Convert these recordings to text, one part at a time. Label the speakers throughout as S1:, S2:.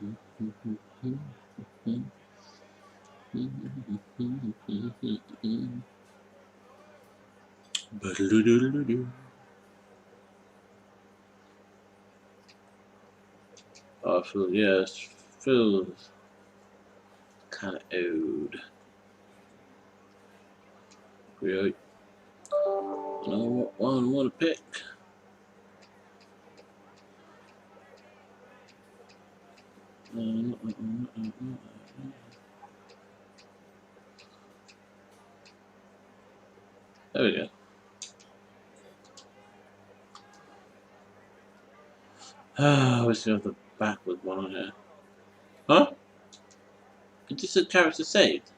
S1: Oh, I feel, yeah, it feels kind of old. Really? I know what one I want to pick. There we go. Ah, we still have the backward one on here. Huh? It just said character saved.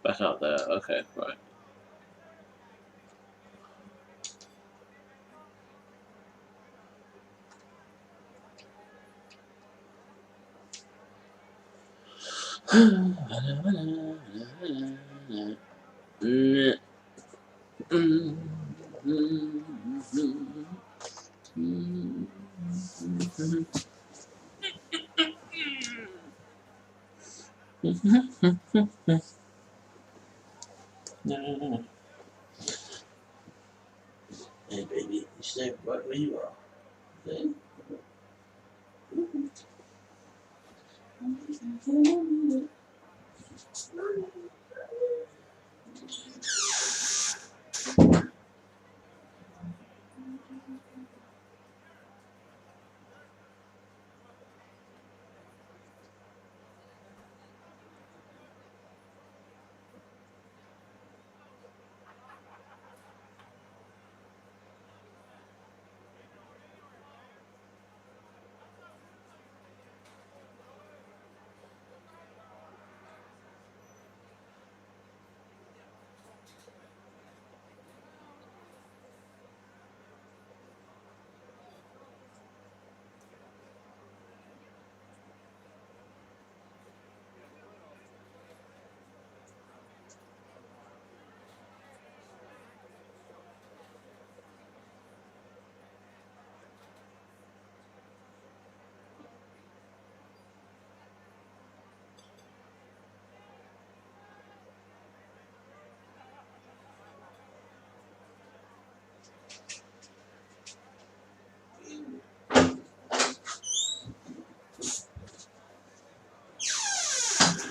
S1: Back out there. Okay, right. Hey, baby, you stay right where you are. Okay?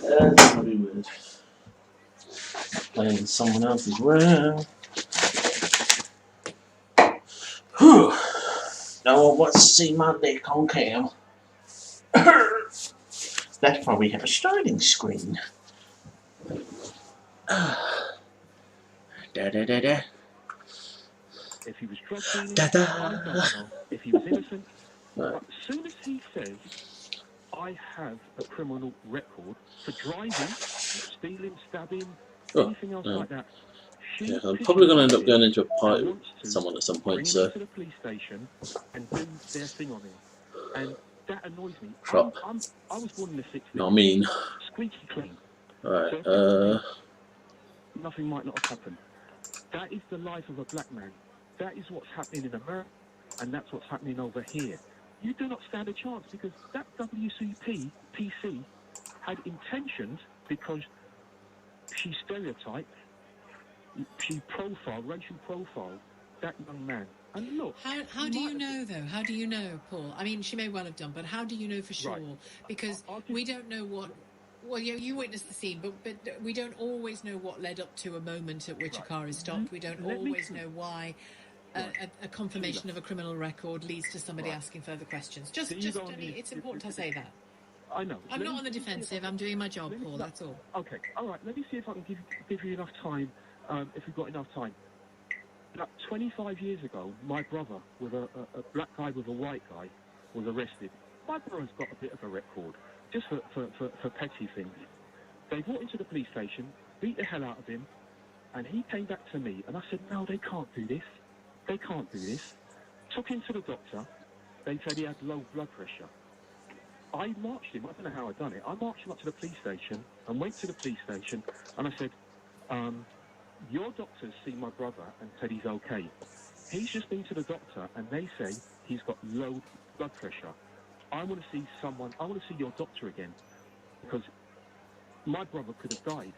S1: That's really weird. Playing someone else's room. Whew. No one wants to see my dick on cam. That's why we have a starting screen. Da da da da.
S2: If he was drug dealing,
S1: Da da.
S2: I don't know. If he was innocent,
S1: Right.
S2: but as soon as he says, I have a criminal record for driving, stealing, stabbing, anything else like that, she
S1: I'm probably going to end up going into a
S2: and
S1: party with
S2: wants to
S1: someone at some point,
S2: bring him
S1: so.
S2: into the police station and do their thing on him. And that annoys me.
S1: Crop.
S2: I was born in the 60s.
S1: Not mean.
S2: Squeaky clean.
S1: Alright,
S2: So nothing might not have happened. That is the life of a black man. That is what's happening in America, and that's what's happening over here. You do not stand a chance because that PC had intentions because she stereotyped, she racial profiled that young man. And look,
S3: how do you know though? How do you know, Paul? I mean, she may well have done, but how do you know for sure?
S2: Right.
S3: Because we don't know what. Well, you witnessed the scene, but we don't always know what led up to a moment at which a car is stopped. We don't always know why a confirmation of a criminal record leads to somebody asking further questions. It's important I say that.
S2: I know.
S3: I'm not on the defensive. I'm doing my job, Paul. That's all.
S2: Okay. All right. Let me see if I can give you enough time. If we've got enough time. Now, 25 years ago, my brother, with a black guy with a white guy, was arrested. My brother's got a bit of a record, just for petty things. They brought him to the police station, beat the hell out of him, and he came back to me, and I said, no, they can't do this. They can't do this. Took him to the doctor. They said he had low blood pressure. I marched him, I don't know how I done it, I marched him up to the police station and went to the police station and I said, your doctor's seen my brother and said he's okay. He's just been to the doctor and they say he's got low blood pressure. I want to see someone. I want to see your doctor again, because my brother could have died.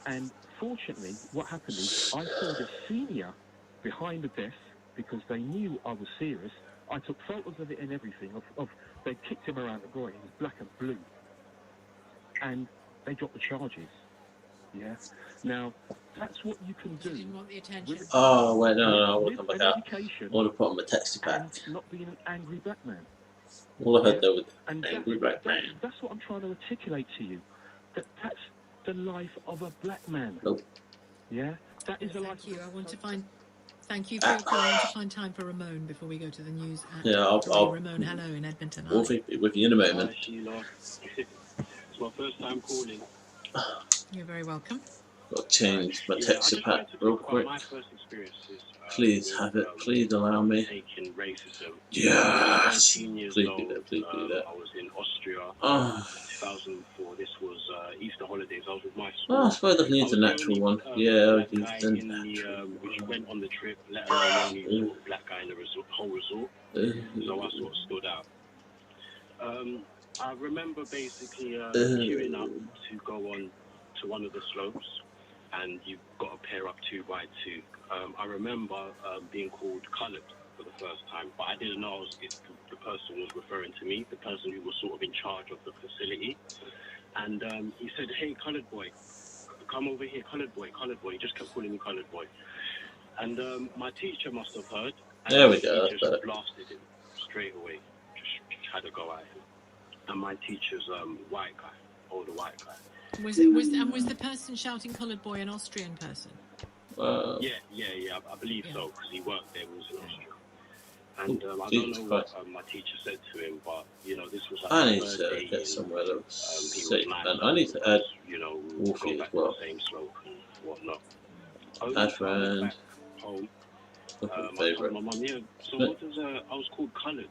S2: And fortunately, what happened is I saw the senior behind the desk because they knew I was serious. I took photos of it and everything. They kicked him around the groin. He was black and blue, and they dropped the charges. Yeah. Now that's what you can
S3: You
S2: do.
S3: didn't want the attention.
S1: Oh wait, no, I want to come
S2: With
S1: back out.
S2: education
S1: I want to put on my texture pack.
S2: and not being an angry black man.
S1: All I heard there was
S2: And
S1: angry black man.
S2: that's what I'm trying to articulate to you. That's the life of a black man.
S1: Nope.
S2: Yeah. That is the life.
S3: Thank you. I want to find. Thank you for your call. I want to find time for Ramon before we go to the news.
S1: Yeah, I'll
S3: Ramon, hello in Edmonton.
S1: we'll be with you in a moment.
S4: Hi, Sheila. It's my first time calling.
S3: You're very welcome.
S1: Got to change my
S4: Yeah,
S1: texture
S4: I just
S1: pack
S4: wanted to
S1: real
S4: talk
S1: quick.
S4: about my first experiences.
S1: Please
S4: with,
S1: have it. Please allow me.
S4: Taking racism.
S1: Yes.
S4: 19 years
S1: Please
S4: old,
S1: do that. Please do that.
S4: I was in Austria.
S1: Oh,
S4: 2004. This was Easter holidays. I was with my school.
S1: I suppose I can use the natural one. Yeah, I'll use
S4: guy
S1: the
S4: in
S1: natural.
S4: which went on the trip, let alone the only sort of black guy in the whole resort. So I sort of stood out. I remember basically queuing up to go on to one of the slopes, and you've got to pair up 2 by 2. I remember being called coloured for the first time, but I didn't know if the person was referring to me, the person who was sort of in charge of the facility. And he said, "Hey, coloured boy, come over here, coloured boy, coloured boy." He just kept calling me coloured boy. And my teacher must have heard. And
S1: There we go.
S4: He just blasted him straight away. Just had to go at him. And my teacher's white guy, older white guy.
S3: Was the person shouting "coloured boy" an Austrian person?
S4: Yeah. I believe so, because he worked there. He was in Austria. And I don't know what my teacher said to him, but this was like
S1: I
S4: the
S1: need
S4: third
S1: to
S4: day
S1: get
S4: in,
S1: somewhere that's
S4: he was
S1: safe,
S4: nice
S1: and I need to add Wolfie
S4: go
S1: as
S4: back
S1: well.
S4: to the same slope and whatnot.
S1: Add friend.
S4: Back home. I told
S1: Favourite.
S4: my mum, yeah, so what does I was called coloured.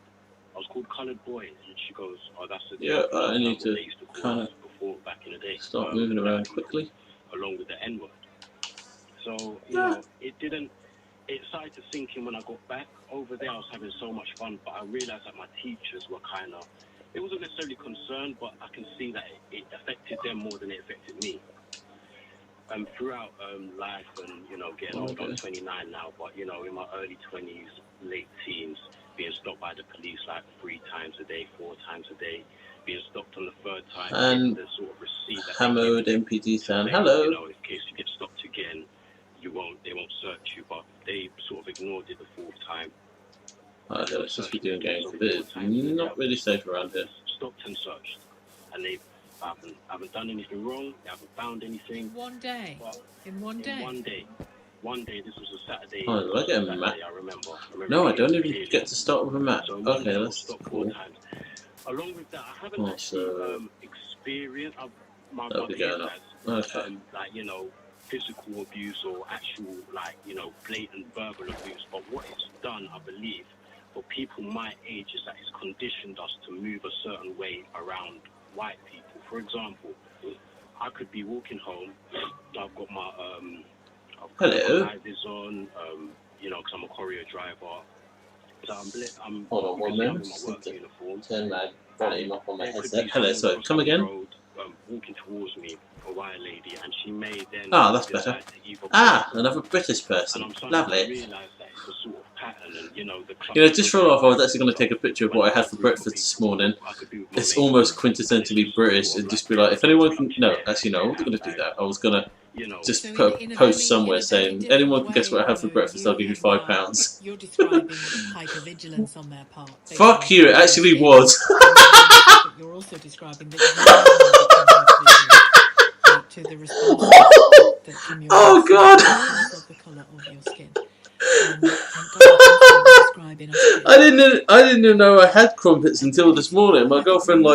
S4: I was called coloured boy, and she goes, "Oh, that's the
S1: Yeah, I need
S4: what
S1: to
S4: they used to call
S1: kind
S4: us before back in the day."
S1: start moving around quickly.
S4: Along with the N-word. So it started to sink in when I got back. Over there, I was having so much fun, but I realised that my teachers were kind of, it wasn't necessarily concerned, but I can see that it affected them more than it affected me. Throughout life and, getting older, I'm 29 now, but, in my early 20s, late teens, being stopped by the police like 3 times a day, 4 times a day, being stopped on the 3rd time,
S1: And
S4: the sort of receipt that
S1: Hammered MPG fan, hello.
S4: in case you get stopped again, they won't search you, but they sort of ignored it the 4th time.
S1: Alright, let's just be doing games for this. Not really safe around here.
S4: Stopped and searched, and they haven't done anything wrong. They haven't found anything.
S3: One day. In one day.
S4: One day. This was a Saturday.
S1: Oh, did I get a
S4: Saturday,
S1: map?
S4: I remember
S1: No, I don't even
S4: clearly.
S1: get to start with a map.
S4: So
S1: Okay, that's
S4: stopped
S1: cool.
S4: 4 times. Along with that, I haven't
S1: So
S4: experienced my
S1: that'll be
S4: brother
S1: going up.
S4: has,
S1: Okay.
S4: physical abuse or actual, blatant verbal abuse. But what it's done, I believe, for people my age is that it's conditioned us to move a certain way around white people. For example, I could be walking home, I've got my
S1: Hello.
S4: high vis on, because I'm a courier driver. So I'm
S1: Hold on one moment.
S4: in my work uniform.
S1: Turn my volume up on my
S4: There could
S1: headset.
S4: be
S1: Hello,
S4: someone
S1: sorry,
S4: across
S1: come
S4: the
S1: again?
S4: road, walking towards me, a white lady, and she may then
S1: That's
S4: decide
S1: better.
S4: to either
S1: Another British
S4: and
S1: person.
S4: I'm starting to
S1: Lovely.
S4: realise that it's a sort of pattern, and the
S1: Just for off, I was actually going to take a picture of what I had for breakfast this morning. It's almost quintessentially British and just be like, if anyone can... No, actually no, I wasn't going to do that. I was going to just
S3: So
S1: put
S3: in
S1: a
S3: a
S1: post
S3: very-
S1: somewhere
S3: in a very
S1: saying,
S3: different
S1: anyone can guess what I
S3: way,
S1: had for breakfast, I'll give you £5.
S3: You're describing hypervigilance on their part. They
S1: Fuck
S3: can't
S1: you, it
S3: do
S1: actually
S3: anything.
S1: was.
S3: But you're also describing that you are to the response that from your
S1: Oh, God.
S3: regardless of the colour of your skin. And God, I describing
S1: I didn't even know I had crumpets until this morning. My girlfriend,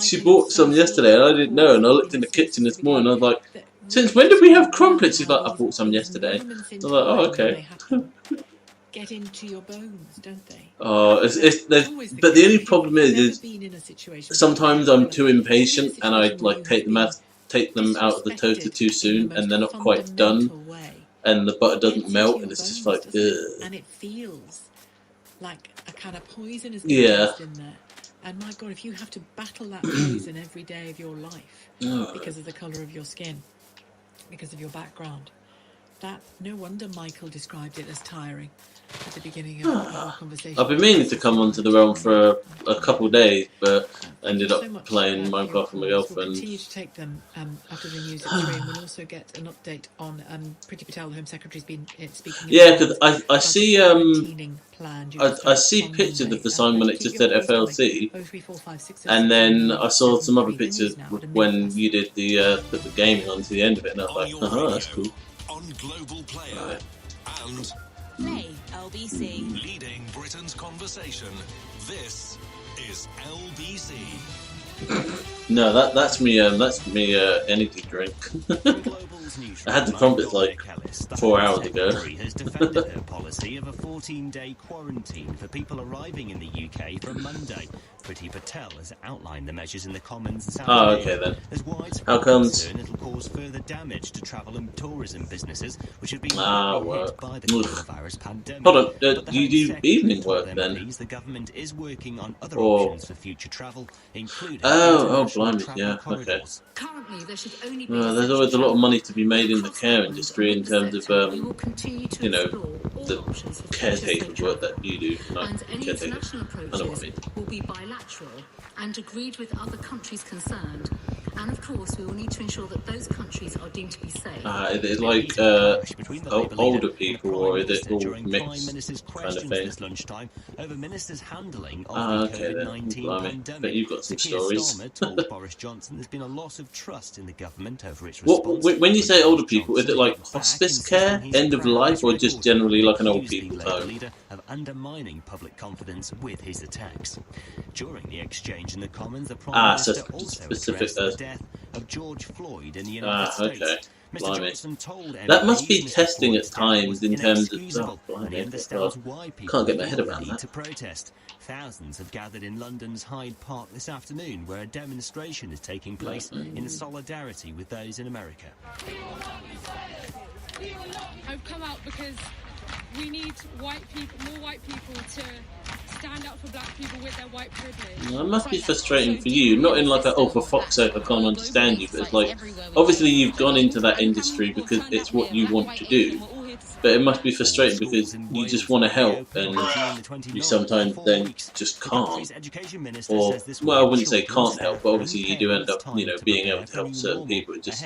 S1: she bought some yesterday and I didn't know, and I looked in the kitchen this morning and I was like, since when did we have crumpets? She's like, I bought some yesterday. I was like, oh, okay.
S3: Get into your bones, don't they?
S1: Oh, but the only problem is sometimes I'm too impatient and I take them out of the toaster too soon and they're not quite done and the butter doesn't melt and it's just like, ugh.
S3: And it feels like a kind of poison has
S1: Yeah.
S3: been placed in there. And my God, if you have to battle that poison every day of your life
S1: Oh.
S3: because of the colour of your skin, because of your background, that no wonder Michael described it as tiring at the beginning of our conversation.
S1: I've been meaning to come onto the realm for a couple of days, but ended up
S3: so much,
S1: playing
S3: for your
S1: Minecraft with my
S3: calls. We'll
S1: girlfriend.
S3: continue to take them after the news at 3, and we'll also get an update on Priti Patel, the Home Secretary's been speaking.
S1: Yeah, because I see
S3: plan
S1: I see pictures of the sign when it just said FLC, and then I saw some other pictures when you did the put the gaming onto the end of it, and I was like, that's cool.
S5: On Global Player
S1: Right.
S5: and
S6: Play LBC.
S5: leading Britain's conversation. This is LBC.
S1: No, that's me energy drink. I had the crumpets like 4 hours ago.
S7: has defended her policy of a 14-day quarantine for people arriving in the UK from Monday. Priti Patel has outlined the measures in the Commons this afternoon.
S1: Oh, okay then.
S7: There's widespread
S1: How comes?
S7: concern it'll cause further damage to travel and tourism businesses, which have been
S1: Well.
S7: hit by the coronavirus pandemic.
S1: Hold on,
S7: But the
S1: do you
S7: Home
S1: do
S7: Secretary
S1: evening
S7: told
S1: work then?
S7: MPs the government is working on other
S1: Or-
S7: options for future travel, including
S1: Oh,
S7: international
S1: blimey,
S7: travel
S1: yeah, okay.
S7: corridors.
S6: Currently, there should only be
S1: There's always a lot of money to be made in the care industry in terms of you know, the caretaker work that you do. Like
S6: And any
S1: caretaker.
S6: international
S1: I know what I
S6: approaches
S1: mean.
S6: will be bilateral and agreed with other countries concerned. And of course, we will need to ensure that those countries are deemed to be safe.
S1: Is it like older people, or is it all mixed kind of thing?
S7: Lunchtime over ministers' handling of
S1: Ah,
S7: the
S1: okay then.
S7: COVID-19
S1: Blimey.
S7: pandemic.
S1: Bet you've got some
S7: Keir
S1: stories.
S7: Starmer told Boris Johnson there's been a loss of trust in the government over its
S1: What,
S7: response.
S1: when you say
S7: Boris
S1: older people, is it
S7: Johnson
S1: like
S7: hit back,
S1: hospice
S7: insisting
S1: care,
S7: he's
S1: end of
S7: proud
S1: life,
S7: his
S1: or just
S7: record
S1: generally like an old
S7: accused the
S1: people's
S7: Labour
S1: home?
S7: leader of undermining public confidence with his attacks. During the exchange in the Commons, the Prime
S1: So
S7: Minister also
S1: specific
S7: addressed the
S1: as-
S7: death of George Floyd in the United States.
S1: Okay.
S7: Mr.
S1: Blimey.
S7: Johnson told
S1: That must
S7: MPs
S1: be
S7: Mr.
S1: testing
S7: Floyd's
S1: at
S7: death
S1: times
S7: was
S1: in terms of-
S7: inexcusable,
S1: oh,
S7: and he
S1: blimey,
S7: understands
S1: well,
S7: why people
S1: can't get my head
S7: feel the
S1: around
S7: need
S1: that.
S7: to protest. Thousands have gathered in London's Hyde Park this afternoon, where a demonstration is taking place in solidarity with those in America.
S8: I've come out because we need white people, more white people to stand up for black people with their white privilege.
S1: Well, it must be frustrating for you, not in like a, oh, for fuck's sake, I can't understand you, but it's like, obviously you've gone into that industry because it's what you want to do, but it must be frustrating because you just want to help, and you sometimes then just can't, or, well, I wouldn't say can't help, but obviously you do end up, you know, being able to help certain people, it just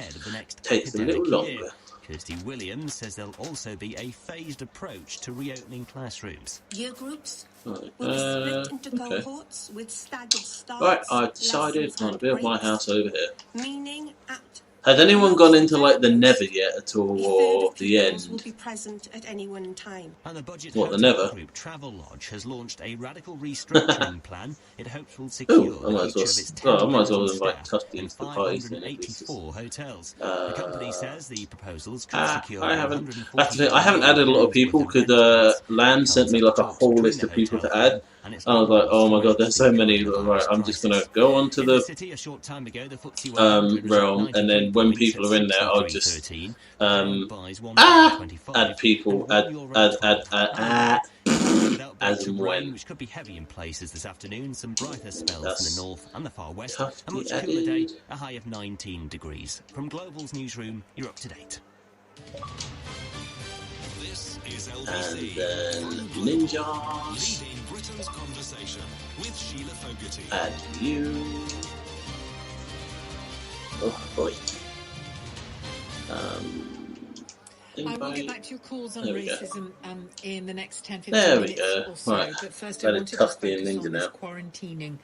S1: takes a little longer.
S7: Kirsty Williams says there'll also be a phased approach to reopening classrooms.
S9: Year groups
S1: Right,
S9: will be split into
S1: okay.
S9: cohorts with staggered starts.
S1: Right, I've decided
S9: lessons
S1: I'm going to
S9: and
S1: build my
S9: breaks,
S1: house over here.
S9: meaning at
S1: Has anyone gone into like the Nether yet at all,
S9: a third
S1: or
S9: of
S1: the
S9: pupils will
S1: end?
S9: be present at any one time.
S7: And the budget
S1: What, the
S7: hotel
S1: Nether?
S7: group Travelodge has launched a radical restructuring plan it hopes will secure
S1: Ooh, I
S7: the
S1: might as
S7: future
S1: well.
S7: of its
S1: I might as well
S7: 10,000
S1: invite
S7: staff
S1: Tufty
S7: and
S1: into the parties then.
S7: 584 hotels. The company says the proposals could secure
S1: I haven't.
S7: 140
S1: That's the thing. I haven't added a lot of people because Lamb sent me like a whole list of people to add. I was like, oh my god, there's so many. Right, I'm just gonna go onto the realm, and then when people are in there, I'll just add people, add as and when.
S7: Which could be heavy in places this afternoon. Some brighter spells
S1: That's
S7: in the north and the far west.
S1: Tufty
S7: A much cooler day,
S1: added.
S7: a high of 19 degrees. From Global's newsroom, you're up to date.
S5: This is
S1: And
S5: LBC.
S1: then ninjas.
S5: Leading Britain's conversation with Sheila Fogarty.
S1: Add you. Oh boy.
S3: I will
S1: Invite.
S3: get back to your calls on
S1: There we go.
S3: racism in the next 10-15
S1: There we
S3: minutes
S1: go.
S3: or so.
S1: Right.
S3: But first, I
S1: Better
S3: wanted to
S1: Tufty and
S3: focus
S1: Ninja
S3: on this
S1: now.
S3: quarantining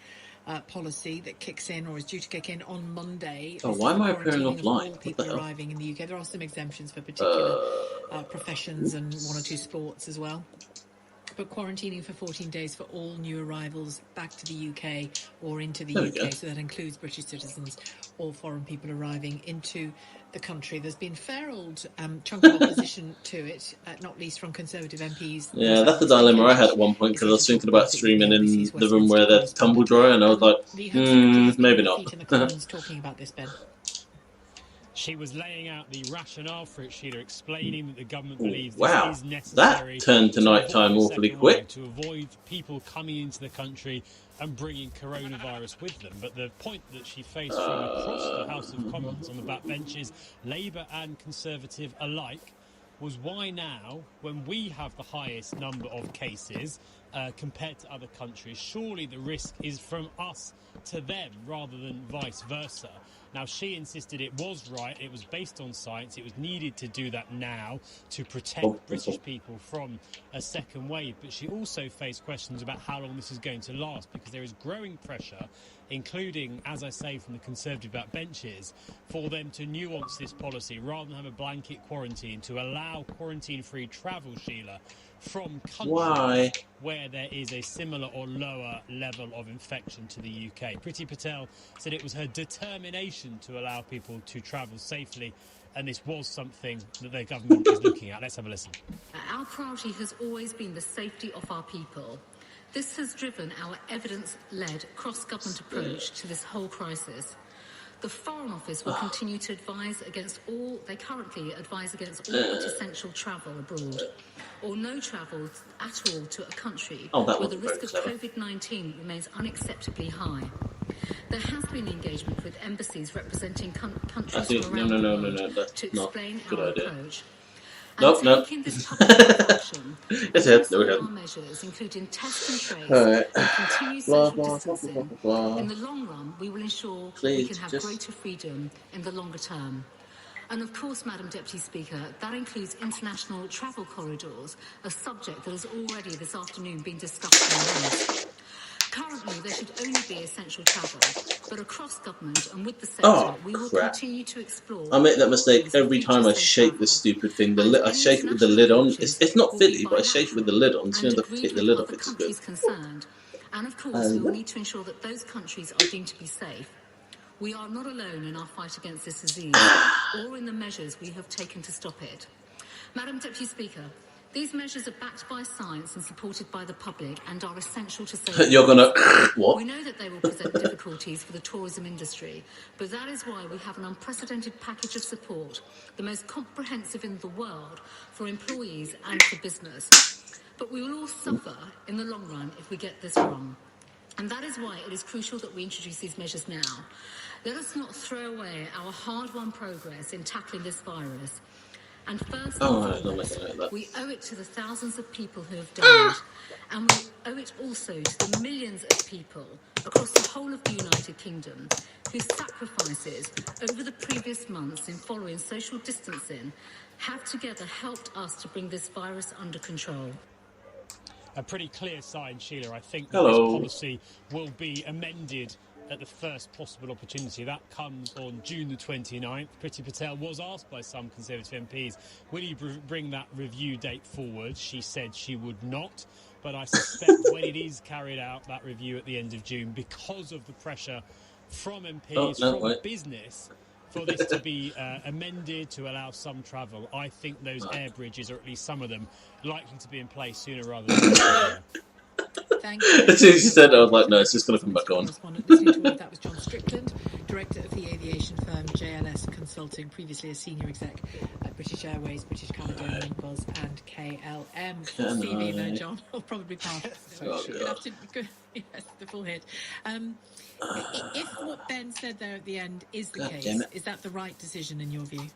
S3: policy that kicks in or is due to kick in on Monday.
S1: Oh,
S3: This
S1: why
S3: is
S1: am I
S3: quarantining
S1: appearing
S3: of
S1: offline?
S3: all
S1: What the
S3: people
S1: hell?
S3: arriving in the UK. There are some exemptions for particular professions and one or two sports as well. But quarantining for 14 days for all new arrivals back to the UK or into the
S1: There we go.
S3: UK. So that includes British citizens or foreign people arriving into the country. There's been fair old chunk of opposition to it, not least from Conservative MPs.
S1: Yeah, that's the dilemma I had at one point because I was thinking about streaming in the room where there's tumble dryer, and I was like,
S3: The Home Secretary has been
S1: maybe
S3: on
S1: not.
S3: feet in the Commons talking about this, Ben.
S10: She was laying out the rationale for it, Sheila, explaining that the government believes
S1: Wow,
S10: this is necessary
S1: that turned to nighttime
S10: avoid a
S1: awfully
S10: second
S1: quick.
S10: wave, to avoid people coming into the country and bringing coronavirus with them. But the point that she faced from across the House of Commons on the backbenches, Labour and Conservative alike, was why now, when we have the highest number of cases compared to other countries, surely the risk is from us to them rather than vice versa. Now, she insisted it was right, it was based on science, it was needed to do that now to protect British people from a second wave. But she also faced questions about how long this is going to last, because there is growing pressure, including, as I say, from the Conservative backbenches, for them to nuance this policy rather than have a blanket quarantine, to allow quarantine-free travel, Sheila, from countries where there is a similar or lower level of infection to the UK. Priti Patel said it was her determination to allow people to travel safely, and this was something that their government is looking at. Let's have a listen.
S6: Our priority has always been the safety of our people. This has driven our evidence-led cross-government approach to this whole crisis. The Foreign Office will continue to advise against all, they currently advise against all but essential travel abroad, or no travel at all to a country where the risk of COVID-19 remains unacceptably high. There has been engagement with embassies representing countries from around the world to explain our approach. Taking this public action, our measures, including test and trace and continued social distancing, in the long run, we will ensure we can have greater freedom in the longer term. And of course, Madam Deputy Speaker, that includes international travel corridors, a subject that has already this afternoon been discussed in the House. Currently, there should only be essential travel, but across government and with the sector, we will continue to explore.
S1: I make that mistake every time I shake this stupid thing. I shake it with the lid on. It's not fiddly, but I shake it with the lid on. As soon as I take the lid off, it's good.
S6: Concerned. And of course, we will need to ensure that those countries are deemed to be safe. We are not alone in our fight against this disease or in the measures we have taken to stop it. Madam Deputy Speaker, these measures are backed by science and supported by the public and are essential to safety.
S1: You're gonna what?
S6: We know that they will present difficulties for the tourism industry, but that is why we have an unprecedented package of support, the most comprehensive in the world for employees and for business. But we will all suffer in the long run if we get this wrong. And that is why it is crucial that we introduce these measures now. Let us not throw away our hard-won progress in tackling this virus. And first and foremost, we owe it to the thousands of people who have died, and we owe it also to the millions of people across the whole of the United Kingdom whose sacrifices over the previous months in following social distancing have together helped us to bring this virus under control.
S10: A pretty clear sign, Sheila, I think, that this policy will be amended at the first possible opportunity. That comes on June the 29th. Priti Patel was asked by some Conservative MPs, will you bring that review date forward? She said she would not, but I suspect when it is carried out, that review at the end of June, because of the pressure from MPs, from business, for this to be amended to allow some travel, I think those air bridges, or at least some of them, likely to be in place sooner rather than later.
S3: Thank you.
S1: As soon as you said it, I was like, no, it's just going to come back on.
S3: That was John Strickland, director of the aviation firm JLS Consulting, previously a senior exec at British Airways, British Caledonian Buzz and KLM. Stevie, no, John, will probably pass. Yes, the full hit. If what Ben said there at the end is the case, is that the right decision in your view?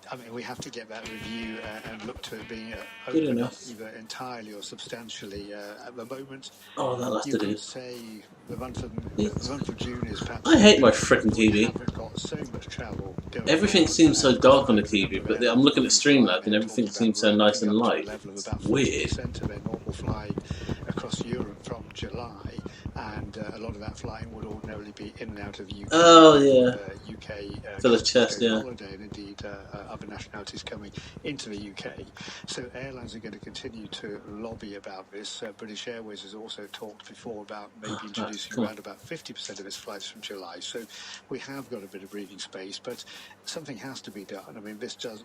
S11: I mean, we have to get that review and look to it being open up either entirely or substantially. At the moment, you could say the month of June is perhaps...
S1: I hate my frickin' TV.
S11: Got so much travel going
S1: everything seems so dark on the TV, but I'm looking at Streamlabs and everything seems so nice and light. It's weird.
S11: Of their normal flying across Europe from July, and a lot of that flying would ordinarily be in and out of UK.
S1: Oh yeah.
S11: UK.
S1: For the chest, yeah.
S11: Holiday, and indeed other nationalities coming into the UK. So airlines are going to continue to lobby about this. British Airways has also talked before about maybe introducing around about 50% of its flights from July. So we have got a bit of breathing space, but something has to be done. I mean, this does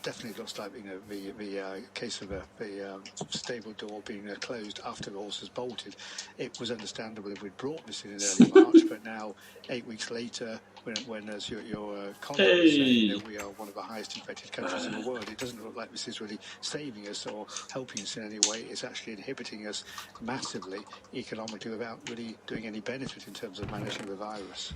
S11: definitely looks like the case of the stable door being closed after the horse has bolted. It was understandable if we'd brought this in early March, but now 8 weeks later, when as your colleague was saying, we are one of the highest infected countries in the world, it doesn't look like this is really saving us or helping us in any way. It's actually inhibiting us massively economically without really doing any benefit in terms of managing the virus.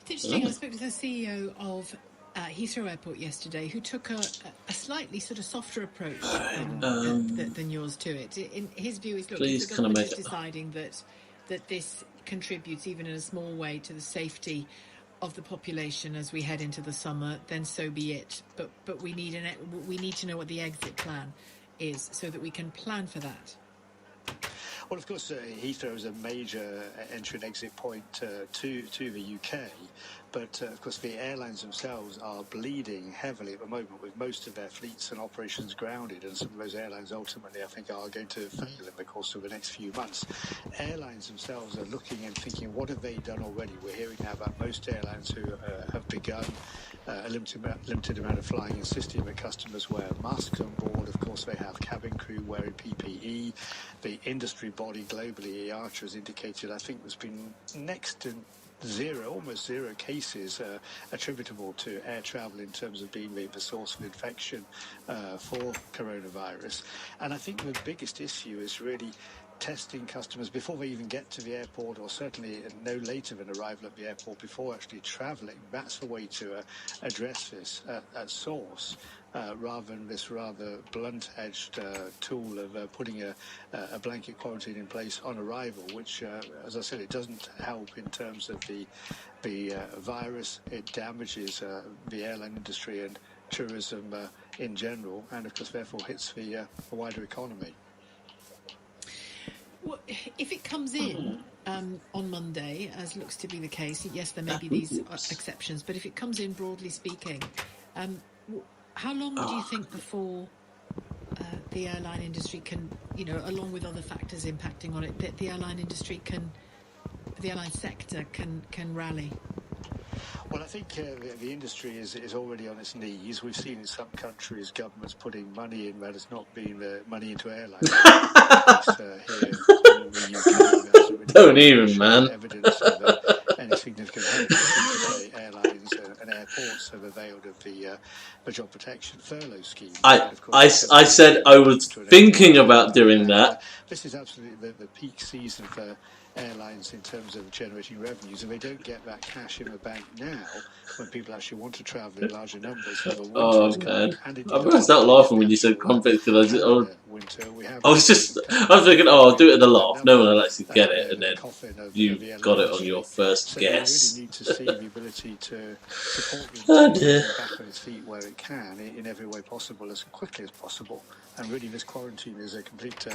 S3: It's interesting. I spoke to the CEO of Heathrow Airport yesterday, who took a slightly sort of softer approach than yours to it. In his view, is look, if the government is deciding that this contributes even in a small way to the safety of the population as we head into the summer, then so be it. But we need to know what the exit plan is so that we can plan for that.
S11: Well, of course, Heathrow is a major entry and exit point to the UK, but of course the airlines themselves are bleeding heavily at the moment with most of their fleets and operations grounded, and some of those airlines ultimately I think are going to fail in the course of the next few months. Airlines themselves are looking and thinking, what have they done already? We're hearing now about most airlines who have begun a limited amount of flying, insisting that customers wear masks on board. Of course, they have cabin crew wearing PPE. The industry body globally, IATA, has indicated, I think there's been next to zero, almost zero cases attributable to air travel in terms of being the source of infection for coronavirus. And I think the biggest issue is really testing customers before they even get to the airport, or certainly no later than arrival at the airport, before actually travelling. That's the way to address this at source, rather than this rather blunt-edged tool of putting a blanket quarantine in place on arrival, which, as I said, it doesn't help in terms of the virus. It damages the airline industry and tourism in general, and of course therefore hits the wider economy.
S3: Well, if it comes in on Monday, as looks to be the case, yes, there may be these exceptions, but if it comes in, broadly speaking, how long do you think before the airline industry can, along with other factors impacting on it, that the airline industry the airline sector can rally?
S11: Well, I think the industry is already on its knees. We've seen in some countries governments putting money in that has not been money into airlines. Here in the UK,
S1: don't even, man.
S11: Evidence of any significant help to airlines and airports have availed of the job protection furlough scheme.
S1: I said I was thinking about doing that.
S11: This is absolutely the peak season for airlines in terms of generating revenues, and they don't get that cash in the bank now when people actually want to travel in larger numbers.
S1: Oh god, I burst out laughing when you said crumpets because I was thinking, oh, I'll do it in the laugh. No one will actually get it, and then you got it on your first guess.
S11: So you really need to see the ability to support the back on its feet where it can in every way possible as quickly as possible. And really, this quarantine is a complete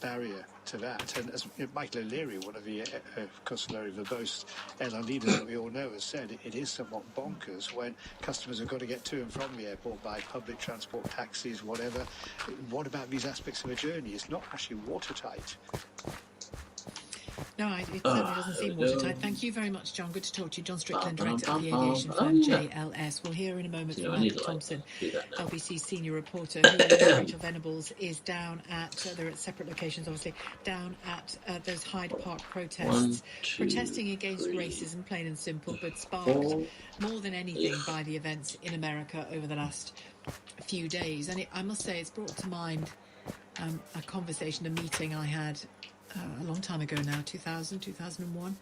S11: barrier to that. And as Michael O'Leary, one of the, of course, very verbose airline leaders that we all know, has said, it is somewhat bonkers when customers have got to get to and from the airport by public transport, taxis, whatever. What about these aspects of a journey? It's not actually watertight.
S3: No, it certainly doesn't seem watertight. Thank you very much, John. Good to talk to you. John Strickland, director of the aviation firm JLS. We'll hear in a moment from Michael Thompson, LBC's senior reporter, who Rachel Venables is down at, they're at separate locations obviously, down at those Hyde Park protests, protesting against racism, plain and simple, but sparked more than anything by the events in America over the last few days. And I must say, it's brought to mind a conversation, a meeting I had a long time ago now, 2001,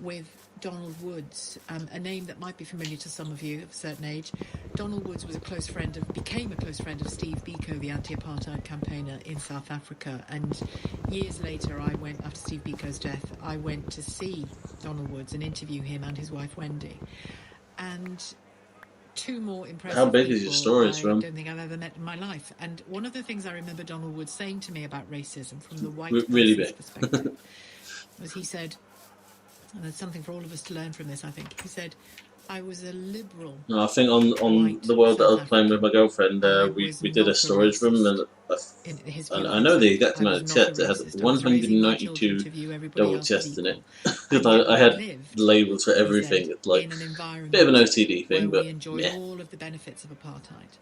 S3: with Donald Woods, a name that might be familiar to some of you of a certain age. Donald Woods was became a close friend of Steve Biko, the anti-apartheid campaigner in South Africa. And years later, after Steve Biko's death, I went to see Donald Woods and interview him and his wife Wendy. And two more impressive
S1: How big
S3: people
S1: is your stories from?
S3: I don't think I've ever met in my life. And one of the things I remember Donald Woods saying to me about racism from the white person's perspective was he said, and there's something for all of us to learn from this, I think. He said, I was a liberal.
S1: No, I think on the world that I was playing with my girlfriend, we did a storage room, and I know the exact amount of chests. It had 192 double chests in it. Because I had labels for everything. It's like a bit of an OCD thing, but
S3: we enjoyed all of the benefits of apartheid.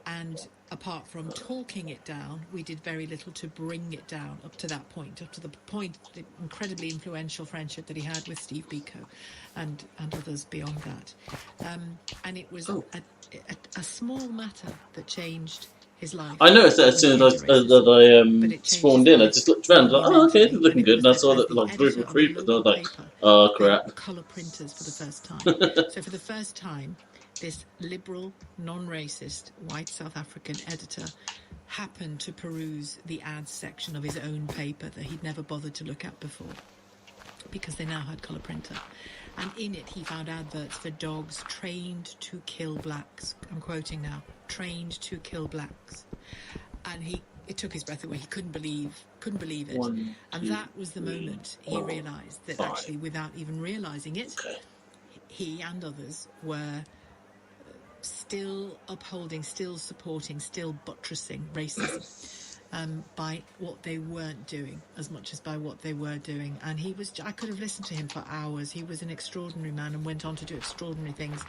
S3: And apart from talking it down, we did very little to bring it down up to that point, the incredibly influential friendship that he had with Steve Biko and others beyond that. And it was a small matter that changed his life.
S1: I noticed that as soon as I spawned in, I just looked around, like, oh, okay, this is looking good. And I saw that like 3 or 4 creepers, and I was like, oh, crap.
S3: Colour printers for the first time. So for the first time, this liberal, non-racist, white South African editor happened to peruse the ads section of his own paper that he'd never bothered to look at before, because they now had colour printer. And in it, he found adverts for dogs trained to kill blacks. I'm quoting now, trained to kill blacks. And it took his breath away. He couldn't believe it. And that was the moment he realised that actually, without even realising it, he and others were still upholding, still supporting, still buttressing racism by what they weren't doing as much as by what they were doing. And I could have listened to him for hours. He was an extraordinary man and went on to do extraordinary things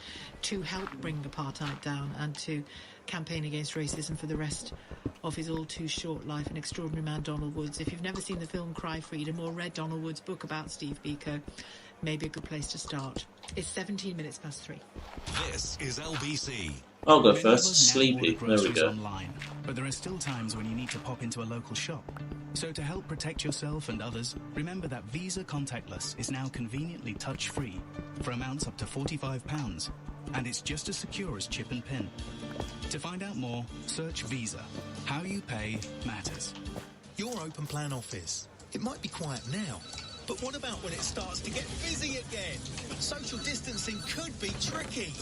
S3: to help bring apartheid down and to campaign against racism for the rest of his all too short life. An extraordinary man, Donald Woods. If you've never seen the film Cry Freedom or read Donald Woods' book about Steve Biko, maybe a good place to start. It's 17 minutes past 3.
S5: This is LBC.
S1: I'll go first. Sleepy. There we go.
S12: Online, but there are still times when you need to pop into a local shop. So to help protect yourself and others, remember that Visa Contactless is now conveniently touch-free for amounts up to £45, and it's just as secure as chip and pin. To find out more, search Visa. How you pay matters.
S13: Your open plan office. It might be quiet now, but what about when it starts to get busy again? Social distancing could be tricky.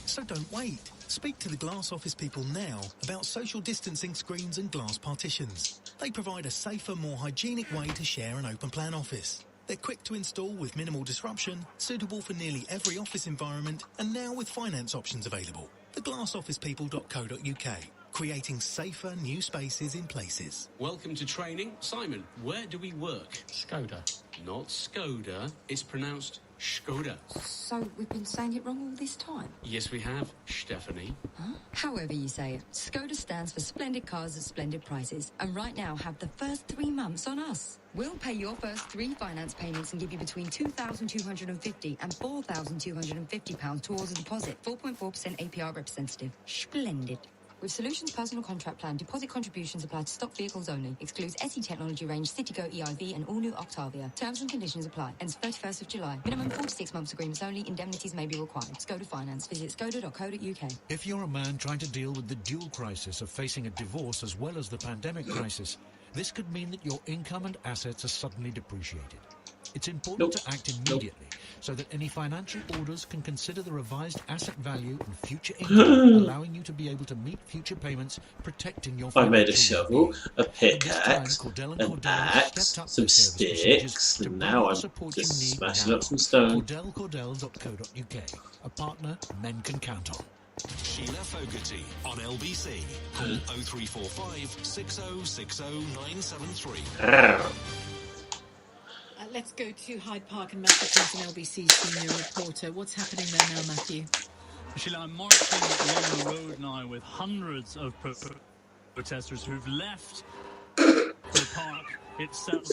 S13: So don't wait. Speak to the Glass Office people now about social distancing screens and glass partitions. They provide a safer, more hygienic way to share an open plan office. They're quick to install with minimal disruption, suitable for nearly every office environment, and now with finance options available. theglassofficepeople.co.uk. Creating safer new spaces in places.
S14: Welcome to training. Simon, where do we work?
S2: Skoda.
S14: Not Skoda. It's pronounced Skoda.
S15: So we've been saying it wrong all this time?
S14: Yes, we have, Stephanie.
S15: Huh? However you say it, Skoda stands for Splendid Cars at Splendid Prices, and right now have the first 3 months on us. We'll pay your first 3 finance payments and give you between £2,250 and £4,250 towards a deposit. 4.4% APR representative. Splendid. With Solutions Personal Contract Plan, deposit contributions apply to stock vehicles only. Excludes SE Technology range, Citigo EIV and all new Octavia. Terms and conditions apply. Ends 31st of July. Minimum 46 months agreements only. Indemnities may be required. Skoda Finance. Visit skoda.co.uk.
S16: If you're a man trying to deal with the dual crisis of facing a divorce as well as the pandemic crisis, this could mean that your income and assets are suddenly depreciated. It's important to act immediately so that any financial orders can consider the revised asset value and future income, allowing you to be able to meet future payments, protecting your
S1: I made a
S16: financial
S1: shovel, a pickaxe, an axe, some sticks, and now I'm just smashing up some stone.
S16: Cordell.co.uk, a partner men can count on.
S5: Sheila Fogarty on LBC. Call 0345 6060 973.
S3: Let's go to Hyde Park and Matthew Thompson, LBC senior reporter. What's happening there now, Matthew?
S17: Sheila, I'm marching along the road now with hundreds of protesters who've left the park itself.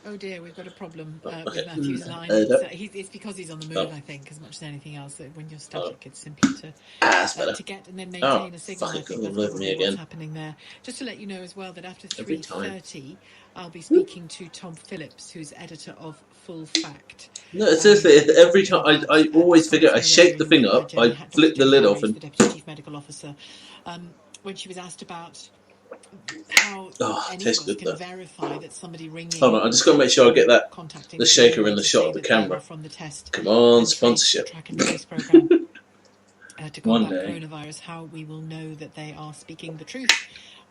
S3: Oh dear, we've got a problem with Matthew's line. It's because he's on the move, I think, as much as anything else. That when you're static, it's simpler to get and then maintain a signal. I think that's probably what's happening there. Just to let you know as well that after 3:30, I'll be speaking to Tom Phillips, who's editor of Full Fact.
S1: No, seriously, every time I always figure, I shake the thing up, I flip the lid off, and
S3: the deputy chief medical officer, when she was asked about how anyone can verify that somebody ringing.
S1: Hold on, I just got to make sure I get that the shaker in the shot of the camera.
S3: From the test,
S1: come on, sponsorship.
S3: Track and trace program to combat coronavirus. How we will know that they are speaking the truth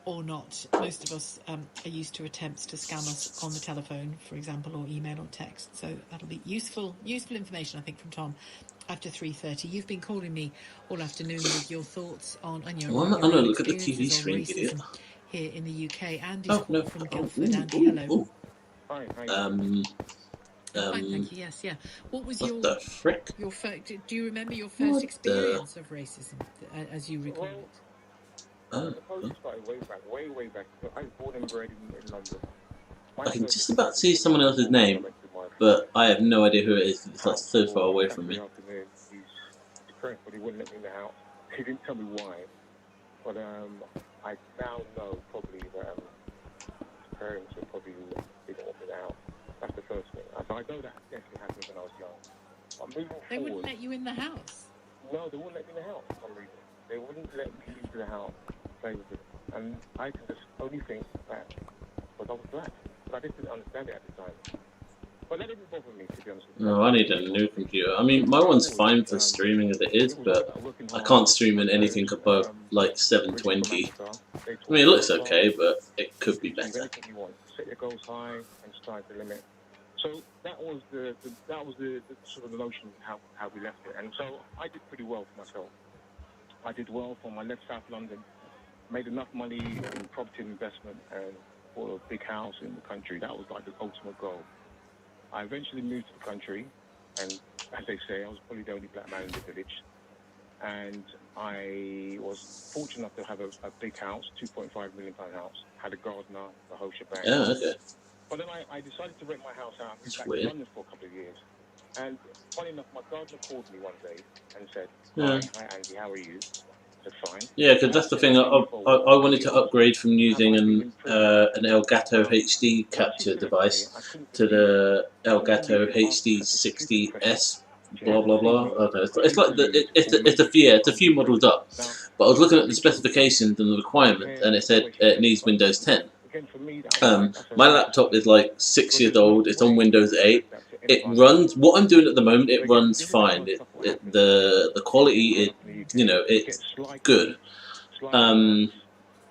S3: or not. Most of us are used to attempts to scam us on the telephone, for example, or email or text. So that'll be useful information, I think, from Tom. After 3:30, you've been calling me all afternoon with your thoughts on your
S1: look at the TV screen, idiot.
S3: Here in the UK. Andy's from Guildford. Andy, hello. I'm fine, thank you. Yes, yeah. What was
S1: what
S3: your
S1: the frick?
S3: your do you remember your
S1: What
S3: first
S1: the-
S3: experience of racism, as you recall it?
S1: Oh,
S2: The post started way back. So I was born and bred in London.
S1: I can just about see someone else's name, but I have no idea who it is. It's like so far away from me.
S2: Afternoon, he's depressed, but he wouldn't let me in the house. He didn't tell me why, but I now know probably that his parents were probably didn't want me in the house. That's the first thing. So I know that definitely happened when I was young. But moving
S3: They
S2: forward,
S3: wouldn't let you in the house.
S2: no, they wouldn't let me in the house for some reason. They wouldn't let me into the house to play with it, and I can just only think that because I was black, but I didn't understand it at the time. But that didn't bother me, to be honest with you.
S1: No, I need a new computer. I mean, my one's fine for streaming as it is, but I can't stream in anything above like 720. I mean, it looks okay, but it could be better.
S2: Anything you want. Set your goals high and sky's the limit. So that was the sort of the notion how we left it. And so I did pretty well for myself. I did well for my left South London, made enough money in property investment and bought a big house in the country. That was like the ultimate goal. I eventually moved to the country, and as they say, I was probably the only black man in the village. And I was fortunate enough to have a big house, £2.5 million house, had a gardener, the whole shebang.
S1: Oh, okay.
S2: But then I decided to rent my house out
S1: That's
S2: back
S1: weird.
S2: to London for a couple of years. And funny enough, my gardener called me one day and said,
S1: Yeah.
S2: Hi Andy, how are you? I said, fine.
S1: Yeah, because that's the thing. I wanted to upgrade from using an Elgato HD capture device to the Elgato HD 60S. Blah blah blah. I don't know. It's like it's a few models up. But I was looking at the specifications and the requirements, and it said it needs Windows 10. My laptop is like 6 years old. It's on Windows 8. It runs. What I'm doing at the moment, it runs fine. The quality, it's good.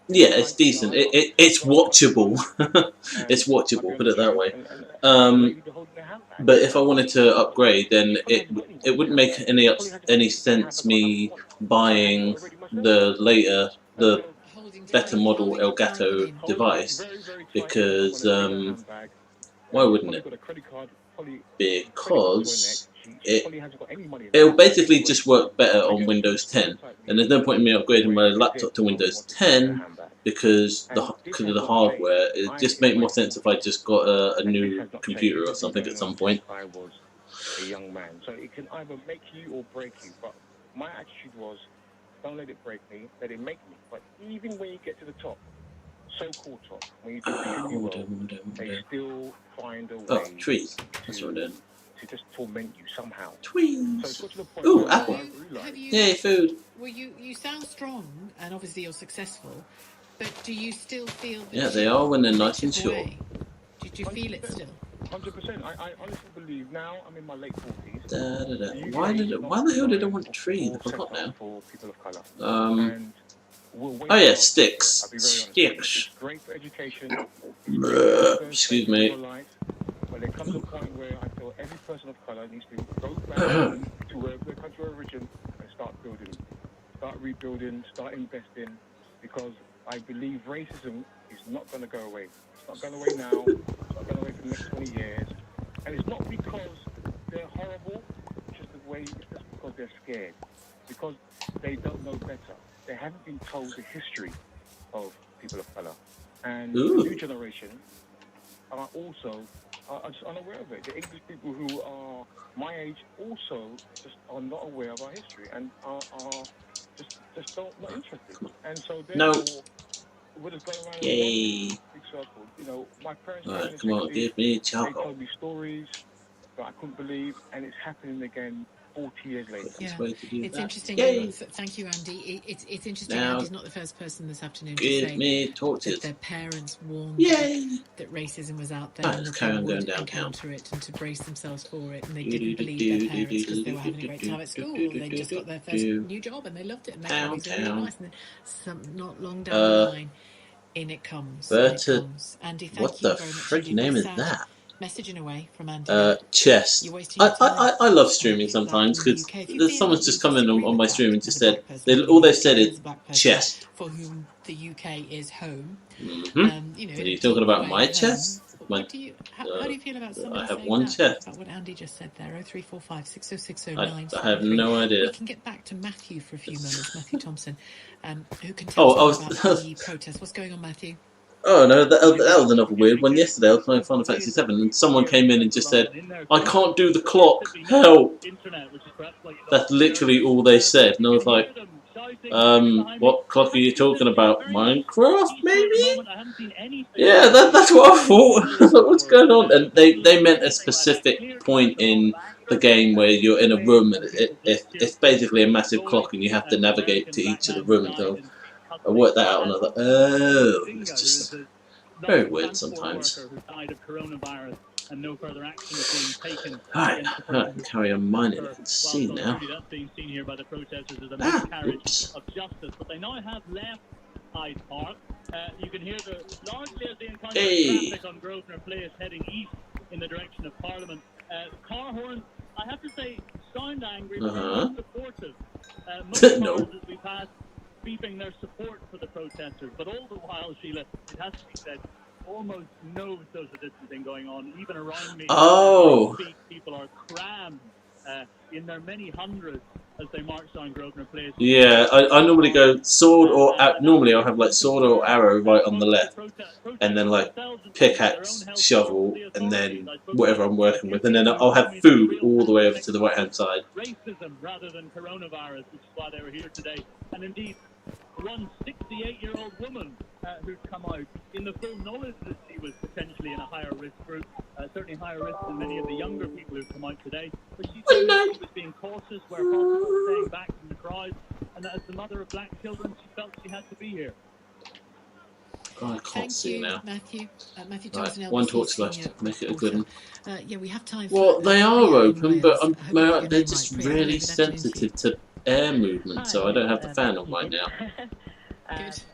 S1: Yeah, it's decent. It's watchable. It's watchable. Put it that way. But if I wanted to upgrade, then it wouldn't make any sense me buying the better model Elgato device, because why wouldn't it? Because it'll basically just work better on Windows 10, and there's no point in me upgrading my laptop to Windows 10 because of the hardware. It just makes more sense if I just got a new computer or something at some point.
S2: I was a young man, so it can either make you or break you. But my attitude was, don't let it break me, let it make me. But even when you get to the top, so-called top, when you do extremely well, they still find a way
S1: trees. That's what I'm doing.
S2: to just torment you somehow.
S1: Tweens.
S2: So it's got to the point
S1: Ooh,
S2: where
S1: apple. Yay, food.
S3: Well, you sound strong, and obviously you're successful, but do you still feel that
S1: Yeah, they are when they're nice and short.
S3: away? Did you feel it still?
S2: 100%. I honestly believe now I'm in my late 40s.
S1: Why the hell did I want trees? I forgot now.
S2: For people of colour. And
S1: oh yeah, sticks. Sticks.
S2: Great for education.
S1: Excuse me.
S2: But there comes a point where I feel every person of colour needs to go back to where their country of origin and start building, start rebuilding, start investing, because I believe racism is not going to go away. It's not going away now. It's not going away for the next 20 years. And it's not because they're horrible, it's just because they're scared. Because they don't know better. They haven't been told the history of people of colour. And the new generation are also just unaware of it. The English people who are my age also just are not aware of our history and are just not interested. And so therefore, we're just going around in a big circle. You know, my parents
S1: Alright, come on, give me
S2: they
S1: chocolate.
S2: told me stories that I couldn't believe, and it's happening again 40 years later.
S3: Yeah, it's interesting. Thank you, Andy. It's interesting.
S1: Now,
S3: Andy's not the first person this afternoon to
S1: give
S3: say
S1: me torches.
S3: that their parents warned
S1: Yay!
S3: them that racism was out there
S1: Right,
S3: and
S1: let's
S3: that
S1: carry
S3: they
S1: on
S3: would
S1: going downtown.
S3: encounter it and to brace themselves for it. And they didn't believe their parents because they were having a great time at school. They just got their first new job and they loved it. And they thought it was really nice. And then not long down the line, in it comes. Andy, thank you very much.
S1: What the frick name is that?
S3: Messaging away from Andy.
S1: Chest. I love streaming sometimes because someone's just come in on my stream and just said all they've said is chest.
S3: For whom the UK is home.
S1: Are you talking about my chest?
S3: What do you? How do you feel about somebody
S1: I have
S3: saying
S1: one
S3: that?
S1: chest.
S3: About what Andy just said there. 0345 6060
S1: I have no idea.
S3: We can get back to Matthew for a few moments. Matthew Thompson, who can
S1: Oh,
S3: tell
S1: I
S3: us
S1: was.
S3: about the protest. What's going on, Matthew?
S1: Oh no, that was another weird one. Yesterday I was playing Final Fantasy VII and someone came in and just said, "I can't do the clock. Help!" That's literally all they said, and I was like, "What clock are you talking about? Minecraft, maybe?" Yeah, that's what I thought. I was like, what's going on? And they meant a specific point in the game where you're in a room and it's basically a massive clock and you have to navigate to each of the rooms. So I worked that out and I was like, oh, it's just very weird sometimes. Alright, carry on mining. I can see now. Oops.
S18: You can hear the largely as the encounter
S1: Hey.
S18: traffic on Grosvenor Place heading east in the direction of Parliament. Car horns, I have to say, sound angry, but they're supportive. Most cars as we pass beeping their support for the protesters, but all the while, Sheila, it has to be said, almost no social distancing going on, even around me.
S1: Oh.
S18: People are crammed in their many hundreds as they march down Grosvenor Place.
S1: Yeah, I normally go sword or normally I'll have like sword or arrow right on the left, and then like pickaxe, shovel, and then whatever I'm working with, and then I'll have food all the way over to the right hand side.
S18: Racism rather than coronavirus, which is why they were here today. And indeed, one 68-year-old woman who'd come out in the full knowledge that she was potentially in a higher risk group, certainly higher risk than many of the younger people who've come out today. But she said that she was being cautious where possible, staying back from the crowd, and that as the mother of black children, she felt she had to be here.
S1: Oh, I can't see now.
S3: Matthew. Matthew
S1: Right,
S3: Thompson,
S1: one
S3: LBC
S1: torch
S3: senior
S1: left. Make it a good one.
S3: Yeah, we have time
S1: Well,
S3: for.
S1: they are
S3: Priya in
S1: open, but
S3: Wales.
S1: they're just really sensitive to air movement, so I don't have the fan on right now.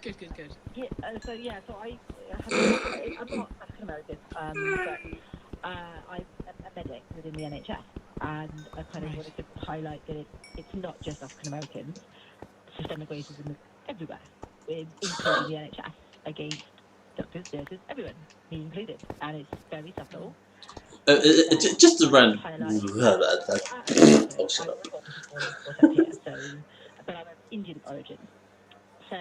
S3: Good.
S19: Yeah, so I I'm not African American, but I'm a medic within the NHS, and I kind of wanted to highlight that it's not just African Americans. Systemic racism is everywhere, including the NHS, against doctors, nurses, everyone, me included, and it's very subtle.
S1: Just a random. Oh, shut up.
S19: But I'm of Indian origin, so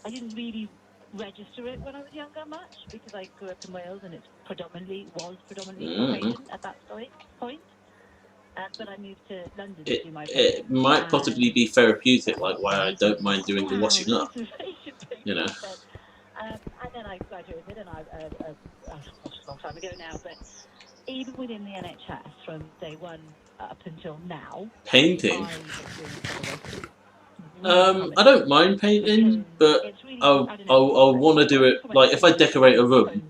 S19: I didn't really register it when I was younger much because I grew up in Wales and it was predominantly Caucasian at that point. But I moved to London to do my
S1: It might possibly be therapeutic, like why I don't mind doing the washing up. You know.
S19: And then I graduated, and I a long time ago now. But even within the NHS, from day one up until now,
S1: Painting. I don't mind painting, but I'll want to do it, like, if I decorate a room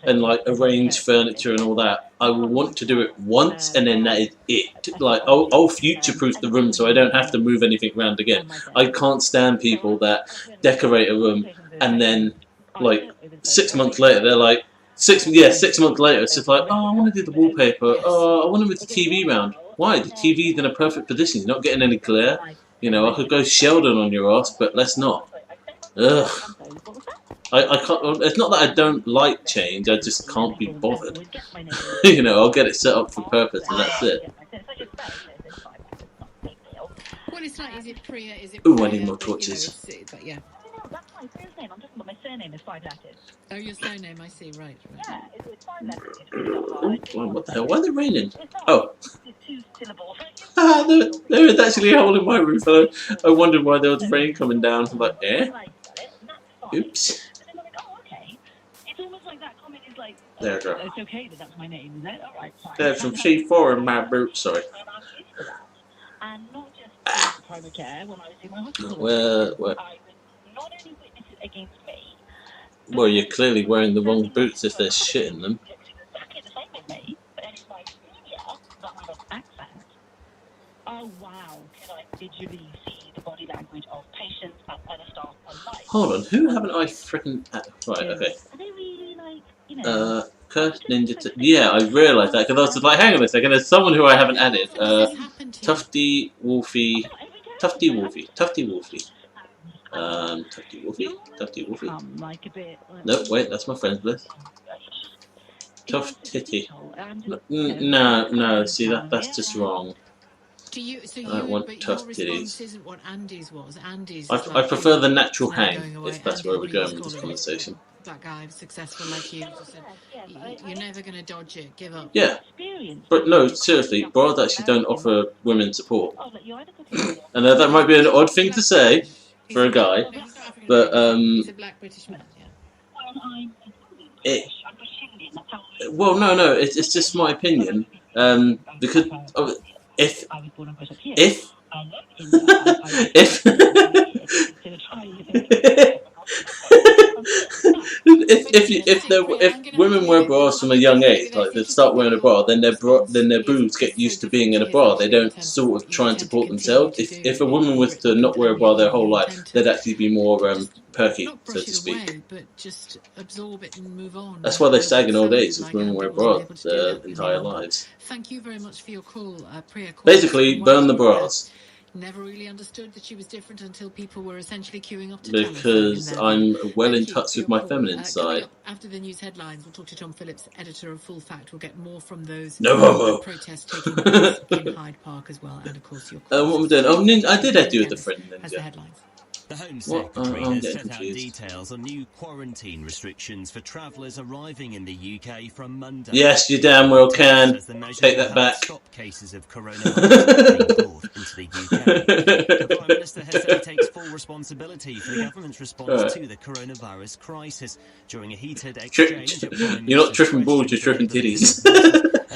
S1: and, like, arrange furniture and all that, I will want to do it once and then that is it. Like, I'll future-proof the room so I don't have to move anything around again. I can't stand people that decorate a room and then, like, 6 months later, they're like, 6 months later, it's just like, oh, I want to do the wallpaper, oh, I want to move the TV round. Why? The TV's in a perfect position, you're not getting any glare. You know, I could go Sheldon on your ass, but let's not. Ugh. I can't. It's not that I don't like change. I just can't be bothered. You know, I'll get it set up for purpose, and that's it.
S3: What it's like? Is it Priya? Is it?
S1: Ooh, I need more torches.
S19: But yeah. No, that's my first name. I'm talking about my surname is 5 letters.
S3: Oh, your surname. I see. Right.
S19: Yeah, it's 5 letters. It's really not hard.
S1: Oh, what the hell? Why is it raining? Oh.
S19: It's 2 syllables.
S1: There is actually a hole in my roof. I wondered why there was rain coming down. I'm like, eh? Oops.
S19: It's almost like that comment is like,
S1: There we go.
S19: it's okay that that's my name, is it? Alright, fine.
S1: There's some C4 in my boot, sorry.
S19: And not just primary care, when I was in my hospital.
S1: Well,
S19: I was not only witnesses against me.
S1: Well, you're clearly wearing the wrong boots if there's shit in them.
S19: Exactly the same with me, but then it's my senior that had an accent. Oh wow, can I visually see the body language of patients and other staff alike?
S1: Hold on, who haven't I freaking... Right, okay.
S19: Are they really like, you know...
S1: Cursed Ninja... Yeah, I realised that, because I was like, hang on a second, there's someone who I haven't added. Tufty Wolfie... Tufty Wolfie. Tufty Wolfie. Tufty Wolfie. Tufty Wolfie.
S19: Like a bit...
S1: No, wait, that's my friend's list. Tough titty. No. See that's just wrong.
S3: Do you? So
S1: I don't want
S3: but
S1: tough
S3: your response
S1: titties.
S3: isn't what Andy's was. Andy's
S1: I
S3: is like
S1: prefer
S3: you,
S1: the natural
S3: it's never
S1: hang,
S3: going away.
S1: if that's
S3: Andy,
S1: where
S3: what
S1: we're
S3: do you
S1: going with
S3: call
S1: this
S3: it?
S1: conversation.
S3: That guy successful like you just said, you're never going to dodge it. Give up.
S1: Yeah, but no, seriously, bras actually don't offer women support. And that might be an odd thing to say for a guy, but
S3: He's a black British man. Yeah.
S1: no, it's just my opinion. Because if if women wear bras from a young age, like they start wearing a bra, then their boobs get used to being in a bra. They don't sort of try and support themselves. If a woman was to not wear a bra their whole life, they'd actually be more perky, so to speak.
S3: Away, but just absorb it and move on.
S1: That's why they sag in old age, because women wear bras their entire lives.
S3: Thank you very much for your call, Priya.
S1: Basically, burn the bras.
S3: Never really understood that she was different until people were essentially queuing up to
S1: because I'm well in touch with my feminine side.
S3: After the news headlines, we'll talk to Tom Phillips, editor of Full Fact. We'll get more from those
S1: no homo
S3: protests taking place in Hyde Park as well, and of course your.
S1: What we're doing? Oh, I did do with the friend ninja.
S3: Has the headlines.
S7: The Home Secretary has set out details on new quarantine restrictions for travellers arriving in the UK from Monday.
S1: Yes, you damn well can. Take that back.
S7: Stop cases of coronavirus being brought into the UK. The Prime Minister has said he takes full responsibility for the government's response to the coronavirus crisis during a heated exchange.
S1: You're not tripping balls, you're tripping titties.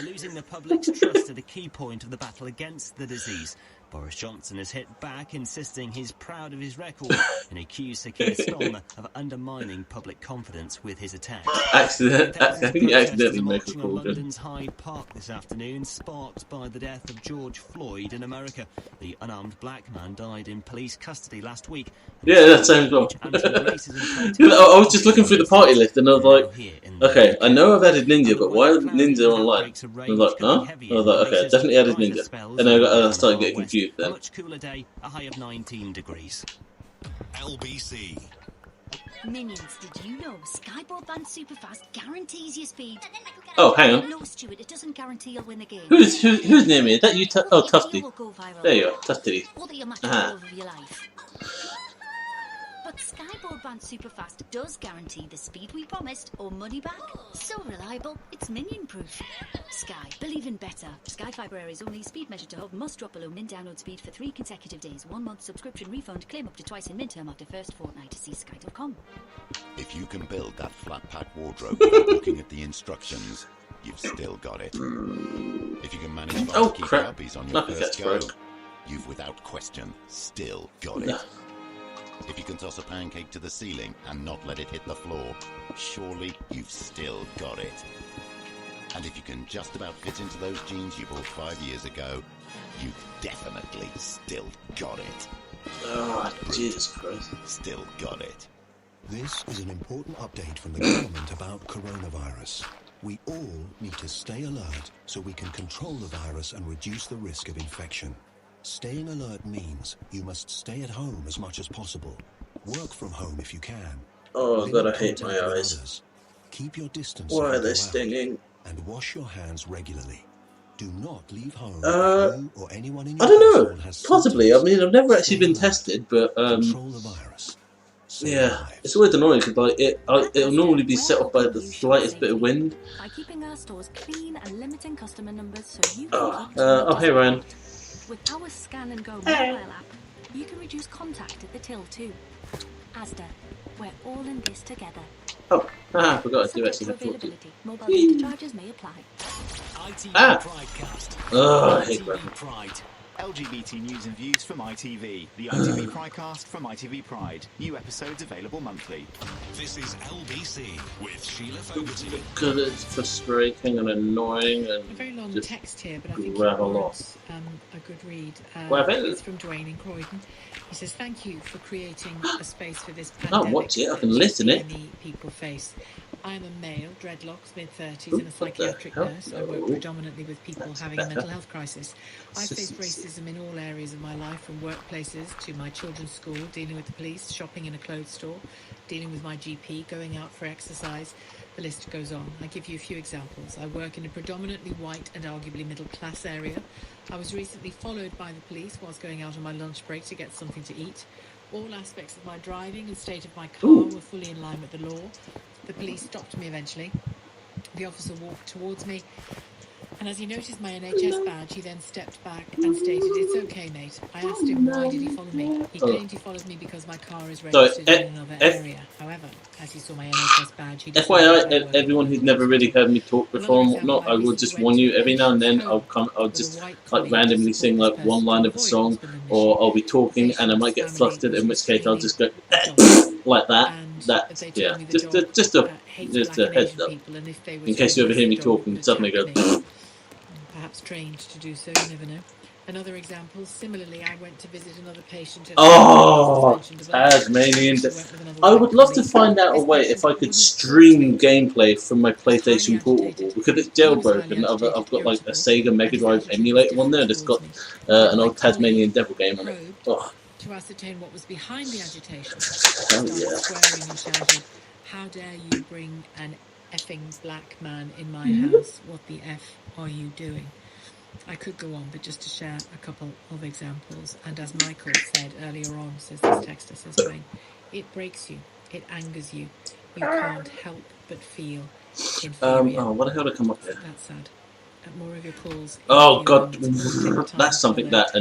S7: Losing the public's trust at a key point of the battle against the disease. Boris Johnson has hit back, insisting he's proud of his record and accused Sir Keir Starmer of undermining public confidence with his attack.
S1: I think he accidentally made a call.
S7: London's Hyde Park this afternoon, sparked by the death of George Floyd in America. The unarmed black man died in police custody last week.
S1: Yeah, that sounds wrong. I was just looking through the party list and I was like, okay, I know I've added Ninja, but why isn't Ninja online? I was like, huh? I was like, okay, I definitely added Ninja. And I started getting confused then.
S7: A much cooler day, a high of 19 degrees.
S5: LBC.
S20: Minions, did you know Sky Broadband Superfast guarantees your speed?
S1: Oh, hang on.
S20: No, Stuart, it doesn't guarantee you'll win the game.
S1: Who's near me? Is that you? Tufty. There you are, Tufty.
S20: Or that you'll match all of your life. But Sky Broadband Superfast does guarantee the speed we promised or money back. So reliable, it's minion-proof. Sky, believe in better. Sky Fibre Air is only speed measured to hold must drop below min download speed for 3 consecutive days. 1 month subscription refund. Claim up to twice in min-term after first fortnight to see sky.com.
S21: If you can build that flat-pack wardrobe without looking at the instructions, you've still got it. If you can manage to keep puppies on your first go, you've without question still got it. If you can toss a pancake to the ceiling and not let it hit the floor, surely you've still got it. And if you can just about fit into those jeans you bought 5 years ago, you've definitely still got it.
S1: Oh, Jesus Christ.
S21: Still got it.
S22: This is an important update from the government about coronavirus. We all need to stay alert so we can control the virus and reduce the risk of infection. Staying alert means you must stay at home as much as possible. Work from home if you can.
S1: Oh God, I hate my eyes.
S22: Keep your distance.
S1: Why are they stinging?
S22: And wash your hands regularly. Do not leave home
S1: if
S22: you or anyone in your
S1: I don't know.
S22: has
S1: Possibly. I mean, I've never actually been tested, but
S22: control the virus.
S1: yeah, it's always annoying because like it'll normally be set off by the slightest bit of wind.
S20: By keeping our stores clean and limiting customer numbers so you
S1: Oh, hey Ryan.
S20: With our Scan and Go mobile app, you can reduce contact at the till too. Asda, we're all in this together.
S1: Oh, I forgot to do actually have to talk to you.
S20: Mobile data charges may apply.
S1: Oh, I hate that.
S23: Pride. LGBT news and views from ITV. The ITV Pridecast from ITV Pride. New episodes available monthly.
S5: This is LBC with Sheila Fogarty.
S1: Because it's frustrating and annoying and
S3: a very long
S1: just
S3: text here, but I think
S1: it's
S3: a good read.
S1: It's
S3: from Dwayne in Croydon. He says, "Thank you for creating a space for this
S1: I
S3: pandemic."
S1: can't watch it. I can listen it.
S3: Many people face. I am a male, dreadlocks, mid-30s, and a psychiatric nurse. I work predominantly with people having a mental health crisis. I face racism in all areas of my life, from workplaces to my children's school, dealing with the police, shopping in a clothes store, dealing with my GP, going out for exercise. The list goes on. I give you a few examples. I work in a predominantly white and arguably middle-class area. I was recently followed by the police whilst going out on my lunch break to get something to eat. All aspects of my driving and state of my car were fully in line with the law. The police stopped me eventually. The officer walked towards me, and as he noticed my NHS badge, he then stepped back and stated, "It's okay, mate." I asked him, why did he follow me? He claimed he followed me because my car is registered in another area. However, as he saw my NHS badge, he
S1: FYI, everyone who's never really heard me talk before and whatnot, I will just warn you, every now and then I'll just like randomly sing like one line of a song, or I'll be talking and I might get flustered, in which case I'll just go like that. That's, yeah, just a heads up, in case you ever hear me talking and suddenly go
S3: perhaps trained to do so, you never know. Another example, similarly, I went to visit another patient at
S1: Tasmanian. I would love to find out a way if I could stream gameplay from my PlayStation Portable, because it's jailbroken. I've got like a Sega Mega Drive emulator on there that's got an old Tasmanian Devil game on it.
S3: To ascertain what was behind the agitation.
S1: Oh, yeah.
S3: Swearing and shouted, "How dare you bring an effing black man in my house? What the F are you doing?" I could go on, but just to share a couple of examples, and as Michael said earlier on, says this texter, says Dwayne, it breaks you, it angers you, you can't help but feel inferior.
S1: Oh, what the hell did I come up here?
S3: That's sad. More of your calls.
S1: Oh god, that's something that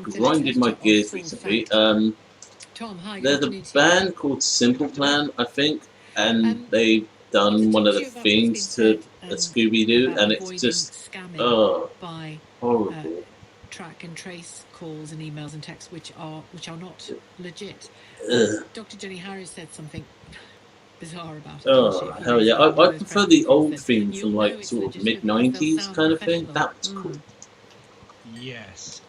S1: grinded my gears recently.
S3: Tom, hi,
S1: there's a band called Simple Plan, I think, and they've done one of the themes to a Scooby-Doo, and it's just
S3: by
S1: horrible.
S3: Track and trace calls and emails and texts which are not legit. Dr. Jenny Harris said something bizarre about it.
S1: Oh hell yeah! I prefer the old theme from like sort of mid-90s kind of thing. That was cool.
S4: Yes.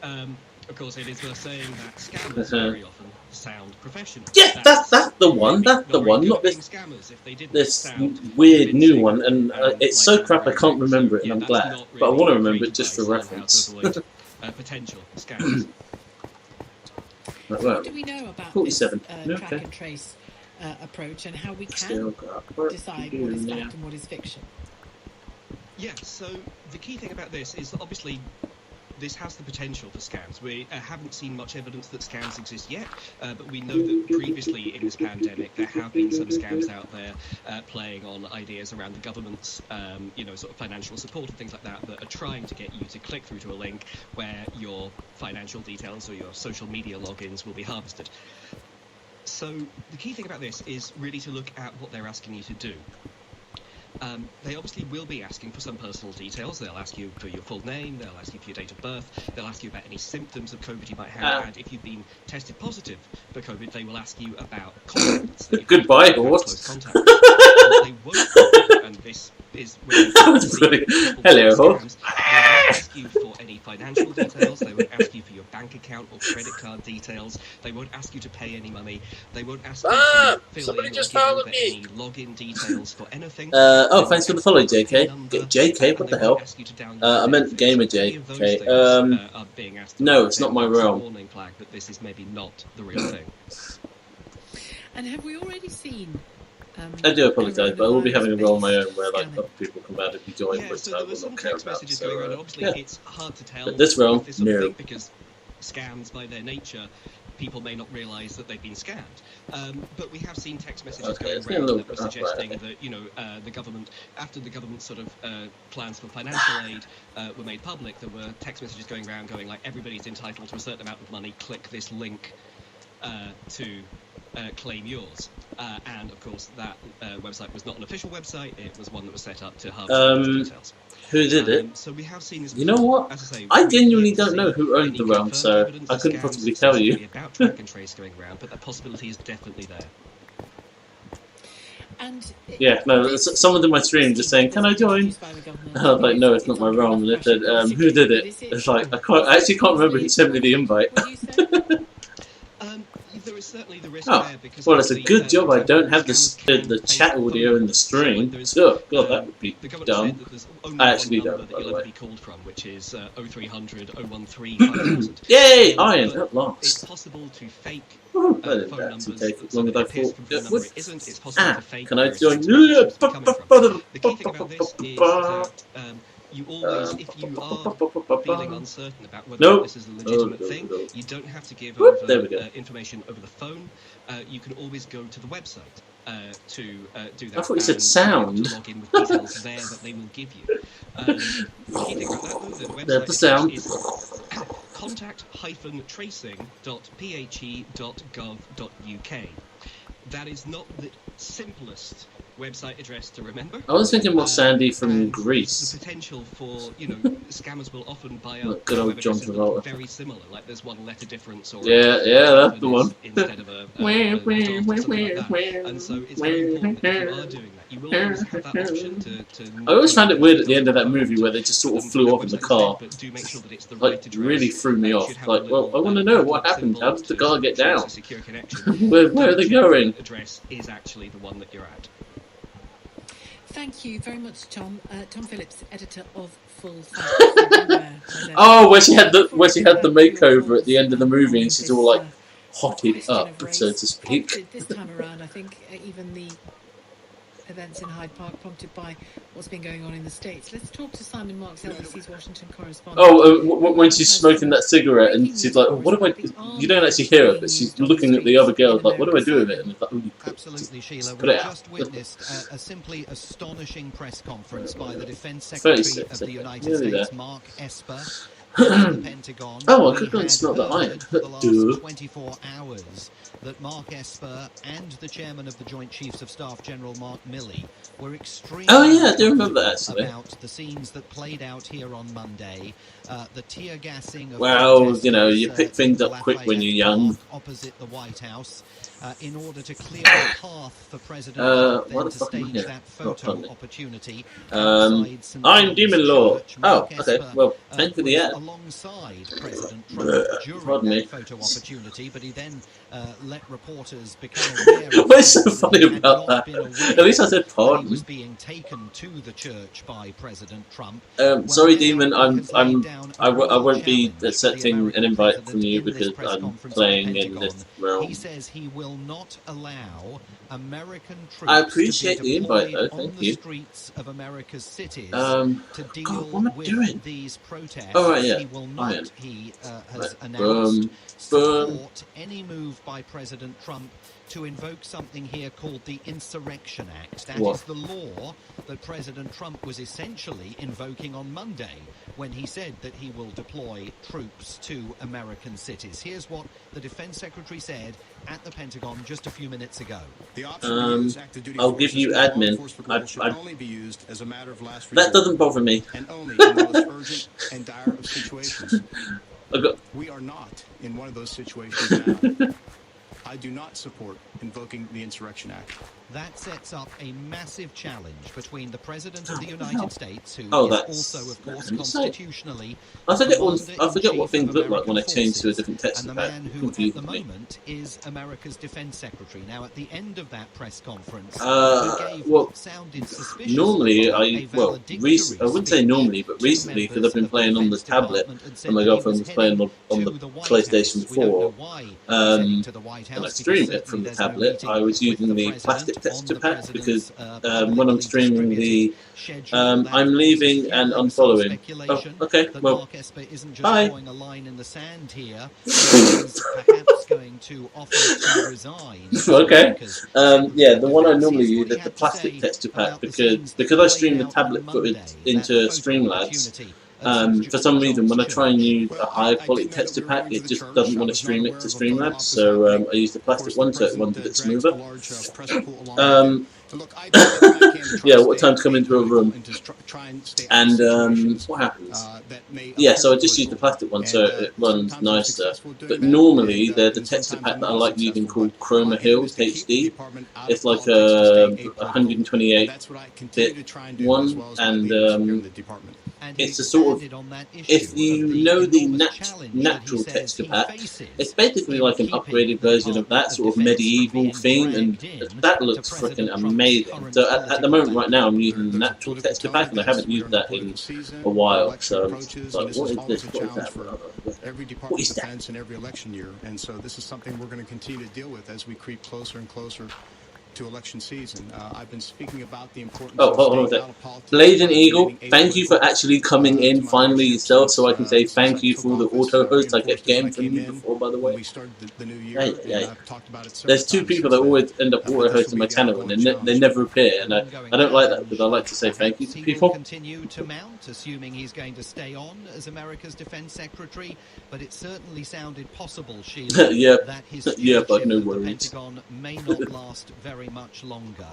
S4: Of course, it is worth saying that scammers very often sound professional.
S1: Yeah, that's the one. That's the one. Not this weird new one, and it's so crap I can't remember it, and I'm glad. But I want to remember it just for reference.
S4: Potential scammers.
S3: What do we know about
S1: 47.
S3: this track and trace approach, and how we can decide what is fact and what is fiction?
S4: Yeah, so the key thing about this is that obviously this has the potential for scams. We haven't seen much evidence that scams exist yet, but we know that previously in this pandemic there have been some scams out there playing on ideas around the government's, sort of financial support and things like that that are trying to get you to click through to a link where your financial details or your social media logins will be harvested. So the key thing about this is really to look at what they're asking you to do. They obviously will be asking for some personal details. They'll ask you for your full name, they'll ask you for your date of birth, they'll ask you about any symptoms of COVID you might have, and if you've been tested positive for COVID, they will ask you about contacts.
S1: Goodbye, horse.
S4: They won't do, and this is where
S1: hello, horse.
S4: They won't ask you for any financial details, they won't ask you for your bank account or credit card details, they won't ask you to pay any money, they won't ask you to fill in or give over any login details for anything.
S1: Oh, thanks for the follow, JK. JK, what the hell? I meant Gamer JK. No, it's not my realm.
S4: Warning flag that this is maybe not the real thing.
S3: And have we already seen?
S1: I do apologise, but I will be having a role of my own where like other people come out and join, which I will not care about. So, yeah.
S4: It's hard to tell.
S1: But this realm, no.
S4: Because scams, by their nature, people may not realise that they've been scammed. But we have seen text messages going around that were suggesting that, the government, after the government's sort of plans for financial aid were made public, there were text messages going around going like, everybody's entitled to a certain amount of money, click this link to claim yours. And of course, that website was not an official website, it was one that was set up to harvest details.
S1: Who did it?
S4: So we have seen this.
S1: You know what?
S4: As I say,
S1: I genuinely don't know who owned the realm, so I couldn't possibly tell you.
S4: About track and trace going around, but that possibility is definitely there.
S3: And
S1: yeah, no, someone in my stream just saying, "Can I join?" And I was like, "No, it's not my realm." And they said, "Who did it?" It's like I actually can't remember who sent me the invite.
S4: There is certainly the risk
S1: Oh,
S4: there because
S1: well, it's a
S4: actually,
S1: good job I don't have
S4: scams
S1: the chat audio in the stream. Oh, God, that would be
S4: the government
S1: dumb.
S4: said that there's only
S1: I
S4: one
S1: actually
S4: number
S1: don't,
S4: that
S1: by
S4: you'll
S1: the
S4: ever
S1: way.
S4: be called from, which is 0300 013 5000.
S1: Yay, iron,
S4: But
S1: at last.
S4: it's possible to fake
S1: That
S4: phone
S1: didn't actually
S4: numbers
S1: take as
S4: so
S1: long
S4: that
S1: as I
S4: it appears
S1: thought
S4: from
S1: it
S4: a
S1: would.
S4: number it isn't. It's possible to fake
S1: Can I
S4: various
S1: join?
S4: destinations it's coming from. The key thing about this is that you always, if you are feeling uncertain about whether or not this is a legitimate thing, you don't have to give over information over the phone. You can always go to the website to do that.
S1: I thought you said
S4: and
S1: sound.
S4: to log in with details there that they will give you. The key thing about that, though, the website
S1: The sound.
S4: is contact-tracing.phe.gov.uk. That is not the simplest website address to remember.
S1: I was thinking more Sandy from Greece.
S4: The potential for, scammers will often buy
S1: Look,
S4: up
S1: good old John
S4: addresses that look
S1: Travolta.
S4: very similar, like there's one letter difference or
S1: Yeah, that's the one.
S4: instead of a something like that. And so it's very important that if you are doing that, you will always have that option to
S1: I always found it weird at the end of that movie where they just sort of flew off in the car.
S4: but do make sure that it's the
S1: Like,
S4: right address.
S1: really threw me off. Like, well, I want to know what happened. How did the car get down?
S4: A secure connection.
S1: Where are they going?
S4: The address is actually the one that you're at.
S3: Thank you very much, Tom. Tom Phillips, editor of Full Facts.
S1: Oh, where she had the makeover at the end of the movie, and she's all like hotted up, so to speak.
S3: This time around, I think even the events in Hyde Park prompted by what's been going on in the States. Let's talk to Simon Marks, LBC's Washington correspondent.
S1: Oh, when she's smoking that cigarette, and she's like, oh, "What do I?" You don't actually hear it, but she's looking at the other girl like, "What do I do with it?" And it's like, "Oh, you
S6: Absolutely, Sheila.
S1: put
S6: We've
S1: it out."
S6: just witnessed a simply astonishing press conference by the Defense Secretary of the United States, Mark Esper. At the Pentagon.
S1: Oh, I could go and smell the iron.
S6: For the last 24 hours, that Mark Esper and the chairman of the Joint Chiefs of Staff, General Mark Milley, were extremely
S1: I do remember that, actually.
S6: about the scenes that played out here on Monday, the tear gassing of
S1: Well, you pick things up quick when you're young.
S6: opposite the White House. In order to clear the path for President Trump then to stage that photo opportunity.
S1: I'm Demon Law. Oh, okay. Well, thank you for the ad.
S6: Alongside President Trump during that photo opportunity, but he then let reporters become aware of
S1: What's so funny about that? At least I said pardon.
S6: he was being taken to the church by President Trump.
S1: Sorry, Demon. I won't be accepting an invite from you because I'm playing in this realm.
S6: He says he will not allow American troops
S1: I appreciate
S6: to
S1: the
S6: be
S1: invite,
S6: deployed
S1: though.
S6: on
S1: Thank
S6: the
S1: you.
S6: streets of America's cities
S1: God,
S6: to deal
S1: what am I
S6: with
S1: doing?
S6: these protests.
S1: Oh, right, yeah.
S6: He will
S1: Iron.
S6: not, he has
S1: Right.
S6: announced,
S1: Boom.
S6: support any move by President Trump to invoke something here called the Insurrection Act. That
S1: What?
S6: is the law that President Trump was essentially invoking on Monday when he said that he will deploy troops to American cities. Here's what the Defense Secretary said at the Pentagon just a few minutes ago.
S1: I'll give you admin.
S6: only be used as a matter of last
S1: That doesn't bother me.
S6: and only in the most urgent and dire of situations.
S8: We are not in one of those situations now. I do not support invoking the Insurrection Act.
S6: That sets up a massive challenge between the President of the United States, who is
S1: that's...
S6: also, of course,
S1: Let me say.
S6: constitutionally
S1: I forget what things look like when I change to a different text
S6: and the
S1: pack.
S6: man who, at the moment, is America's Defense Secretary. Now, at the end of that press conference, he gave
S1: well,
S6: what sounded suspicious
S1: normally,
S6: a
S1: I wouldn't say normally, but recently, because I've been playing on the tablet, and my girlfriend was playing on the PlayStation 4, and I streamed it from the tablet. I was using the plastic texture pack because when I'm streaming the I'm leaving and unfollowing. Oh, okay, well, bye.
S6: a line in the sand here. He's perhaps going to offer to resign.
S1: Okay. Yeah, the one I normally use is the plastic texture pack because I stream the tablet footage into Streamlabs. For some reason, when I try and use a higher quality texture pack, it just doesn't want to stream it to Streamlabs. So I use the plastic one, so it runs a bit smoother. Yeah, what time to come into a room. And what happens? Yeah, so I just use the plastic one so it runs nicer. But normally they're the texture pack that I like using called Chroma Hills HD. It's like a 128-bit one, and it's a sort of, if you know the natural texture pack, it's basically like an upgraded version of that sort of medieval theme, and that looks freaking amazing. So at the moment right now I'm using the natural texture pack, and I haven't used that in a while, so I'm like, what is this? What is that?
S8: Every department defense in every election year, and so this is something we're going to continue to deal with as we creep closer and closer to election season. I've been speaking about the importance of
S1: hold on. Blazing Eagle, thank you for actually coming in finally yourself, so I can say thank you for all the auto hosts I kept getting from you before, by the way. Yeah. There's two people that always end up auto hosting my channel, and they never appear, and I don't like that, because I like to say thank you to people.
S6: Continue to mount, assuming he's going to stay on as America's Defense Secretary, but it certainly sounded possible, Sheila, that his stewardship
S1: but no
S6: of the
S1: worries.
S6: Pentagon may not last very much longer.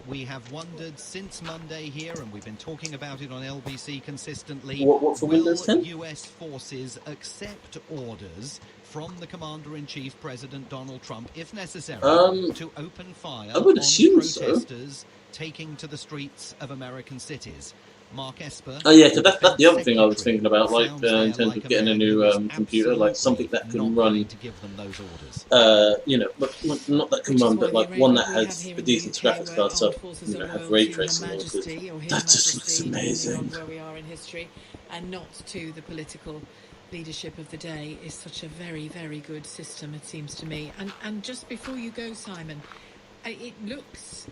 S6: We have wondered since Monday here, and we've been talking about it on LBC consistently,
S1: what for Windows 10?
S6: will US forces accept orders from the Commander-in-Chief, President Donald Trump, if necessary, to open fire on protesters taking to the streets of American cities? Mark Esper.
S1: Oh yeah, because that's the other thing I was thinking about, like in terms of getting a new computer, like something that can run, you know, not that can run, but like one that has a decent graphics card, so you know, have ray tracing on, because that just looks amazing.
S3: Where we are in history, and not to the political leadership of the day, is such a very, very good system, it seems to me. And just before you go, Simon, it looks,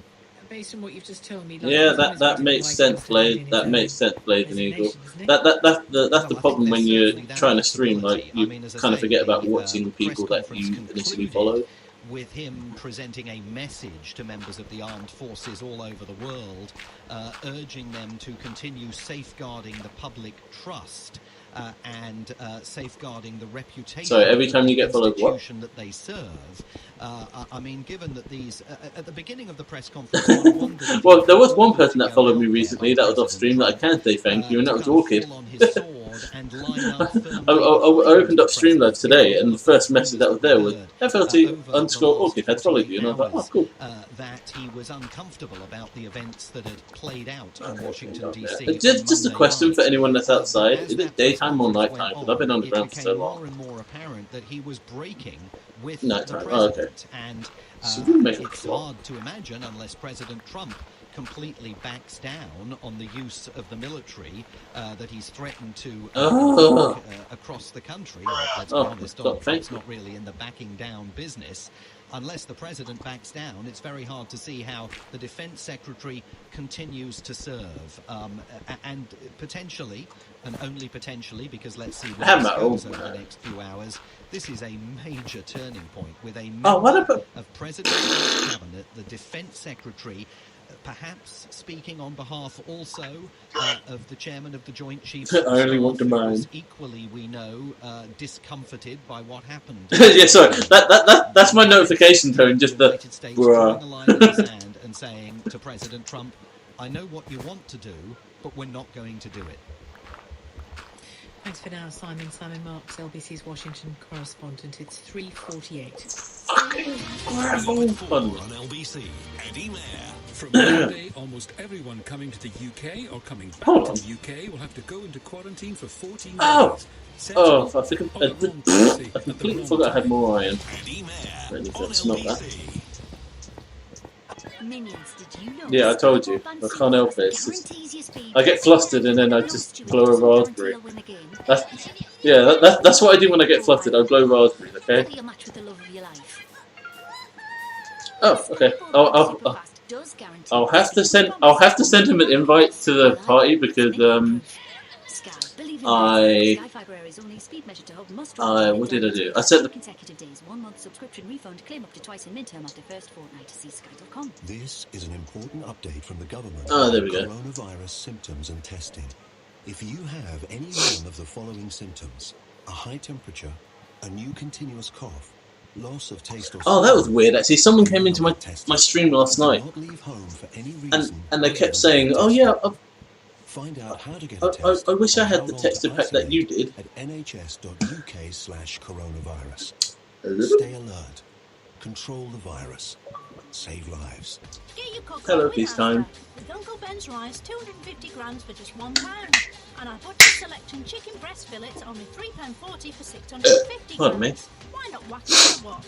S3: based on what you've just told me, like
S1: that makes sense, Blade. That makes sense, Blade and Eagle. That's the problem when you're trying to stream. Like you kind of forget about watching people that you initially followed.
S6: With him presenting a message to members of the armed forces all over the world, urging them to continue safeguarding the public trust and safeguarding the reputation.
S1: So every time you get followed, what?
S6: That they serve. I mean, given that these at the beginning of the press conference,
S1: well, there was one person that followed me recently that was off stream that I can say thank you, and that was Orchid. I opened up Streamlabs today, and the first message that was there was FLT_Orchid had followed you, and I was like, oh, cool.
S6: That he was uncomfortable about the events that had played out in Washington, D.C.
S1: Just a question for anyone that's outside: is it daytime or nighttime? Because I've been underground for so long.
S6: More and more apparent that he was breaking with
S1: nighttime.
S6: the president,
S1: and
S6: it's hard to imagine unless President Trump completely backs down on the use of the military that he's threatened to across the country. Let's be honest, Donald Trump's not really in the backing down business. Unless the president backs down, it's very hard to see how the defense secretary continues to serve. And potentially, and only potentially, because let's see what goes over the next few hours, this is a major turning point with a member of President's cabinet, the defense secretary, perhaps speaking on behalf also of the chairman of the Joint Chiefs of
S1: I only want to mind.
S6: Equally, we know, discomforted by what happened.
S1: Yeah, sorry. That's my notification tone. Just the
S6: drawing a line in the sand and saying to President Trump, "I know what you want to do, but we're not going to do it."
S3: Thanks for now, Simon. Simon Marks, LBC's Washington correspondent. It's 3:48.
S5: On LBC, Eddie Mayer.
S9: From Monday, almost everyone coming to the UK or coming back to the UK will have to go into quarantine for 14 days.
S1: I completely forgot I had more iron. It's not that. Yeah, I told you. I can't help it. I get flustered and then I just blow a raspberry. That's what I do when I get flustered. I blow raspberries. Okay. Oh, okay. I'll have to send him an invite to the party because what did I do? I sent the
S22: consecutive days, 1 month subscription refund, claim up to twice in midterm after first fortnight to see sky.com. This is an important update from the government on coronavirus symptoms and testing. If you have any one of the following symptoms, a high temperature, a new continuous cough, loss of taste or
S1: Oh, that was weird. Actually, someone came into my stream last night,
S22: not leave home for any
S1: and
S22: reason
S1: they kept saying, "Oh yeah,
S22: find out how to get a test.
S1: I wish I
S22: and
S1: had
S22: how
S1: the
S22: long
S1: texture
S22: to
S1: pack that you
S22: isolate
S1: did."
S22: at nhs.uk/coronavirus. Stay alert. Control the virus. Save lives.
S10: Get your cooked
S1: Hello,
S10: up with
S1: peacetime.
S10: Asda. With Uncle Ben's rice, 250 grams for just £1. And our butcher selection chicken breast fillets only £3.40 for 650
S1: Pardon me.
S10: grams. Why not whack it a walk?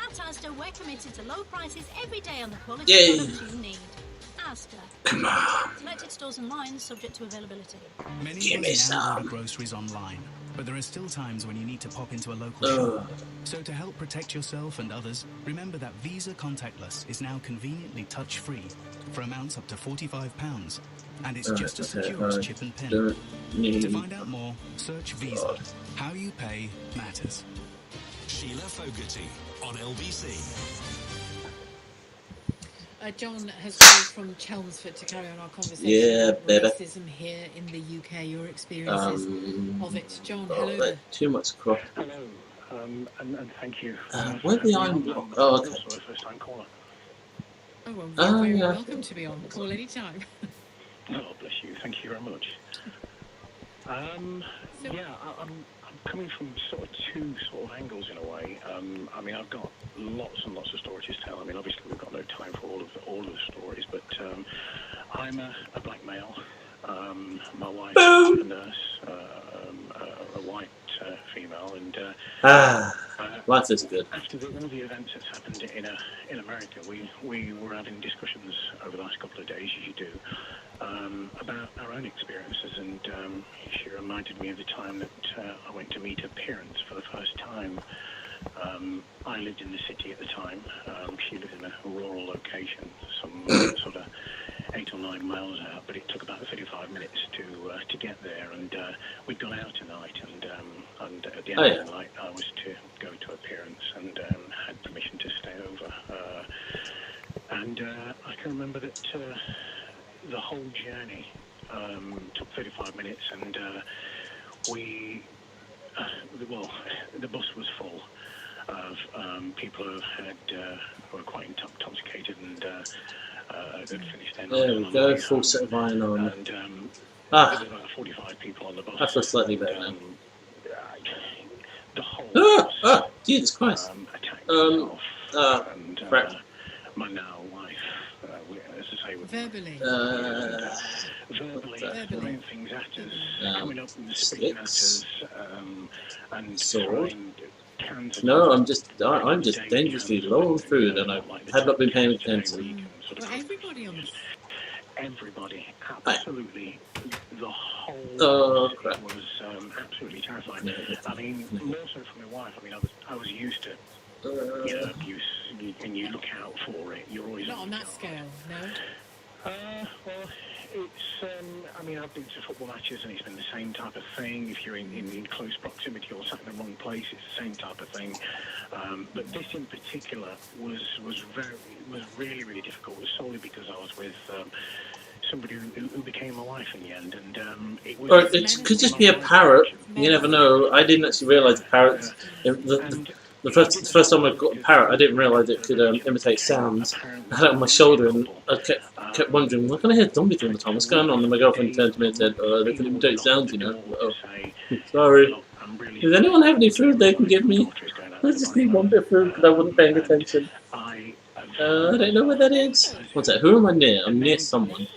S10: At Asda, we're committed to low prices every day on the quality
S1: Yay.
S10: products you need. Asda.
S1: Come on.
S10: Selected stores and lines subject to availability.
S11: Many
S1: Give
S11: of
S1: me
S11: us now
S1: some.
S11: order groceries online, but there are still times when you need to pop into a local
S1: Ugh.
S11: shop. So to help protect yourself and others, remember that Visa Contactless is now conveniently touch-free for amounts up to £45, and it's just as secure as chip and pin.
S1: Don't need.
S11: To find out more, search Visa. How you pay matters.
S5: Sheila Fogarty on LBC.
S3: John has called from Chelmsford to carry on our conversation about
S1: baby.
S3: racism here in the UK, your experiences of it. John, hello
S1: Oh,
S3: there.
S1: too much crop.
S2: Hello, and thank you.
S1: Where's the iron block? Oh, okay.
S2: Also a first-time caller.
S3: Oh, well, you're very
S1: yeah.
S3: welcome to be on. Call any time.
S2: Oh, bless you. Thank you very much. Yeah, I'm coming from sort of two sort of angles in a way. I mean, I've got lots and lots of stories to tell. I mean, obviously we've got no time for all of the stories, but I'm a black male. My wife's a nurse, a white female, and
S1: life is good.
S2: After all the events that's happened in America, we were having discussions over the last couple of days, as you do, about our own experiences, and she reminded me of the time that I went to meet her parents for the first time. I lived in the city at the time. She lived in a rural location, some sort of 8 or 9 miles out, but it took about 35 minutes to get there, and we'd gone out tonight, and at the end of the night I was to go to her parents and had permission to stay over. And I can remember that the whole journey took 35 minutes, and the bus was full of people who were quite intoxicated and had finished their night.
S1: There we go, full set of iron on.
S2: And there were about 45 people on the bus.
S1: I feel slightly better now.
S2: The whole
S1: Jesus Christ.
S2: attacked myself and
S1: crap.
S2: my now wife, as I say, with
S3: verbally
S2: throwing things at us, coming up and speaking at us, and throwing cans.
S1: No, I'm just dangerously low on food, and I had not been paying attention.
S3: Well, everybody on this.
S2: Everybody, absolutely, the whole
S1: crap.
S2: was absolutely terrifying. I mean, more so for my wife. I mean, I was used to abuse, and you look out for it. You're always
S3: not on that scale, no.
S2: Well, it's. I mean, I've been to football matches, and it's been the same type of thing. If you're in close proximity or sat in the wrong place, it's the same type of thing. But this in particular was really, really difficult. It was solely because I was with somebody who became my wife in the end, and it was.
S1: Or it could just be a parrot. You never know. I didn't actually realise parrots. The first time I got a parrot, I didn't realise it could imitate sounds. I had it on my shoulder, and I kept wondering, what can I hear zombies all the time? What's going on? And my girlfriend turned to me and said, they can imitate sounds, you know. Oh, sorry. Does anyone have any food they can give me? I just need one bit of food because I wasn't paying attention. I don't know where that is. What's that? Who am I near? I'm near someone.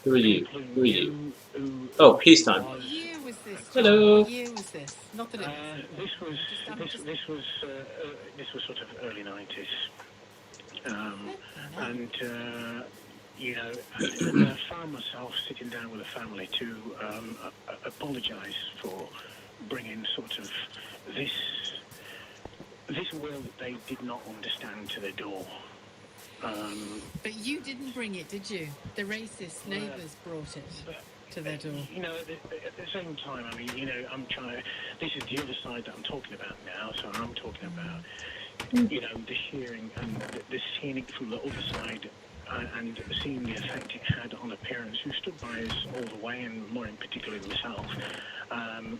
S1: Who are you? Who are you? Oh, peacetime. Hello.
S3: What year was this? Not that it was.
S2: This was sort of early 90s, and you know, I found myself sitting down with a family to apologise for bringing sort of this world that they did not understand to their door.
S3: But you didn't bring it, did you? The racist neighbours brought it to their door.
S2: You know, at the same time, I mean, you know, I'm trying to. This is the other side that I'm talking about now. So I'm talking about, you know, the hearing and the seeing it from the other side
S12: and seeing the effect it had on a parent who stood by us all the way, and more in particular myself, and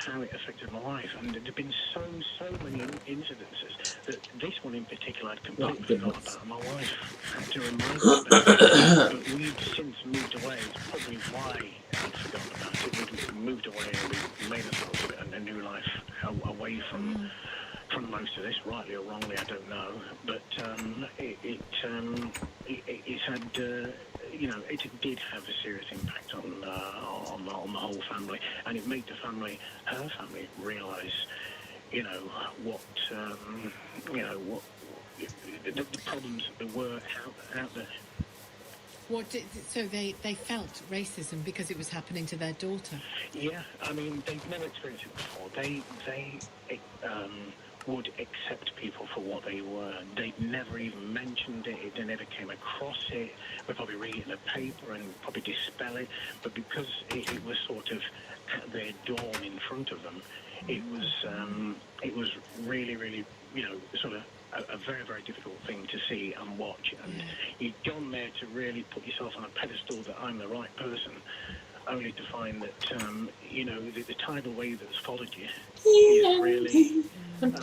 S12: how it affected my life. And there have been so many incidences that this one in particular I'd completely forgotten about, and my wife had to remind me about it. But we've since moved away. It's probably why I'd forgotten about it. We've moved away and we've made ourselves a new life away from most of this, rightly or wrongly, I don't know. But it's had, it did have a serious impact on the whole family, and it made her family, realise, what the problems that there were out there.
S3: So they felt racism because it was happening to their daughter?
S12: Yeah, I mean, they've never experienced it before. They would accept people for what they were. They'd never even mentioned it. They never came across it. We'd probably read it in the paper and probably dispel it. But because it was sort of at their dawn in front of them, it was really, really, sort of a very, very difficult thing to see and watch. And you've gone there to really put yourself on a pedestal that I'm the right person, only to find that, the tidal wave that's followed you is really...
S3: It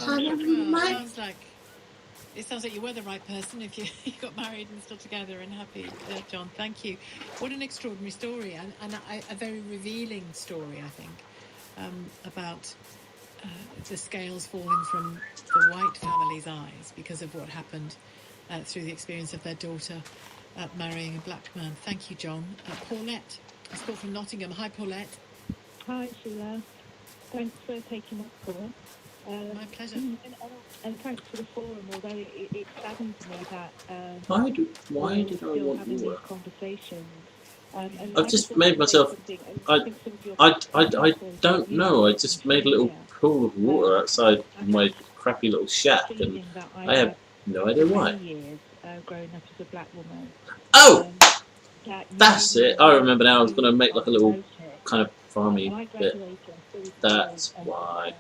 S3: sounds like you were the right person if you got married and still together and happy, John. Thank you. What an extraordinary story, and a very revealing story, I think, about the scales falling from the white family's eyes because of what happened through the experience of their daughter marrying a black man. Thank you, John. Paulette, a call from Nottingham. Hi, Paulette.
S13: Hi, Sheila. Thanks for taking my call.
S3: My pleasure.
S13: And thanks for the forum, although it saddens me that
S1: why did I
S13: still
S1: want
S13: having
S1: water?
S13: these conversations.
S1: I've just made myself. I don't know. I just made a little pool of water outside my crappy little shack, and I have no idea why.
S13: Years growing up as a black woman.
S1: Oh, that's it. I remember now. I was going to make like a little kind of farmy bit. That's why.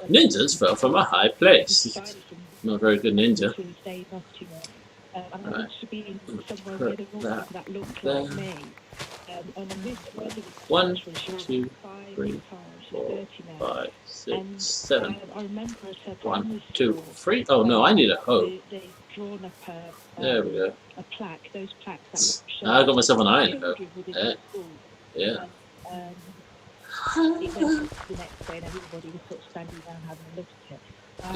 S1: Ninjas fell from a high place. Not a very good ninja. Right. Put that there. 1, 2, 3, 4, 5, 6, 7. 1, 2, 3. Oh no, I need a hoe. There we go.
S13: A plaque, those plaques that
S1: I got myself an iron hoe. Yeah.
S13: It went up the next day and everybody was sort of standing around having a look at it.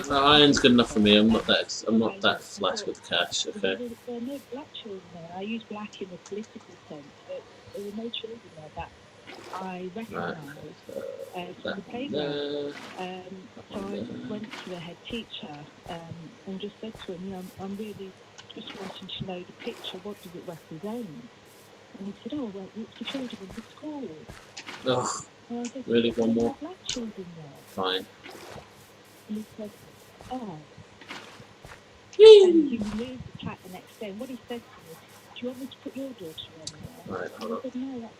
S1: No, iron's good enough for me. I'm not that flash with cash. Okay.
S13: There were no black children there. I use black in the political sense, but there were no children there that I recognised from the playground. So I went to the head teacher and just said to him, I'm really just wanting to know the picture. What does it represent? And he said, oh, well, it's the children in the school.
S1: Oh, really? One more?
S13: Black children there.
S1: Fine.
S13: And he said, oh. And he removed the plaque the next day. And what he said to me, do you want me to put your daughter on there?
S1: Right, hold on.
S13: I said, no, that's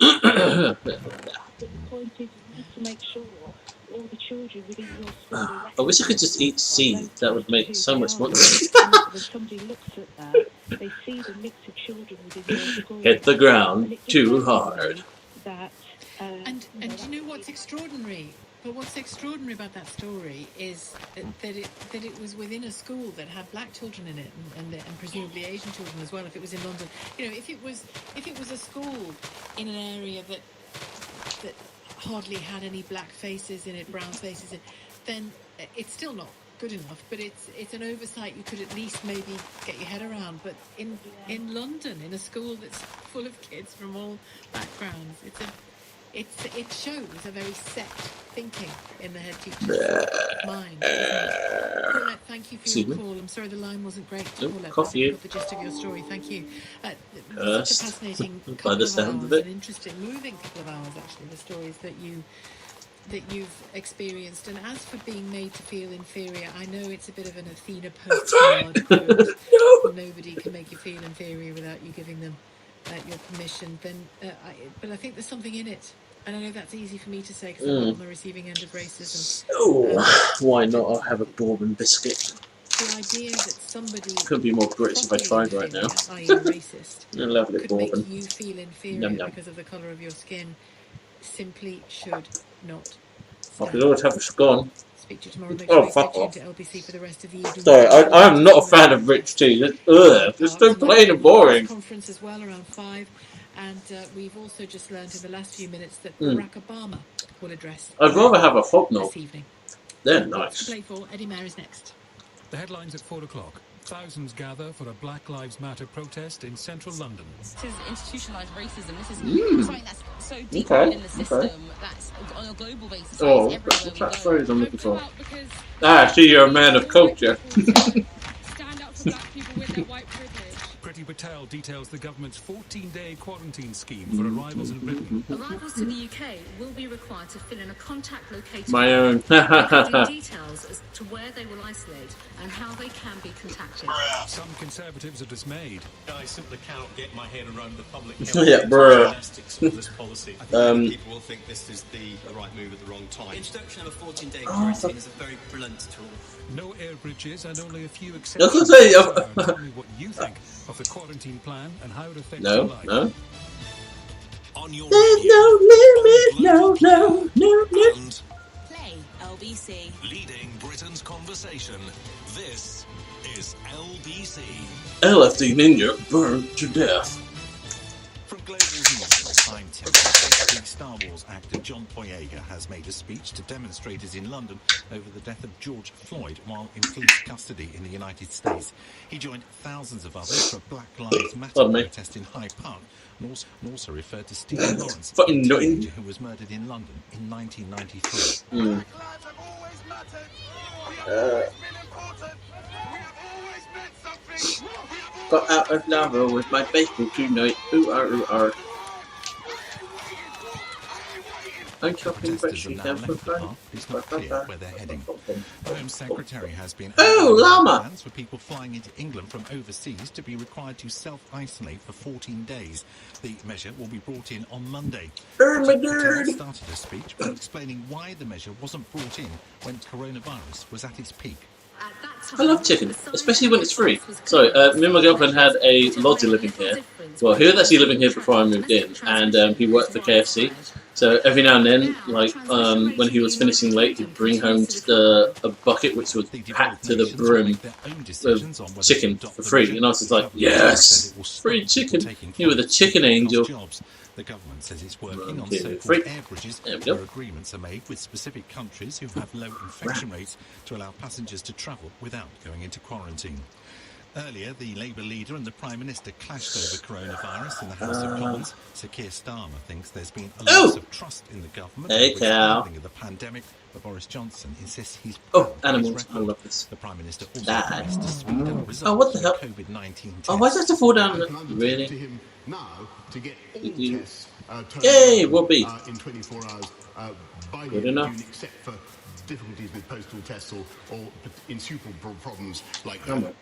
S13: but the point is, you need to make sure all the children within your school
S1: I wish I could just eat seed. That would make so much more sense.
S13: when somebody looks at that, they see the mix of children within your school.
S1: Hit the ground too hard.
S3: And do you know what's extraordinary? But what's extraordinary about that story is that it was within a school that had black children in it, and presumably Asian children as well. If it was in London, if it was a school in an area that hardly had any black faces in it, brown faces in, then it's still not good enough. But it's an oversight you could at least maybe get your head around. But in London, in a school that's full of kids from all backgrounds, it shows a very set thinking in the head teacher's mind. Paulette, thank you for your call. I'm sorry the line wasn't great. Paulette,
S1: coffee.
S3: I got the gist of your story. Thank you. Such a fascinating
S1: by the sound of it.
S3: An interesting, moving couple of hours actually. The stories that you've experienced, and as for being made to feel inferior, I know it's a bit of an Athena postcard. Nobody can make you feel inferior without you giving them your permission. But I think there's something in it. And I know that's easy for me to say because I'm on the receiving end of racism.
S1: Oh, why not? I'll have a bourbon biscuit.
S3: the idea that somebody
S1: Couldn't be more British if I tried right now.
S3: i.e. a racist,
S1: A lovely
S3: could
S1: bourbon.
S3: make you feel inferior
S1: Yum, yum.
S3: because of the colour of your skin simply should not
S1: I
S3: stand.
S1: could always have a scone.
S3: Speak to you tomorrow. Make sure you stay
S1: fuck
S3: tuned
S1: off.
S3: to LBC for the rest of the evening.
S1: Sorry, I'm not a fan of rich tea. It's so plain and boring.
S3: Conference as well around 5, and we've also just learned in the last few minutes that
S1: Mm.
S3: Barack Obama will address.
S1: I'd rather have a hobnob.
S3: This evening.
S1: They're
S3: Lots to
S1: nice.
S3: play for. Eddie Mayer is next.
S9: The headlines at 4 o'clock. Thousands gather for a Black Lives Matter protest in central London.
S14: This is institutionalised racism. This is something that's so deep
S1: Okay,
S14: in the system.
S1: okay.
S14: That's on a global basis.
S1: Oh,
S14: It's everywhere
S1: what's
S14: we
S1: that
S14: go.
S1: phrase I'm looking for? Ah, I see you're a man of culture.
S14: Stand up for black people with their white privilege.
S9: Priti Patel details the government's 14-day quarantine scheme for arrivals in Britain.
S14: Arrivals to the UK will be required to fill in a contact locator.
S1: My own.
S14: including details as to where they will isolate and how they can be contacted.
S9: Some Conservatives are dismayed.
S15: I simply cannot get my head around the public
S1: Yeah, bruh.
S15: gymnastics of this policy.
S16: I think people will think this is the right move at the wrong time.
S15: The introduction of a 14-day quarantine is a very blunt tool.
S9: No air bridges and only a few
S1: I was
S9: exceptions.
S1: gonna say,
S9: Tell me what you think of the quarantine plan and how it affects your
S1: No,
S9: life.
S1: no.
S5: On your
S1: There's
S5: radio,
S1: no limit, no.
S5: and
S14: Play LBC.
S5: leading Britain's conversation. This is LBC.
S1: LFD Ninja burned to death.
S6: From Global News, I'm Tim. The Star Wars actor John Boyega has made a speech to demonstrators in London over the death of George Floyd while in police custody in the United States. He joined thousands of others for a Black Lives Matter protest in Hyde Park and also referred to Stephen Lawrence, a
S1: Fucking nutty.
S6: teenager who was murdered in London in 1993.
S1: Mm. Got out of lava with my baseball tonight. Ooh, ar. I'm chopping
S6: Protesters
S1: bread
S6: have now
S1: down
S6: left
S1: for
S6: the
S1: fun.
S6: park. It's not clear where they're heading. The Home Secretary has been
S1: Oh, llama!
S6: plans for people flying into England from overseas to be required to self-isolate for 14 days. The measure will be brought in on Monday.
S1: Oh my
S6: Patel
S1: God.
S6: started a speech by explaining why the measure wasn't brought in when coronavirus was at its peak.
S1: I love chicken, especially when it's free. Sorry, me and my girlfriend had a lodger living here. Well, he was actually living here before I moved in, and he worked for KFC. So every now and then, like when he was finishing late, he'd bring home just a bucket which was packed to the brim of chicken for free. And I was just like, yes, free chicken. You were the chicken angel.
S6: The government says it's working on
S1: Okay,
S6: so-called
S1: free.
S6: air bridges
S1: There we go.
S6: where agreements are made with specific countries who have low infection rates to allow passengers to travel without going into quarantine. Earlier, the Labour leader and the Prime Minister clashed over coronavirus in the House of Commons. Sir Keir Starmer thinks there's been a loss of trust in the government
S1: Hey,
S6: over its
S1: cow.
S6: handling of the pandemic, but Boris Johnson insists he's
S1: Oh,
S6: proud of his
S1: animals. I
S6: record.
S1: love this.
S6: The Prime Minister also
S1: Die.
S6: promised to speed up results
S1: Oh, what the
S6: of
S1: hell?
S6: COVID-19
S1: Oh, why does it have to fall down?
S22: To
S1: Really?
S22: him now to get all
S1: You-
S22: tests turned
S1: Yay,
S22: around,
S1: Whoopi.
S22: in 24 hours by
S1: Good
S22: the
S1: enough.
S22: afternoon, except for difficulties with postal tests or insuperable problems like
S1: Come on.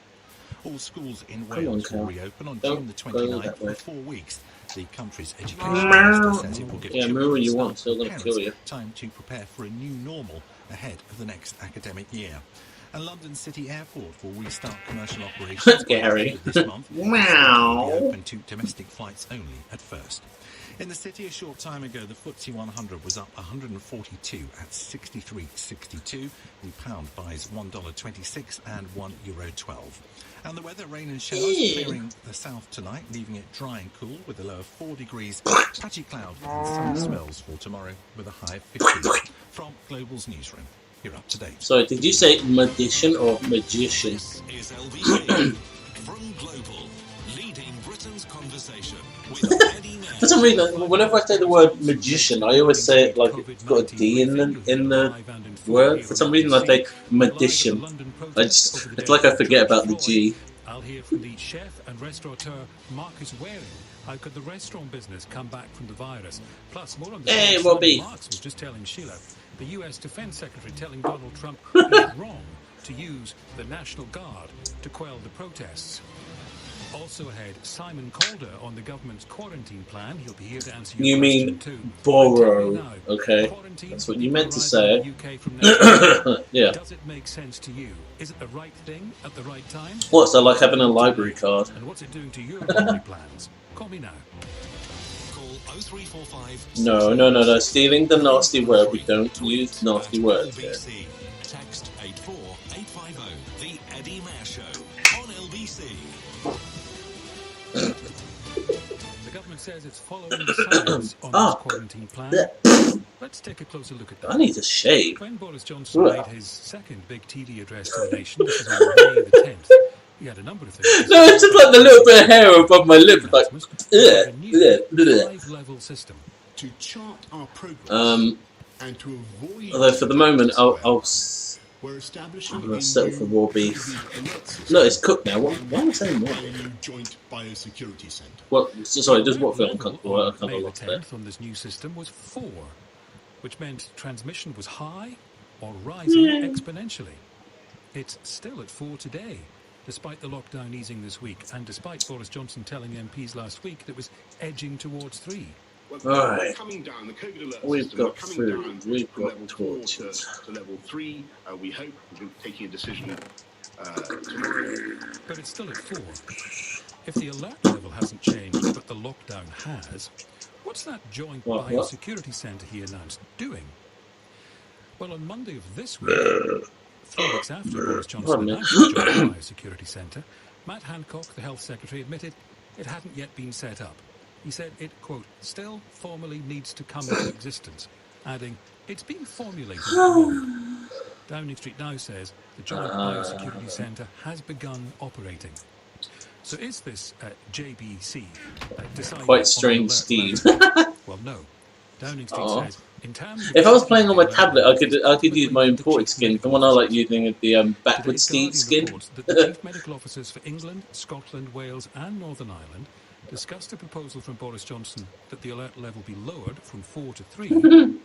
S6: All schools in
S1: Come on,
S6: Wales will
S1: Cal.
S6: reopen on
S1: Don't
S6: June the
S1: go
S6: 29th
S1: that
S6: for
S1: way.
S6: 4 weeks. The country's education
S1: Meow.
S6: minister says it will give
S1: Yeah,
S6: children,
S1: moo when you
S6: staff
S1: want, still
S6: and
S1: gonna
S6: parents
S1: kill you.
S6: time to prepare for a new normal ahead of the next academic year. And London City Airport will restart commercial operations by the
S1: Scary.
S6: end of this month.
S1: Meow.
S6: It will be open to domestic flights only at first. In the city a short time ago, the FTSE 100 was up 142 at 63.62. The pound buys $1.26 and €1.12. And the weather, rain and showers clearing the south tonight, leaving it dry and cool with a low of 4 degrees. Patchy cloud and sunny spells for tomorrow with a high of 50. From Global's newsroom, you're up to date.
S1: Sorry, did you say magician or magician?
S5: This is LBC from Global, leading Britain's conversation with Eddie Mayer.
S1: For some reason, whenever I say the word magician, I always say it like it's got a D in the word. For some reason, I say magician. It's like I forget about the G.
S9: I'll hear from the chef and restaurateur Marcus Waring. How could the restaurant business come back from the virus? Plus, more on the
S1: Hey,
S9: story
S1: Whoopi.
S9: Marx was just telling Sheila. The US Defense Secretary telling Donald Trump it was wrong to use the National Guard to quell the protests. Also ahead, Simon Calder on the government's quarantine plan. He'll be here to answer
S1: You
S9: your question
S1: mean
S9: too.
S1: borrow? Okay, that's what you meant to say. Yeah.
S9: Does it make sense to you? Is it the right thing at the right time?
S1: What's that like having a library card?
S9: And what's it doing to your holiday plans? Call me now.
S5: Call 0345.
S1: No. Stealing the nasty word. We don't use nasty words here.
S5: LBC. Text 84850. The Eddie Mair Show on LBC.
S9: The government says it's following the science on its quarantine plan. Let's take a closer look at that.
S1: I need to shave.
S9: When Boris Johnson made his second big TV address to the nation, this is on May the 10th, he had a number of things.
S1: No, it's just like the little bit of hair above my lip. Like,
S9: 5-level system.
S8: To chart our progress and to avoid.
S1: Although for the moment, I'll settle for raw beef. No, it's cooked now. Why am I saying more?
S8: Joint biosecurity center.
S1: Well, sorry, just what feel uncomfortable. I kind of lost there.
S9: May the 10th on this new system was 4, which meant transmission was high or rising exponentially. It's still at 4 today, despite the lockdown easing this week, and despite Boris Johnson telling MPs last week that it was edging towards 3.
S1: Alright,
S8: down, the COVID alert
S1: we've
S8: system,
S1: got food, we've got torches.
S8: To level 3, we hope we're taking a decision tomorrow.
S9: But it's still at 4. If the alert level hasn't changed, but the lockdown has, what's that joint biosecurity centre he announced doing? Well, on Monday of this week, 3 weeks after Boris Johnson announced the joint biosecurity centre, Matt Hancock, the health secretary, admitted it hadn't yet been set up. He said it, quote, still formally needs to come into existence, adding, it's being formulated at the moment. Downing Street now says the Joint Biosecurity Centre has begun operating. So is this JBC deciding
S1: Quite strange, Steve.
S9: Well, no. Downing Street says, in terms of
S1: if I was playing on my tablet, I could use my imported skin. The one I like using is the backward Steve skin.
S9: That the chief medical officers for England, Scotland, Wales, and Northern Ireland discussed a proposal from Boris Johnson that the alert level be lowered from 4 to 3,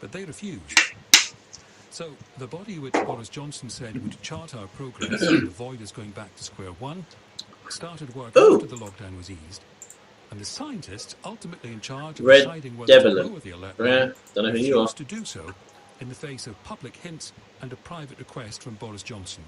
S9: but they refused. So the body which Boris Johnson said would chart our progress and avoid us going back to square one started work after the lockdown was eased, and the scientists ultimately in charge of deciding whether to lower the alert level refused to do so in the face of public hints and a private request from Boris Johnson.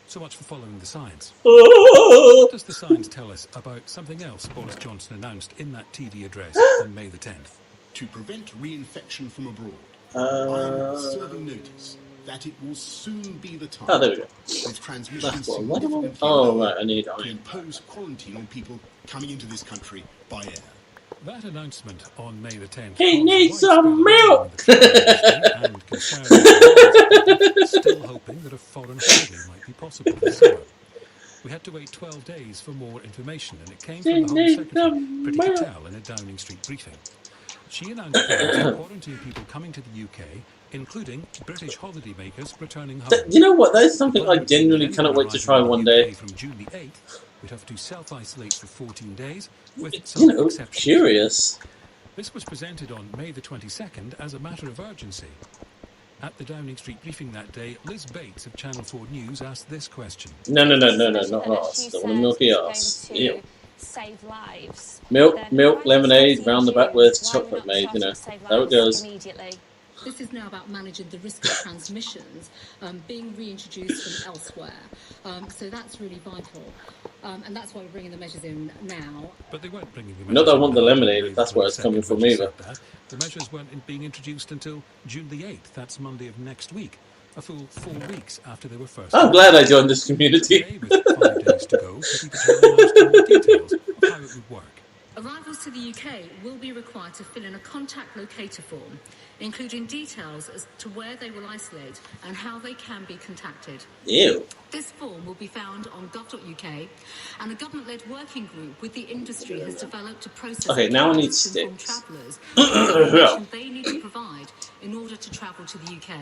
S9: So much for following the science. What does the science tell us about something else Boris Johnson announced in that TV address on May the 10th?
S8: To prevent reinfection from abroad, I am serving notice that it will soon be the time.
S1: Oh, there we go.
S8: With transmission
S1: That's what I
S8: significantly
S1: want. Oh, right, I need
S8: to impose quarantine on people coming into this country by air.
S9: That announcement on May the 10th.
S1: He needs some milk!
S9: And still hoping that a foreign holiday might be possible this summer. We had to wait 12 days for more information, and it came from the Home Secretary, Priti Patel, in a Downing Street briefing. She announced plans to quarantine people coming to the UK, including British holidaymakers returning home.
S1: You know what? That is something I genuinely cannot wait to try one day.
S9: From June the 8th, we'd have to self-isolate for 14 days, with some exceptions.
S1: Curious.
S9: This was presented on May the 22nd as a matter of urgency. At the Downing Street briefing that day, Liz Bates of Channel 4 News asked this question.
S1: No, not ass. Don't want a milky ass. Ew.
S17: Save lives.
S1: Milk, lemonade, round the backwards, chocolate made, you know. How it goes.
S14: This is now about managing the risk of transmissions being reintroduced from elsewhere. So that's really vital. And that's why we're bringing the measures in now.
S9: But they weren't bringing the measures.
S1: Not that I want the lemonade, if that's where it's coming from either.
S9: The measures weren't being introduced until June the 8th. That's Monday of next week. A full 4 weeks after they were first.
S1: I'm glad I joined this community.
S9: Today, with 5 days to go, more details of how it would work.
S14: Arrivals to the UK will be required to fill in a contact locator form, including details as to where they will isolate and how they can be contacted.
S1: Ew.
S14: This form will be found on gov.uk, and a government-led working group with the industry has developed a process.
S1: Okay, now I need
S14: to
S1: sticks.
S14: Travellers the they need to provide in order to travel to the UK.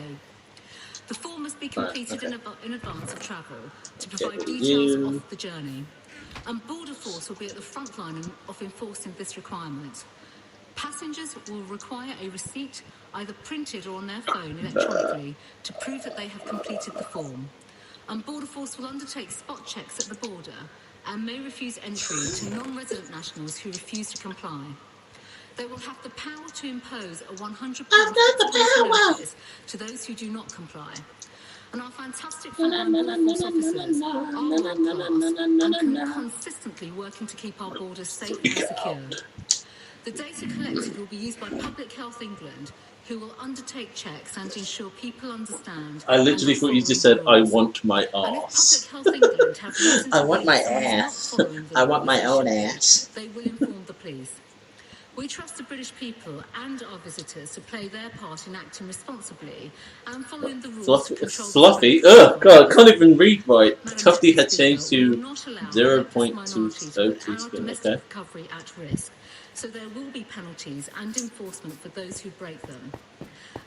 S14: The form must be completed in advance of travel to provide details of the journey. And Border Force will be at the front line of enforcing this requirement. Passengers will require a receipt, either printed or on their phone electronically, to prove that they have completed the form. And Border Force will undertake spot checks at the border and may refuse entry to non-resident nationals who refuse to comply. They will have the power to impose a £100 notice to those who do not comply. And our fantastic frontline border force officers are world-class and consistently working to keep our borders safe and secure. The data collected will be used by Public Health England, who will undertake checks and ensure people understand.
S1: I literally thought you just said, I want my ass. I want my ass. I want my own ass.
S14: They will inform the police. We trust the British people and our visitors to play their part in acting responsibly and following the rules to control
S1: Fluffy? Oh god, I can't even read right. Tufty had changed to 0.202 okay.
S14: Recovery at risk, so there will be penalties and enforcement for those who break them.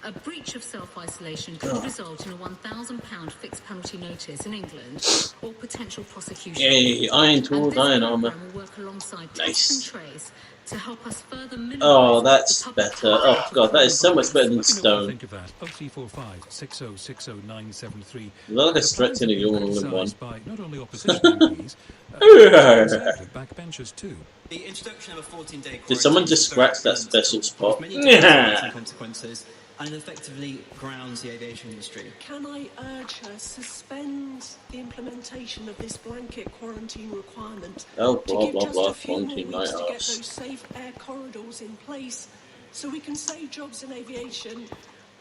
S14: A breach of self-isolation could result in a £1,000 fixed penalty notice in England or potential prosecution.
S1: Yay, iron tools, iron armour.
S14: Will work alongside Test and Trace to help us further minimize.
S1: Oh, that's better. Oh god, that is so much better than stone.
S9: Think of that. 0345 6060973.
S1: Like a stretch in a yawn all in one.
S9: By not only opposition MPs, but backbenchers too.
S15: The introduction of a 14-day
S1: Did someone just scratch that special spot?
S15: Yeah. Consequences and effectively grounds the aviation industry.
S7: Can I urge her suspend the implementation of this blanket quarantine requirement?
S1: Oh, blah,
S7: to give
S1: blah,
S7: just
S1: blah,
S7: a few more
S1: quarantine
S7: weeks
S1: my
S7: to get
S1: ass.
S7: those safe air corridors in place so we can save jobs in aviation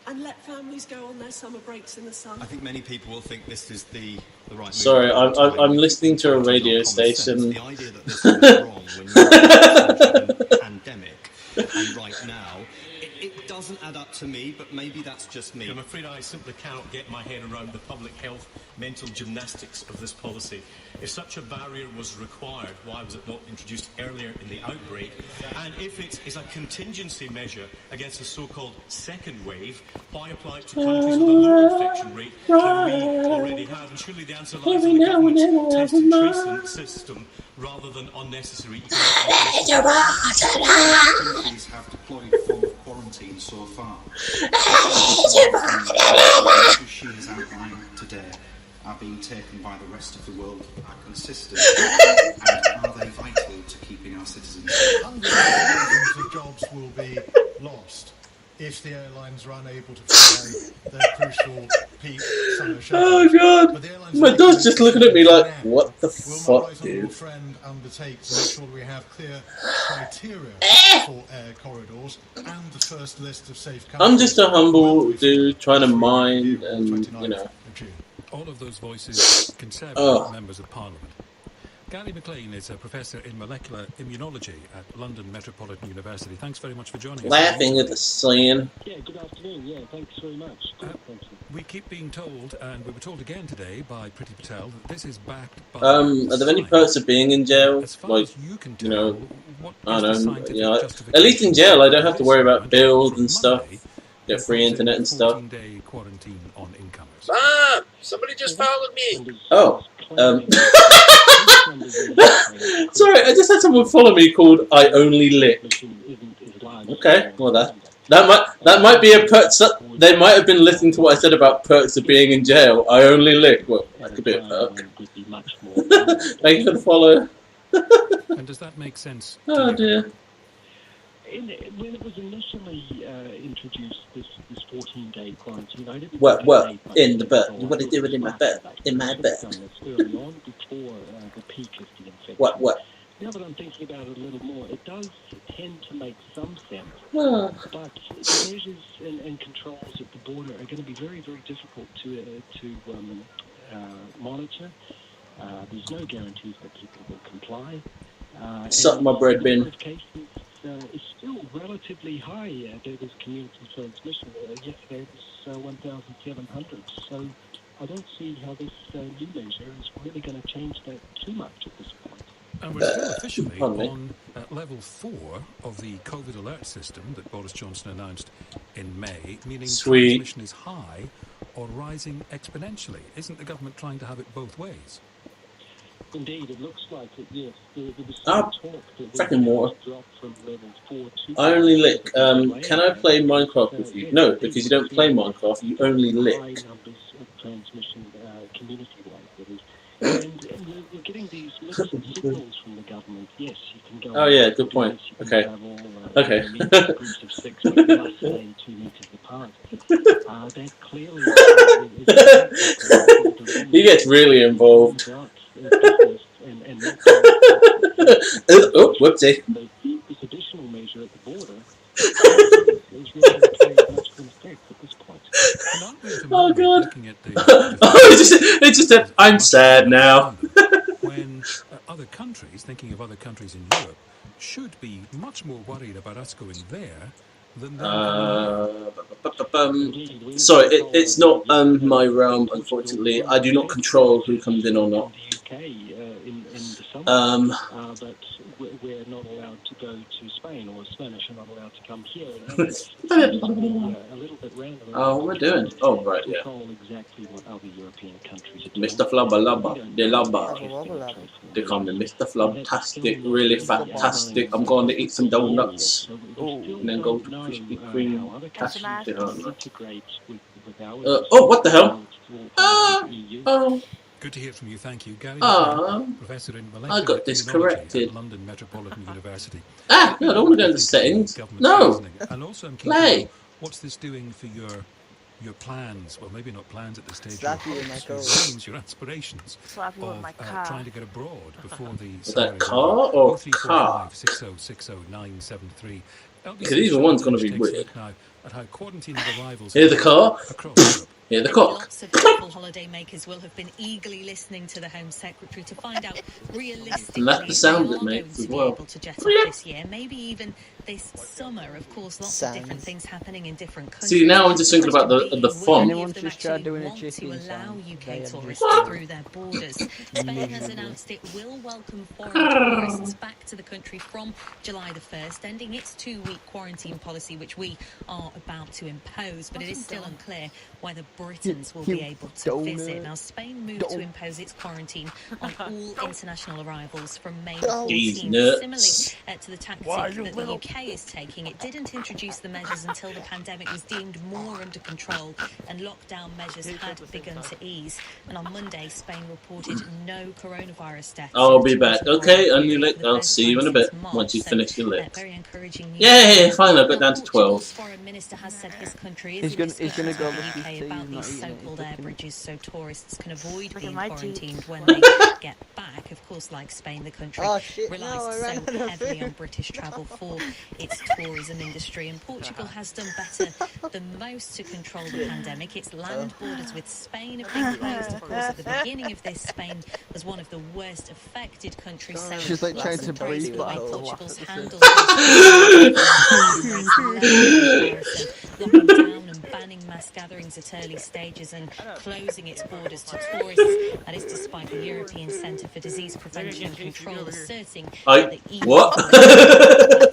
S7: and let families go on their summer breaks in the sun.
S16: I think many people will think this is the right move.
S1: Sorry, I'm listening to a radio station.
S16: The idea that this is wrong when you're in a pandemic, and right now, it doesn't add up to me, but maybe that's just me.
S15: I'm afraid I simply cannot get my head around the public health mental gymnastics of this policy. If such a barrier was required, why was it not introduced earlier in the outbreak? And if it is a contingency measure against the so-called second wave, why apply it to countries with a lower infection rate than we already have? And surely the answer lies in the government's test and tracing system rather than unnecessary
S18: Countries have deployed a form of quarantine so far. The she has outlined today are being taken by the rest of the world are consistent and are they vital to keeping our citizens safe?
S19: Hundreds of thousands of jobs will be lost if the airlines are unable to fly their crucial peak summer
S1: Oh
S19: schedules.
S1: god, my dog's just looking at me like, what the fuck, dude?
S19: Friend undertake to make sure we have clear criteria for air corridors and the first list of safe countries.
S1: I'm just a humble dude trying to mine and, you know.
S9: All of those voices, Conservative members of Parliament. Gary McLean is a professor in molecular immunology at London Metropolitan University. Thanks very much for joining us.
S1: Laughing at the scene.
S2: Yeah, good afternoon. Yeah, thanks very much. Thank you.
S9: We keep being told, and we were told again today by Priti Patel, that this is backed by...
S1: Are there any perks of being in jail? Like, you know, I don't know. Yeah, at least in jail, I don't have to worry about bills and stuff. Get free internet and stuff.
S9: 14-day quarantine on incomers.
S18: Mom! Somebody just followed me!
S1: Oh, sorry, I just had someone follow me called I Only Lick. Okay, well that might be a perk. They might have been listening to what I said about perks of being in jail. I Only Lick. Well, that could be a perk. Thank you for the follow.
S9: And does that make sense?
S1: Oh dear.
S2: When it was initially introduced, this 14-day quarantine, I didn't.
S1: What? In the butt? You want to do it in my butt? In my butt?
S2: Early on, before the peak of the infection.
S1: What?
S2: Now that I'm thinking about it a little more, it does tend to make some sense.
S1: Oh.
S2: But the measures and controls at the border are going to be very, very difficult to monitor. There's no guarantees that people will comply.
S1: Suck my bread bin.
S2: Is still relatively high. There was community transmission. Yesterday it was 1,700. So I don't see how this new measure is really going to change that too much at this point.
S9: And we're still officially on level 4 of the COVID alert system that Boris Johnson announced in May, meaning transmission is high or rising exponentially. Isn't the government trying to have it both ways?
S2: Indeed, it looks like it, yes. There was some talk that
S1: freaking water.
S2: dropped from level 4 to...
S1: I Only Lick. Can I play Minecraft with you? No, because you don't play Minecraft, you only lick.
S2: High numbers of transmission community-wide, that is. And we're getting getting these mixed signals from the government. Yes, you can go.
S1: Oh yeah, good point. Okay. Okay.
S2: Groups of 6, but you must stay 2 meters apart. That clearly
S1: He gets really involved.
S2: and
S1: Oh, whoopsie.
S2: this additional measure at the border is really going to play much of an effect at this point.
S1: Oh god. It just said, I'm sad now.
S9: When other countries, thinking of other countries in Europe, should be much more worried about us going there than them coming here.
S1: Sorry, it's not my realm, unfortunately. I do not control who comes in or not.
S2: But we're not allowed to go to Spain, or Spanish are not allowed to come here. A little bit random.
S1: Oh, what am I doing? Oh, right, yeah.
S2: Exactly what other European countries are
S1: Mr. Flubber Lubber, the Lubber. They call me Mr. Flubtastic, really fantastic. I'm going to eat some donuts and then go to Krispy Kreme. Oh, what the hell? Oh.
S9: Good to hear from you, thank you. Gary, Professor in
S1: I got this corrected.
S9: at London Metropolitan University.
S1: No, I don't want to go into settings. No.
S9: And also I'm
S1: Play.
S9: What's this doing for your plans? Well, maybe not plans at this stage.
S20: Slappy
S9: Your
S20: with my
S9: hopes,
S20: car.
S9: your dreams, your aspirations
S20: Slappy with my car.
S9: trying to get abroad before the.
S1: Is that car or car?
S9: 03456060973.
S1: Because either one's going to be weird.
S9: Now at how quarantine arrivals.
S1: Hear the car? Hear the cock?
S14: Lots of local holidaymakers will have been eagerly listening to the Home Secretary to find out realistically
S1: And that's the sound it
S14: if they are
S1: makes
S14: going
S1: as
S14: to
S1: well.
S14: be able to jet off this year, maybe even this summer. Of course, lots of different things happening in different countries.
S1: See, now I'm just thinking about the font.
S20: Anyone's just tried doing a
S14: want to
S20: chicken
S14: allow
S20: sound.
S14: UK tourists through their borders. Spain has announced it will welcome foreign tourists back to the country from July the 1st, ending its 2-week quarantine policy, which we are about to impose. But it is still unclear whether Britons will be able to visit. Now, Spain moved to impose its quarantine on all international arrivals from May 14th. Similarly to the tactic that the UK is taking, it didn't introduce the measures until the pandemic was deemed more under control and lockdown measures had begun to ease. And on Monday, Spain reported no coronavirus deaths.
S1: I'll be back. Okay, on your lick. I'll see you in a bit once you finish your lick.
S14: Very encouraging news.
S1: Yay, fine, I got down to 12.
S14: Foreign Minister has said his country
S20: He's
S14: is
S20: gonna go
S14: the
S20: with
S14: UK
S20: his
S14: about
S20: not
S14: these
S20: eating
S14: so-called
S20: it.
S14: air bridges so tourists can avoid
S20: Look at
S14: being
S20: my
S14: quarantined
S20: teeth.
S14: when they get back. Of course, like Spain, the country
S20: Oh, shit,
S14: relies
S20: no, I ran
S14: so
S20: out of
S14: heavily on
S20: food.
S14: British travel for its tourism industry, and Portugal has done better than most to control the pandemic. Its land borders with Spain have been closed. Of course, at the beginning of this, Spain was one of the worst affected countries. So
S20: She's like trying
S14: lots
S20: to
S14: of praise
S20: breathe,
S14: for the way
S20: but I
S14: Portugal's
S20: laugh
S14: handled
S20: at the
S14: locking down and banning mass gatherings at early stages and closing its borders to tourists. That is despite the European Centre for Disease Prevention and Control asserting that the EU
S1: What?
S14: is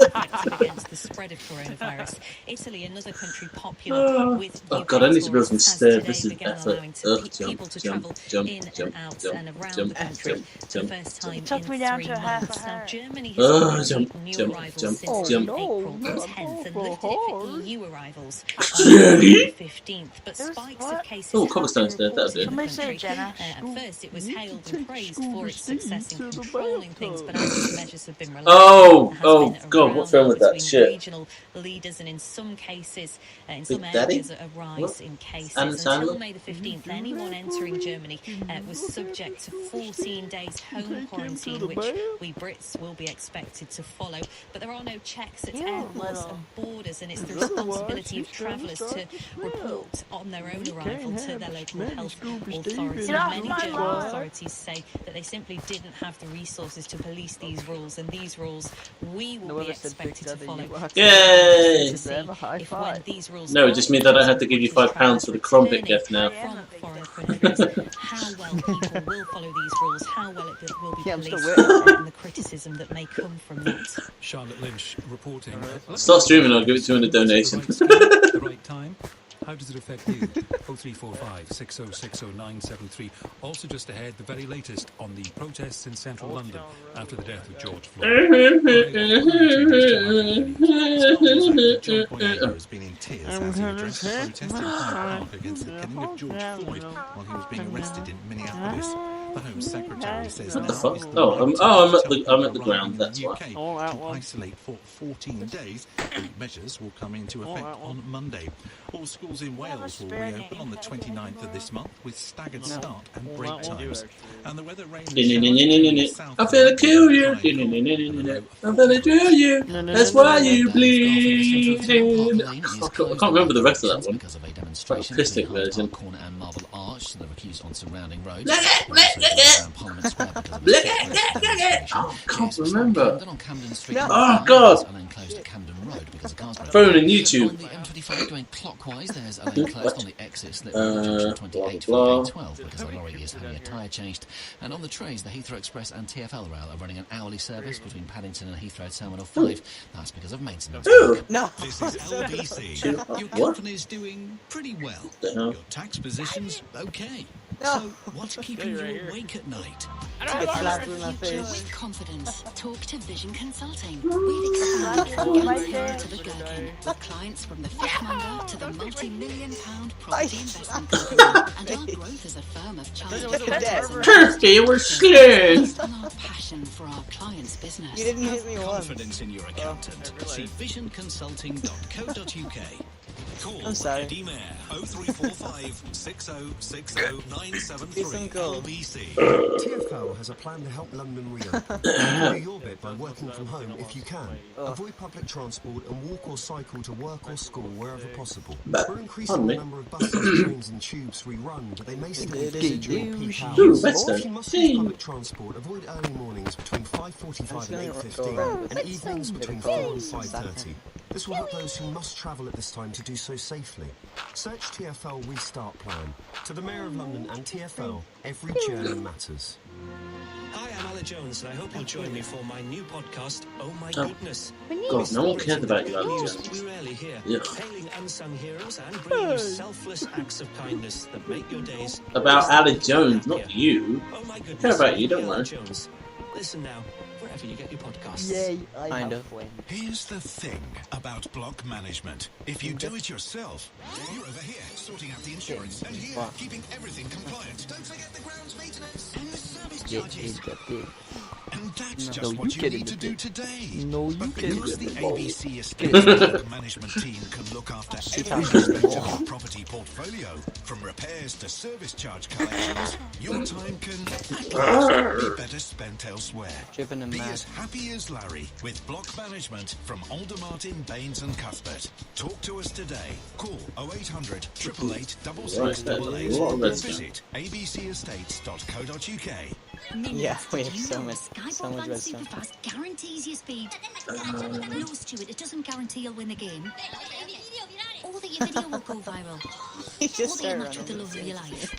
S14: effective against the spread of coronavirus. Italy, another country popular with
S1: Oh god, I need to build some
S14: tourists,
S1: stairs.
S14: has
S1: This is
S14: today begun
S1: effort.
S14: allowing people to
S1: Jump,
S14: travel
S1: jump,
S14: in
S1: jump,
S14: and out
S1: jump,
S14: and around
S1: jump,
S14: the country
S1: jump,
S14: for the
S1: jump.
S14: first time in
S20: took me down
S14: 3
S20: to half a
S14: months. Now,
S20: heart.
S14: Germany
S1: Oh,
S14: has already
S1: jump,
S14: new
S1: jump,
S14: arrivals
S1: jump,
S14: since
S1: jump.
S14: April the 10th and lifted it for EU arrivals on
S1: Jenny?
S14: the 15th. But spikes of cases
S1: Oh,
S14: have been
S1: cobblestone's there, that'll
S14: reported
S1: do.
S14: in the country. At first, it was hailed and praised for its success in controlling things, but as these measures have been relaxed,
S1: Oh god, what film was that?
S14: between
S1: Shit.
S14: regional leaders, and in some cases, in
S1: Big
S14: some
S1: Daddy?
S14: areas, a rise
S1: What?
S14: in cases.
S1: Adam
S14: Until
S1: Sandler?
S14: May the 15th, anyone entering Germany was subject to 14 days home quarantine, which we Brits will be expected to follow. But there are no checks at airports and borders, and it's the responsibility of travellers to report on their own arrival to their local health authority. Many German authorities say that they simply didn't have the resources to police these rules, and these rules we will be expected to follow.
S1: Yay!
S14: To see if when these rules
S1: No, it just means that I have to give you £5 for the crumpet gift now.
S14: from foreign countries, how well people will follow these rules, how well it will be policed, and the criticism that may come from that.
S9: Charlotte Lynch reporting.
S1: Start streaming, I'll give it to you in a donation.
S9: The right time. How does it affect you? 0345 6060973. Also just ahead, the very latest on the protests in central London after the death of George Floyd.
S22: John Boyega has been in tears as he addressed the protest in Hyde Park against the killing of George Floyd while he was being arrested in Minneapolis.
S6: The Home Secretary says
S1: What the
S6: now
S1: fuck?
S6: is the
S1: Oh,
S6: right
S1: I'm at the
S6: arriving
S1: ground.
S6: in
S1: That's
S6: the
S1: why.
S6: UK to isolate for 14 days. The measures will come into effect on Monday. All schools in Wales will reopen on the 29th of this month with staggered start and break times. And the weather rain and showers south
S1: I'm gonna kill you. I'm gonna kill you. That's why you bleeding. I can't remember the rest of that one.
S4: Because of a
S1: Quite
S4: demonstration
S1: acoustic
S4: between Hyde
S1: version.
S4: Park Corner and Marble Arch, the recused on surrounding roads.
S1: Look it,
S4: They're also
S1: look
S4: blocked
S1: it.
S4: around Parliament Square because of a foot demonstration.
S1: Oh, I can't
S4: Yes, we
S1: remember.
S4: Camden on Camden Street.
S1: Oh, God.
S4: There's a lane closed at Camden Road because of cars broken.
S1: Phone and YouTube.
S4: On the M25 going clockwise, there's a lane closed on the exit slip road junction 28 for the A12 because the lorry is having a tyre changed. And on the trains, the Heathrow Express and TfL rail are running an hourly service between Paddington and Heathrow Terminal 5. That's because of maintenance.
S6: No. This is LBC. Your company's doing pretty well. Your tax position's okay. So what's keeping you awake at night?
S14: With confidence, talk to Vision Consulting. We've expanded from Gallagher to the Gherkin, with clients from the fishmonger to the multi-million-pound property investment company. And our growth as a firm of chartered accountants
S1: Kirsty, we're scared.
S14: and our passion for our clients' business.
S6: You didn't hit me confidence in your accountant. See visionconsulting.co.uk. Call Eddie Mayer 0345 6060 973 LBC.
S22: TfL has a plan to help London reopen. Do your bit by working from home if you can. Avoid public transport and walk or cycle to work or school wherever possible. We're increasing the number of buses, trains and tubes we run, but they may stay busy during peak hours. If you must use public transport, avoid early mornings between 5:45 and 8:15 and evenings between 4 and 5:30. This will help those who must travel at this time to do so safely. Search TfL Restart Plan. To the Mayor of London and TfL, every journey matters.
S21: Hi, I'm Alan Jones, and I hope you'll join me for my new podcast, Oh My Goodness.
S1: God, no one cares about you, Alan
S21: News
S1: Jones.
S21: we rarely hear.
S1: Yeah.
S21: Hailing unsung heroes and bringing you selfless acts of kindness that make your days.
S1: About Alan Jones, not you.
S21: Oh my
S1: I
S21: goodness.
S1: care about you, don't
S21: Alan
S1: worry.
S21: Jones. Listen now, wherever you get your podcasts.
S20: Yay,
S21: Kind
S20: of.
S5: Here's the thing about block management. If you do it yourself, you're over here sorting out the insurance, and here keeping everything compliant. Don't forget the grounds maintenance and the service charges. And that's just what you need to do today. But because the ABC Estates block management team can look after every aspect of your property portfolio, from repairs to service charge collections, your time can be better spent elsewhere. Be as happy as Larry with block management from Aldermartin, Baines and Cuthbert. Talk to us today. Call 0800 888 6688 or visit abcestates.co.uk.
S20: Yeah, we have
S14: You
S20: so
S14: know
S20: much
S14: Sky Broadband
S20: wisdom.
S14: Superfast guarantees your speed. No, Stuart, it doesn't guarantee you'll win the game. Or that your video will go viral.
S20: He
S14: Or
S20: just
S14: that you'll
S20: started
S14: match with the
S20: running
S14: love of your life.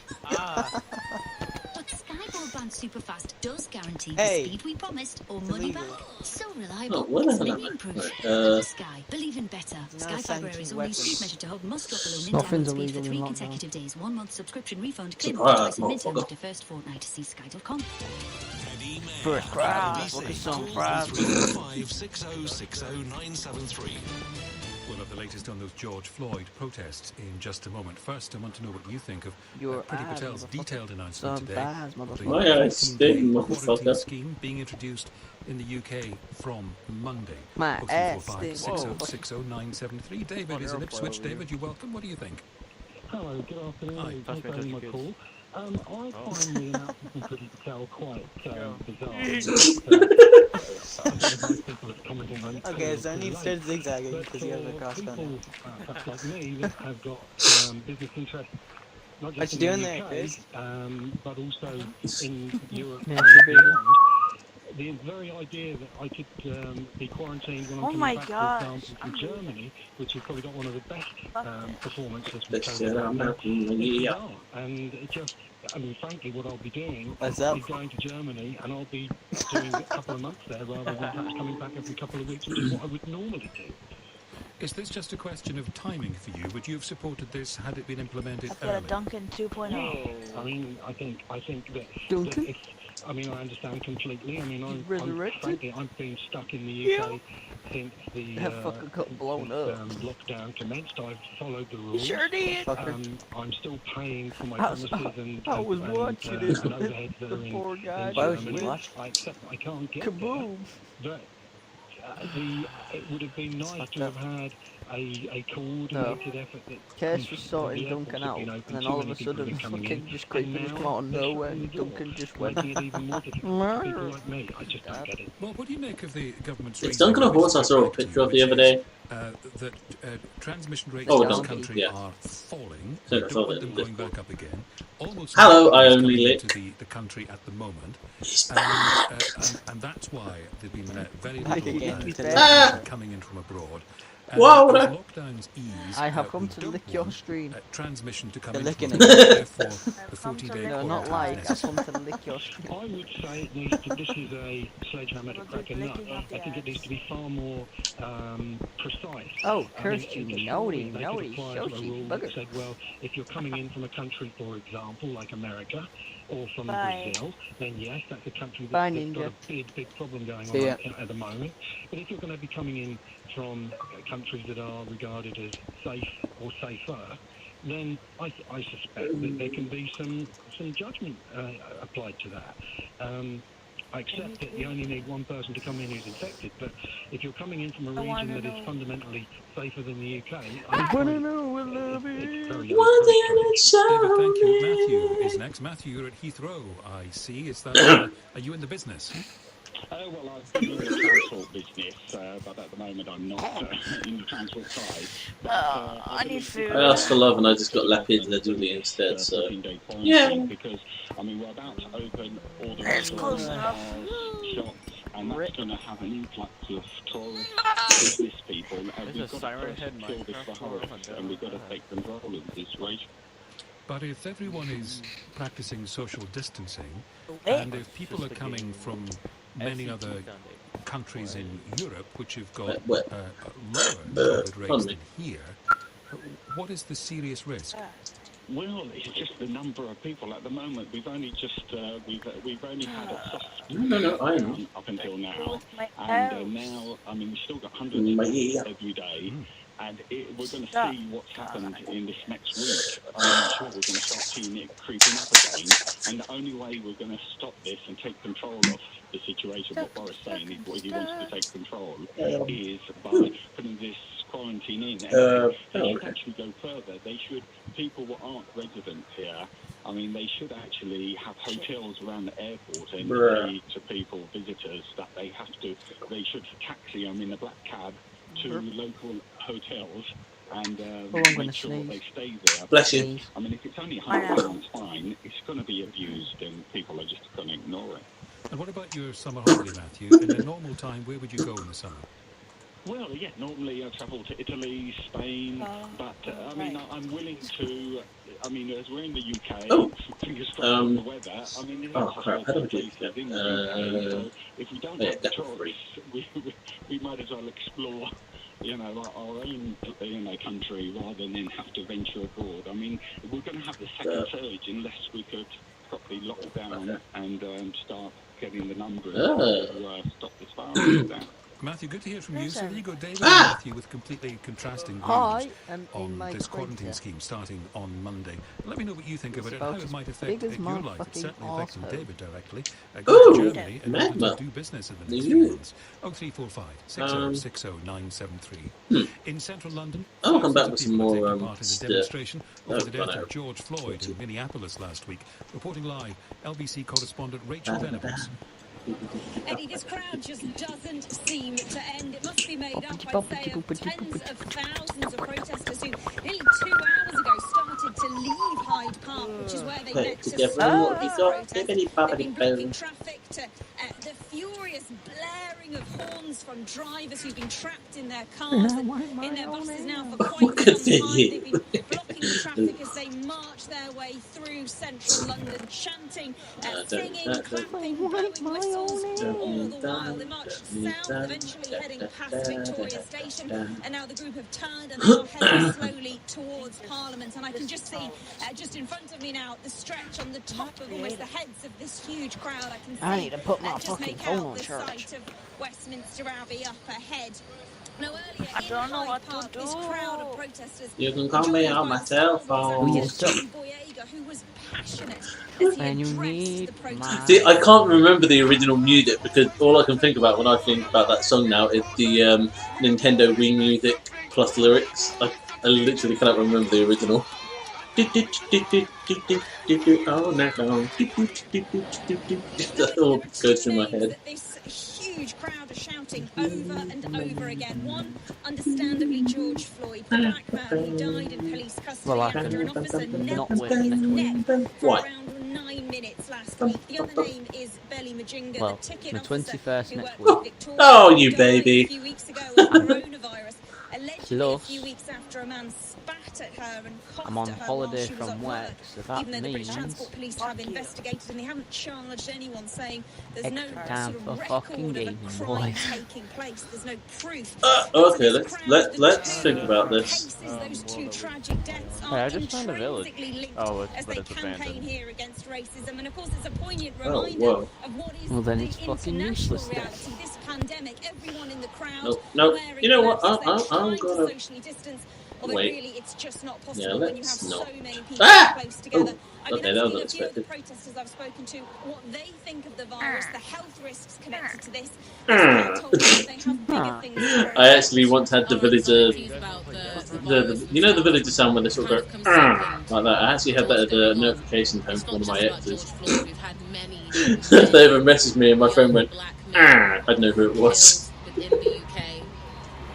S14: But Sky Broadband Superfast does guarantee
S20: Hey.
S14: the speed we promised or money back. So
S1: Oh,
S14: reliable,
S1: what
S14: it's
S1: the hell?
S14: minion-proof.
S1: Right,
S14: Sky, believe in better. Sky Fibre
S20: sanctioned
S14: is only a
S20: weapons.
S14: speed measure to help must drop balloon in
S20: Nothing's
S14: download speed for
S20: illegal in
S14: 3
S20: lockdown.
S14: consecutive days. 1 month subscription refund. Claim
S1: Surprise,
S14: twice in midterm
S1: motherfucker.
S14: after first fortnight. See sky.com.
S20: First crowd, look at some crowd.
S5: 0345 6060 973.
S9: We'll have the latest on those George Floyd protests in just a moment. First, I want to know what you think of
S20: Your
S9: Priti
S20: ass,
S9: Patel's
S20: motherfucker.
S9: detailed announcement
S20: Some
S9: today
S20: bad
S9: of the
S1: My ass
S9: 14-day
S1: sting,
S9: quarantine
S1: motherfucker.
S9: scheme being introduced in the UK from Monday.
S20: My ass
S9: 0345
S20: sting.
S9: 6060 973. David is in Ipswich. David, you're welcome. What do you think?
S2: Hello, good afternoon.
S9: Hi.
S2: Thanks for having my call. I find the announcement from Priti Patel quite bizarre.
S20: Okay, so I need to start zigzagging because you have a cross
S2: people,
S20: gun.
S2: perhaps like me, that have got business interests, not
S20: What
S2: just
S20: you
S2: in
S20: doing
S2: the
S20: there,
S2: UK,
S20: Chris?
S2: but also in Europe
S20: Yeah,
S2: and
S20: sure.
S2: beyond. The very idea that I could be quarantined when I'm
S10: Oh
S2: coming
S10: my
S2: back,
S10: gosh.
S2: for example, from Germany, which has probably got one of the best performances from
S1: Let's get out, man.
S2: COVID.
S1: Yeah.
S2: And it just, I mean, frankly, what I'll be doing
S20: What's up?
S2: is going to Germany, and I'll be doing a couple of months there rather than perhaps coming back every couple of weeks, which is what I would normally do.
S9: Is this just a question of timing for you? Would you have supported this had it been implemented
S10: I've got a
S9: earlier?
S10: Duncan 2.0.
S2: I mean, I think that
S20: Duncan?
S2: it's I mean, I understand completely. I mean, I'm
S20: resurrected?
S2: frankly, I've been stuck in the UK since the
S20: That fucker got blown up.
S2: lockdown commenced. I've followed the
S20: You
S2: rules.
S20: sure did.
S2: I'm still paying for my
S20: I was
S2: promises and
S20: watching it.
S2: overheads there
S20: The poor guy.
S2: in Germany. I accept I can't get
S20: Kaboom.
S2: there, but it would have been nice to have had a coordinated effort that
S20: Case was sorting Duncan out, and then all of a sudden, fucking just creeping just come out of nowhere. Duncan just went.
S2: People like me, I just don't get it.
S9: Well, what do you make of the government's
S1: It's Duncan a horse I saw a picture of the other day.
S9: That transmission rates
S1: Oh,
S9: in this
S1: donkey,
S9: country
S1: yeah.
S9: are falling.
S1: So
S9: We
S1: I
S9: don't
S1: thought
S9: want
S1: it
S9: them
S1: was
S9: going back up again. Almost
S1: Hello,
S9: nobody
S1: I
S9: is
S1: only
S9: coming
S1: lick.
S9: into the country at the moment. And that's why there's been very little coming in from abroad.
S1: Whoa,
S9: as lockdowns ease,
S20: I have come to lick your stream.
S9: Transmission to come
S20: They're
S9: in
S20: licking
S9: from
S20: it.
S9: abroad, therefore the 40-day
S20: No, not
S9: quarantine
S20: like. I've come to lick your stream.
S2: I would say it needs to, this is a sledgehammer to crack a nut. I think it needs to be far more precise.
S20: Oh, curse you,
S2: surely
S20: naughty,
S2: they could
S20: naughty,
S2: apply to a
S20: shoshy,
S2: rule that
S20: bugger.
S2: said, well, if you're coming in from a country, for example, like America, or from
S20: Bye.
S2: Brazil, then yes, that's a country
S20: Bye,
S2: that's got
S20: Ninja.
S2: a big problem going
S20: See ya.
S2: on at the moment. But if you're going to be coming in from countries that are regarded as safe or safer, then I suspect that there can be some judgment applied to that. I accept that you only need one person to come in who's infected, but if you're coming in from a region that is fundamentally safer than the UK,
S20: I want to know what love is.
S9: David, thank you. Matthew is next. Matthew, you're at Heathrow, I see. Is that, are you in the business?
S11: Well, I've been in the transport business, but at the moment I'm not in the transport side.
S20: I need food.
S1: I asked for love and I just got lapidly instead, so... Yeah.
S11: Because, I mean, we're about to open all the restaurants, bars, shops, and that's going to have an influx of tourists, business people, and we've got to kill this virus, and we've got to take control of the situation.
S9: But if everyone is practicing social distancing, and if people are coming from many other countries in Europe which have got lower COVID rates than here, what is the serious risk?
S11: Well, it's just the number of people. At the moment, we've only just we've only had a soft up until now, and now I mean we've still got hundreds every day. And we're going to see what's happened in this next week. I'm sure we're going to start seeing it creeping up again. And the only way we're going to stop this and take control of the situation, what Boris is saying, is what he wants to take control, is by putting this quarantine in. And they should actually go further. They should, people who aren't residents here, I mean, they should actually have hotels around the airport and say to people, visitors, that they should taxi them in a black cab to local hotels and make sure they stay there.
S1: Bless you.
S11: I mean, if it's only £100, fine. It's going to be abused and people are just going to ignore it.
S9: And what about your summer holiday, Matthew? In a normal time, where would you go in the summer?
S11: Well, yeah, normally I travel to Italy, Spain, but I mean, I'm willing to. I mean, as we're in the UK, fingers crossed on the weather. I mean, there's lots of places in the UK. So if we don't have the choice, we might as well explore, you know, our own, country rather than have to venture abroad. I mean, we're going to have the second surge unless we could properly lock down and start getting the numbers to stop this virus down.
S9: Matthew, good to hear from you. So there you go, David and Matthew with completely contrasting views on this quarantine scheme starting on Monday. Let me know what you think of it and how it might affect your life. It's certainly affecting David directly. Go to Germany and to do business in the next few months. 0345 6060 973. In central London,
S1: I'll come back with some more
S9: part in the demonstration over the death of George Floyd in Minneapolis last week. Reporting live, LBC correspondent Rachel Venables.
S12: Eddie, this crowd just doesn't seem to end. It must be made up, I'd say, of tens of thousands of protesters who nearly 2 hours ago started to leave Hyde Park, which is where they met to start this protest. They've been blocking traffic to the furious blaring of horns from drivers who've been trapped in their cars and in their buses now for quite some time. They've been blocking the traffic as they march their way through central London, chanting, singing, clapping, blowing whistles, all the while. They marched south, eventually heading past Victoria Station, and now the group have turned and they are heading slowly towards Parliament. And I can just see, just in front of me now, the stretch on the top of almost the heads of this huge crowd. I can see,
S20: I need to put my
S12: just
S20: fucking
S12: make
S20: phone
S12: out
S20: on
S12: the
S20: charge.
S12: site of Westminster Abbey up ahead. Now, earlier
S20: I don't know what
S12: Park,
S20: to
S12: this
S20: do.
S12: crowd of protesters,
S1: You can call me on my cell phone.
S12: Boyega, who was passionate as he
S20: And you
S12: addressed
S20: need
S12: the protesters.
S1: See, I can't remember the original music because all I can think about when I think about that song now is the Nintendo Wii music plus lyrics. I literally cannot remember the original. Oh, no. That all goes through my head.
S12: This huge crowd are shouting over and over again. One, understandably, George Floyd, the black man who died in police custody after an officer knelt on his neck for around 9 minutes last week. The other name is Belly Majinga, the ticket officer who worked with Victoria.
S1: Oh, you baby.
S12: A few weeks ago with coronavirus, allegedly a few weeks after a man spat at her and coughed
S20: I'm on
S12: at her
S20: holiday
S12: while she was
S20: from
S12: at
S20: work, so that
S12: even though the British
S20: means
S12: Transport Police have investigated and they haven't charged anyone, saying there's no
S20: extra time
S12: sort
S20: for
S12: of
S20: fucking
S12: record of a
S20: gaming,
S12: crime
S20: boys.
S12: taking place. There's no proof.
S1: Okay, let's think about this.
S12: Those two tragic deaths
S3: Hey,
S12: are
S3: I just found a village.
S12: intrinsically linked as
S3: but
S12: they
S3: it's
S12: campaign
S3: abandoned.
S12: here against racism. And of course, it's a poignant
S1: Oh,
S12: reminder
S1: whoa.
S12: of what is
S20: Well, then
S12: the
S20: it's fucking
S12: international
S20: useless then.
S12: reality. This pandemic, everyone in the crowd
S1: Nope.
S12: wearing
S1: You know what?
S12: gloves as they're
S1: I'm
S12: trying to
S1: gonna
S12: socially distance. Although
S1: wait.
S12: really, it's just not
S1: Yeah,
S12: possible when you have
S1: let's
S12: so
S1: not.
S12: many people
S1: Ah!
S12: close together. I've
S1: Okay,
S12: been
S1: that was
S12: asking a few of the
S1: unexpected.
S12: protesters I've spoken to what they think of the virus, the health risks connected to this.
S1: Ah.
S12: They've told me that they have bigger things to worry
S1: I actually once had the villager, you know the villager sound when they sort of go like that. I actually had that as a notification tone for one of my exes. If they ever messaged me and my phone went, I'd know who it was.
S14: Within the UK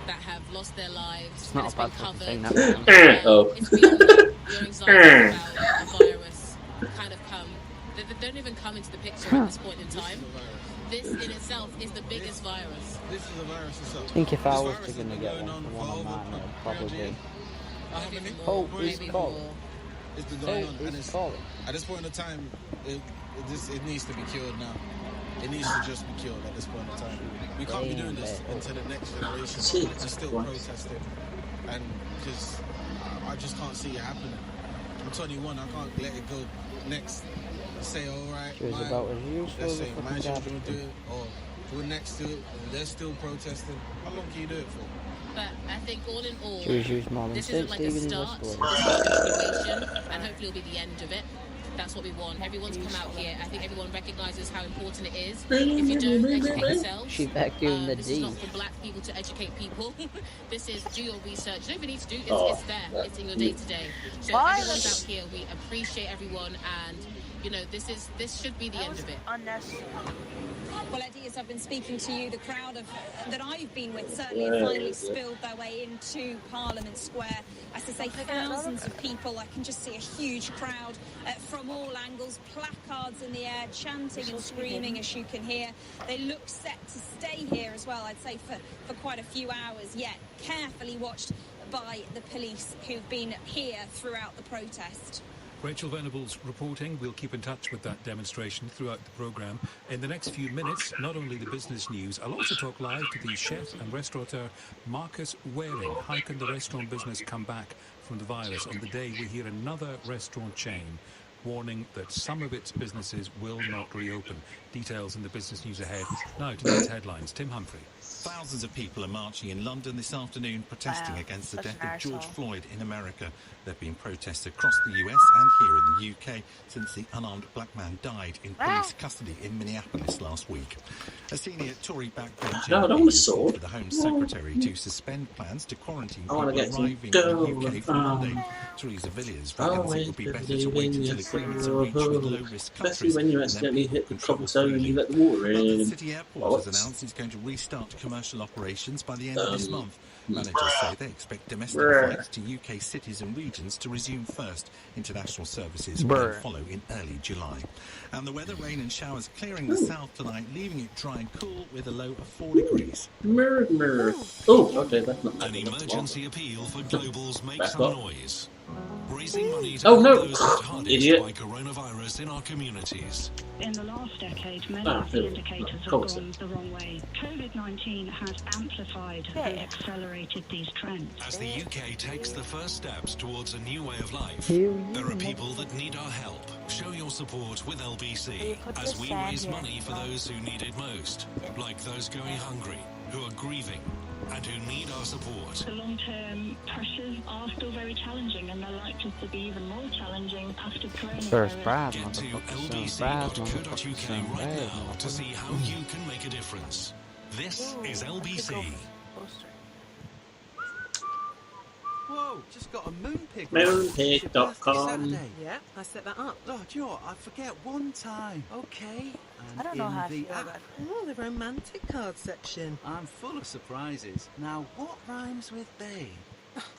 S14: that have lost their lives.
S20: It's not a bad fucking thing, that
S1: Oh.
S14: It's beyond that. Your anxiety about a virus kind of they don't even come into the picture at this point in time. This in itself is the biggest virus.
S13: This is the virus itself.
S20: I think if I was to gonna get one on mine, it would probably be Hope is calling.
S13: It's been going on, and it's at this point in time, it needs to be cured now. It needs to just be cured at this point in time. We can't be doing this into the next generation and still protesting, and because I just can't see it happening. I'm 21, I can't let it go next. Say, all right,
S20: She was about as useful
S13: let's
S20: as a
S13: say my
S20: fucking
S13: children
S20: dad.
S13: do it, or we're next to it, and they're still protesting. How long can you do it for?
S14: But I think all in all,
S20: She was used more than
S14: this
S20: St.
S14: isn't like a
S20: Stephen in
S14: start.
S20: Westwood.
S14: This is a continuation, and hopefully it'll be the end of it. That's what we want. Everyone to come out here. I think everyone recognises how important it is. If you don't educate yourselves,
S20: She back doing the
S14: this is
S20: D.
S14: not for black people to educate people. This is do your research. You don't even need to do it. It's there. It's in your day to day. So everyone's out here. We appreciate everyone, and you know this should be the end of it.
S12: Well, Eddie, as I've been speaking to you, the crowd that I've been with certainly have finally spilled their way into Parliament Square. As I say, thousands of people. I can just see a huge crowd from all angles, placards in the air, chanting and screaming, as you can hear. They look set to stay here as well, I'd say, for quite a few hours yet, carefully watched by the police who've been here throughout the protest.
S9: Rachel Venables reporting. We'll keep in touch with that demonstration throughout the programme. In the next few minutes, not only the business news, I'll also talk live to the chef and restaurateur Marcus Waring. How can the restaurant business come back from the virus on the day we hear another restaurant chain warning that some of its businesses will not reopen? Details in the business news ahead. Now to these headlines. Tim Humphrey.
S5: Thousands of people are marching in London this afternoon protesting against the death of George Floyd in America. There have been protests across the US and here in the UK since the unarmed black man died in police custody in Minneapolis last week. A senior Tory backbencher called for the Home Secretary to suspend plans to quarantine people arriving in the UK from Monday. Theresa Villiers reckons it would be better to wait until agreements are reached with low-risk countries.
S1: Especially when you accidentally hit the cobblestone and you let the water in.
S5: London City Airport has announced it's going to restart commercial operations by the end of this month. Managers say they expect domestic flights to UK cities and regions to resume first. International services will follow in early July. And the weather, rain and showers clearing the south tonight, leaving it dry and cool with a low of 4 degrees.
S1: Mirror. Oh, okay, that's not
S21: An emergency appeal for Globals Make
S1: Back
S21: Some
S1: up.
S21: Noise.
S5: Raising money to
S1: Oh, no.
S5: help those hit hardest
S1: Idiot.
S5: by coronavirus in our communities.
S3: In the last decade, many of the indicators have gone the wrong way. COVID-19 has amplified and accelerated these trends.
S5: As the UK takes the first steps towards a new way of life, there are people that need our help. Show your support with LBC as we raise money for those who need it most, like those going hungry, who are grieving, and who need our support.
S3: The long-term pressures are still very challenging, and they're likely to be even more challenging after coronavirus.
S5: Get to lbc.co.uk right now to see how you can make a difference. This is LBC.
S8: Whoa, just got a Moonpig.
S1: Moonpig.com.
S8: Yeah, I set that up. Oh, do you know what? I forget one time. Okay.
S20: I don't know how I feel about it.
S8: Oh, the romantic card section. I'm full of surprises. Now, what rhymes with B?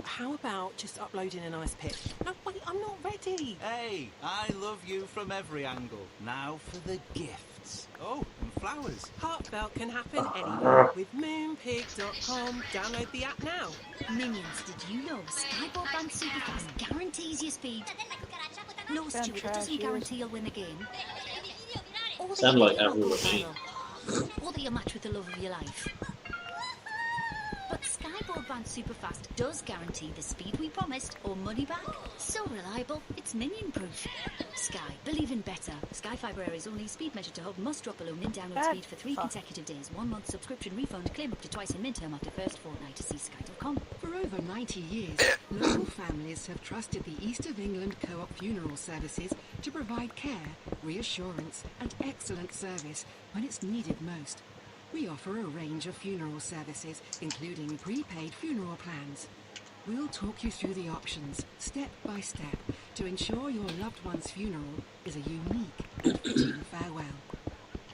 S8: How about just uploading a nice pic? No, wait, I'm not ready. Hey, I love you from every angle. Now for the gifts. Oh, and flowers. Heartfelt can happen anywhere with moonpig.com. Download the app now.
S10: Minions, did you know Skyboard Band Superfast guarantees your speed? No, Stuart, it doesn't guarantee you'll win a game.
S1: Sound like Avril Lavigne.
S10: Or that you'll match with the love of your life. But Skyboard Band Superfast does guarantee the speed we promised or money back. So reliable, it's minion-proof. Sky, believe in better. Sky Fibre Air's only speed measure to hold must drop alone in download speed for 3 consecutive days. 1 month subscription refund, claim up to twice in midterm after first fortnight to see sky.com.
S23: For over 90 years, local families have trusted the East of England Co-op Funeral Services to provide care, reassurance and excellent service when it's needed most. We offer a range of funeral services, including prepaid funeral plans. We'll talk you through the options, step by step, to ensure your loved one's funeral is a unique and fitting farewell.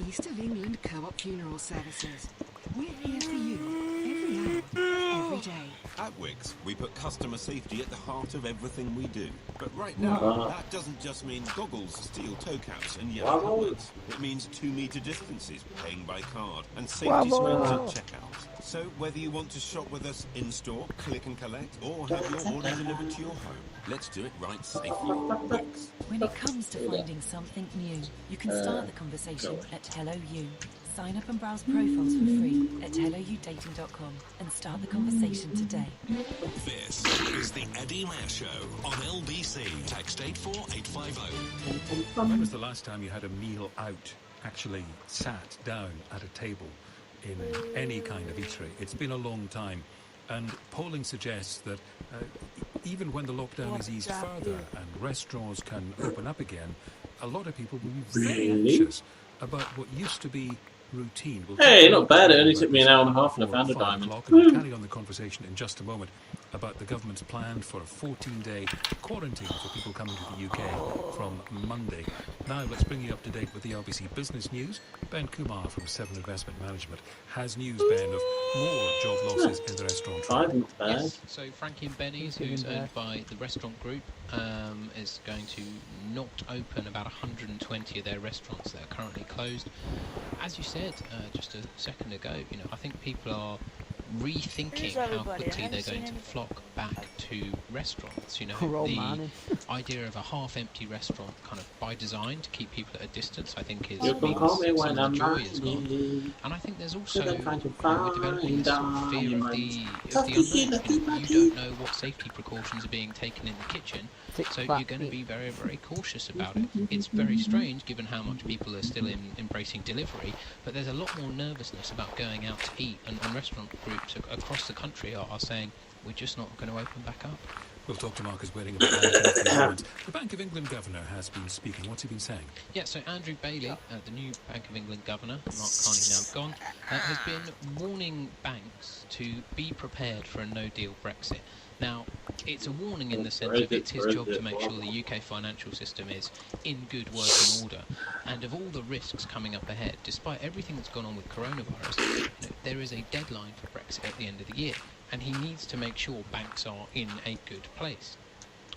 S23: East of England Co-op Funeral Services. We're here for you, every hour, every day.
S24: At Wickes, we put customer safety at the heart of everything we do. But right now, that doesn't just mean goggles, steel toe caps and yellow helmets. It means 2-metre distances, paying by card, and safety screens at checkout. So whether you want to shop with us in-store, click and collect, or have your order delivered to your home, let's do it right safely. Wickes.
S25: When it comes to finding something new, you can start the conversation at Hello You. Sign up and browse profiles for free at helloudating.com and start the conversation today.
S5: This is the Eddie Mair Show on LBC. Text 84850.
S9: When was the last time you had a meal out, actually sat down at a table in any kind of eatery? It's been a long time. And polling suggests that even when the lockdown is eased further and restaurants can open up again, a lot of people will be very anxious about what used to be routine.
S1: Hey, not bad. It only took me an hour and a half and I found a diamond.
S9: We'll carry on the conversation in just a moment about the government's plan for a 14-day quarantine for people coming to the UK from Monday. Now let's bring you up to date with the LBC Business News. Ben Kumar from 7 Investment Management has news, Ben, of more job losses in the restaurant trade.
S26: Yes, so Frankie and Benny's, who's owned by the restaurant group, is going to not open about 120 of their restaurants that are currently closed. As you said just a second ago, you know, I think people are rethinking how quickly they're going to flock back to restaurants. You know, the idea of a half-empty restaurant, kind of by design, to keep people at a distance, I think is some of the joy is gone. And I think there's also, you know, we're developing this sort of fear of the unknown. You don't know what safety precautions are being taken in the kitchen, so you're going to be very, very cautious about it. It's very strange, given how much people are still embracing delivery, but there's a lot more nervousness about going out to eat, and restaurant groups across the country are saying, we're just not going to open back up.
S9: We'll talk to Marcus Waring about that. The Bank of England governor has been speaking. What's he been saying?
S26: Yeah, so Andrew Bailey, the new Bank of England governor, Mark Carney now gone, has been warning banks to be prepared for a no-deal Brexit. Now, it's a warning in the sense of it's his job to make sure the UK financial system is in good working order. And of all the risks coming up ahead, despite everything that's gone on with coronavirus, you know, there is a deadline for Brexit at the end of the year. And he needs to make sure banks are in a good place.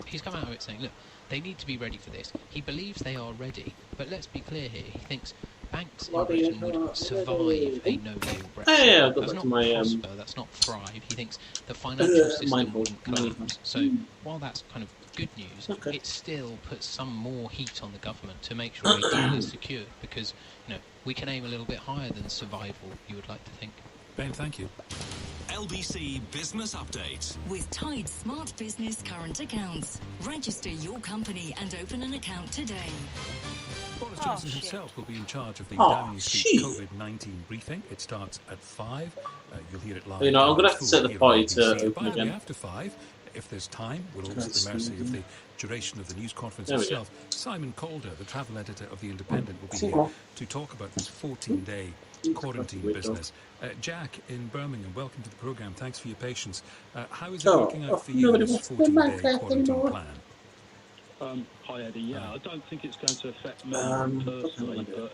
S26: He's come out of it saying, look, they need to be ready for this. He believes they are ready, but let's be clear here. He thinks banks in Britain would survive a no-deal Brexit. That's not prosper, that's not thrive. He thinks the financial system wouldn't collapse. So while that's kind of good news, it still puts some more heat on the government to make sure a deal is secured, because we can aim a little bit higher than survival, you would like to think.
S9: Ben, thank you.
S5: LBC Business Update.
S7: With Tide Smart Business Current Accounts. Register your company and open an account today.
S9: Boris Johnson himself will be in charge of the Downing Street COVID-19 briefing. It starts at 5. You'll hear it live.
S1: I'm going to have to set the party to open
S9: By the way,
S1: again.
S9: after 5, if there's time, we're always at the mercy of the duration of the news conference itself. Simon Calder, the travel editor of The Independent, will be here to talk about this 14-day quarantine business. Jack in Birmingham, welcome to the programme. Thanks for your patience. How is it working out for you, this 14-day quarantine plan?
S11: Hi Eddie, yeah, I don't think it's going to affect me personally, but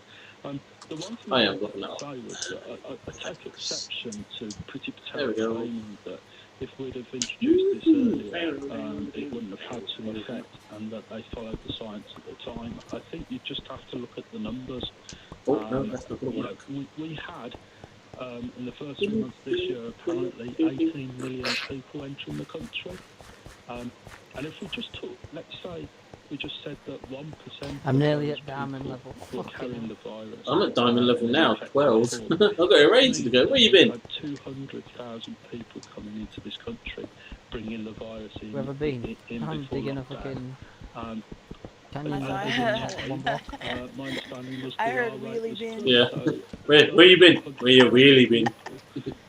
S11: the one thing I would say was that I take exception to Pretty Potato claiming that if we'd have introduced this earlier, it wouldn't have had some effect, and that they followed the science at the time. I think you just have to look at the numbers. We had, in the first 3 months this year, apparently 18 million people entering the country. And if we just took, let's say, we just said that 1%
S20: I'm nearly at diamond level.
S11: were carrying the virus.
S1: I'm at diamond level now, 12. I've got a rating to go. Where you been?
S11: 200,000 people coming into this country, bringing the virus in.
S20: Where have I been? I'm digging a fucking... one block.
S11: My understanding was
S15: I heard really been.
S1: Yeah. Where you been? Where you really been?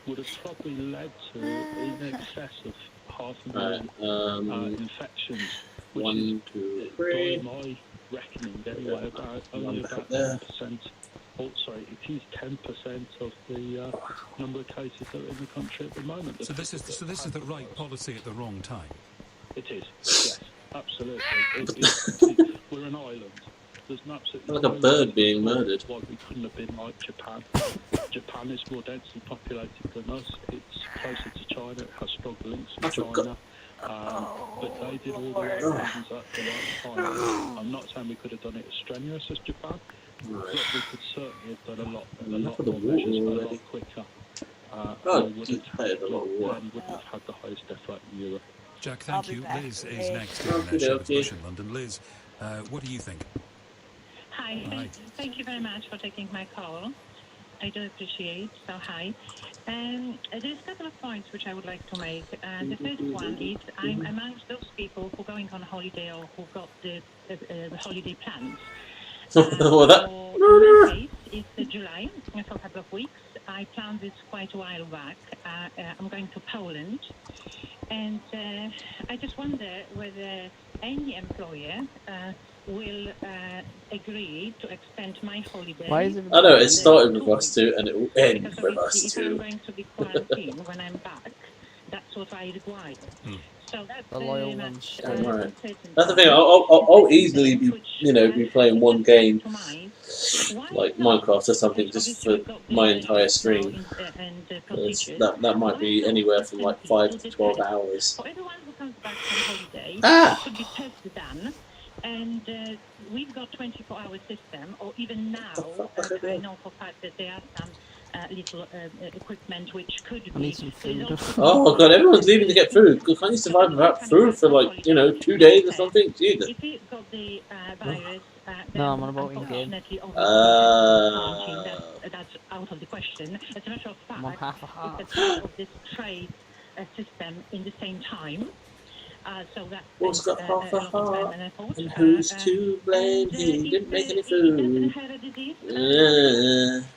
S11: Would have probably led to in excess of 500,000 infections.
S1: 1, 2, 3.
S11: By my reckoning, anyway, only about 10%. Oh, sorry, it is 10% of the number of cases that are in the country at the moment.
S9: So this is the right policy at the wrong time.
S11: It is. Yes, absolutely. We're an island. There's an absolutely
S1: like a bird being murdered.
S11: Why we couldn't have been like Japan. Japan is more densely populated than us. It's closer to China. It has stronger links with China. But they did all the right things at the right time. I'm not saying we could have done it as strenuous as Japan, but we could certainly have done a lot more measures, a lot quicker. We wouldn't have had the highest death rate in Europe.
S9: Jack, thank you. Liz is next in Shepherd's Bush in London. Liz, what do you think?
S16: Hi. Thank you very much for taking my call. I do appreciate. So hi. There's a couple of points which I would like to make. The first one is I'm amongst those people who are going on holiday or who got the holiday plans.
S1: What
S16: case, it's July for a couple of weeks. I planned this quite a while back. I'm going to Poland. And I just wonder whether any employer will agree to extend my holiday.
S20: Why is it?
S1: I know, it started with us too, and it will end with us
S16: if
S1: too.
S16: I'm going to be quarantined when I'm back, that's what I require. So that's very much
S1: Right. That's the thing. I'll easily be playing one game like Minecraft or something just for my entire stream. That might be anywhere from like 5 to 12 hours.
S16: For everyone who comes back from holiday, should be tested done. And we've got 24-hour system, or even now, I know for a fact that there are some little equipment which could be...
S20: I need some food.
S1: Oh god, everyone's leaving to get food. Can't you survive without food for like, 2 days or something? Jesus.
S16: If you've got the virus,
S20: no, I'm on about in-game.
S16: That's out of the question. As a matter of fact,
S20: I'm on half a heart.
S16: it's part of this trade system in the same time. So that
S1: What's got half a heart? And who's to blame? He didn't make any food.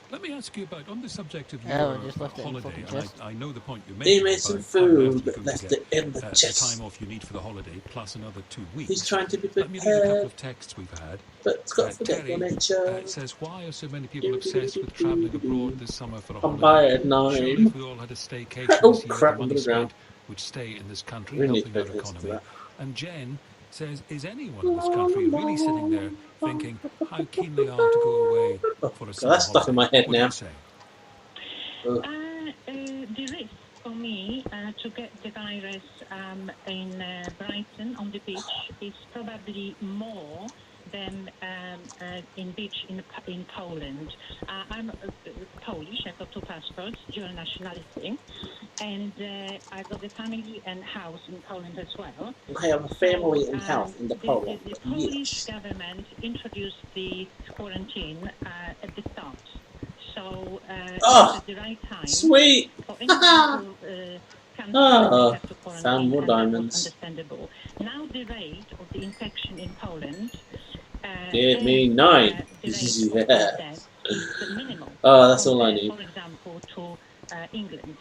S9: Let me ask you about, on the subject of
S20: Yeah,
S9: your
S20: just left it in the
S9: holiday,
S20: fucking
S9: and
S20: chest.
S9: I know the point you made.
S1: He made some food, but left it in the
S9: the
S1: chest.
S9: time off you need for the holiday, plus another 2 weeks.
S1: He's trying to be
S9: Let me read a couple
S1: prepared,
S9: of texts we've had.
S1: but it's got to forget your
S9: Terry
S1: nature.
S9: says, why are so many people obsessed with travelling abroad this summer for a
S1: I'm
S9: holiday?
S1: tired,
S9: Surely
S1: nine.
S9: if we all had a staycation
S1: Oh
S9: this year,
S1: crap,
S9: the
S1: I'm
S9: money
S1: gonna drown.
S9: spent would stay in this country,
S1: We need
S9: helping
S1: to
S9: our
S1: pay attention to
S9: economy.
S1: that.
S9: And Jen says, is anyone in this country really sitting there thinking how keen they are to go away for a summer
S1: That's stuck in my
S9: holiday?
S1: head
S9: What do
S1: now.
S9: you say?
S16: The risk for me to get the virus in Brighton on the beach is probably more them in Poland. I'm Polish. I've got two passports, dual nationality, and I've got a family and house in Poland as well.
S1: I have a family and house in Poland.
S16: The Polish government introduced the quarantine at the start, so it's at the right time.
S1: Sweet!
S16: For anyone who comes to have to quarantine,
S1: found more
S16: and that was
S1: diamonds.
S16: understandable. Now the rate of the infection in Poland.
S1: Give me 9. Yeah.
S16: Minimal.
S1: Oh, that's all I need.
S16: For example, to England.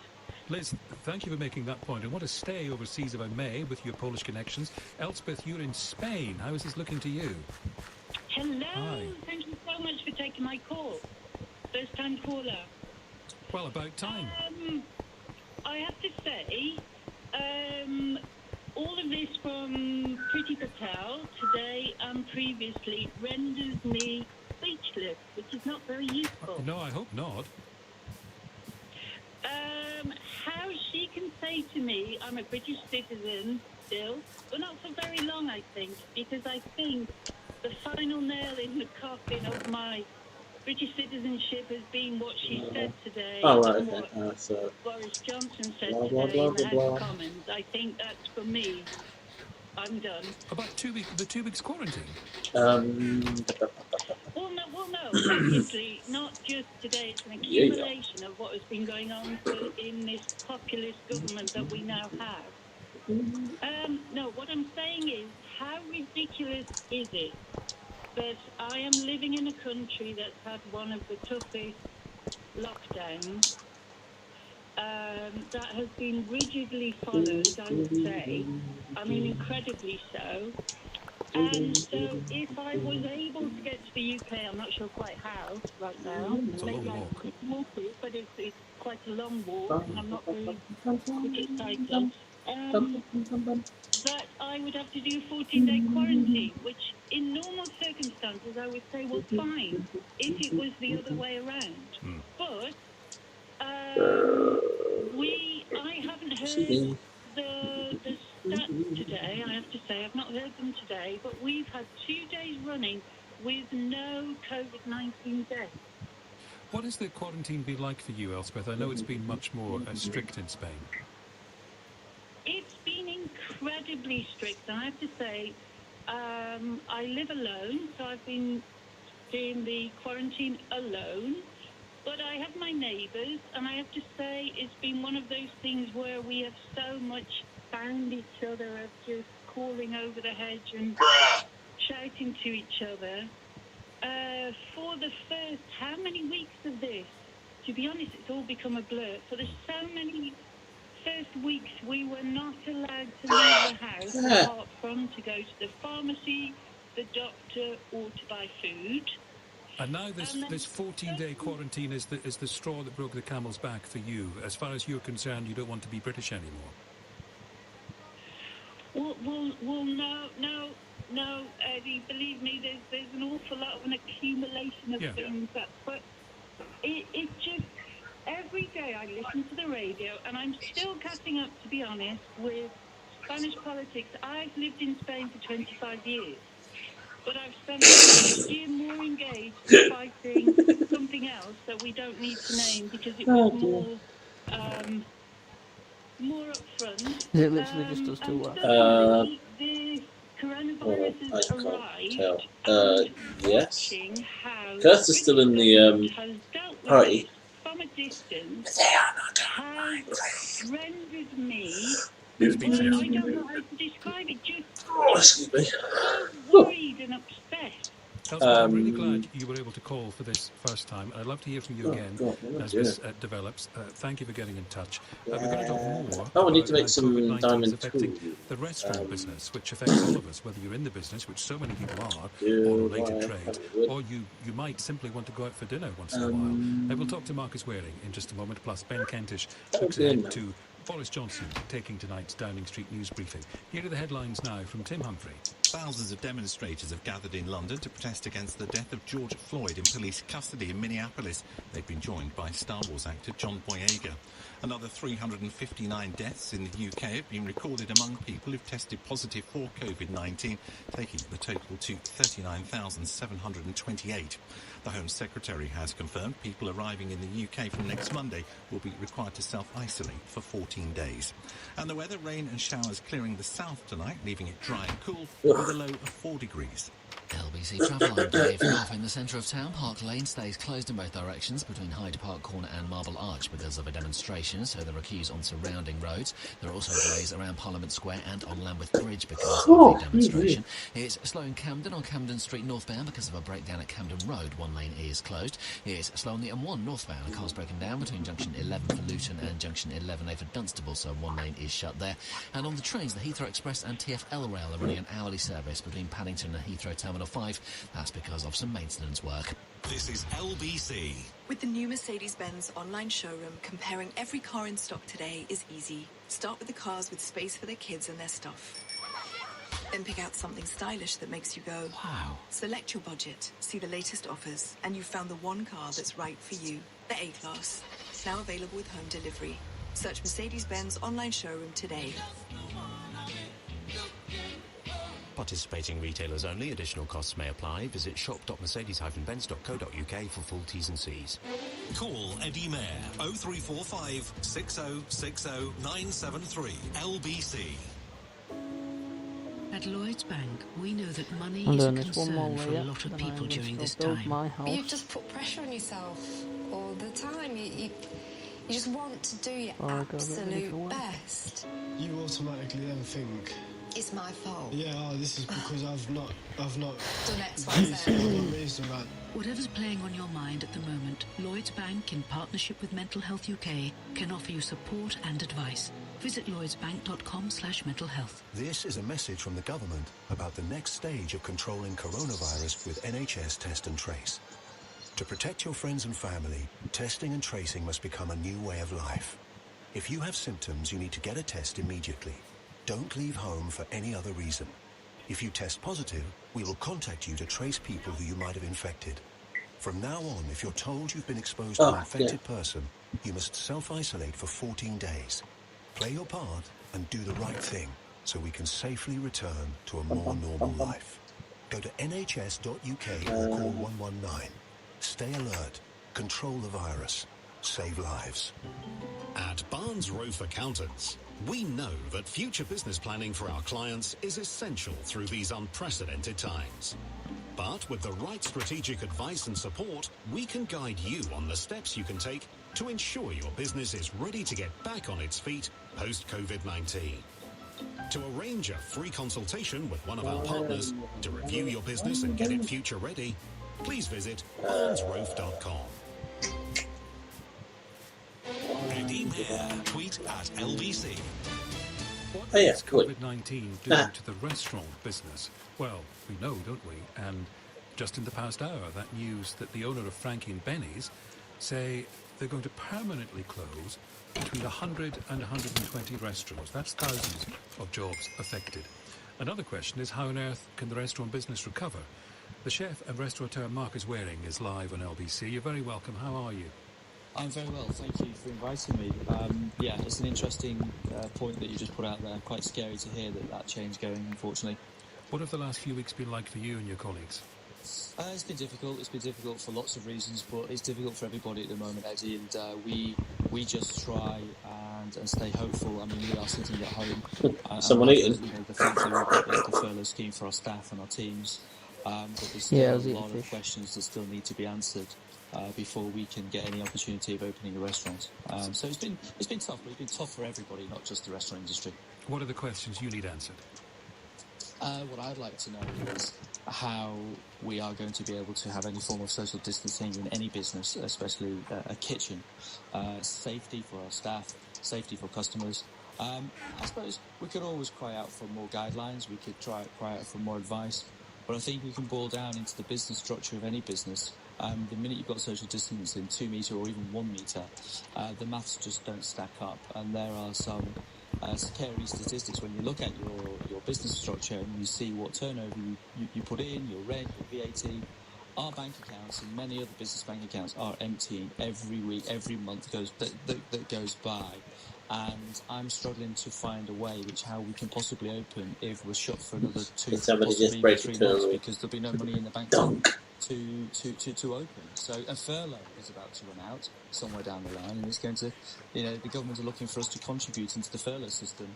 S9: Liz, thank you for making that point. I want to stay overseas, if I may, with your Polish connections. Elspeth, you're in Spain. How is this looking to you?
S4: Hello.
S9: Hi.
S4: Thank you so much for taking my call. First time caller.
S9: Well, about time.
S4: I have to say, all of this from Priti Patel today and previously renders me speechless, which is not very useful.
S9: No, I hope not.
S4: How she can say to me, I'm a British citizen still, but not for very long, I think, because I think the final nail in the coffin of my British citizenship has been what she said today.
S1: Oh, right,
S4: and
S1: okay.
S4: what Boris Johnson said
S1: blah,
S4: today
S1: blah,
S4: in the
S1: blah,
S4: House of
S1: blah.
S4: Commons. I think that's for me. I'm done.
S9: About the 2 weeks quarantine?
S4: Well, no, obviously, not just today. It's an accumulation of what has been going on in this populist government that we now have. No, what I'm saying is, how ridiculous is it that I am living in a country that's had one of the toughest lockdowns, that has been rigidly followed, I would say. I mean, incredibly so. And so if I was able to get to the UK, I'm not sure quite how right now.
S9: It's a long walk.
S4: It's walk, but it's quite a long walk. I'm not very quick at cycling. But I would have to do a 14-day quarantine, which in normal circumstances I would say, well, fine, if it was the other way around. But I haven't heard the stats today, I have to say. I've not heard them today, but we've had 2 days running with no COVID-19 deaths.
S9: What has the quarantine been like for you, Elspeth? I know it's been much more strict in Spain.
S4: It's been incredibly strict, and I have to say, I live alone, so I've been doing the quarantine alone. But I have my neighbours, and I have to say it's been one of those things where we have so much found each other of just calling over the hedge and shouting to each other. For the first, how many weeks of this? To be honest, it's all become a blur. For the so many first weeks, we were not allowed to leave the house apart from to go to the pharmacy, the doctor, or to buy food.
S9: And now this 14-day quarantine is the straw that broke the camel's back for you. As far as you're concerned, you don't want to be British anymore.
S4: Well, no, Eddie, believe me, there's an awful lot of an accumulation of things. But it just, every day I listen to the radio, and I'm still catching up, to be honest, with Spanish politics. I've lived in Spain for 25 years. But I've spent the last year more engaged in fighting something else that we don't need to name because it was more upfront.
S20: Is it literally just us two?
S4: The coronavirus has arrived.
S1: Yes. Kurt's is still in the party.
S4: From a distance,
S1: But they are not
S4: has rendered me.
S1: I
S4: don't know how to describe it.
S1: Excuse me.
S4: So worried and upset.
S9: I'm really glad you were able to call for this first time. I'd love to hear from you again as this develops. Thank you for getting in touch. We're going to talk more
S1: I need to make some diamond
S9: affecting the restaurant business, which affects all of us, whether you're in the business, which so many people are, or related trade, or you might simply want to go out for dinner once in a while. We'll talk to Marcus Waring in just a moment, plus Ben Kentish looks ahead to Boris Johnson taking tonight's Downing Street news briefing. Here are the headlines now from Tim Humphrey.
S6: Thousands of demonstrators have gathered in London to protest against the death of George Floyd in police custody in Minneapolis. They've been joined by Star Wars actor John Boyega. Another 359 deaths in the UK have been recorded among people who've tested positive for COVID-19, taking the total to 39,728. The Home Secretary has confirmed people arriving in the UK from next Monday will be required to self-isolate for 14 days. And the weather, rain and showers clearing the south tonight, leaving it dry and cool with a low of 4 degrees.
S15: LBC Travel, I'm Dave. Off in the centre of town, Park Lane stays closed in both directions between Hyde Park Corner and Marble Arch because of a demonstration, so there are queues on surrounding roads. There are also delays around Parliament Square and on Lambeth Bridge because of the demonstration. It's slow in Camden on Camden Street northbound because of a breakdown at Camden Road. One lane is closed. It's slow on the M1 northbound. A car's broken down between junction 11 for Luton and junction 11A for Dunstable, so one lane is shut there. And on the trains, the Heathrow Express and TfL Rail are running an hourly service between Paddington and Heathrow Terminal 5. That's because of some maintenance work.
S5: This is LBC.
S17: With the new Mercedes-Benz online showroom, comparing every car in stock today is easy. Start with the cars with space for their kids and their stuff. Then pick out something stylish that makes you go, wow. Select your budget, see the latest offers, and you've found the one car that's right for you. The A-Class. Now available with home delivery. Search Mercedes-Benz online showroom today.
S18: Participating retailers only. Additional costs may apply. Visit shop.mercedes-benz.co.uk for full T's and C's.
S5: Call Eddie Mayer 0345 6060 973 LBC.
S23: At Lloyds Bank, we know that money is a concern for a lot of people during this time.
S19: You just put pressure on yourself all the time. You just want to do your absolute best.
S22: You automatically then think,
S19: it's my fault.
S22: Yeah, this is because I've not
S19: done X, Y, Z.
S23: Whatever's playing on your mind at the moment, Lloyds Bank, in partnership with Mental Health UK, can offer you support and advice. Visit lloydsbank.com/mentalhealth.
S27: This is a message from the government about the next stage of controlling coronavirus with NHS Test and Trace. To protect your friends and family, testing and tracing must become a new way of life. If you have symptoms, you need to get a test immediately. Don't leave home for any other reason. If you test positive, we will contact you to trace people who you might have infected. From now on, if you're told you've been exposed to an infected person, you must self-isolate for 14 days. Play your part and do the right thing so we can safely return to a more normal life. Go to nhs.uk or call 119. Stay alert. Control the virus. Save lives.
S5: At Barnes Rofe Accountants, we know that future business planning for our clients is essential through these unprecedented times. But with the right strategic advice and support, we can guide you on the steps you can take to ensure your business is ready to get back on its feet post-COVID-19. To arrange a free consultation with one of our partners to review your business and get it future ready, please visit barnesrofe.com. Eddie Mayer, tweet at LBC.
S9: What does COVID-19 do to the restaurant business? Well, we know, don't we? And just in the past hour, that news that the owner of Frankie and Benny's say they're going to permanently close between 100 and 120 restaurants. That's thousands of jobs affected. Another question is, how on earth can the restaurant business recover? The chef and restaurateur Marcus Waring is live on LBC. You're very welcome. How are you?
S28: I'm very well, thank you for inviting me. Yeah, it's an interesting point that you just put out there. Quite scary to hear that change going, unfortunately.
S9: What have the last few weeks been like for you and your colleagues?
S28: It's been difficult. It's been difficult for lots of reasons, but it's difficult for everybody at the moment, Eddie. And we just try and stay hopeful. I mean, we are sitting at home.
S1: Someone eating.
S28: The fact that we've got the furlough scheme for our staff and our teams, but there's still a lot of questions that still need to be answered before we can get any opportunity of opening a restaurant. So it's been tough, but it's been tough for everybody, not just the restaurant industry.
S9: What are the questions you need answered?
S28: What I'd like to know is how we are going to be able to have any form of social distancing in any business, especially a kitchen. Safety for our staff, safety for customers. I suppose we could always cry out for more guidelines, we could cry out for more advice, but I think we can boil down into the business structure of any business. The minute you've got social distancing, 2 metre or even 1 metre, the maths just don't stack up, and there are some scary statistics when you look at your business structure and you see what turnover you put in, your rent, your VAT. Our bank accounts and many other business bank accounts are emptying every week, every month that goes by. And I'm struggling to find a way how we can possibly open if we're shut for another 2, possibly even 3 months, because there'll be no money in the bank to open. So a furlough is about to run out somewhere down the line, and it's going to, the government are looking for us to contribute into the furlough system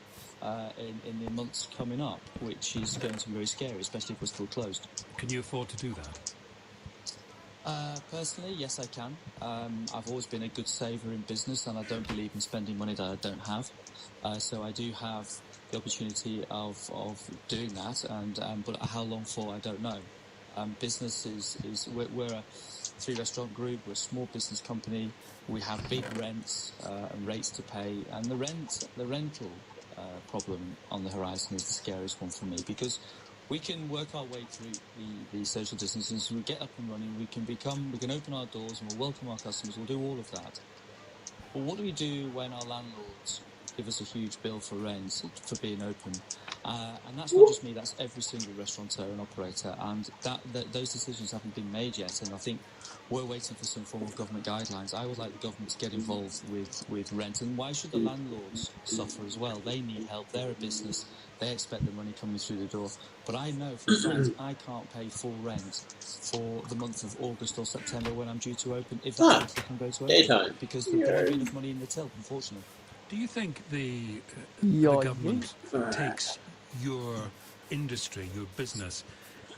S28: in the months coming up, which is going to be very scary, especially if we're still closed.
S9: Can you afford to do that?
S28: Personally, yes, I can. I've always been a good saver in business, and I don't believe in spending money that I don't have. So I do have the opportunity of doing that, but how long for, I don't know. Business we're a 3-restaurant group. We're a small business company. We have big rents and rates to pay, and the rental problem on the horizon is the scariest one for me, because we can work our way through the social distancing. So we get up and running. We can open our doors and we'll welcome our customers. We'll do all of that. But what do we do when our landlords give us a huge bill for rent for being open? And that's not just me. That's every single restaurateur and operator. And those decisions haven't been made yet. And I think we're waiting for some form of government guidelines. I would like the government to get involved with rent. And why should the landlords suffer as well? They need help. They're a business. They expect the money coming through the door. But I know for a fact I can't pay full rent for the month of August or September when I'm due to open, if that's when Click and Go to open. Because there won't be enough money in the till, unfortunately.
S9: Do you think the government takes your industry, your business,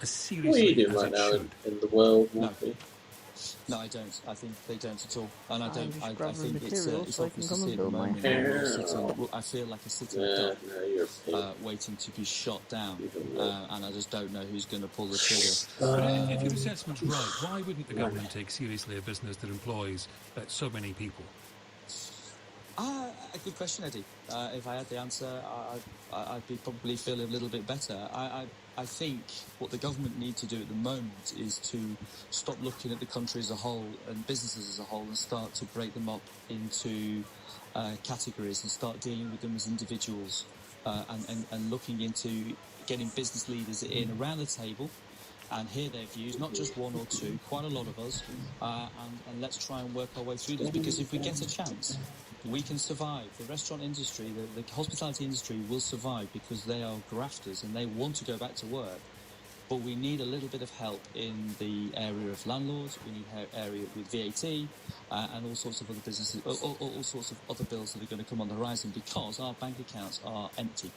S9: as seriously as it should?
S1: In the world,
S28: No, I don't. I think they don't at all. And I don't. I think it's obvious to see at the moment. I feel like a sitting duck waiting to be shot down, and I just don't know who's going to pull the trigger.
S9: If your assessment's right, why wouldn't the government take seriously a business that employs so many people?
S28: A good question, Eddie. If I had the answer, I'd probably feel a little bit better. I think what the government need to do at the moment is to stop looking at the country as a whole and businesses as a whole and start to break them up into categories and start dealing with them as individuals and looking into getting business leaders in around the table and hear their views, not just one or two, quite a lot of us, and let's try and work our way through this, because if we get a chance, we can survive. The restaurant industry, the hospitality industry will survive because they are grafters and they want to go back to work. But we need a little bit of help in the area of landlords. We need area with VAT and all sorts of other businesses, all sorts of other bills that are going to come on the horizon because our bank accounts are empty.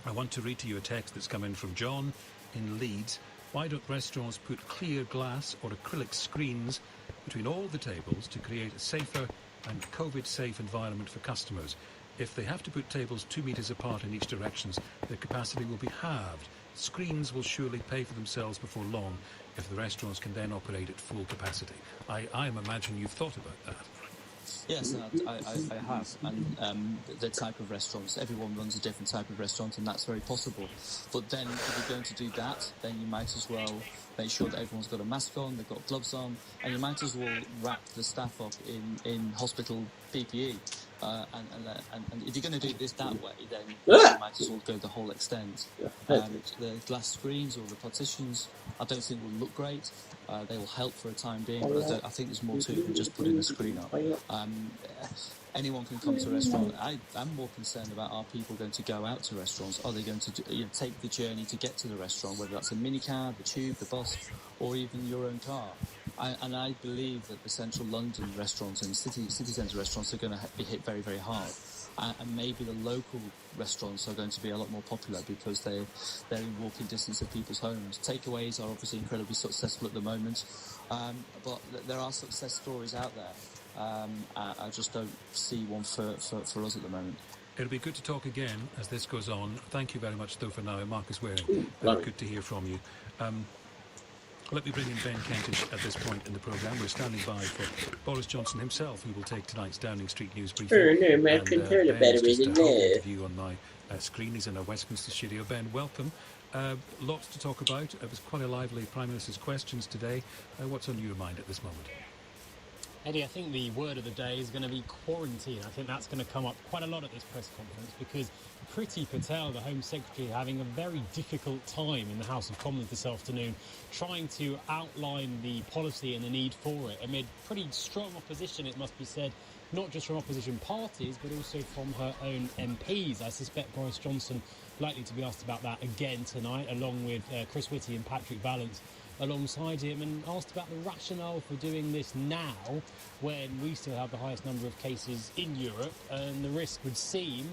S9: I want to read to you a text that's come in from John in Leeds. Why don't restaurants put clear glass or acrylic screens between all the tables to create a safer and COVID-safe environment for customers? If they have to put tables 2 meters apart in each direction, their capacity will be halved. Screens will surely pay for themselves before long if the restaurants can then operate at full capacity. I imagine you've thought about that.
S28: Yes, I have. And the type of restaurants, everyone runs a different type of restaurant, and that's very possible. But then if you're going to do that, then you might as well make sure that everyone's got a mask on, they've got gloves on, and you might as well wrap the staff up in hospital PPE. And if you're going to do this that way, then you might as well go the whole extent. The glass screens or the partitions, I don't think will look great. They will help for a time being, but I think there's more to it than just putting a screen up. Anyone can come to a restaurant. I'm more concerned about, are people going to go out to restaurants? Are they going to take the journey to get to the restaurant, whether that's a minicab, the tube, the bus, or even your own car? And I believe that the central London restaurants and city centre restaurants are going to be hit very, very hard. And maybe the local restaurants are going to be a lot more popular because they're in walking distance of people's homes. Takeaways are obviously incredibly successful at the moment, but there are success stories out there. I just don't see one for us at the moment.
S9: It'll be good to talk again as this goes on. Thank you very much, though, for now. Marcus Waring, good to hear from you. Let me bring in Ben Kentish at this point in the programme. We're standing by for Boris Johnson himself, who will take tonight's Downing Street News briefing. Ben is just a whole interview on my screen. He's in our Westminster studio. Ben, welcome. Lots to talk about. It was quite a lively Prime Minister's questions today. What's on your mind at this moment?
S2: Eddie, I think the word of the day is going to be quarantine. I think that's going to come up quite a lot at this press conference because Priti Patel, the Home Secretary, having a very difficult time in the House of Commons this afternoon, trying to outline the policy and the need for it amid pretty strong opposition, it must be said, not just from opposition parties, but also from her own MPs. I suspect Boris Johnson likely to be asked about that again tonight, along with Chris Whitty and Patrick Vallance alongside him, and asked about the rationale for doing this now when we still have the highest number of cases in Europe, and the risk would seem,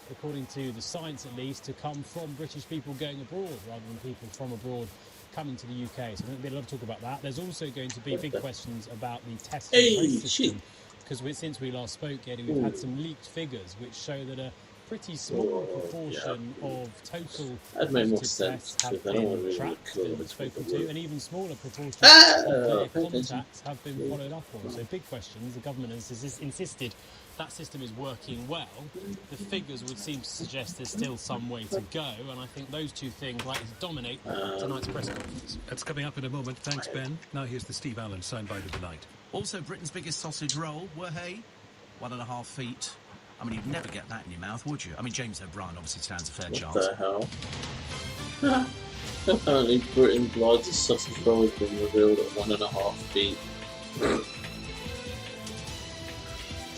S2: according to the science at least, to come from British people going abroad rather than people from abroad coming to the UK. So I think there'll be a lot of talk about that. There's also going to be big questions about the test and trace system, because since we last spoke, Eddie, we've had some leaked figures which show that a pretty small proportion of total positive tests have been tracked and spoken to, and even smaller proportion of their contacts have been followed up on. So big questions. The government has insisted that system is working well. The figures would seem to suggest there's still some way to go, and I think those two things likely to dominate tonight's press conference.
S9: That's coming up in a moment. Thanks, Ben. Now here's the Steve Allen soundbite of the night.
S3: Also, Britain's biggest sausage roll, hey, 1.5 feet. I mean, you'd never get that in your mouth, would you? I mean, James O'Brien obviously stands a fair chance.
S1: What the hell? Apparently, Britain's largest sausage roll has been revealed at 1.5 feet.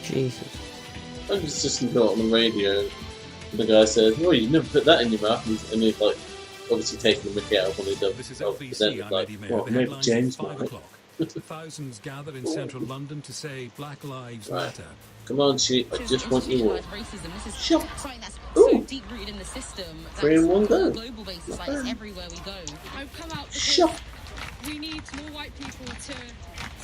S20: Jesus.
S1: I was just got on the radio. The guy said, "Oh, you never put that in your mouth," and he's like, obviously taking the mickey out of one of the.
S9: This is LBC. I'm Eddie Mayer. The
S1: maybe
S9: headlines
S1: James
S9: at 5 o'clock. Thousands gather in central London to say Black Lives Matter.
S1: Come on, sheep. I just want you all.
S8: Racism. This is
S1: Shut.
S8: something that's so deep rooted in the system.
S1: Three in one go.
S8: On a global basis, like it's everywhere we go.
S10: I've come out because
S1: Shut.
S10: we need more white people to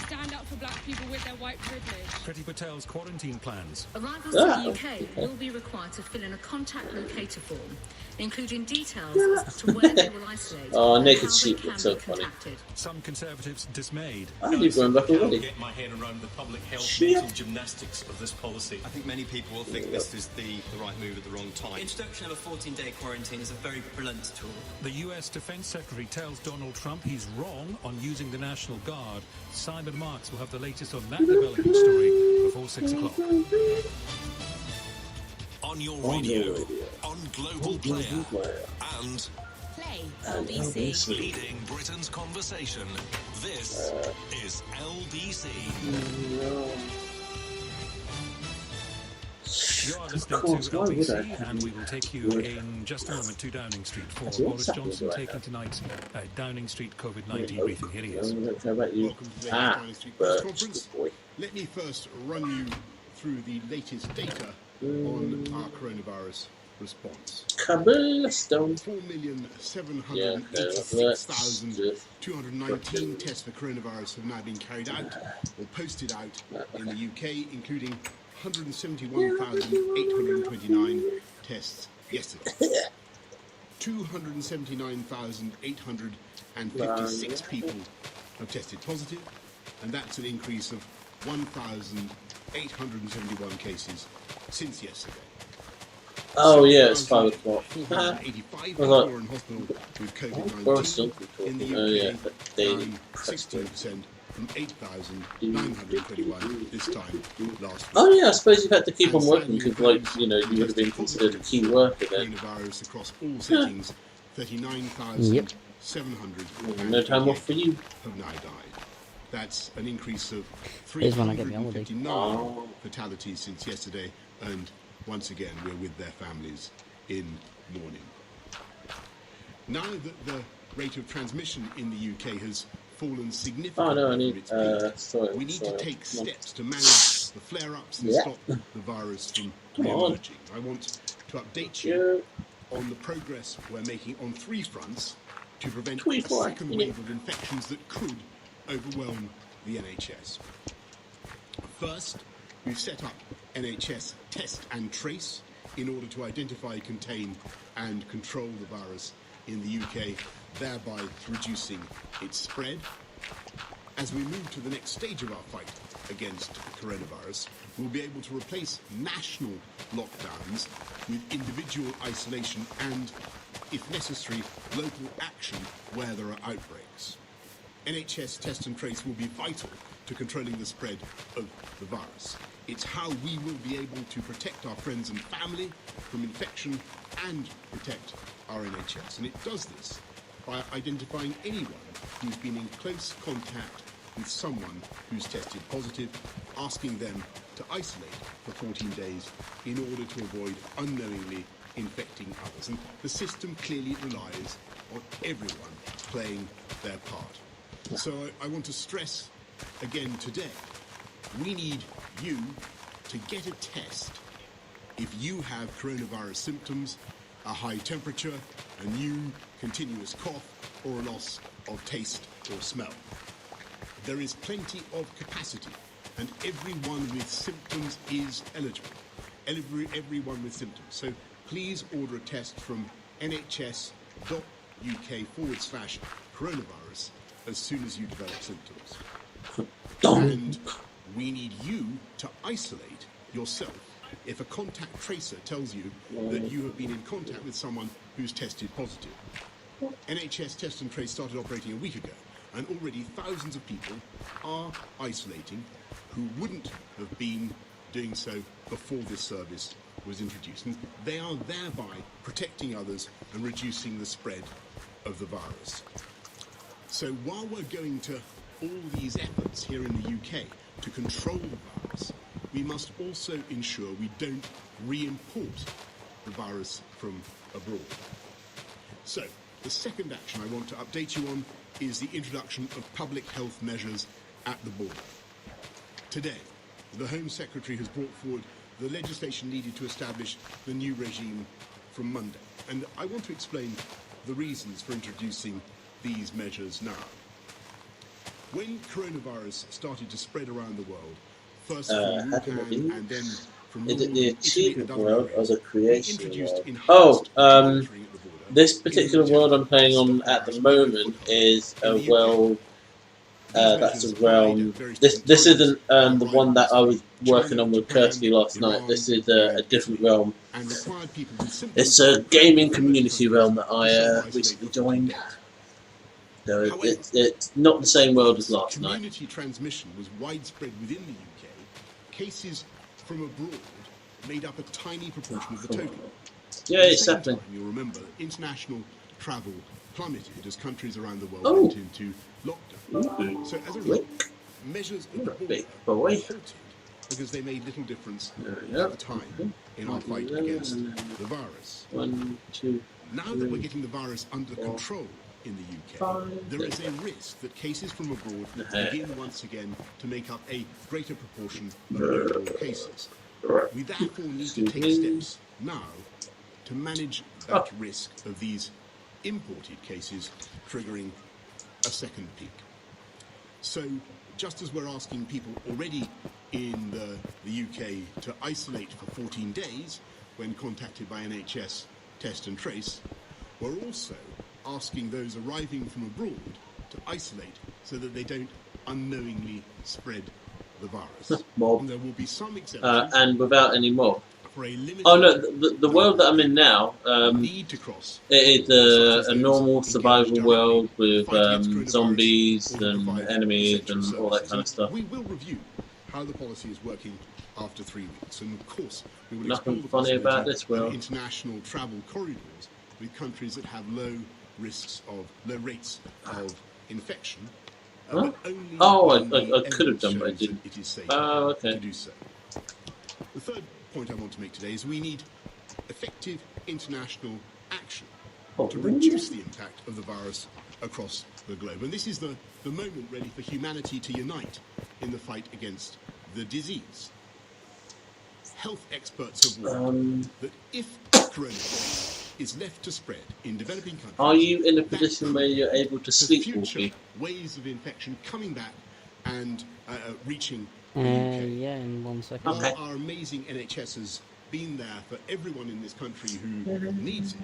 S10: stand up for black people with their white privilege.
S9: Priti Patel's quarantine plans.
S8: Arrivals to the UK will be required to fill in a contact locator form, including details as to where they will isolate.
S1: Oh, naked
S8: and how
S1: sheep
S8: they
S1: looks
S8: can
S1: so
S8: be
S1: funny.
S8: contacted.
S9: Some Conservatives dismayed.
S1: I keep going back already.
S12: Get my head around the public health mental gymnastics of this policy. I think many people will think this is the right move at the wrong time.
S13: The introduction of a 14-day quarantine is a very brilliant tool.
S9: The US Defense Secretary tells Donald Trump he's wrong on using the National Guard. Simon Marks will have the latest on that developing story before 6 o'clock.
S5: On your radio, on Global Player, and
S8: Play LBC.
S5: leading Britain's conversation. This is LBC.
S9: You are listening to LBC, and we will take you in just a moment to Downing Street for Boris Johnson taking tonight's Downing Street COVID-19 briefing. Here he is.
S14: Welcome to the Downing Street press conference. Let me first run you through the latest data on our coronavirus response. 4,786,219 tests for coronavirus have now been carried out or posted out in the UK, including 171,829 tests yesterday. 279,856 people have tested positive, and that's an increase of 1,871 cases since yesterday.
S1: Oh yeah, it's 5 o'clock.
S14: 485 people are in hospital with COVID-19 in the UK, down 16% from 8,921 this time last week.
S1: Oh yeah, I suppose you've had to keep on working because, like, you know, you would have been considered a key worker then.
S14: Coronavirus across all settings, 39,700
S1: no time off for you.
S14: have now died. That's an increase of
S20: Here's when I get the holiday.
S14: 359 fatalities since yesterday, and once again we're with their families in mourning. Now that the rate of transmission in the UK has fallen significantly from its peak, we need to take steps to manage the flare-ups and stop the virus from re-emerging. I want to update you on the progress we're making on 3 fronts to prevent a second wave of infections that could overwhelm the NHS. First, we've set up NHS Test and Trace in order to identify, contain and control the virus in the UK, thereby reducing its spread. As we move to the next stage of our fight against coronavirus, we'll be able to replace national lockdowns with individual isolation and, if necessary, local action where there are outbreaks. NHS Test and Trace will be vital to controlling the spread of the virus. It's how we will be able to protect our friends and family from infection and protect our NHS. And it does this by identifying anyone who's been in close contact with someone who's tested positive, asking them to isolate for 14 days in order to avoid unknowingly infecting others. And the system clearly relies on everyone playing their part. So I want to stress again today, we need you to get a test if you have coronavirus symptoms, a high temperature, a new continuous cough, or a loss of taste or smell. There is plenty of capacity, and everyone with symptoms is eligible. Everyone with symptoms. So please order a test from nhs.uk/coronavirus as soon as you develop symptoms. And we need you to isolate yourself if a contact tracer tells you that you have been in contact with someone who's tested positive. NHS Test and Trace started operating a week ago, and already thousands of people are isolating who wouldn't have been doing so before this service was introduced. And they are thereby protecting others and reducing the spread of the virus. So while we're going to all these efforts here in the UK to control the virus, we must also ensure we don't re-import the virus from abroad. So, the second action I want to update you on is the introduction of public health measures at the border. Today, the Home Secretary has brought forward the legislation needed to establish the new regime from Monday. And I want to explain the reasons for introducing these measures now. When coronavirus started to spread around the world, first from Wuhan and then from
S1: is it the achievement world or the creation
S14: world?
S1: Oh, this particular world I'm playing on at the moment is a world that's a realm. This isn't the one that I was working on with Kirsty last night. This is a different realm. It's a gaming community realm that I recently joined. So it's not the same world as last night.
S14: Community transmission was widespread within the UK. Cases from abroad made up a tiny proportion of the total.
S1: Yeah, it's happening.
S14: You'll remember that international travel plummeted as countries around the world went into lockdown. So as a result, measures at the border were halted because they made little difference at the time in our fight against the virus. Now that we're getting the virus under control in the UK, there is a risk that cases from abroad begin once again to make up a greater proportion of overall cases. We therefore need to take steps now to manage that risk of these imported cases triggering a second peak. So, just as we're asking people already in the UK to isolate for 14 days when contacted by NHS Test and Trace, we're also asking those arriving from abroad to isolate so that they don't unknowingly spread the virus. And there will be some exceptions.
S1: And without any mob. Oh no, the world that I'm in now, it is a normal survival world with zombies and enemies and all that kind of stuff.
S14: We will review how the policy is working after 3 weeks, and of course we will
S1: Nothing funny about this world.
S14: International travel corridors with countries that have low rates of infection.
S1: Huh? I could have done, but I didn't.
S14: It is safe
S1: okay.
S14: to do so. The third point I want to make today is we need effective international action to reduce the impact of the virus across the globe. And this is the moment, really, for humanity to unite in the fight against the disease. Health experts have warned that if coronavirus is left to spread in developing countries,
S1: are you in a position where you're able to sleepwalk me?
S14: Waves of infection coming back and reaching
S20: yeah, in 1 second.
S14: Okay. Our amazing NHS has been there for everyone in this country who needs it.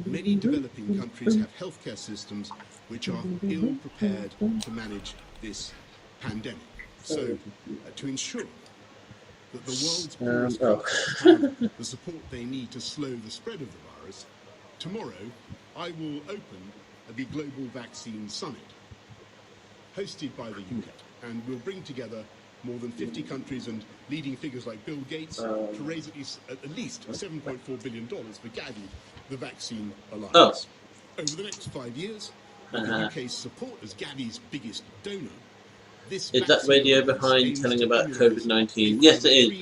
S14: Many developing countries have healthcare systems which are ill prepared to manage this pandemic. So, to ensure that the world's poorest countries have the support they need to slow the spread of the virus, tomorrow I will open the Global Vaccine Summit. hosted by the UK, and will bring together more than 50 countries and leading figures like Bill Gates to raise at least $7.4 billion for Gavi, the vaccine alliance. Over the next 5 years, with the UK's support as Gavi's biggest donor, this
S1: is that radio behind telling about COVID-19? Yes, it is.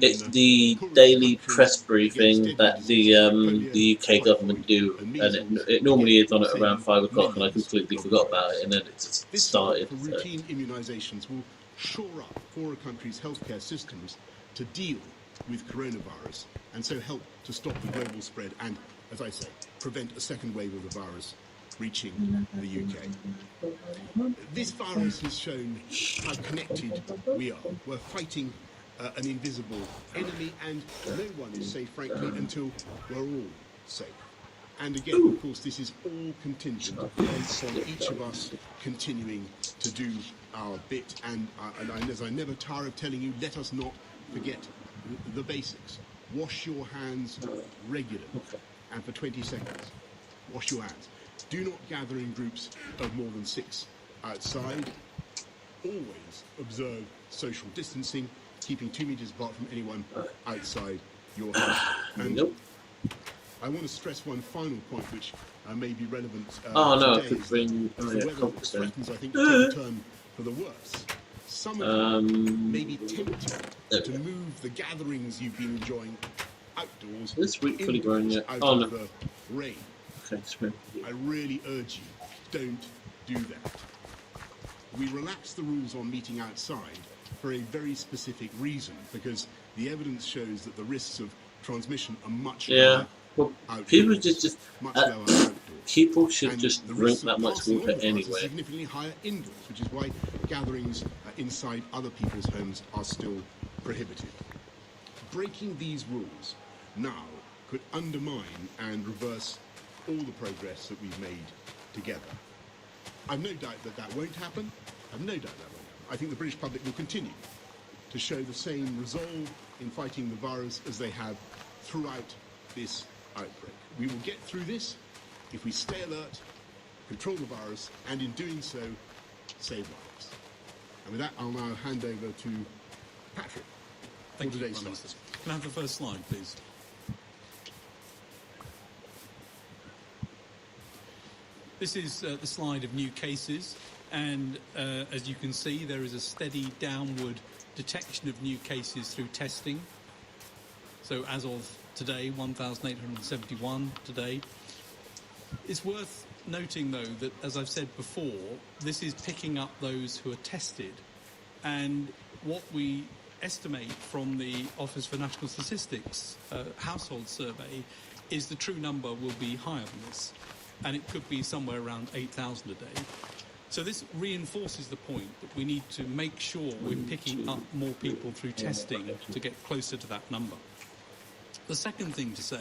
S1: It's the daily press briefing that the UK government do, and it normally is on at around 5 o'clock, and I completely forgot about it, and then it just started.
S14: For routine immunisations will shore up poorer countries' healthcare systems to deal with coronavirus, and so help to stop the global spread and, as I say, prevent a second wave of the virus reaching the UK. This virus has shown how connected we are. We're fighting an invisible enemy, and no one is safe, frankly, until we're all safe. And again, of course, this is all contingent on each of us continuing to do our bit. And as I never tire of telling you, let us not forget the basics. Wash your hands regularly, and for 20 seconds, wash your hands. Do not gather in groups of more than 6 outside. Always observe social distancing, keeping 2 meters apart from anyone outside your house. And I want to stress one final point, which may be relevant today. The weather threatens, I think, to take a turn for the worse. Some of you may be tempted to move the gatherings you've been enjoying outdoors
S1: this week fully grown yet?
S14: out
S1: Oh,
S14: of
S1: no.
S14: the rain.
S1: Okay,
S14: I really urge you, don't do that. We relaxed the rules on meeting outside for a very specific reason, because the evidence shows that the risks of transmission are much lower.
S1: Well,
S14: outdoors,
S1: people just
S14: much lower outdoors.
S1: people should
S14: And
S1: just
S14: the
S1: drink
S14: risks of
S1: that much
S14: passing
S1: water
S14: on the virus are
S1: anyway.
S14: significantly higher indoors, which is why gatherings inside other people's homes are still prohibited. Breaking these rules now could undermine and reverse all the progress that we've made together. I've no doubt that that won't happen. I think the British public will continue to show the same resolve in fighting the virus as they have throughout this outbreak. We will get through this if we stay alert, control the virus, and in doing so, save lives. And with that, I'll now hand over to Patrick for today's slides.
S9: Can I have the first slide, please? This is the slide of new cases, and as you can see, there is a steady downward detection of new cases through testing. So as of today, 1,871 today. It's worth noting, though, that, as I've said before, this is picking up those who are tested, and what we estimate from the Office for National Statistics household survey is the true number will be higher than this, and it could be somewhere around 8,000 a day. So this reinforces the point that we need to make sure we're picking up more people through testing to get closer to that number. The second thing to say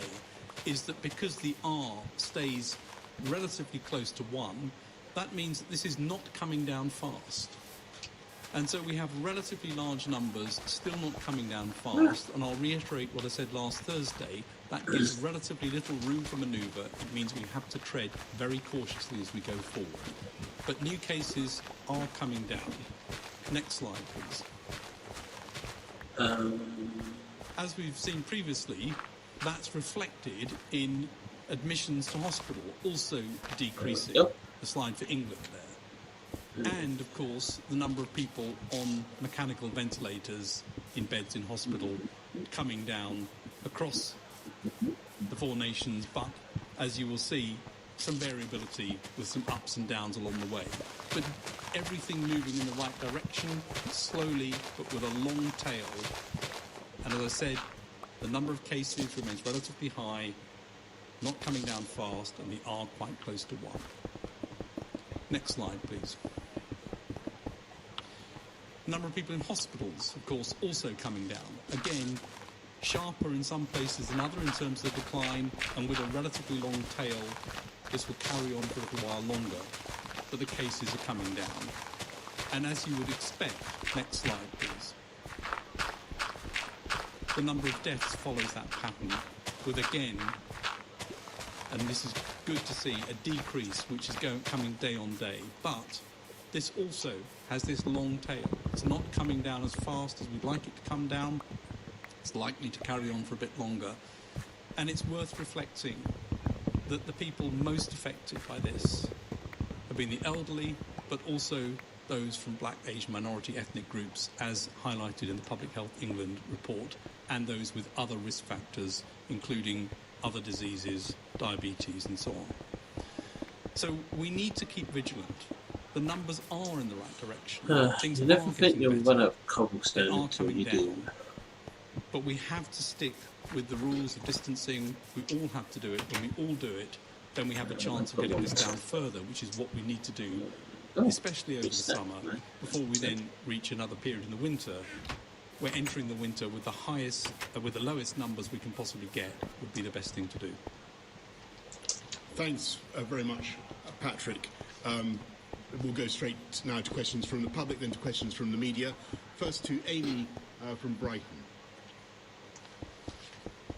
S9: is that because the R stays relatively close to 1, that means that this is not coming down fast. And so we have relatively large numbers still not coming down fast, and I'll reiterate what I said last Thursday, that gives relatively little room for manoeuvre. It means we have to tread very cautiously as we go forward. But new cases are coming down. Next slide, please. As we've seen previously, that's reflected in admissions to hospital, also decreasing. The slide for England there. And, of course, the number of people on mechanical ventilators in beds in hospital coming down across the 4 nations, but, as you will see, some variability with some ups and downs along the way. But everything moving in the right direction, slowly, but with a long tail. And as I said, the number of cases remains relatively high, not coming down fast, and we are quite close to 1. Next slide, please. Number of people in hospitals, of course, also coming down. Again, sharper in some places than other in terms of the decline, and with a relatively long tail, this will carry on for a little while longer, but the cases are coming down. And as you would expect, next slide, please. The number of deaths follows that pattern, with again, and this is good to see, a decrease which is coming day on day, but this also has this long tail. It's not coming down as fast as we'd like it to come down. It's likely to carry on for a bit longer. And it's worth reflecting that the people most affected by this have been the elderly, but also those from black, Asian, minority ethnic groups, as highlighted in the Public Health England report, and those with other risk factors, including other diseases, diabetes, and so on. So we need to keep vigilant. The numbers are in the right direction. Things
S1: You never
S9: are
S1: think
S9: getting
S1: you'll
S9: better.
S1: run out of
S9: They
S1: cobblestone
S9: are
S1: until
S9: coming
S1: you
S9: down.
S1: do.
S9: But we have to stick with the rules of distancing. We all have to do it. When we all do it, then we have a chance of getting this down further, which is what we need to do, especially over the summer, before we then reach another period in the winter. We're entering the winter with the lowest numbers we can possibly get would be the best thing to do.
S14: Thanks very much, Patrick. We'll go straight now to questions from the public, then to questions from the media. First to Amy from Brighton.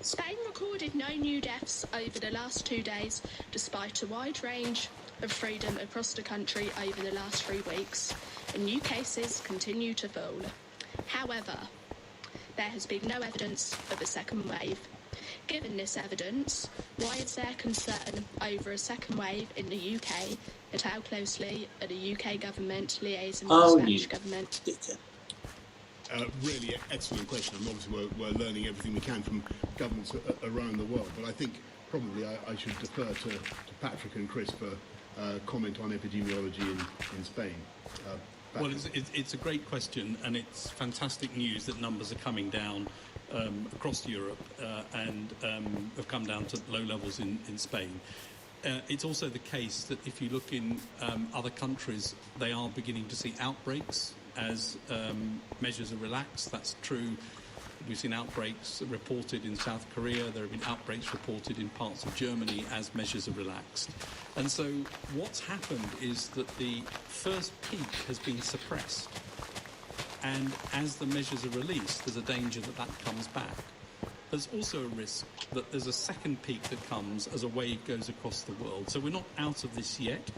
S4: Spain recorded no new deaths over the last 2 days, despite a wide range of freedom across the country over the last 3 weeks, and new cases continue to fall. However, there has been no evidence of a second wave. Given this evidence, why is there concern over a second wave in the UK, and how closely are the UK government liaising with the Spanish government?
S14: Really excellent question. Obviously, we're learning everything we can from governments around the world, but I think probably I should defer to Patrick and Chris for comment on epidemiology in Spain.
S9: Well, it's a great question, and it's fantastic news that numbers are coming down across Europe and have come down to low levels in Spain. It's also the case that if you look in other countries, they are beginning to see outbreaks as measures are relaxed. That's true. We've seen outbreaks reported in South Korea. There have been outbreaks reported in parts of Germany as measures are relaxed. And so what's happened is that the first peak has been suppressed. And as the measures are released, there's a danger that that comes back. There's also a risk that there's a second peak that comes as a wave goes across the world. So we're not out of this yet.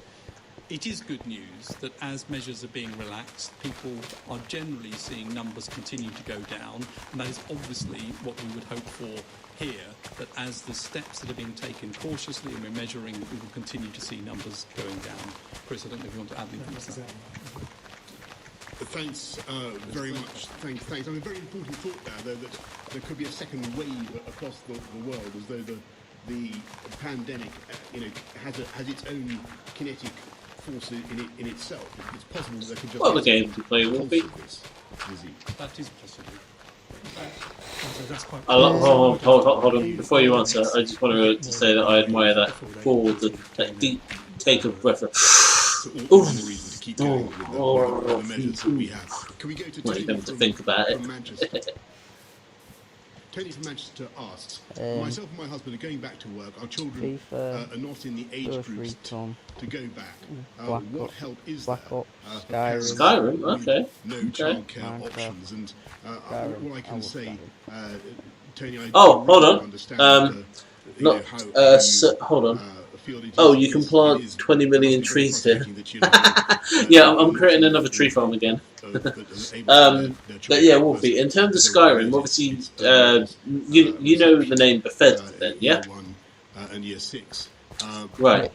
S9: It is good news that as measures are being relaxed, people are generally seeing numbers continue to go down, and that is obviously what we would hope for here, that as the steps that are being taken cautiously and we're measuring, we will continue to see numbers going down. Chris, I don't know if you want to add anything to that.
S14: Thanks very much. Thanks. I mean, a very important thought there, though, that there could be a second wave across the world, as though the pandemic, has its own kinetic force in itself. It's possible that there could just
S1: Well, the game to play will be.
S9: That is possible.
S1: Hold on. Before you answer, I just want to say that I admire that pause, that deep take of breath.
S14: The measures that we have. Can we go to
S1: Tony to think about it.
S14: Tony from Manchester asks, myself and my husband are going back to work. Our children are not in the age groups to go back. What help is there?
S1: Skyrim, okay.
S14: No childcare options. And all I can say, Tony, I
S1: hold on.
S14: understand
S1: hold on. Oh, you can plant 20 million trees here. Yeah, I'm creating another tree farm again. But yeah, Wolfie, in terms of Skyrim, obviously, you know the name Bethesda then, yeah?
S14: And year 6.
S1: Right.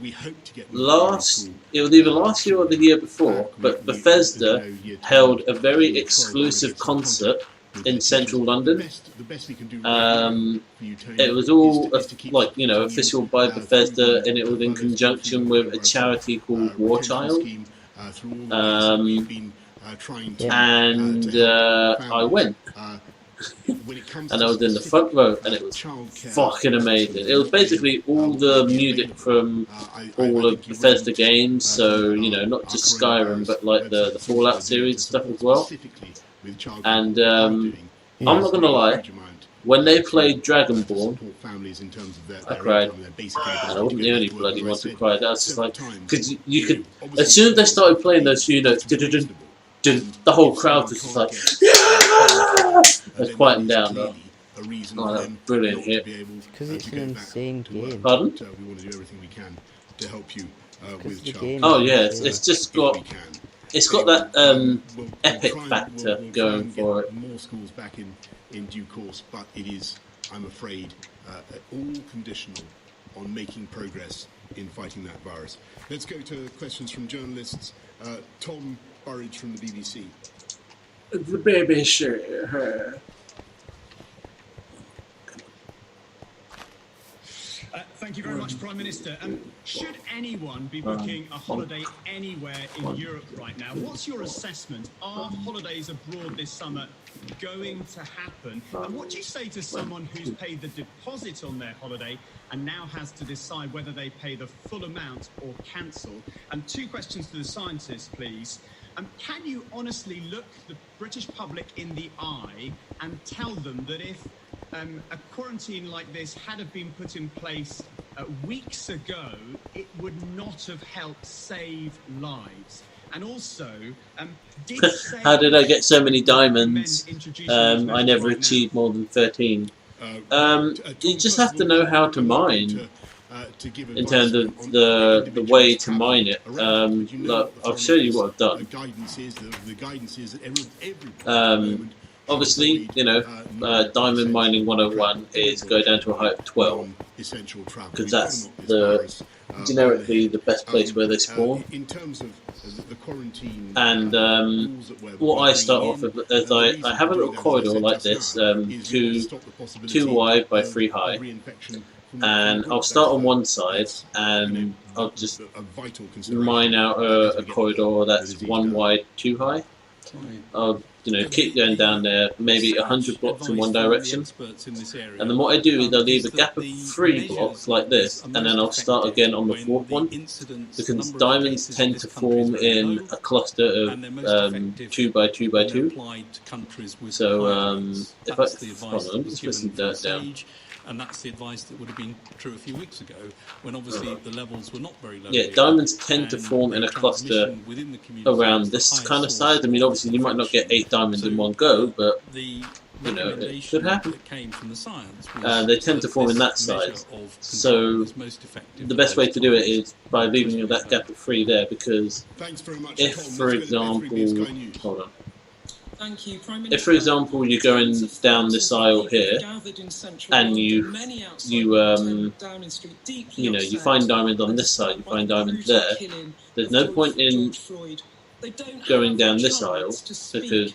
S14: We hope to get
S1: it was either last year or the year before, but Bethesda held a very exclusive concert in central London. It was all official by Bethesda, and it was in conjunction with a charity called War Child. I went. And I was in the front row, and it was fucking amazing. It was basically all the music from all of Bethesda games, so not just Skyrim, but like the Fallout series stuff as well. And I'm not gonna lie, when they played Dragonborn, I cried. And I wasn't the only bloody one to cry. I was just like, because you could, as soon as they started playing those few notes, the whole crowd was just like, yeah! Let's quieten down though. Oh, that was brilliant hit.
S20: Because it's an insane game.
S1: Pardon?
S14: We want to do everything we can to help you with
S20: the
S14: child.
S20: game
S1: Oh
S20: is
S1: yeah,
S20: easier.
S1: it's just got that epic factor going for it.
S14: More schools back in due course, but it is, I'm afraid, all conditional on making progress in fighting that virus. Let's go to questions from journalists. Tom Burridge from the BBC.
S1: The baby sure.
S6: Thank you very much, Prime Minister. Should anyone be booking a holiday anywhere in Europe right now? What's your assessment? Are holidays abroad this summer going to happen? And what do you say to someone who's paid the deposit on their holiday and now has to decide whether they pay the full amount or cancel? And two questions to the scientists, please. Can you honestly look the British public in the eye and tell them that if a quarantine like this had have been put in place weeks ago, it would not have helped save lives? And also,
S1: How did I get so many diamonds? I never achieved more than 13. You just have to know how to mine. In terms of the way to mine it, look, I'll show you what I've done. Obviously, you know, diamond mining 101 is go down to a height of 12, because that's generically the best place where they spawn. And what I start off with is I have a little corridor like this, 2 wide by 3 high. And I'll start on one side, and I'll just mine out a corridor that's 1 wide, 2 high. I'll keep going down there, maybe 100 blocks in one direction. And then what I do is I'll leave a gap of 3 blocks like this, and then I'll start again on the 4th one, because diamonds tend to form in a cluster of 2 by 2 by 2. So if I just put some dirt down.
S9: And that's the advice that would have been true a few weeks ago, when obviously the levels were not very low.
S1: Yeah, diamonds tend to form in a cluster around this kind of size. I mean, obviously you might not get 8 diamonds in one go, but it could happen. They tend to form in that size. So the best way to do it is by leaving that gap of 3 there, because if, for example, hold on.
S7: Thank you, Prime Minister.
S1: If, for example, you're going down this aisle here, and you find diamonds on this side, you find diamonds there, there's no point in going down this aisle, because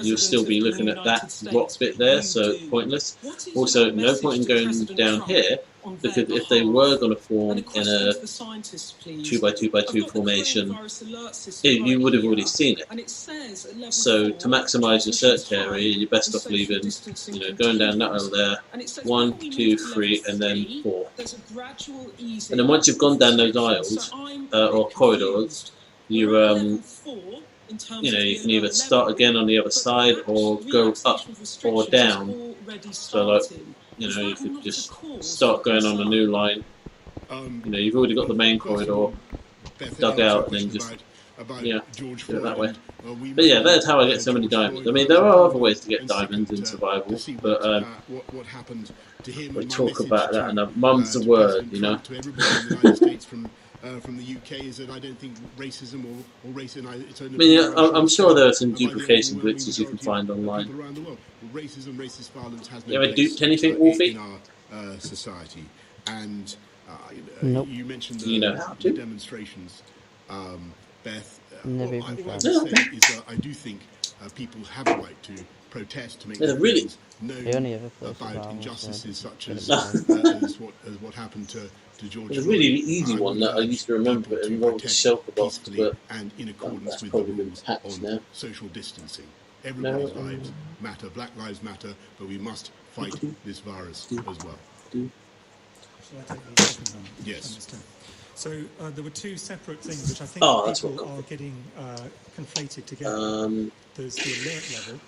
S1: you'll still be looking at that rock bit there, so it's pointless. Also, no point in going down here, because if they were going to form in a 2 by 2 by 2 formation, you would have already seen it. So to maximise your search area, you're best off leaving, going down that aisle there, 1, 2, 3, and then 4. And then once you've gone down those aisles or corridors, you can either start again on the other side or go up or down. So like, you could just start going on a new line. You've already got the main corridor dug out, and then just do it that way. But yeah, that's how I get so many diamonds. I mean, there are other ways to get diamonds in survival, but we talk about that enough. Mum's the word,
S14: From the UK is that I don't think racism or racism.
S1: I mean, I'm sure there are some duplication glitches you can find online.
S14: Around the world, racism, racist violence has
S1: no place duped anything, Wolfie?
S14: In our society. And
S20: nope.
S14: You mentioned the demonstrations, Beth.
S20: Never
S14: what
S20: even
S14: I would say is that I do think people have a right to protest, to make things known about injustices such as what happened to George
S1: There's a really easy one that I used to remember, but it involved a shelter box, but
S14: and in accordance with
S1: probably
S14: the rules
S1: patched
S14: on
S1: now.
S14: social distancing. Everybody's lives matter. Black lives matter, but we must fight this virus as well.
S11: Shall I take the second one?
S14: Yes.
S11: So there were 2 separate things which I think people are getting conflated together. There's the alert level,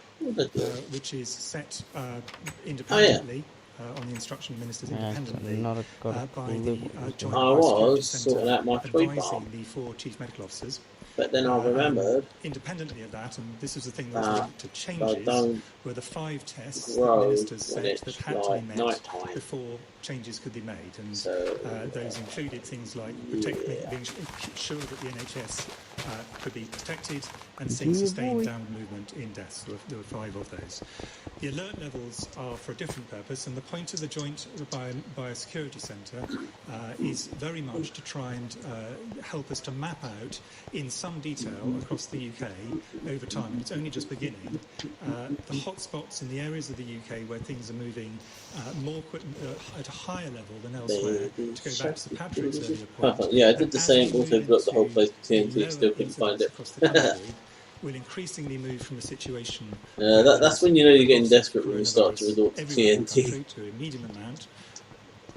S11: which is set independently on the instruction of ministers
S20: Yeah,
S11: independently
S20: not got a
S11: by
S20: clue
S11: the
S20: what we're
S11: Joint
S1: I
S11: Biosecurity
S1: was sorting
S11: Centre
S1: out my tree
S11: advising
S1: farm,
S11: the 4 chief medical officers.
S1: but then I remembered
S11: Independently of that, and this was the thing that was
S1: that
S11: linked to
S1: I
S11: changes,
S1: don't
S11: were the 5 tests that
S1: grow
S11: ministers
S1: when
S11: said
S1: it's
S11: that had to be
S1: like
S11: met
S1: night time.
S11: before changes could be made. And
S1: So,
S11: those included things like being sure that the NHS could be protected and seeing sustained downward movement in deaths. There were 5 of those. The alert levels are for a different purpose, and the point of the Joint Biosecurity Centre is very much to try and help us to map out in some detail across the UK over time, and it's only just beginning, the hotspots in the areas of the UK where things are moving at a higher level than elsewhere. To go back to Patrick's earlier point,
S1: yeah, I did the same. Also, got the whole place to TNT, still couldn't find it.
S11: across the country, we'll increasingly move from a situation.
S1: That's when you know you're getting desperate, when you start to resort to TNT.
S11: To a medium amount.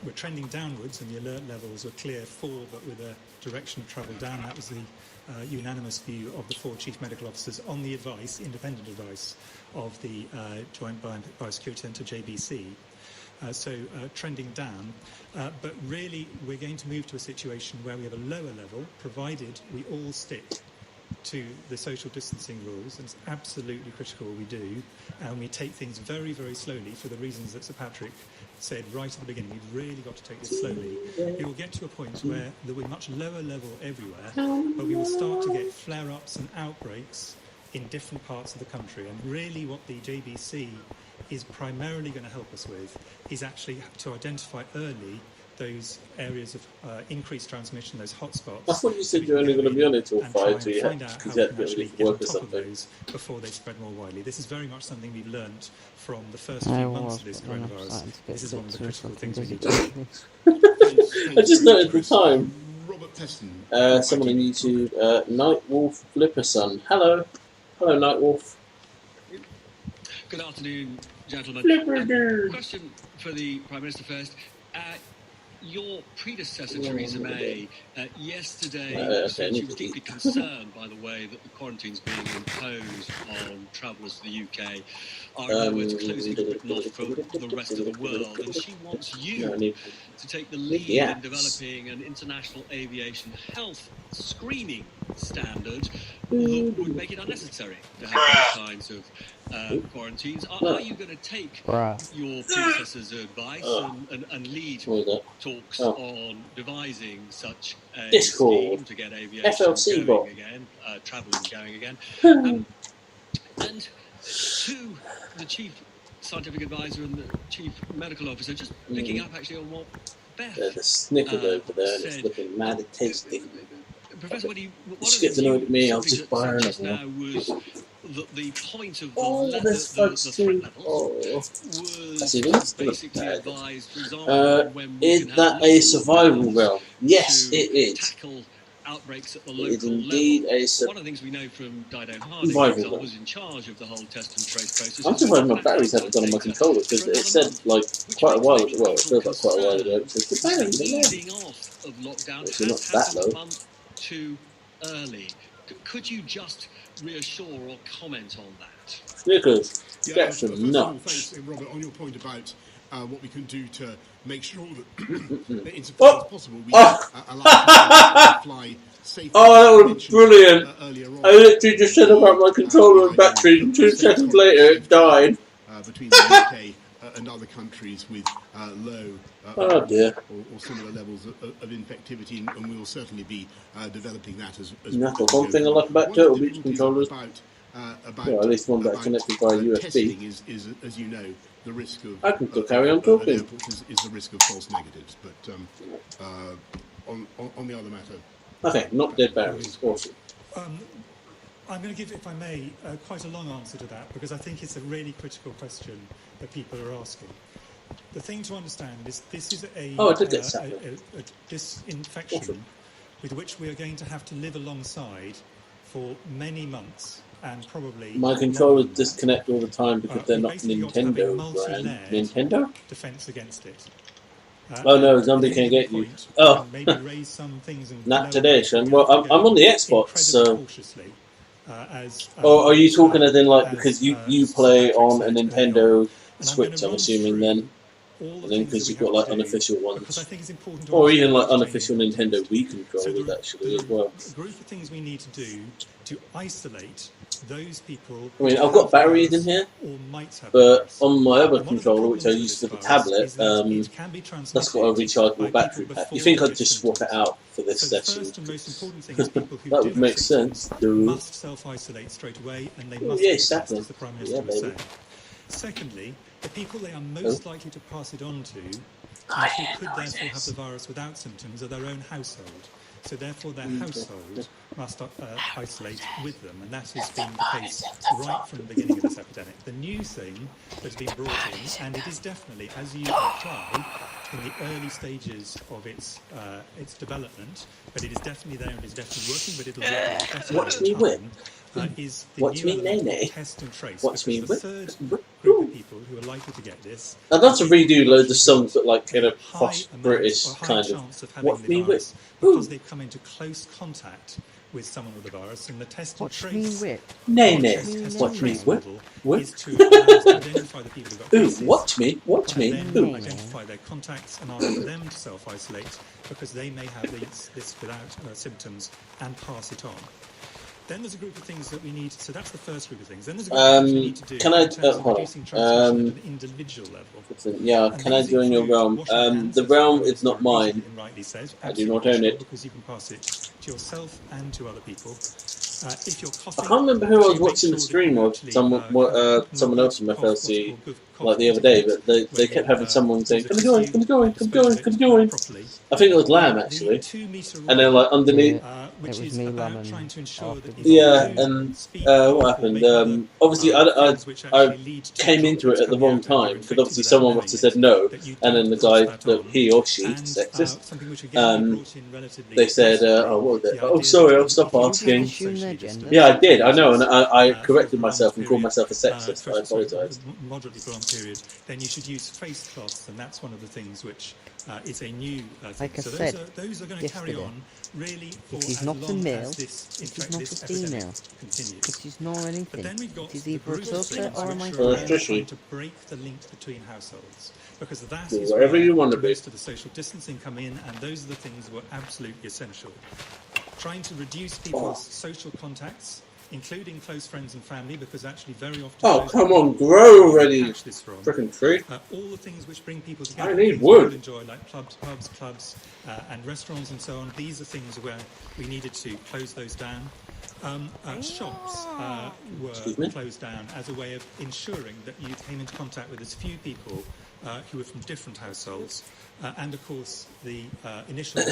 S11: We're trending downwards, and the alert levels were clear fall, but with a direction of travel down. That was the unanimous view of the 4 chief medical officers on the advice, independent advice, of the Joint Biosecurity Centre, JBC. So trending down, but really we're going to move to a situation where we have a lower level, provided we all stick to the social distancing rules, and it's absolutely critical we do, and we take things very, very slowly for the reasons that Sir Patrick said right at the beginning. We've really got to take this slowly. We will get to a point where there will be much lower level everywhere, but we will start to get flare-ups and outbreaks in different parts of the country, and really what the JBC is primarily going to help us with is actually to identify early those areas of increased transmission, those hotspots.
S1: I thought you said you're only going to be on it till 5, so you had to get work or something.
S11: Before they spread more widely. This is very much something we've learnt from the first few months of this coronavirus. This is one of the critical things we need to do.
S1: I just noticed the time.
S14: Robert Peston.
S1: Someone on YouTube, Nightwolf Flipperson. Hello. Hello, Nightwolf.
S15: Good afternoon, gentlemen. Question for the Prime Minister first. Your predecessor, Theresa May, yesterday said she was deeply concerned by the way that the quarantines being imposed on travellers to the UK are, in other words, closing Britain off from the rest of the world. And she wants you to take the lead in developing an international aviation health screening standard that would make it unnecessary to have those kinds of quarantines. Are you going to take your predecessor's advice and lead talks on devising such a scheme to get aviation going again, travelling going again? And to the chief scientific advisor and the chief medical officer, just picking up actually on what Beth
S1: the snickers over there, and it's looking mad tasty.
S15: Professor, one
S1: just get to know me, I'll just buy her another one.
S15: Was the point of the
S1: threat
S15: level was basically advised, for example,
S1: is that a survival realm? Yes, it is.
S15: Tackle outbreaks at the
S1: it is
S15: local
S1: indeed
S15: level.
S1: a
S15: One of the things we know from Day1, for example, was in charge of the whole test and trace process.
S1: I'm surprised my batteries haven't gone on my controller, because it said like quite a while ago, well, it feels like quite a while ago, it says the batteries are
S15: easing off of lockdown
S1: actually not
S15: has
S1: that
S15: happened
S1: low.
S15: a month too early. Could you just reassure or comment on that?
S1: Snickers,
S14: Yeah,
S1: get
S14: first
S1: some
S14: of all,
S1: nuts.
S14: thanks, Robert, on your point about what we can do to make sure that insofar as possible we allow people to fly safely.
S1: Oh, that was brilliant! I literally just said about my controller and batteries, and 2 seconds later it died.
S14: Between the UK and other countries with low
S1: Oh dear.
S14: or similar levels of infectivity, and we will certainly be developing that as
S1: That's the one thing I like about Turtle Beach controllers.
S14: About
S1: well, at least one that's connected by USB.
S14: Testing is, as you know, the risk of.
S1: I can still carry on talking.
S14: Is the risk of false negatives, but on the other matter.
S1: Okay, not dead batteries. Awesome.
S11: I'm going to give, if I may, quite a long answer to that, because I think it's a really critical question that people are asking. The thing to understand is this is this infection with which we are going to have to live alongside for many months, and probably
S1: my controllers disconnect all the time because they're not Nintendo brand. Nintendo?
S11: Defense against it.
S1: Oh no, zombie can't get you. Oh, not today, Sean. Well, I'm on the Xbox, so. Or are you talking as in like because you play on a Nintendo Switch? I'm assuming then. And then because you've got like unofficial ones,
S11: I think it's important to
S1: or even like unofficial Nintendo Wii controllers
S11: so
S1: actually as well.
S11: A group of things we need to do to isolate those people.
S1: I mean, I've got batteries in here, but on my other controller, which I use for the tablet, that's got a rechargeable battery pack. You think I'd just swap it out for this session? That would make sense.
S11: Must self-isolate straight away, and they must
S1: exactly.
S11: as the Prime Minister was saying. Secondly, the people they are most likely to pass it on to, who could therefore have the virus without symptoms, are their own household. So therefore their household must isolate with them, and that has been the case right from the beginning of this epidemic. The new thing that's been brought in, and it is definitely, as you implied, in the early stages of its development, but it is definitely there and is definitely working, but it'll work better
S1: Watch me whip.
S11: Is the
S1: Watch
S11: new
S1: me nay.
S11: test and trace.
S1: Watch me
S11: the
S1: whip.
S11: third group of people who are likely to get this.
S1: I'd love to redo loads of songs, but like in a posh British kind of. Watch me whip.
S11: Because they've come into close contact with someone with the virus, and the test and trace.
S20: Watch me whip.
S1: Nay. Watch me whip.
S11: Is to identify the people who got cases.
S1: Watch me. Watch me.
S11: Then identify their contacts and ask them to self-isolate because they may have this without symptoms and pass it on. Then there's a group of things that we need. So that's the first group of things. Then there's a group of things we need to do.
S1: Can I?
S11: In terms of reducing transmission at an individual level.
S1: Yeah. Can I join your realm? The realm is not mine. I do not own it.
S11: Because you can pass it to yourself and to other people. If you're coughing,
S1: I can't remember who I was watching the stream of. Someone else from FLC, like the other day, but they kept having someone saying, "Come join. I think it was Lamb actually, and then like underneath.
S20: It was me, Lamb.
S1: Yeah, and what happened? Obviously, I came into it at the wrong time because obviously someone must have said no, and then the guy, he or she, sexist, they said, "Oh, what was it? Oh, sorry, I'll stop asking." Yeah, I did. I know, and I corrected myself and called myself a sexist. I apologise.
S11: Moderately prolonged period, then you should use face cloths, and that's one of the things which is a new thing.
S20: Like I
S11: so
S20: said,
S11: those are going to carry on really for
S20: it is
S11: as
S20: not a
S11: long
S20: male,
S11: as this,
S20: it is not a female, it is not anything.
S11: But then we've got
S20: it is either a daughter or a
S11: which
S20: minority.
S11: are trying to break the link between households, because that is
S1: wherever
S11: where
S1: you want to be.
S11: most of the social distancing come in, and those are the things that were absolutely essential. Trying to reduce people's social contacts, including close friends and family, because actually very often...
S1: Oh, come on, grow already, frickin' tree.
S11: All the things which bring people together.
S1: I need wood.
S11: Enjoy, like pubs, clubs, and restaurants and so on. These are things where we needed to close those down. Shops were closed down as a way of ensuring that you came into contact with as few people who were from different households. And of course, the initial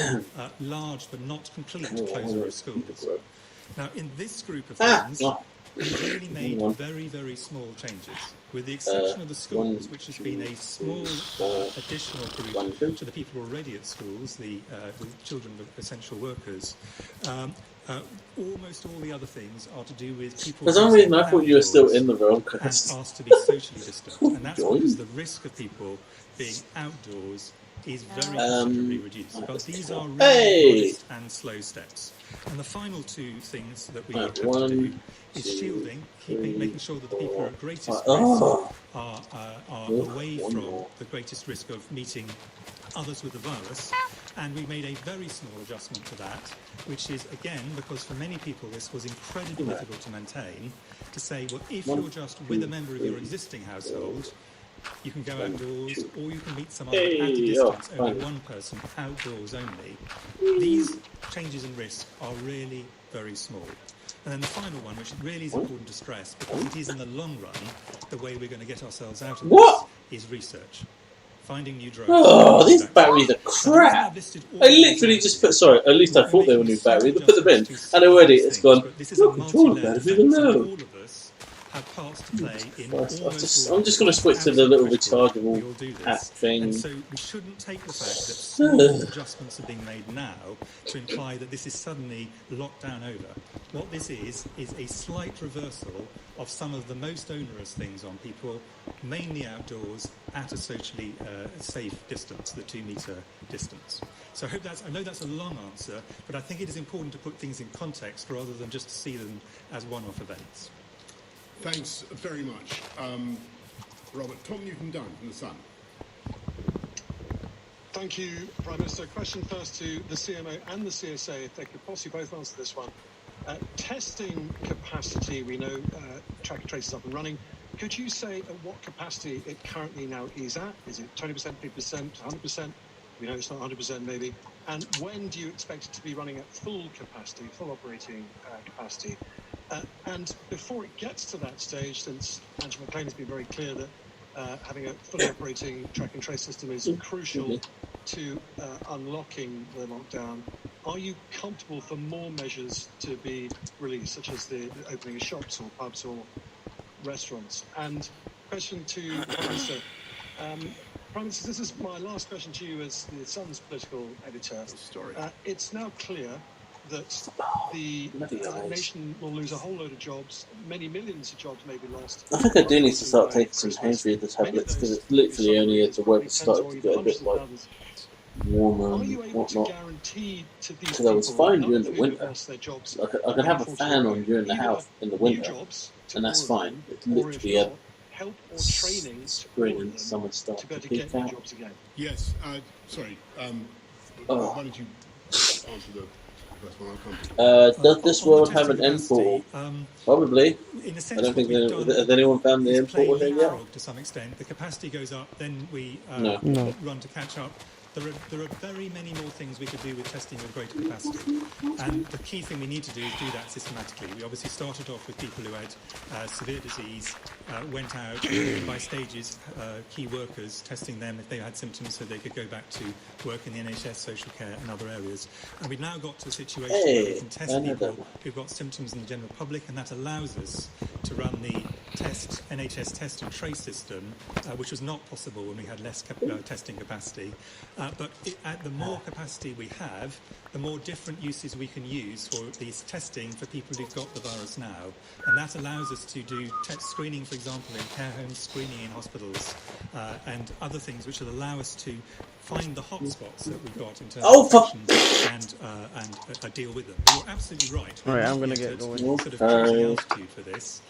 S11: large but not complete closure of schools. Now, in this group of things, we've really made very, very small changes, with the exception of the schools, which has been a small additional group to the people already at schools, the children of essential workers. Almost all the other things are to do with people...
S1: For some reason, I thought you were still in the realm.
S11: And asked to be socially distant, and that's because the risk of people being outdoors is very considerably reduced. But these are really modest and slow steps. And the final two things that we have to do is shielding, making sure that the people who are at greatest risk are away from the greatest risk of meeting others with the virus. And we made a very small adjustment to that, which is, again, because for many people this was incredibly difficult to maintain, to say, well, if you're just with a member of your existing household, you can go outdoors, or you can meet someone at a distance, only one person, outdoors only. These changes in risk are really very small. And then the final one, which really is important to stress, because it is in the long run, the way we're going to get ourselves out of this, is research. Finding new drugs.
S1: Oh, these batteries are crap. I literally just put, sorry, at least I thought they were new batteries, I put them in, and already it's gone, not control batteries, even though. I'm just going to switch to the little rechargeable app thing.
S11: And so we shouldn't take the fact that small adjustments are being made now to imply that this is suddenly lockdown over. What this is a slight reversal of some of the most onerous things on people, mainly outdoors, at a socially safe distance, the 2-metre distance. So I know that's a long answer, but I think it is important to put things in context rather than just to see them as one-off events.
S14: Thanks very much. Robert, Tom Newton-Dunn from The Sun.
S16: Thank you, Prime Minister. Question first to the CMO and the CSA, if they could possibly both answer this one. Testing capacity, we know track and trace is up and running. Could you say at what capacity it currently now is at? Is it 20%, 50%, 100%? We know it's not 100% maybe. And when do you expect it to be running at full capacity, full operating capacity? And before it gets to that stage, since Angela McLean has been very clear that having a fully operating track and trace system is crucial to unlocking the lockdown, are you comfortable for more measures to be released, such as the opening of shops or pubs or restaurants? And question to the Prime Minister. Prime Minister, this is my last question to you as the Sun's political editor. It's now clear that the nation will lose a whole load of jobs. Many millions of jobs may be lost.
S1: I think I do need to start taking some Hayes Reader tablets because it's literally only as the weather started to get a bit like warmer and whatnot. Because I was fine during the winter. I could have a fan on during the house in the winter, and that's fine. It's literally a spring and summer start to peak out.
S14: Yes, sorry. Why don't you answer the first one? I'll come to
S1: does this world have an end portal? Probably. I don't think has anyone found the end portal here yet?
S11: To some extent, the capacity goes up, then we run to catch up. There are very many more things we could do with testing with greater capacity. And the key thing we need to do is do that systematically. We obviously started off with people who had severe disease, went out by stages, key workers, testing them if they had symptoms so they could go back to work in the NHS, social care and other areas. And we've now got to a situation where we can test people who've got symptoms in the general public, and that allows us to run the NHS test and trace system, which was not possible when we had less testing capacity. But the more capacity we have, the more different uses we can use for these testing for people who've got the virus now. And that allows us to do screening, for example, in care homes, screening in hospitals, and other things which will allow us to find the hotspots that we've got in terms of infections and deal with them. But you're absolutely right.
S20: Right, I'm going to get going.
S11: Sort of choosing altitude for this.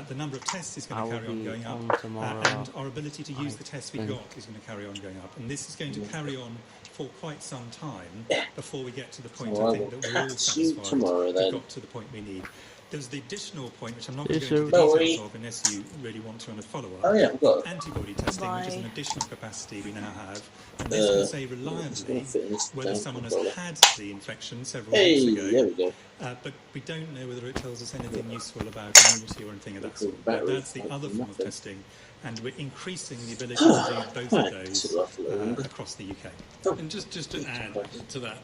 S11: The number of tests is going to carry on going up, and our ability to use the tests we've got is going to carry on going up. And this is going to carry on for quite some time before we get to the point, I think, that we're all satisfied we've got to the point we need. There's the additional point, which I'm not going to go into the details of unless you really want to on a follow-up. Antibody testing, which is an additional capacity we now have. And this will say reliably whether someone has had the infection several weeks ago. But we don't know whether it tells us anything useful about immunity or anything of that sort. But that's the other form of testing. And we're increasing the ability to do both of those across the UK.
S17: And just to add to that,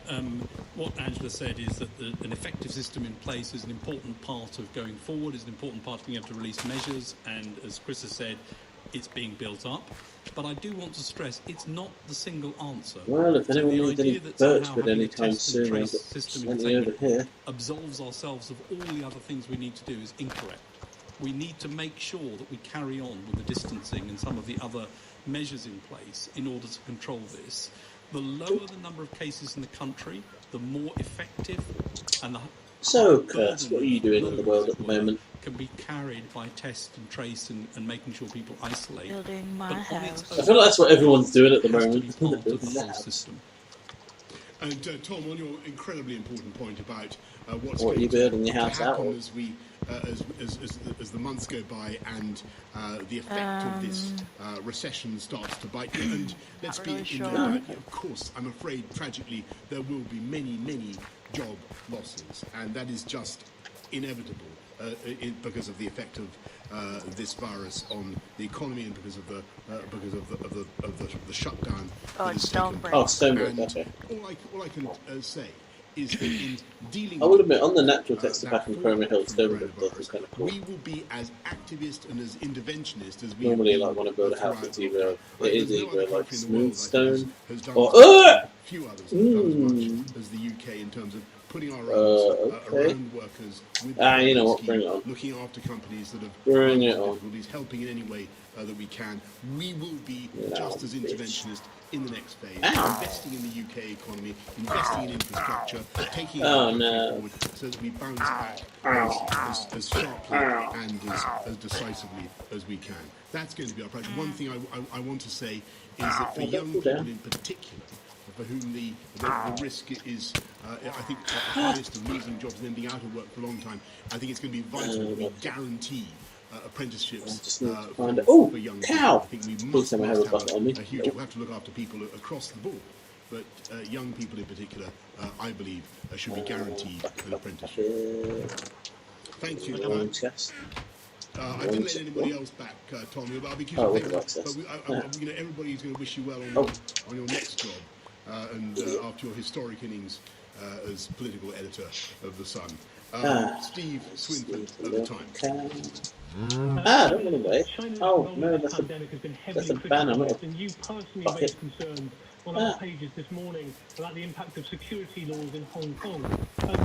S17: what Angela said is that an effective system in place is an important part of going forward, is an important part of being able to release measures, and as Chris has said, it's being built up. But I do want to stress it's not the single answer.
S1: Well, if anyone needs any birchwood anytime soon, I've got plenty over here.
S17: Absolves ourselves of all the other things we need to do is incorrect. We need to make sure that we carry on with the distancing and some of the other measures in place in order to control this. The lower the number of cases in the country, the more effective and the
S1: So, Kurt, what are you doing in the world at the moment?
S17: Can be carried by test and trace and making sure people isolate.
S18: Building my house.
S1: I feel like that's what everyone's doing at the moment.
S14: And Tom, on your incredibly important point about what's
S1: what
S14: going
S1: you building your house
S14: to happen
S1: out
S14: as we as the months go by and the effect of this recession starts to bite you. And let's be of course, I'm afraid tragically there will be many job losses, and that is just inevitable because of the effect of this virus on the economy and because of the shutdown.
S1: Stonebridge. Okay.
S14: All I can say is that in dealing.
S1: I would admit, on the natural texture back in Cromer Hill, Stonebridge was kind of cool.
S14: We will be as activist and as interventionist as we
S1: normally like when I build a house. It's either like smooth stone or
S14: few others have done as much as the UK in terms of putting our around workers with
S1: you know what, bring it on.
S14: Looking after companies that have
S1: bring it on.
S14: difficulties, helping in any way that we can. We will be just as interventionist in the next phase, investing in the UK economy, investing in infrastructure, taking it forward so that we bounce back as sharply and as decisively as we can. That's going to be our approach. One thing I want to say is that for young people in particular, for whom the risk is, I think, highest of losing jobs and then being out of work for a long time. I think it's going to be vital that we guarantee apprenticeships for young people. I think we must have a huge. We have to look after people across the board, but young people in particular, I believe, should be guaranteed an apprenticeship. Thank you. I didn't let anybody else back, Tommy, but I'll be keeping everybody's going to wish you well on your next job and after your historic innings as political editor of The Sun. Steve Swinton at the Times.
S1: Don't run away. Oh, no, that's a banner, not a bucket.
S18: On our pages this morning about the impact of security laws in Hong Kong.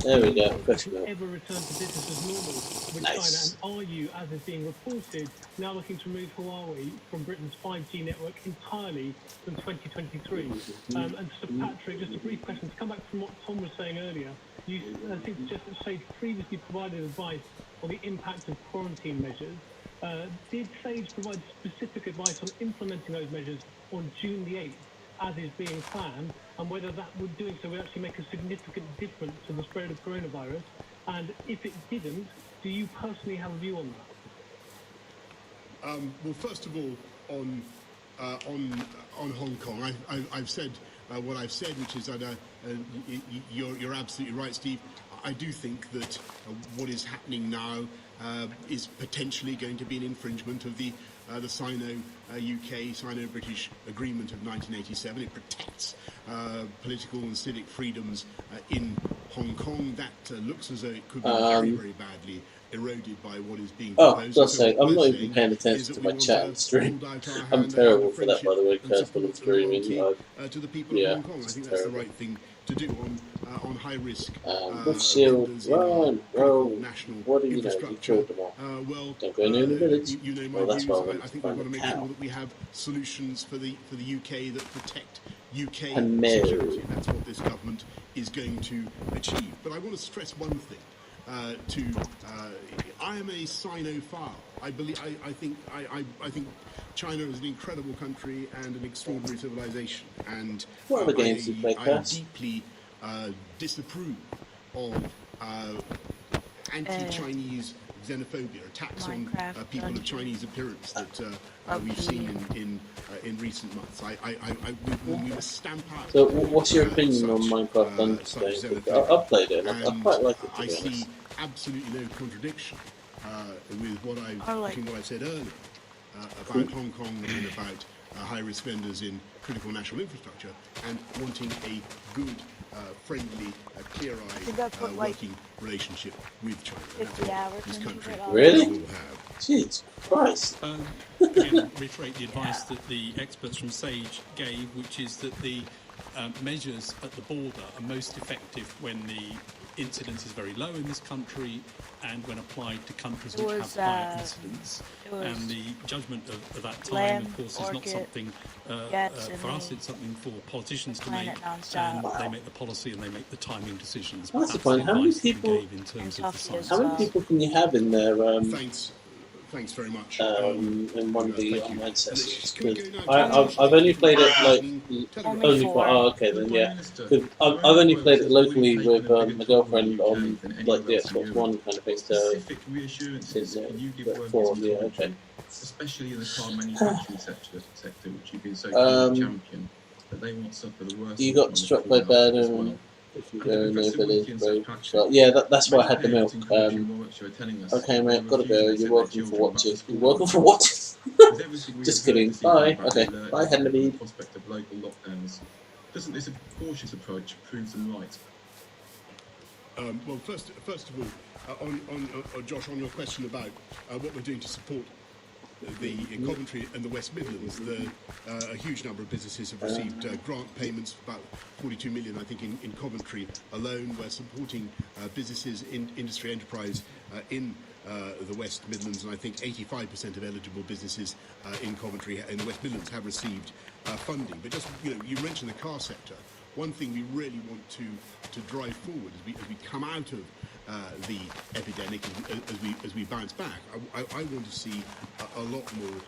S1: There we go.
S18: Ever return to business as normal with China? And are you, as is being reported, now looking to remove Huawei from Britain's 5G network entirely from 2023? And Sir Patrick, just a brief question to come back from what Tom was saying earlier. You seem to suggest that Sage previously provided advice on the impact of quarantine measures. Did Sage provide specific advice on implementing those measures on June the 8th? As is being planned, and whether that would doing so would actually make a significant difference to the spread of coronavirus, and if it didn't, do you personally have a view on that?
S14: Well, first of all, on Hong Kong, I've said what I've said, which is that you're absolutely right, Steve. I do think that what is happening now is potentially going to be an infringement of the Sino-UK, Sino-British Agreement of 1987. It protects political and civic freedoms in Hong Kong. That looks as though it could be very, very badly eroded by what is being proposed.
S1: God's sake, I'm not even paying attention to my chat on stream. I'm terrible for that, by the way, because when I'm streaming.
S14: To the people of Hong Kong, I think that's the right thing to do on high risk
S1: Shield, run,
S14: national
S1: what do you
S14: infrastructure.
S1: Know? You them all. Don't go near the village.
S14: You know my views. I think we've got to make sure that we have solutions for the UK that protect UK security. That's what this government is going to achieve. But I want to stress one thing. I am a Sinophile. I think China is an incredible country and an extraordinary civilization. And
S1: what other games do you play,
S14: I deeply disapprove of anti-Chinese xenophobia, attacks on people of Chinese appearance that we've seen in recent months. We must stamp out.
S1: So, what's your opinion on Minecraft Dungeons? I've played it, and I quite like it.
S14: I see absolutely no contradiction with what I said earlier about Hong Kong and about high-risk vendors in critical national infrastructure and wanting a good, friendly, clear-eyed working relationship with China. That's what this country
S1: really
S14: will have.
S1: Jeez Christ.
S17: Again, reiterate the advice that the experts from Sage gave, which is that the measures at the border are most effective when the incidence is very low in this country and when applied to countries which have higher incidence. And the judgment of that time, of course, is not something for us, it's something for politicians to make, and they make the policy and they make the timing decisions.
S1: Well, that's the point. How many people?
S17: In terms of the size
S1: how many people can you have in there?
S14: Thanks very much.
S1: In one of the online sessions. I've only played it only for. Oh, okay then, yeah. I've only played it locally with my girlfriend on the Xbox One kind of thing. So okay.
S19: Especially in the car manufacturing sector, which you've been so champion, that they want stuff for the worst.
S1: You got struck by bad and. If you go in the village, but yeah, that's why I had the milk. Okay, mate, gotta go. You're welcome for watching. You're welcome for watching. Just kidding. Bye. Okay. Bye, Henry.
S19: Prospect of local lockdowns. Doesn't this cautious approach prove them right?
S14: Well, first of all, on Josh, on your question about what we're doing to support the Coventry and the West Midlands, a huge number of businesses have received grant payments, about 42 million, I think, in Coventry alone. We're supporting businesses in industry enterprise in the West Midlands, and I think 85% of eligible businesses in Coventry in the West Midlands have received funding. But just, you mentioned the car sector. One thing we really want to drive forward as we come out of the epidemic, as we bounce back, I want to see a lot more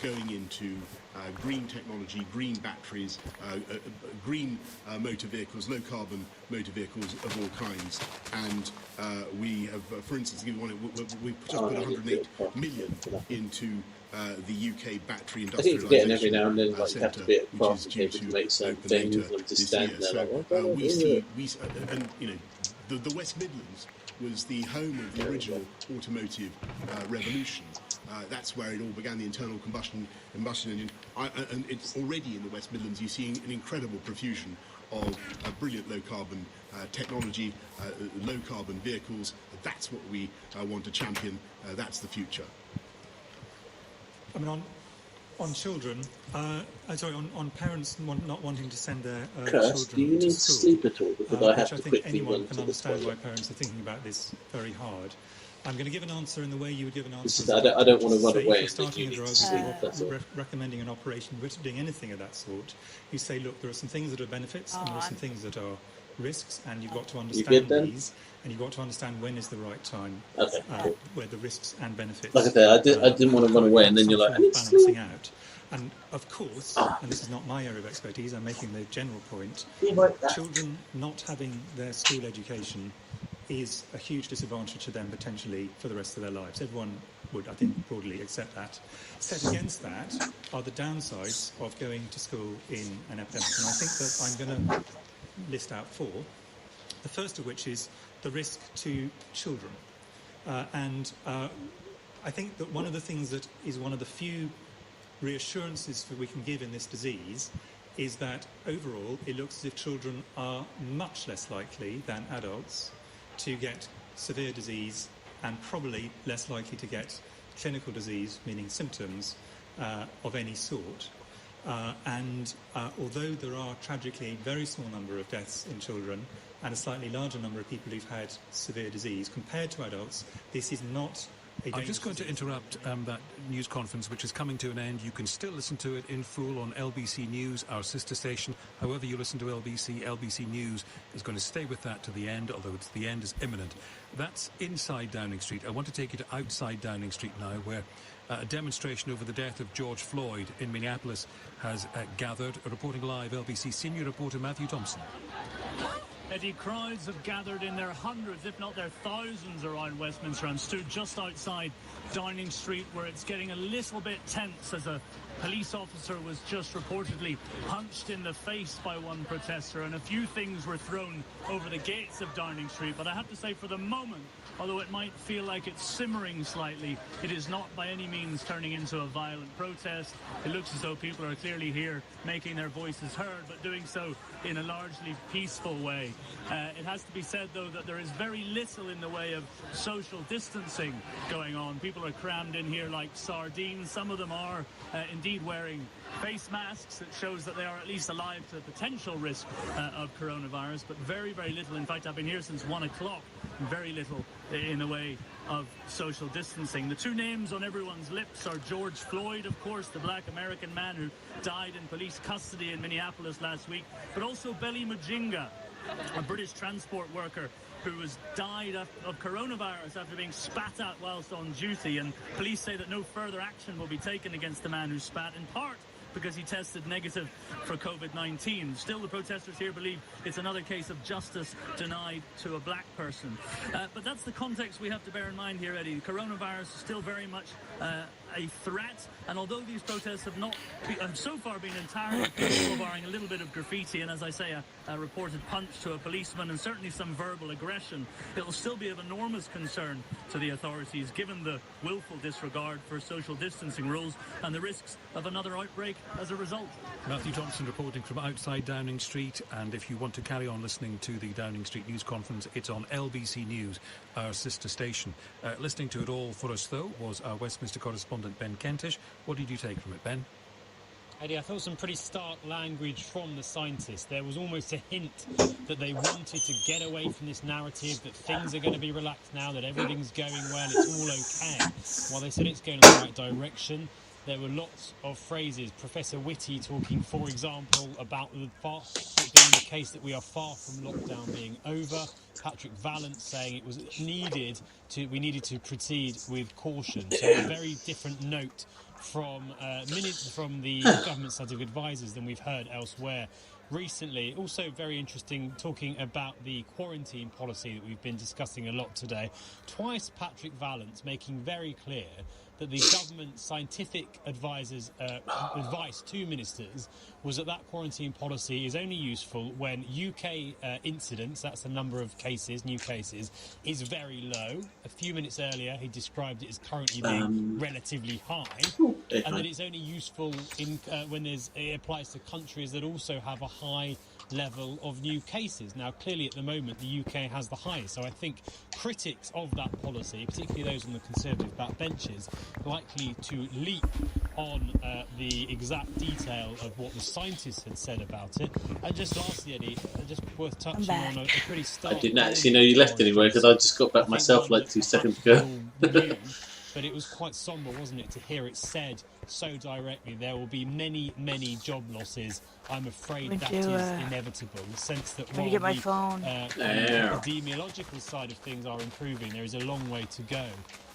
S14: going into green technology, green batteries, green motor vehicles, low-carbon motor vehicles of all kinds. And we have, for instance, we just put 108 million into the UK battery
S1: I keep forgetting every
S14: industrialisation
S1: now and then, like, you have to be at
S14: which is
S1: craft
S14: due
S1: to make certain
S14: open
S1: things,
S14: later
S1: and just
S14: this
S1: stand
S14: year.
S1: there
S14: So
S1: like, what the hell
S14: we
S1: is
S14: see,
S1: it?
S14: and you know, the West Midlands was the home of the original automotive revolution. That's where it all began, the internal combustion engine. And it's already in the West Midlands, you're seeing an incredible profusion of brilliant low-carbon technology, low-carbon vehicles. That's what we want to champion. That's the future.
S11: I mean, on children, on parents not wanting to send their
S1: Curse, do you
S11: children to
S1: need
S11: school,
S1: sleep at all? Because I have
S11: which
S1: to
S11: I think
S1: quickly
S11: anyone
S1: run
S11: can
S1: to the
S11: understand why
S1: toilet.
S11: parents are thinking about this very hard. I'm going to give an answer in the way you would give an answer.
S1: Just, I don't want to run
S11: Say
S1: away.
S11: If you're starting a drug,
S1: that's all.
S11: recommending an operation, if you're doing anything of that sort, you say, look, there are some things that are benefits and there are some things that are risks, and you've got to understand these, and you've got to understand when is the right time, where the risks and benefits.
S1: Like I said, I didn't want to run away, and then you're like,
S11: balancing out. And of course, and this is not my area of expertise, I'm making the general point, children not having their school education is a huge disadvantage to them potentially for the rest of their lives. Everyone would, I think, broadly accept that. Set against that are the downsides of going to school in an epidemic. And I think that I'm going to list out four. The first of which is the risk to children. I think that one of the things that is one of the few reassurances that we can give in this disease is that overall it looks as if children are much less likely than adults to get severe disease and probably less likely to get clinical disease, meaning symptoms of any sort. Although there are tragically a very small number of deaths in children and a slightly larger number of people who've had severe disease compared to adults, this is not a
S9: I'm just going to interrupt that news conference, which is coming to an end. You can still listen to it in full on LBC News, our sister station. However you listen to LBC News is going to stay with that to the end, although the end is imminent. That's inside Downing Street. I want to take you to outside Downing Street now, where a demonstration over the death of George Floyd in Minneapolis has gathered. Reporting live, LBC senior reporter Matthew Thompson.
S21: Eddie, crowds have gathered in their hundreds, if not their thousands, around Westminster and stood just outside Downing Street, where it's getting a little bit tense as a police officer was just reportedly punched in the face by one protester, and a few things were thrown over the gates of Downing Street. But I have to say, for the moment, although it might feel like it's simmering slightly, it is not by any means turning into a violent protest. It looks as though people are clearly here making their voices heard, but doing so in a largely peaceful way. It has to be said, though, that there is very little in the way of social distancing going on. People are crammed in here like sardines. Some of them are indeed wearing face masks. It shows that they are at least alive to the potential risk of coronavirus, but very, very little. In fact, I've been here since 1 o'clock. Very little in the way of social distancing. The two names on everyone's lips are George Floyd, of course, the black American man who died in police custody in Minneapolis last week, but also Belly Mujinga, a British transport worker who died of coronavirus after being spat at whilst on duty, and police say that no further action will be taken against the man who spat, in part because he tested negative for COVID-19. Still, the protesters here believe it's another case of justice denied to a black person. But that's the context we have to bear in mind here, Eddie. Coronavirus is still very much a threat, and although these protests have not so far been entirely peaceful, barring a little bit of graffiti and, as I say, a reported punch to a policeman and certainly some verbal aggression, it will still be of enormous concern to the authorities, given the willful disregard for social distancing rules and the risks of another outbreak as a result.
S9: Matthew Thompson reporting from outside Downing Street, and if you want to carry on listening to the Downing Street news conference, it's on LBC News, our sister station. Listening to it all for us, though, was our Westminster correspondent Ben Kentish. What did you take from it, Ben?
S2: Eddie, I felt some pretty stark language from the scientists. There was almost a hint that they wanted to get away from this narrative that things are going to be relaxed now, that everything's going well, it's all okay. While they said it's going in the right direction, there were lots of phrases. Professor Whitty talking, for example, about it being the case that we are far from lockdown being over. Patrick Vallance saying it was we needed to proceed with caution. So a very different note from the government scientific advisors than we've heard elsewhere recently. Also very interesting, talking about the quarantine policy that we've been discussing a lot today. Twice Patrick Vallance making very clear that the government scientific advisors' advice to ministers was that quarantine policy is only useful when UK incidence, that's the number of cases, new cases, is very low. A few minutes earlier, he described it as currently being relatively high, and that it's only useful in when it applies to countries that also have a high level of new cases. Now, clearly at the moment, the UK has the highest, so I think critics of that policy, particularly those on the Conservative backbenches, likely to leap on the exact detail of what the scientists had said about it. And just lastly, Eddie, just worth touching on a pretty stark...
S1: I didn't actually know you left anyway, because I just got back myself like 2 seconds ago.
S2: But it was quite sombre, wasn't it, to hear it said so directly. There will be many, many job losses. I'm afraid that is inevitable. The sense that while the epidemiological side of things are improving, there is a long way to go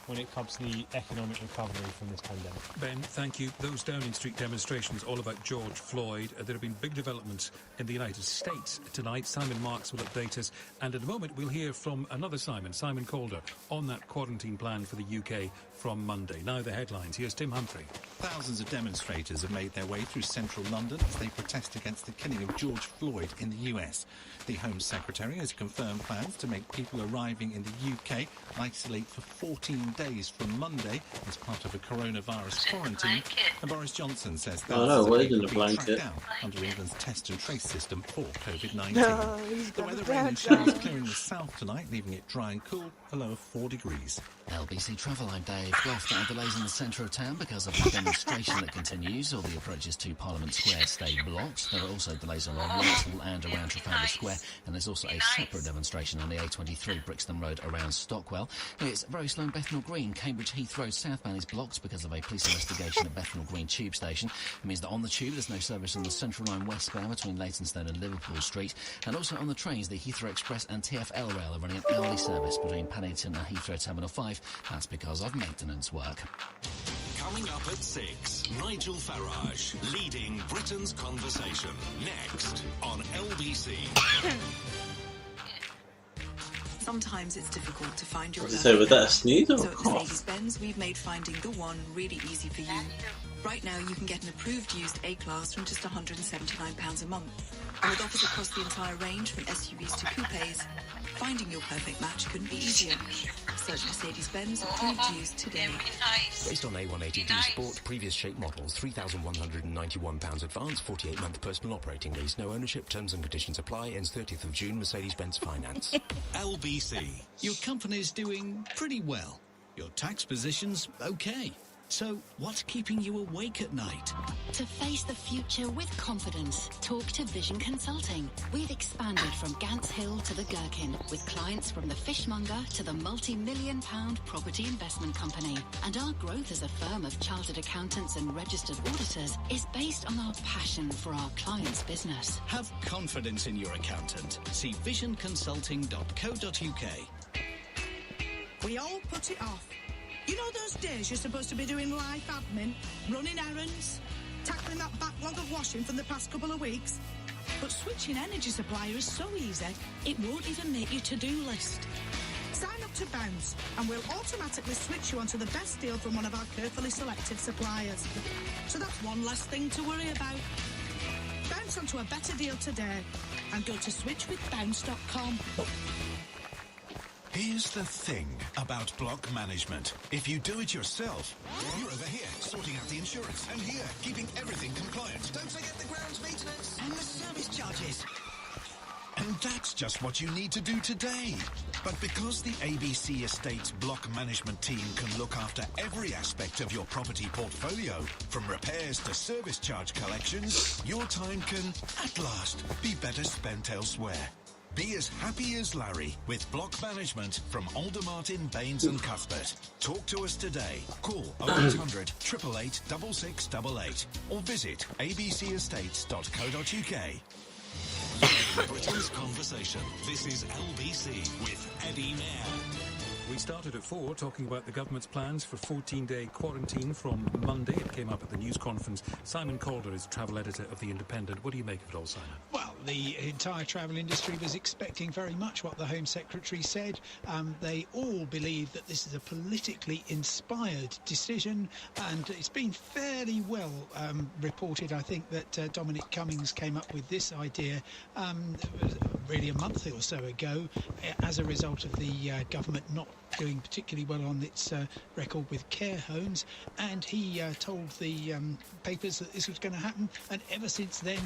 S2: when it comes to the economic recovery from this pandemic.
S9: Ben, thank you. Those Downing Street demonstrations all about George Floyd. There have been big developments in the United States tonight. Simon Marks will update us. And in a moment, we'll hear from another Simon Calder, on that quarantine plan for the UK from Monday. Now the headlines. Here's Tim Humphrey.
S5: Thousands of demonstrators have made their way through central London as they protest against the killing of George Floyd in the US. The Home Secretary has confirmed plans to make people arriving in the UK isolate for 14 days from Monday as part of a coronavirus quarantine. And Boris Johnson says thousands of people will be tracked down under England's test and trace system for COVID-19. The weather rain and showers clearing the south tonight, leaving it dry and cool, a low of 4 degrees.
S3: LBC Travel, I'm Dave. Gloucester are delays in the centre of town because of the demonstration that continues. All the approaches to Parliament Square stay blocked. There are also delays along Whitehall and around Trafalgar Square, and there's also a separate demonstration on the A23 Brixton Road around Stockwell. It's very slow in Bethnal Green. Cambridge Heathrow southbound is blocked because of a police investigation at Bethnal Green Tube Station. It means that on the tube there's no service on the Central Line westbound between Leytonstone and Liverpool Street, and also on the trains the Heathrow Express and TfL Rail are running an hourly service between Paddington and Heathrow Terminal 5. That's because of maintenance work.
S22: Coming up at 6, Nigel Farage leading Britain's conversation. Next on LBC.
S23: Sometimes it's difficult to find your
S1: What did you say, was that a sneeze or a
S23: So at
S1: cough?
S23: Mercedes-Benz, we've made finding the one really easy for you. Right now, you can get an approved used A-Class from just £179 a month. And with offers across the entire range, from SUVs to coupes, finding your perfect match couldn't be easier. Search Mercedes-Benz approved used today.
S24: Based on A180D Sport, previous shape models, £3,191 advance, 48-month personal operating lease, no ownership, terms and conditions apply, ends 30th of June, Mercedes-Benz Finance.
S22: LBC.
S25: Your company's doing pretty well. Your tax position's okay. So, what's keeping you awake at night?
S26: To face the future with confidence, talk to Vision Consulting. We've expanded from Gants Hill to the Gherkin, with clients from the fishmonger to the multi-million-pound property investment company. And our growth as a firm of chartered accountants and registered auditors is based on our passion for our clients' business.
S25: Have confidence in your accountant. See visionconsulting.co.uk.
S27: We all put it off. You know those days you're supposed to be doing life admin, running errands, tackling that backlog of washing from the past couple of weeks? But switching energy supplier is so easy, it won't even make your to-do list. Sign up to Bounce, and we'll automatically switch you onto the best deal from one of our carefully selected suppliers. So that's one less thing to worry about. Bounce onto a better deal today, and go to switchwithbounce.com.
S5: Here's the thing about block management. If you do it yourself, you're over here sorting out the insurance, and here keeping everything compliant. Don't forget the grounds maintenance and the service charges. And that's just what you need to do today. But because the ABC Estates block management team can look after every aspect of your property portfolio, from repairs to service charge collections, your time can, at last, be better spent elsewhere. Be as happy as Larry with block management from Aldermartin, Baines and Cuthbert. Talk to us today. Call 0800 888 6688 or visit abcestates.co.uk.
S22: Britain's conversation. This is LBC with Eddie Mair.
S9: We started at 4 talking about the government's plans for 14-day quarantine from Monday. It came up at the news conference. Simon Calder is travel editor of The Independent. What do you make of it all, Simon?
S4: Well, the entire travel industry was expecting very much what the Home Secretary said. They all believe that this is a politically inspired decision, and it's been fairly well reported, I think, that Dominic Cummings came up with this idea really a month or so ago as a result of the government not doing particularly well on its record with care homes, and he told the papers that this was going to happen, and ever since then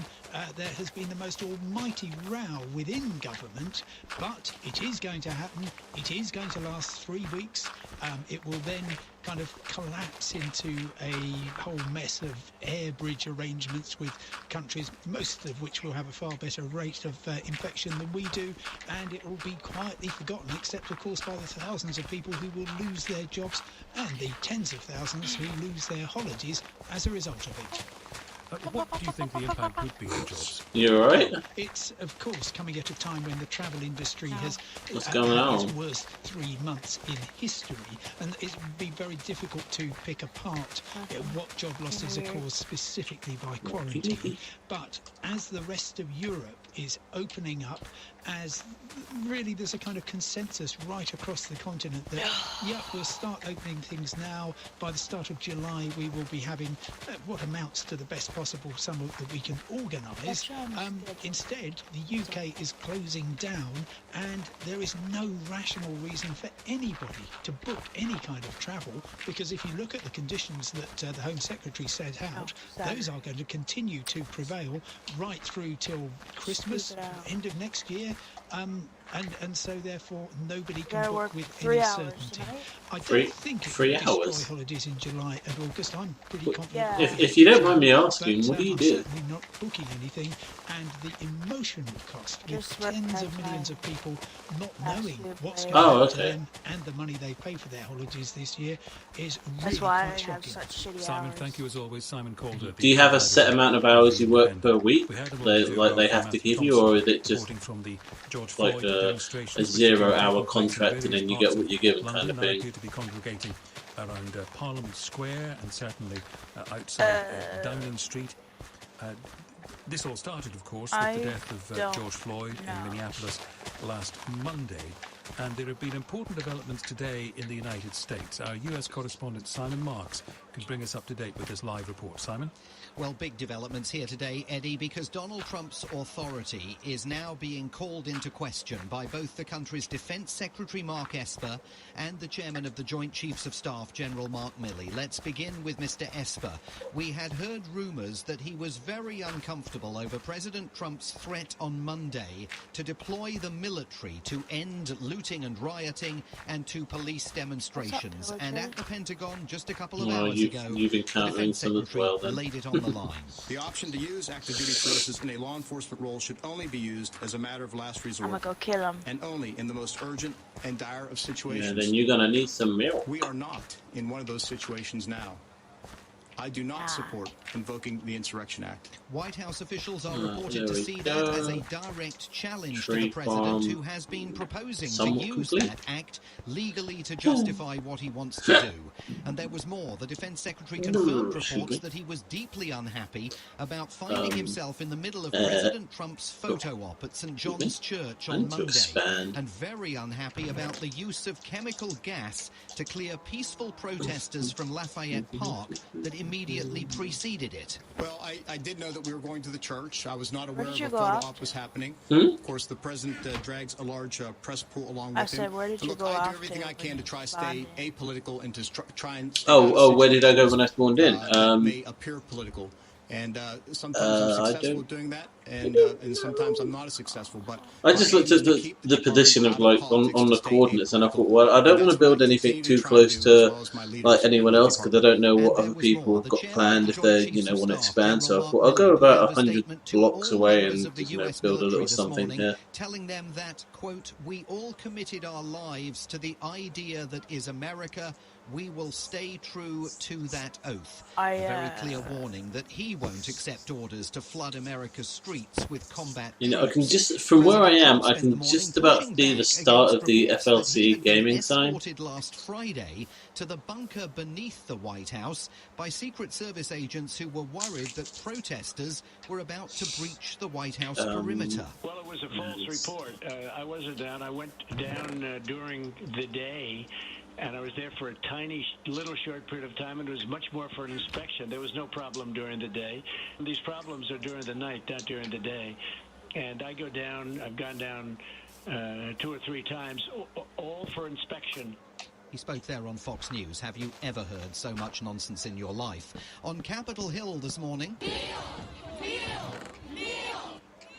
S4: there has been the most almighty row within government. But it is going to happen. It is going to last 3 weeks. It will then kind of collapse into a whole mess of air bridge arrangements with countries, most of which will have a far better rate of infection than we do, and it will be quietly forgotten, except of course by the thousands of people who will lose their jobs and the tens of thousands who lose their holidays as a result of it.
S9: What do you think the impact would be on jobs?
S1: You alright?
S4: It's, of course, coming at a time when the travel industry has
S1: What's going on?
S4: its worst 3 months in history, and it would be very difficult to pick apart what job losses are caused specifically by quarantine. But as the rest of Europe is opening up, as really there's a kind of consensus right across the continent that, yeah, we'll start opening things now. By the start of July, we will be having what amounts to the best possible summer that we can organise. Instead, the UK is closing down, and there is no rational reason for anybody to book any kind of travel, because if you look at the conditions that the Home Secretary set out, those are going to continue to prevail right through till Christmas, end of next year. And so therefore nobody can book with any certainty. I don't think it will destroy holidays in July and August. I'm pretty confident.
S1: If you don't mind me asking, what do you do?
S4: I'm certainly not booking anything, and the emotional cost with tens of millions of people not knowing what's going on to them and the money they pay for their holidays this year is really quite shocking.
S9: Simon, thank you as always. Simon Calder.
S1: Do you have a set amount of hours you work per week? They have to give you, or is it just like a 0-hour contract and then you get what you're given kind of thing?
S9: Appear to be congregating around Parliament Square and certainly outside Downing Street. This all started, of course, with the death of George Floyd in Minneapolis last Monday. And there have been important developments today in the United States. Our US correspondent Simon Marks can bring us up to date with this live report. Simon?
S6: Well, big developments here today, Eddie, because Donald Trump's authority is now being called into question by both the country's Defense Secretary Mark Esper and the chairman of the Joint Chiefs of Staff, General Mark Milley. Let's begin with Mr. Esper. We had heard rumours that he was very uncomfortable over President Trump's threat on Monday to deploy the military to end looting and rioting and to police demonstrations. And at the Pentagon just a couple of hours ago,
S1: you've encountering some as well, then.
S6: laid it on the line.
S7: The option to use active duty forces in a law enforcement role should only be used as a matter of last resort.
S8: I'm gonna go kill him.
S7: And only in the most urgent and dire of situations.
S1: Yeah, then you're gonna need some milk.
S7: We are not in one of those situations now. I do not support invoking the Insurrection Act.
S6: White House officials are reported to see that as a direct challenge to the president, who has been proposing to use that act legally to justify what he wants to do. And there was more. The Defense Secretary confirmed reports that he was deeply unhappy about finding himself in the middle of President Trump's photo op at St. John's Church on Monday, and very unhappy about the use of chemical gas to clear peaceful protesters from Lafayette Park that immediately preceded it.
S7: Well, I did know that we were going to the church. I was not aware of a photo op was happening. Of course, the president drags a large press pool along with him.
S8: Where did you go
S7: I do everything I can to try to stay apolitical and to try and...
S1: where did I go when I spawned in?
S7: May appear political. And sometimes I'm successful at doing that, and sometimes I'm not as successful. But
S1: I just looked at the position of like on the coordinates, and I thought, well, I don't want to build anything too close to like anyone else because I don't know what other people have got planned if they want to expand. So I thought I'll go about 100 blocks away and build a little something here.
S6: Telling them that, quote, "We all committed our lives to the idea that is America. We will stay true to that oath." A very clear warning that he won't accept orders to flood America's streets streets with combat.
S1: You know, I can just, from where I am, I can just about see the start of the FLC gaming sign.
S6: Escorted last Friday to the bunker beneath the White House by Secret Service agents who were worried that protesters were about to breach the White House perimeter.
S8: Well, it was a false report. I wasn't down. I went down during the day, and I was there for a tiny, little short period of time, and it was much more for an inspection. There was no problem during the day. These problems are during the night, not during the day. And I go down, I've gone down 2 or 3 times, all for inspection.
S6: He spoke there on Fox News. Have you ever heard so much nonsense in your life? On Capitol Hill this morning,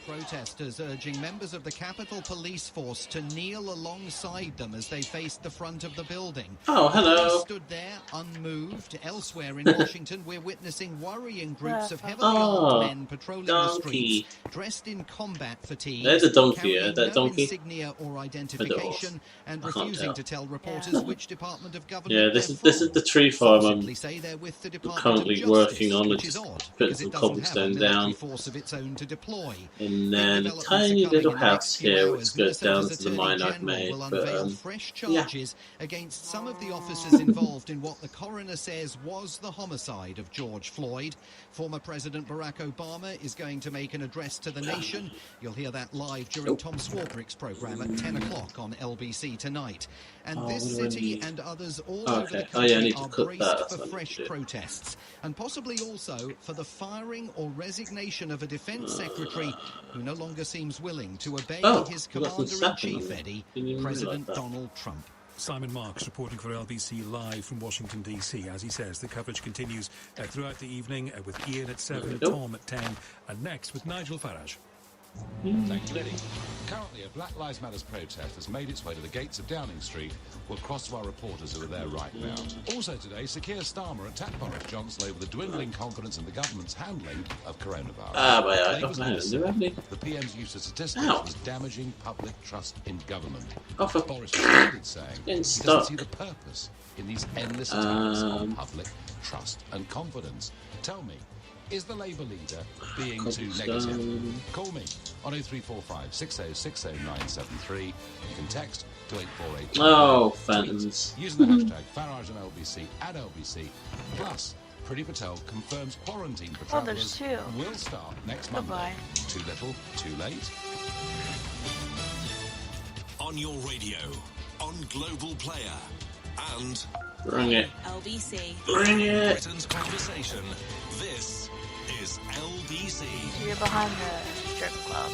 S6: protesters urging members of the Capitol Police Force to kneel alongside them as they faced the front of the building.
S1: Oh, hello.
S6: They stood there unmoved. Elsewhere in Washington, we're witnessing worrying groups of heavily armed men patrolling the streets, dressed in combat fatigue,
S1: There's a donkey,
S6: carrying
S1: that
S6: no
S1: donkey.
S6: insignia or identification, and refusing to tell reporters which Department of Government.
S1: Yeah, this is the tree farm I'm
S6: say they're with the Department
S1: currently
S6: of
S1: working
S6: Justice,
S1: on.
S6: which
S1: It's
S6: is
S1: just
S6: odd,
S1: putting
S6: because
S1: some
S6: it doesn't have a
S1: cobblestone
S6: military
S1: down.
S6: force of its own to deploy.
S1: And then a tiny little house here which goes down to the mine I've made.
S6: Will
S1: But
S6: unveil fresh charges against some of the officers involved in what the coroner says was the homicide of George Floyd. Former President Barack Obama is going to make an address to the nation. You'll hear that live during Tom Swarbrick's programme at 10 o'clock on LBC tonight. And this city and others all over the country are braced for fresh protests, and possibly also for the firing or resignation of a defence secretary who no longer seems willing to obey his commander-in-chief, Eddie, President Donald Trump.
S9: Simon Marks reporting for LBC live from Washington, D.C. As he says, the coverage continues throughout the evening with Ian at 7, Tom at 10, and next with Nigel Farage.
S10: Thank you, Liddy. Currently, a Black Lives Matter protest has made its way to the gates of Downing Street. We'll cross to our reporters who are there right now. Also today, Sir Keir Starmer attacked Boris Johnson over the dwindling confidence in the government's handling of coronavirus. The PM's use of statistics was damaging public trust in government. Boris responded saying he doesn't see the purpose in these endless attacks on public trust and confidence. Tell me, is the Labour leader being too negative? Call me on 0345 6060973. You can text to 848.
S1: Oh, phantoms.
S10: Using the hashtag Farage and LBC at LBC. Plus, Priti Patel confirms quarantine for travellers will start next Monday. Too little, too late.
S22: On your radio, on Global Player, and
S1: bring it.
S23: LBC.
S1: Bring it.
S22: Britain's conversation. This is LBC.
S12: You're behind the strip club.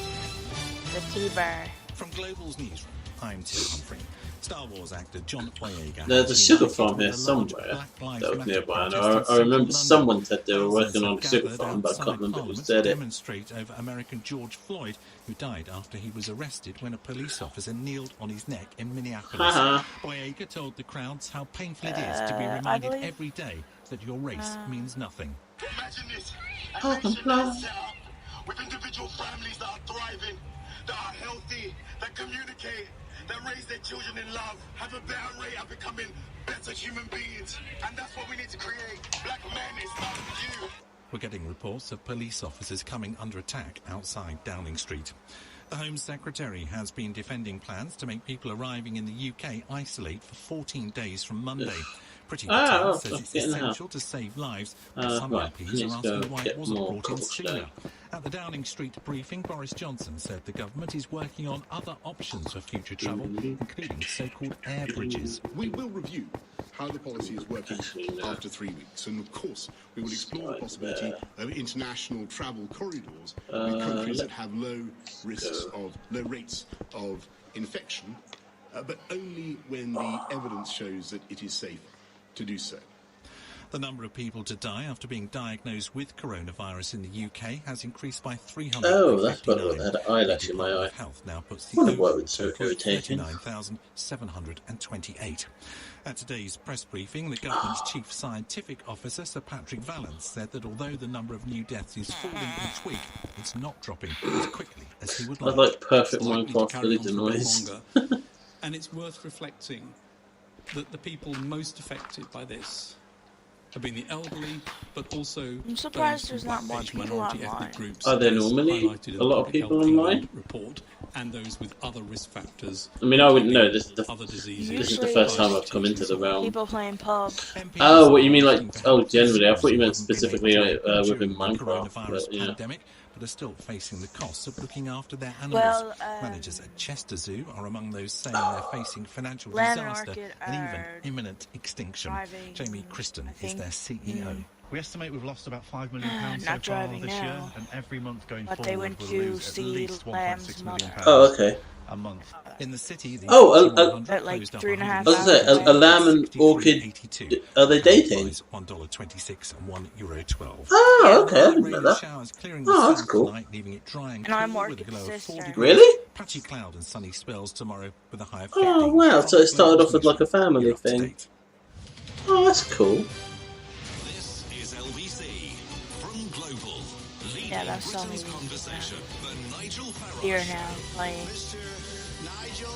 S12: The T-bar.
S13: From Global's newsroom, I'm Tim Humphrey. Star Wars actor John Boyega.
S1: There's a sugar farm here somewhere that was nearby. I remember someone said they were working on a sugar farm, but I can't remember who said it.
S13: Demonstrate over American George Floyd, who died after he was arrested when a police officer kneeled on his neck in Minneapolis. Boyega told the crowds how painful it is to be reminded every day that your race means nothing.
S15: Imagine this. A nation that's set up with individual families that are thriving, that are healthy, that communicate, that raise their children in love, have a better rate of becoming better human beings. And that's what we need to create. Black men, it starts with you.
S13: We're getting reports of police officers coming under attack outside Downing Street. The Home Secretary has been defending plans to make people arriving in the UK isolate for 14 days from Monday. Priti Patel says it's essential to save lives, but some MPs are asking why it wasn't brought in sooner. At the Downing Street briefing, Boris Johnson said the government is working on other options for future travel, including so-called air bridges.
S14: We will review how the policy is working after 3 weeks, and of course we will explore the possibility of international travel corridors with countries that have low rates of infection, but only when the evidence shows that it is safe to do so.
S13: The number of people to die after being diagnosed with coronavirus in the UK has increased by 359.
S1: Oh, that's what I had an eyelash in my eye.
S13: Health now puts the
S1: total at
S13: 39,728. At today's press briefing, the government's chief scientific officer, Sir Patrick Vallance, said that although the number of new deaths is falling each week, it's not dropping as quickly as he would like.
S1: I like perfect Minecraft villager noise.
S17: And it's worth reflecting that the people most affected by this have been the elderly, but also
S12: I'm surprised
S17: those
S12: there's not more
S17: age
S12: people
S17: minority
S12: online.
S17: ethnic groups.
S1: Are there
S17: as
S1: normally
S17: highlighted in
S1: a
S17: the
S1: lot of
S17: Public
S1: people
S17: Health
S1: online?
S17: England report, and those with other risk factors.
S1: I mean, I wouldn't know. This
S17: other diseases.
S1: is the first time I've come into the realm.
S12: People playing pub.
S1: Oh, what you mean, like, oh, generally? I thought you meant specifically within Minecraft. But, yeah.
S13: Pandemic, but are still facing the costs of looking after their animals.
S12: Well,
S13: Managers at Chester Zoo are among those saying they're facing financial disaster and even imminent extinction. Jamie Kristen is their CEO.
S2: We estimate we've lost about £5 million so
S12: Not
S2: far
S12: driving
S2: this
S12: now.
S2: year, and every month going
S12: But
S2: forward
S12: they went
S2: we'll
S12: to
S2: lose at
S12: see
S2: least
S12: Lamb's
S2: £1.6 million
S1: Oh, okay.
S2: a month.
S13: In the city, the
S12: at like 3.5
S1: I was gonna say, a lamb and orchid, are they dating?
S13: $1.26 and €1.12.
S1: Oh, okay, I didn't know that. Oh, that's cool.
S13: Leaving it dry and
S12: And I'm
S13: cool
S12: Orchid's
S13: with a glow of 40
S12: sister.
S13: degrees.
S1: Really?
S13: Patchy cloud and sunny spells tomorrow with a high of 15.
S1: Oh, wow, so it started off with like a family thing. Oh, that's cool.
S22: This is LBC from Global.
S12: Yeah, that's all we
S22: Conversation. The Nigel Farage
S12: here now playing.
S15: Mr. Nigel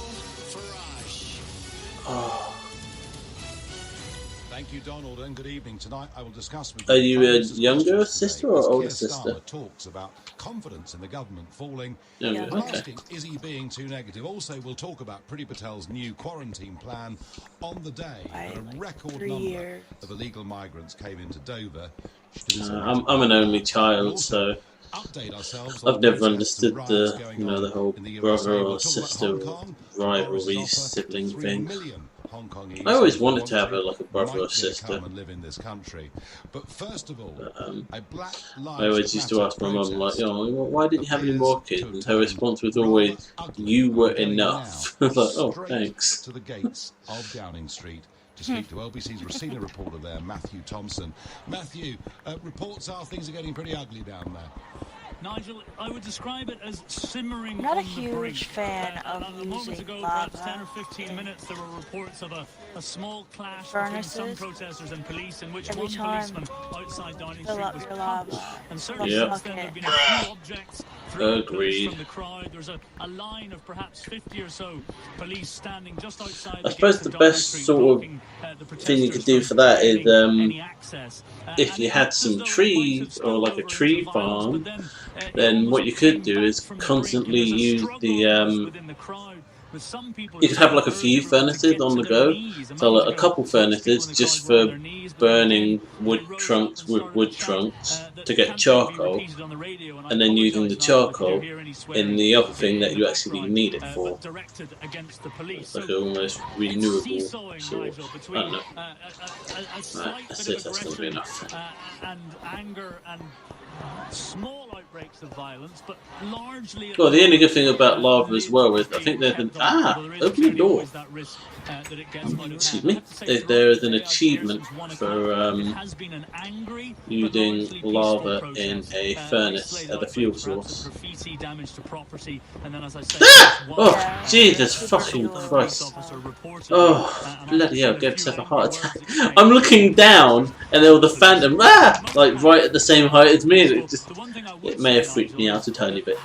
S15: Farage.
S1: Oh.
S10: Thank you, Donald, and good evening. Tonight I will discuss with
S1: Are you a
S10: Prime
S1: younger
S10: Minister's
S1: sister
S10: today
S1: or
S10: as
S1: older
S10: Keir
S1: sister?
S10: Starmer talks about confidence in the government falling.
S1: Younger,
S10: And
S1: okay.
S10: asking, is he being too negative? Also, we'll talk about Priti Patel's new quarantine plan on the day that a record number of illegal migrants came into Dover.
S1: I'm an only child, so I've never understood the, you know, the whole brother or sister rivalry sibling thing. I always wanted to have like a brother or sister.
S10: And live in this country. But first of all, a Black
S1: I always used to ask my mum, like, why didn't you have any more kids? And her response was always, you were enough. I was like, oh, thanks.
S10: To the gates of Downing Street to speak to LBC's Racina reporter there, Matthew Thompson. Matthew, reports are things are getting pretty ugly down there.
S11: Nigel, I would describe it as simmering
S12: Not a
S11: on the brink.
S12: huge fan of
S11: A moment
S12: using
S11: ago,
S12: lava.
S11: perhaps 10 or 15 minutes, there were reports of a small clash
S12: Furnaces.
S11: between some protesters and police in which
S12: Every
S11: one
S12: time
S11: policeman outside Downing
S12: fill
S11: Street
S12: up
S11: was
S12: your
S11: punched.
S12: lava.
S11: And certainly
S1: Yep.
S11: since then, there have been a few objects thrown
S1: Agreed.
S11: from the crowd. There's a line of perhaps 50 or so police standing just outside
S1: I suppose the best sort of thing you could do for that is if you had some trees or like a tree farm, then what you could do is constantly use the you could have like a few furnaces on the go, so like a couple furnaces just for burning wood trunks with wood trunks to get charcoal, and then using the charcoal in the other thing that you actually need it for. It's like an almost renewable sort of, I don't know. Right, let's see if that's going to be enough.
S11: And anger and small outbreaks of violence, but largely.
S1: Well, the only good thing about lava as well is I think there's an open the door. Excuse me. There is an achievement for using lava in a furnace as a fuel source. Oh, Jesus fucking Christ! Oh, bloody hell! Gave myself a heart attack. I'm looking down, and there was the phantom, like right at the same height as me. And it may have freaked me out a tiny bit.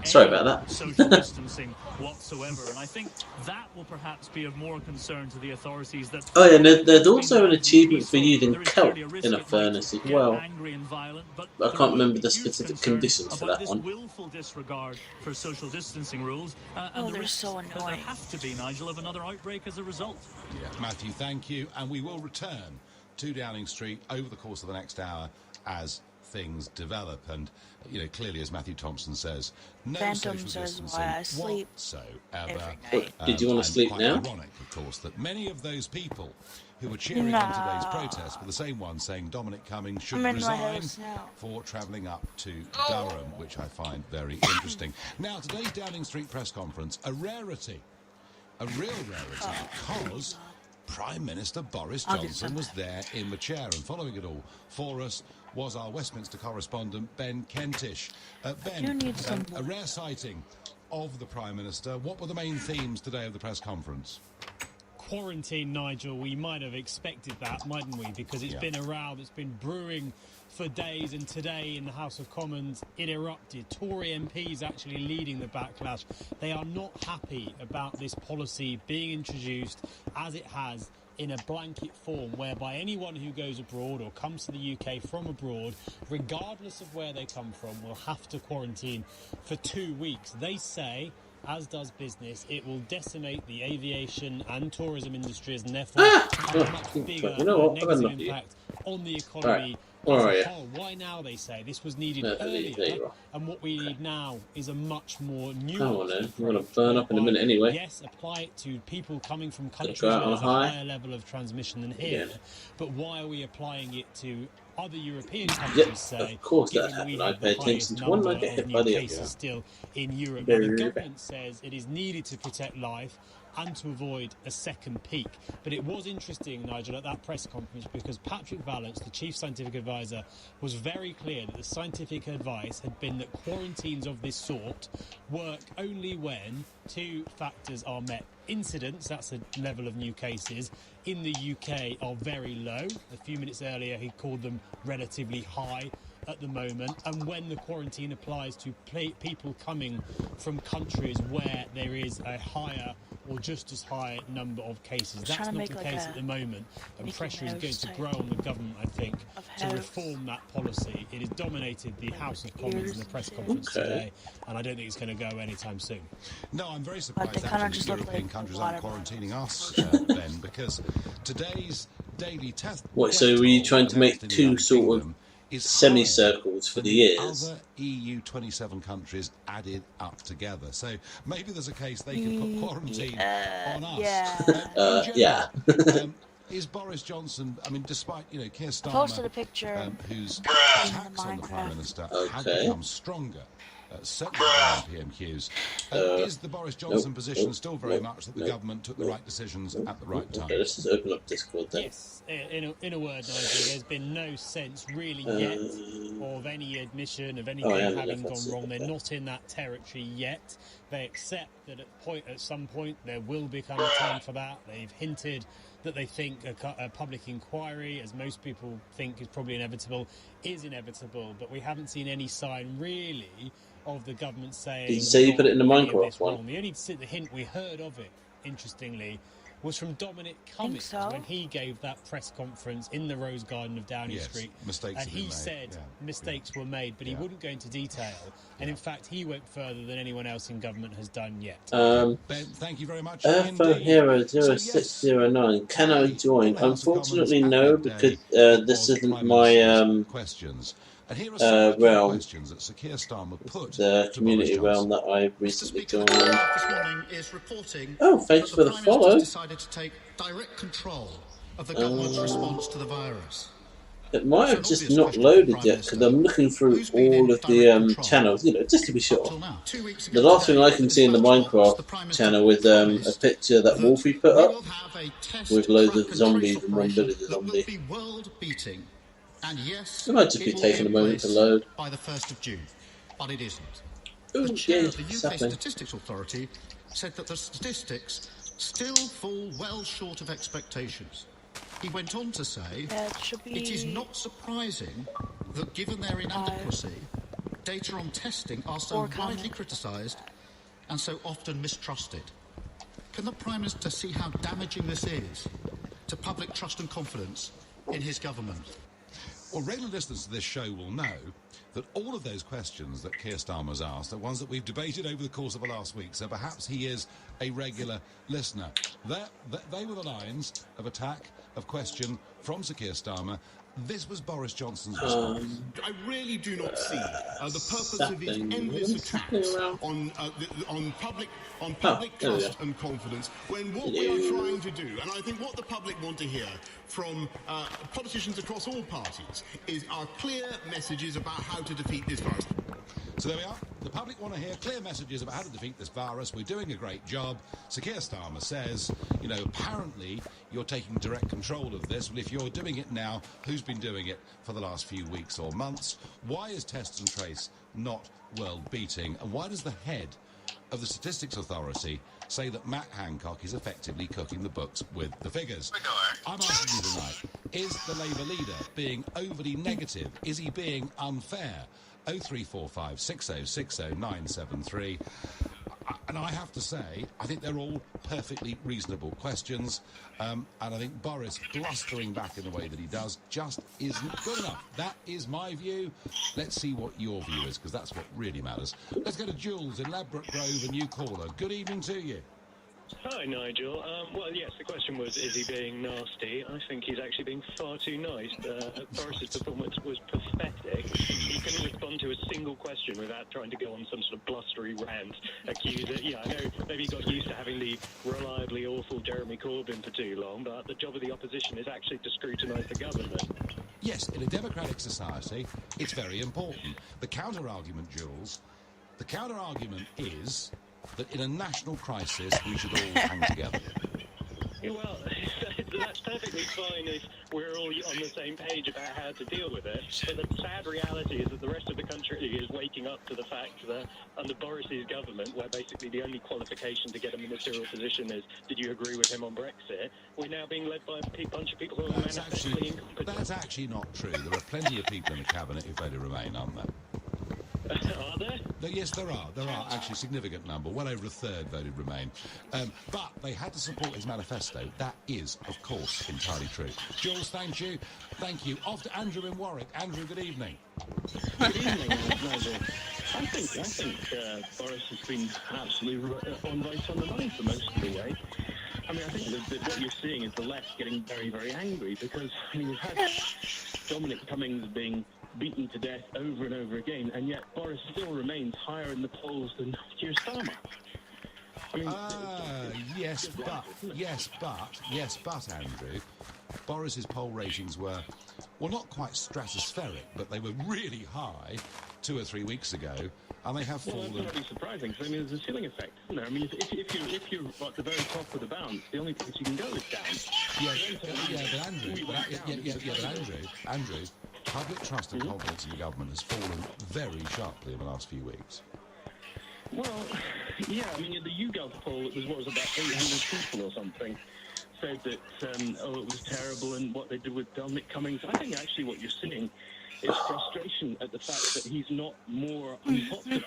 S1: Sorry about that.
S11: Social distancing whatsoever, and I think that will perhaps be of more concern to the authorities. That
S1: oh yeah, and there's also an achievement for using kelp in a furnace as well. I can't remember the specific conditions for that one.
S11: Willful disregard for social distancing rules, and the risks
S12: so
S11: that there
S12: annoying.
S11: have to be, Nigel, of another outbreak as a result.
S10: Yeah, Matthew, thank you, and we will return to Downing Street over the course of the next hour as things develop. And you know, clearly, as Matthew Thompson says, no
S12: Phantom
S10: social
S12: says
S10: distancing
S12: why I sleep
S10: whatsoever.
S12: every night.
S1: Did you want to sleep
S10: quite
S1: now?
S10: Ironic, of course, that many of those people who were cheering on today's protest were the same ones saying Dominic Cummings should
S12: I'm in my
S10: resign
S12: house now.
S10: for travelling up to Durham, which I find very interesting. Now, today's Downing Street press conference, a rarity, a real rarity, because Prime Minister Boris Johnson was there in the chair, and following it all for us was our Westminster correspondent Ben Kentish. Ben, a rare sighting of the Prime Minister. What were the main themes today of the press conference?
S3: quarantine, Nigel, we might have expected that, mightn't we? Because it's been a row that's been brewing for days, and today in the House of Commons it erupted. Tory MPs actually leading the backlash. They are not happy about this policy being introduced as it has, in a blanket form, whereby anyone who goes abroad or comes to the UK from abroad, regardless of where they come from, will have to quarantine for 2 weeks. They say, as does business, it will decimate the aviation and tourism industries, and therefore have a much bigger negative impact on the economy as a whole. Why now, they say? This was needed earlier, and what we need now is a much more nuanced approach.
S1: We're going to burn up in a minute anyway.
S3: Yes, apply it to people coming from countries where there's a higher level of transmission than here, but why are we applying it to other European countries, say,
S1: of course
S3: given
S1: that
S3: we
S1: happened. I
S3: have
S1: pay
S3: the
S1: attention
S3: highest
S1: to one
S3: number
S1: and I get hit
S3: of
S1: by
S3: new
S1: the
S3: cases
S1: other.
S3: still in Europe?
S1: Very,
S3: Now, the
S1: very
S3: government says it is needed to protect life and to avoid a second peak. But it was interesting, Nigel, at that press conference, because Patrick Vallance, the chief scientific advisor, was very clear that the scientific advice had been that quarantines of this sort work only when two factors are met. Incidents, that's the level of new cases, in the UK are very low. A few minutes earlier, he called them relatively high at the moment. And when the quarantine applies to people coming from countries where there is a higher or just as high number of cases. That's not the case at the moment, and pressure is going to grow on the government, I think, to reform that policy. It has dominated the House of Commons in the press conference today, and I don't think it's going to go anytime soon.
S10: No, I'm very surprised actually that European countries aren't quarantining us, Ben, because today's daily test...
S1: What, so were you trying to make two sort of semicircles for the years?
S10: Other EU 27 countries added up together. So maybe there's a case they could put quarantine on us. Is Boris Johnson, I mean, despite, you know, Keir Starmer,
S12: posted a picture
S10: whose attacks on the Prime Minister have become stronger, certainly by PMQs, is the Boris Johnson position still very much that the government took the right decisions at the right time?
S1: Okay, let's just open up Discord then.
S3: Yes, in a word, Nigel, there's been no sense really yet of any admission of anything having gone wrong. They're not in that territory yet. They accept that at some point there will become a time for that. They've hinted that they think a public inquiry, as most people think is probably inevitable, is inevitable, but we haven't seen any sign really of the government saying...
S1: Did you say you put it in the Minecraft one?
S3: The only hint we heard of it, interestingly, was from Dominic Cummings when he gave that press conference in the Rose Garden of Downing Street.
S10: Mistakes
S3: and he said mistakes were made, but he wouldn't go into detail. And in fact, he went further than anyone else in government has done yet.
S10: Ben, thank you very much.
S1: Hero 0609. Can I join? Unfortunately, no, because this isn't my
S10: questions. And here are some
S1: realm.
S10: Questions that Sir Keir Starmer put
S1: the community realm that I recently joined.
S16: This morning is reporting
S1: thanks for the follow.
S16: Decided to take direct control of the government's response to the virus.
S1: It might have just not loaded yet because I'm looking through all of the channels, you know, just to be sure. The last thing I can see in the Minecraft channel is a picture that Wolfie put up with loads of zombies and one village zombie.
S16: And yes,
S1: it might just be taking a moment to load.
S16: By the 1st of June, but it isn't.
S1: Ooh,
S16: the chair of the UK Statistics Authority said that the statistics still fall well short of expectations. He went on to say, it is not surprising that given their inadequacy, data on testing are so widely criticised and so often mistrusted. Can the Prime Minister see how damaging this is to public trust and confidence in his government?
S10: Well, regular listeners to this show will know that all of those questions that Keir Starmer's asked are ones that we've debated over the course of the last week, so perhaps he is a regular listener. They were the lines of attack, of question from Sir Keir Starmer. This was Boris Johnson's response.
S14: I really do not see the purpose of these endless attacks on public trust and confidence when what we are trying to do, and I think what the public want to hear from politicians across all parties, are clear messages about how to defeat this virus.
S10: So there we are. The public want to hear clear messages about how to defeat this virus. We're doing a great job. Sir Keir Starmer says, you know, apparently you're taking direct control of this. Well, if you're doing it now, who's been doing it for the last few weeks or months? Why is test and trace not world beating? And why does the head of the Statistics Authority say that Matt Hancock is effectively cooking the books with the figures. I'm asking you tonight, is the Labour leader being overly negative? Is he being unfair? 0345 6060 973. And I have to say, I think they're all perfectly reasonable questions. And I think Boris blustering back in the way that he does just isn't good enough. That is my view. Let's see what your view is, because that's what really matters. Let's go to Jules in Ladbroke Grove, a new caller. Good evening to you.
S18: Hi, Nigel. Well, yes, the question was, is he being nasty? I think he's actually being far too nice. Boris's performance was pathetic. He couldn't respond to a single question without trying to go on some sort of blustery rant, Yeah, I know maybe he got used to having the reliably awful Jeremy Corbyn for too long, but the job of the opposition is actually to scrutinise the government.
S10: Yes, in a democratic society, it's very important. The counter-argument, Jules, the counter-argument is that in a national crisis, we should all hang together.
S18: Well, that's perfectly fine if we're all on the same page about how to deal with it. But the sad reality is that the rest of the country is waking up to the fact that under Boris's government, where basically the only qualification to get a ministerial position is, did you agree with him on Brexit, we're now being led by a bunch of people who are manifestly incompetent.
S10: That's actually not true. There are plenty of people in the cabinet who voted Remain, aren't there?
S18: Are there?
S10: Yes, there are. There are actually a significant number. Well over a third voted Remain. But they had to support his manifesto. That is, of course, entirely true. Jules, thank you. Thank you. Off to Andrew in Warwick. Andrew, good evening.
S19: Good evening, Nigel. I think Boris has been absolutely right on the money for most of the way. I mean, I think that what you're seeing is the left getting very, very angry because, I mean, we've had Dominic Cummings being beaten to death over and over again, and yet Boris still remains higher in the polls than Keir Starmer. I mean,
S10: yes, but, Andrew, Boris's poll ratings were, well, not quite stratospheric, but they were really high 2 or 3 weeks ago, and they have fallen.
S19: Well, that's not surprising, because, I mean, there's a ceiling effect, isn't there? I mean, if you're at the very top of the bounce, the only place you can go is down.
S10: But Andrew, public trust and confidence in the government has fallen very sharply in the last few weeks.
S19: Well, yeah, I mean, the YouGov poll, it was about 800 people or something, said that, it was terrible and what they did with Dominic Cummings. I think actually what you're seeing is frustration at the fact that he's not more unpopular.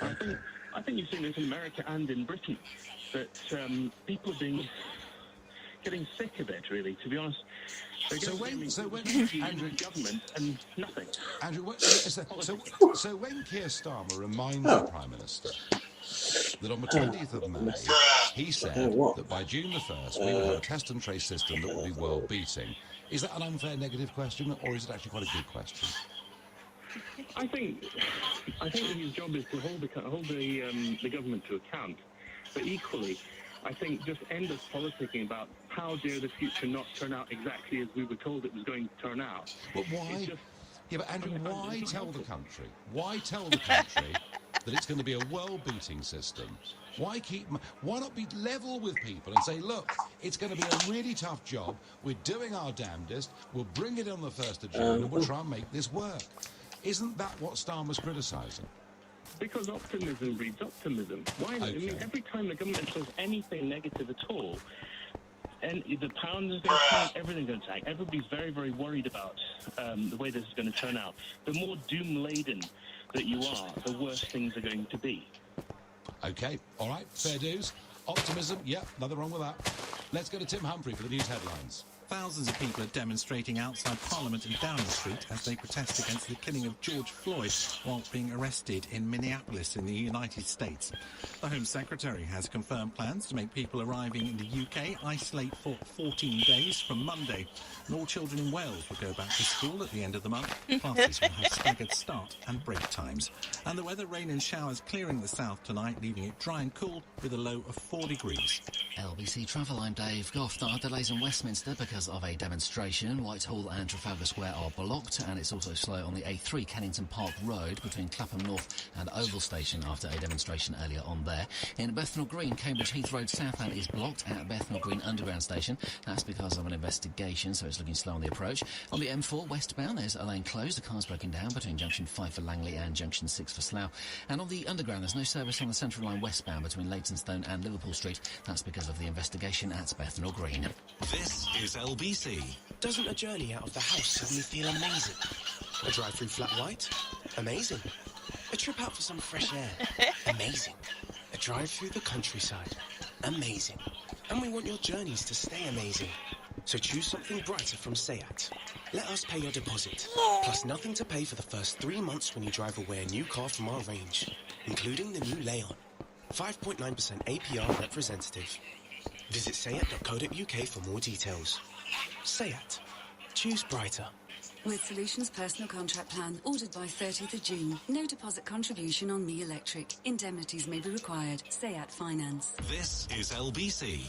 S19: I think you've seen this in America and in Britain, that people are getting sick of it, really, to be honest. So when
S10: Andrew,
S19: government and nothing.
S10: Andrew, so when Keir Starmer reminds the Prime Minister that on the 20th of May, he said that by June the 1st we would have a test and trace system that would be world-beating, is that an unfair negative question, or is it actually quite a good question?
S19: I think his job is to hold the government to account, but equally, I think just endless politicking about how dare the future not turn out exactly as we were told it was going to turn out.
S10: But why? But Andrew, why tell the country? Why tell the country that it's going to be a world-beating system? Why not be level with people and say, look, it's going to be a really tough job. We're doing our damnedest. We'll bring it on the 1st of June and we'll try and make this work. Isn't that what Starmer's criticising?
S19: Because optimism breeds optimism. Why? Okay. I mean, every time the government says anything negative at all, and the pound is going to tank, everything's going to tank. Everybody's very, very worried about the way this is going to turn out. The more doom-laden that you are, the worse things are going to be.
S10: Okay, all right, fair dues. Optimism, yep, nothing wrong with that. Let's go to Tim Humphrey for the news headlines.
S13: Thousands of people are demonstrating outside Parliament in Downing Street as they protest against the killing of George Floyd whilst being arrested in Minneapolis in the United States. The Home Secretary has confirmed plans to make people arriving in the UK isolate for 14 days from Monday. And all children in Wales will go back to school at the end of the month. Classes will have staggered start and break times. And the weather, rain and showers clearing the south tonight, leaving it dry and cool with a low of 4 degrees.
S20: LBC Travel, I'm Dave Goff. There are delays in Westminster because
S5: because of a demonstration. Whitehall and Trafalgar Square are blocked, and it's also slow on the A3 Kennington Park Road between Clapham North and Oval Station after a demonstration earlier on there. In Bethnal Green, Cambridge Heath Road southbound is blocked at Bethnal Green Underground Station. That's because of an investigation, so it's looking slow on the approach. On the M4 westbound, there's a lane closed. The car's broken down between Junction 5 for Langley and Junction 6 for Slough. And on the Underground, there's no service on the Central Line westbound between Leytonstone and Liverpool Street. That's because of the investigation at Bethnal Green.
S22: This is LBC.
S20: Doesn't a journey out of the house suddenly feel amazing? A drive through Flat White? Amazing. A trip out for some fresh air? Amazing. A drive through the countryside? Amazing. And we want your journeys to stay amazing. So choose something brighter from SEAT. Let us pay your deposit, plus nothing to pay for the first 3 months when you drive away a new car from our range, including the new Leon. 5.9% APR representative. Visit SEAT.co.uk for more details. SEAT. Choose brighter.
S23: With Solutions Personal Contract Plan, ordered by 30th of June. No deposit contribution on Me Electric. Indemnities may be required. SEAT Finance.
S22: This is LBC.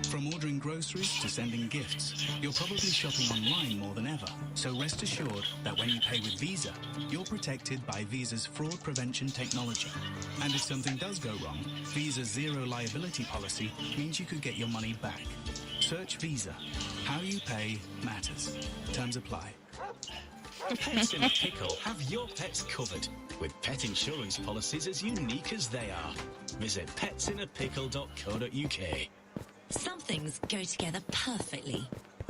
S21: From ordering groceries to sending gifts, you're probably shopping online more than ever. So rest assured that when you pay with Visa, you're protected by Visa's fraud prevention technology. And if something does go wrong, Visa's zero liability policy means you could get your money back. Search Visa. How you pay matters. Terms apply.
S24: Pets in a Pickle have your pets covered with pet insurance policies as unique as they are. Visit petsinApickle.co.uk.
S25: Some things go together perfectly.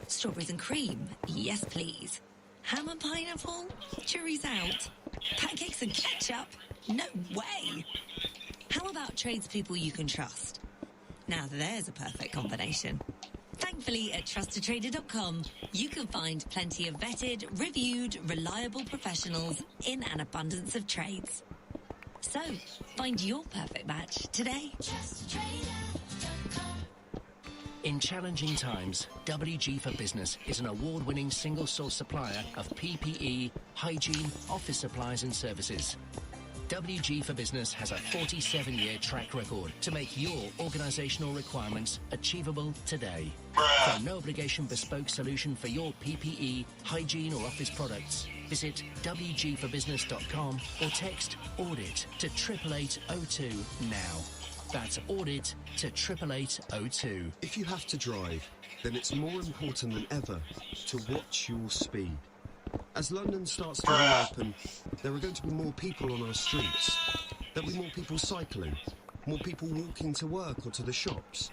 S25: Strawberries and cream, yes please. Ham and pineapple, jury's out. Pancakes and ketchup, no way. How about tradespeople you can trust? Now there's a perfect combination. Thankfully, at trustedtrader.com, you can find plenty of vetted, reviewed, reliable professionals in an abundance of trades. So, find your perfect match today.
S24: In challenging times, WG for Business is an award-winning single-source supplier of PPE, hygiene, office supplies and services. WG for Business has a 47-year track record to make your organisational requirements achievable today. For a no-obligation bespoke solution for your PPE, hygiene or office products, visit wgforbusiness.com or text AUDIT to 88802 now. That's AUDIT to 88802.
S26: If you have to drive, then it's more important than ever to watch your speed. As London starts to reopen, there are going to be more people on our streets. There'll be more people cycling, more people walking to work or to the shops.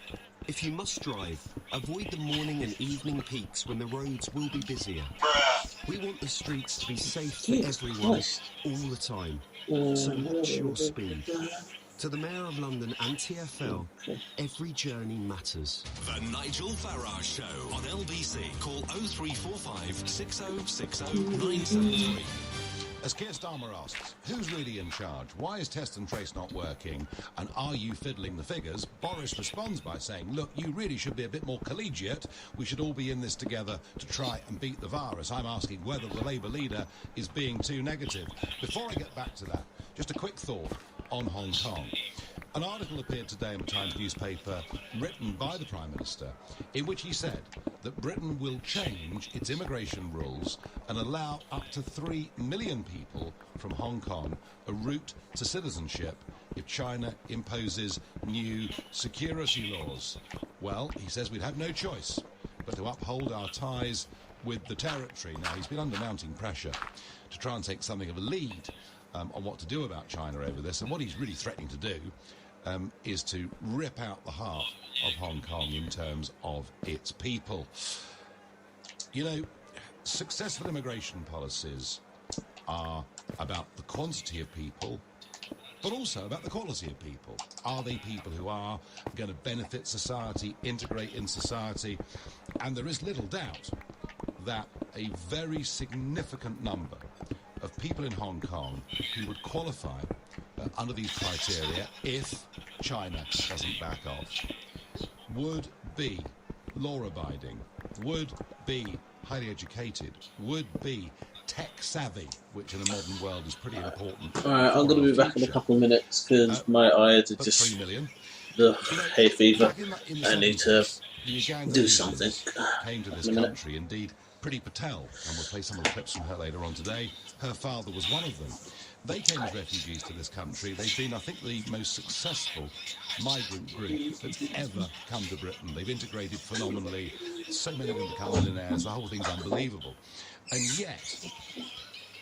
S26: If you must drive, avoid the morning and evening peaks when the roads will be busier. We want the streets to be safe for everyone, all the time. So watch your speed. To the Mayor of London and TfL, every journey matters.
S22: The Nigel Farage Show on LBC. Call 0345 6060 973.
S10: As Keir Starmer asks, who's really in charge? Why is test and trace not working? And are you fiddling the figures? Boris responds by saying, look, you really should be a bit more collegiate. We should all be in this together to try and beat the virus. I'm asking whether the Labour leader is being too negative. Before I get back to that, just a quick thought on Hong Kong. An article appeared today in the Times newspaper written by the Prime Minister in which he said that Britain will change its immigration rules and allow up to 3 million people from Hong Kong a route to citizenship if China imposes new security laws. Well, he says we'd have no choice but to uphold our ties with the territory. Now, he's been under mounting pressure to try and take something of a lead on what to do about China over this, and what he's really threatening to do is to rip out the heart of Hong Kong in terms of its people. You know, successful immigration policies are about the quantity of people, but also about the quality of people. Are they people who are going to benefit society, integrate in society? And there is little doubt that a very significant number of people in Hong Kong who would qualify under these criteria, if China doesn't back off, would be law-abiding, would be highly educated, would be tech-savvy, which in a modern world is pretty important.
S1: Alright, I'm going to be back in a couple of minutes because my eyes are just the hay fever. I need to
S10: The Ugandans
S1: do something.
S10: came to this country, indeed, Priti Patel, and we'll play some of the clips from her later on today. Her father was one of them. They came as refugees to this country. They've been, I think, the most successful migrant group that's ever come to Britain. They've integrated phenomenally. So many of them become millionaires. The whole thing's unbelievable. And yet,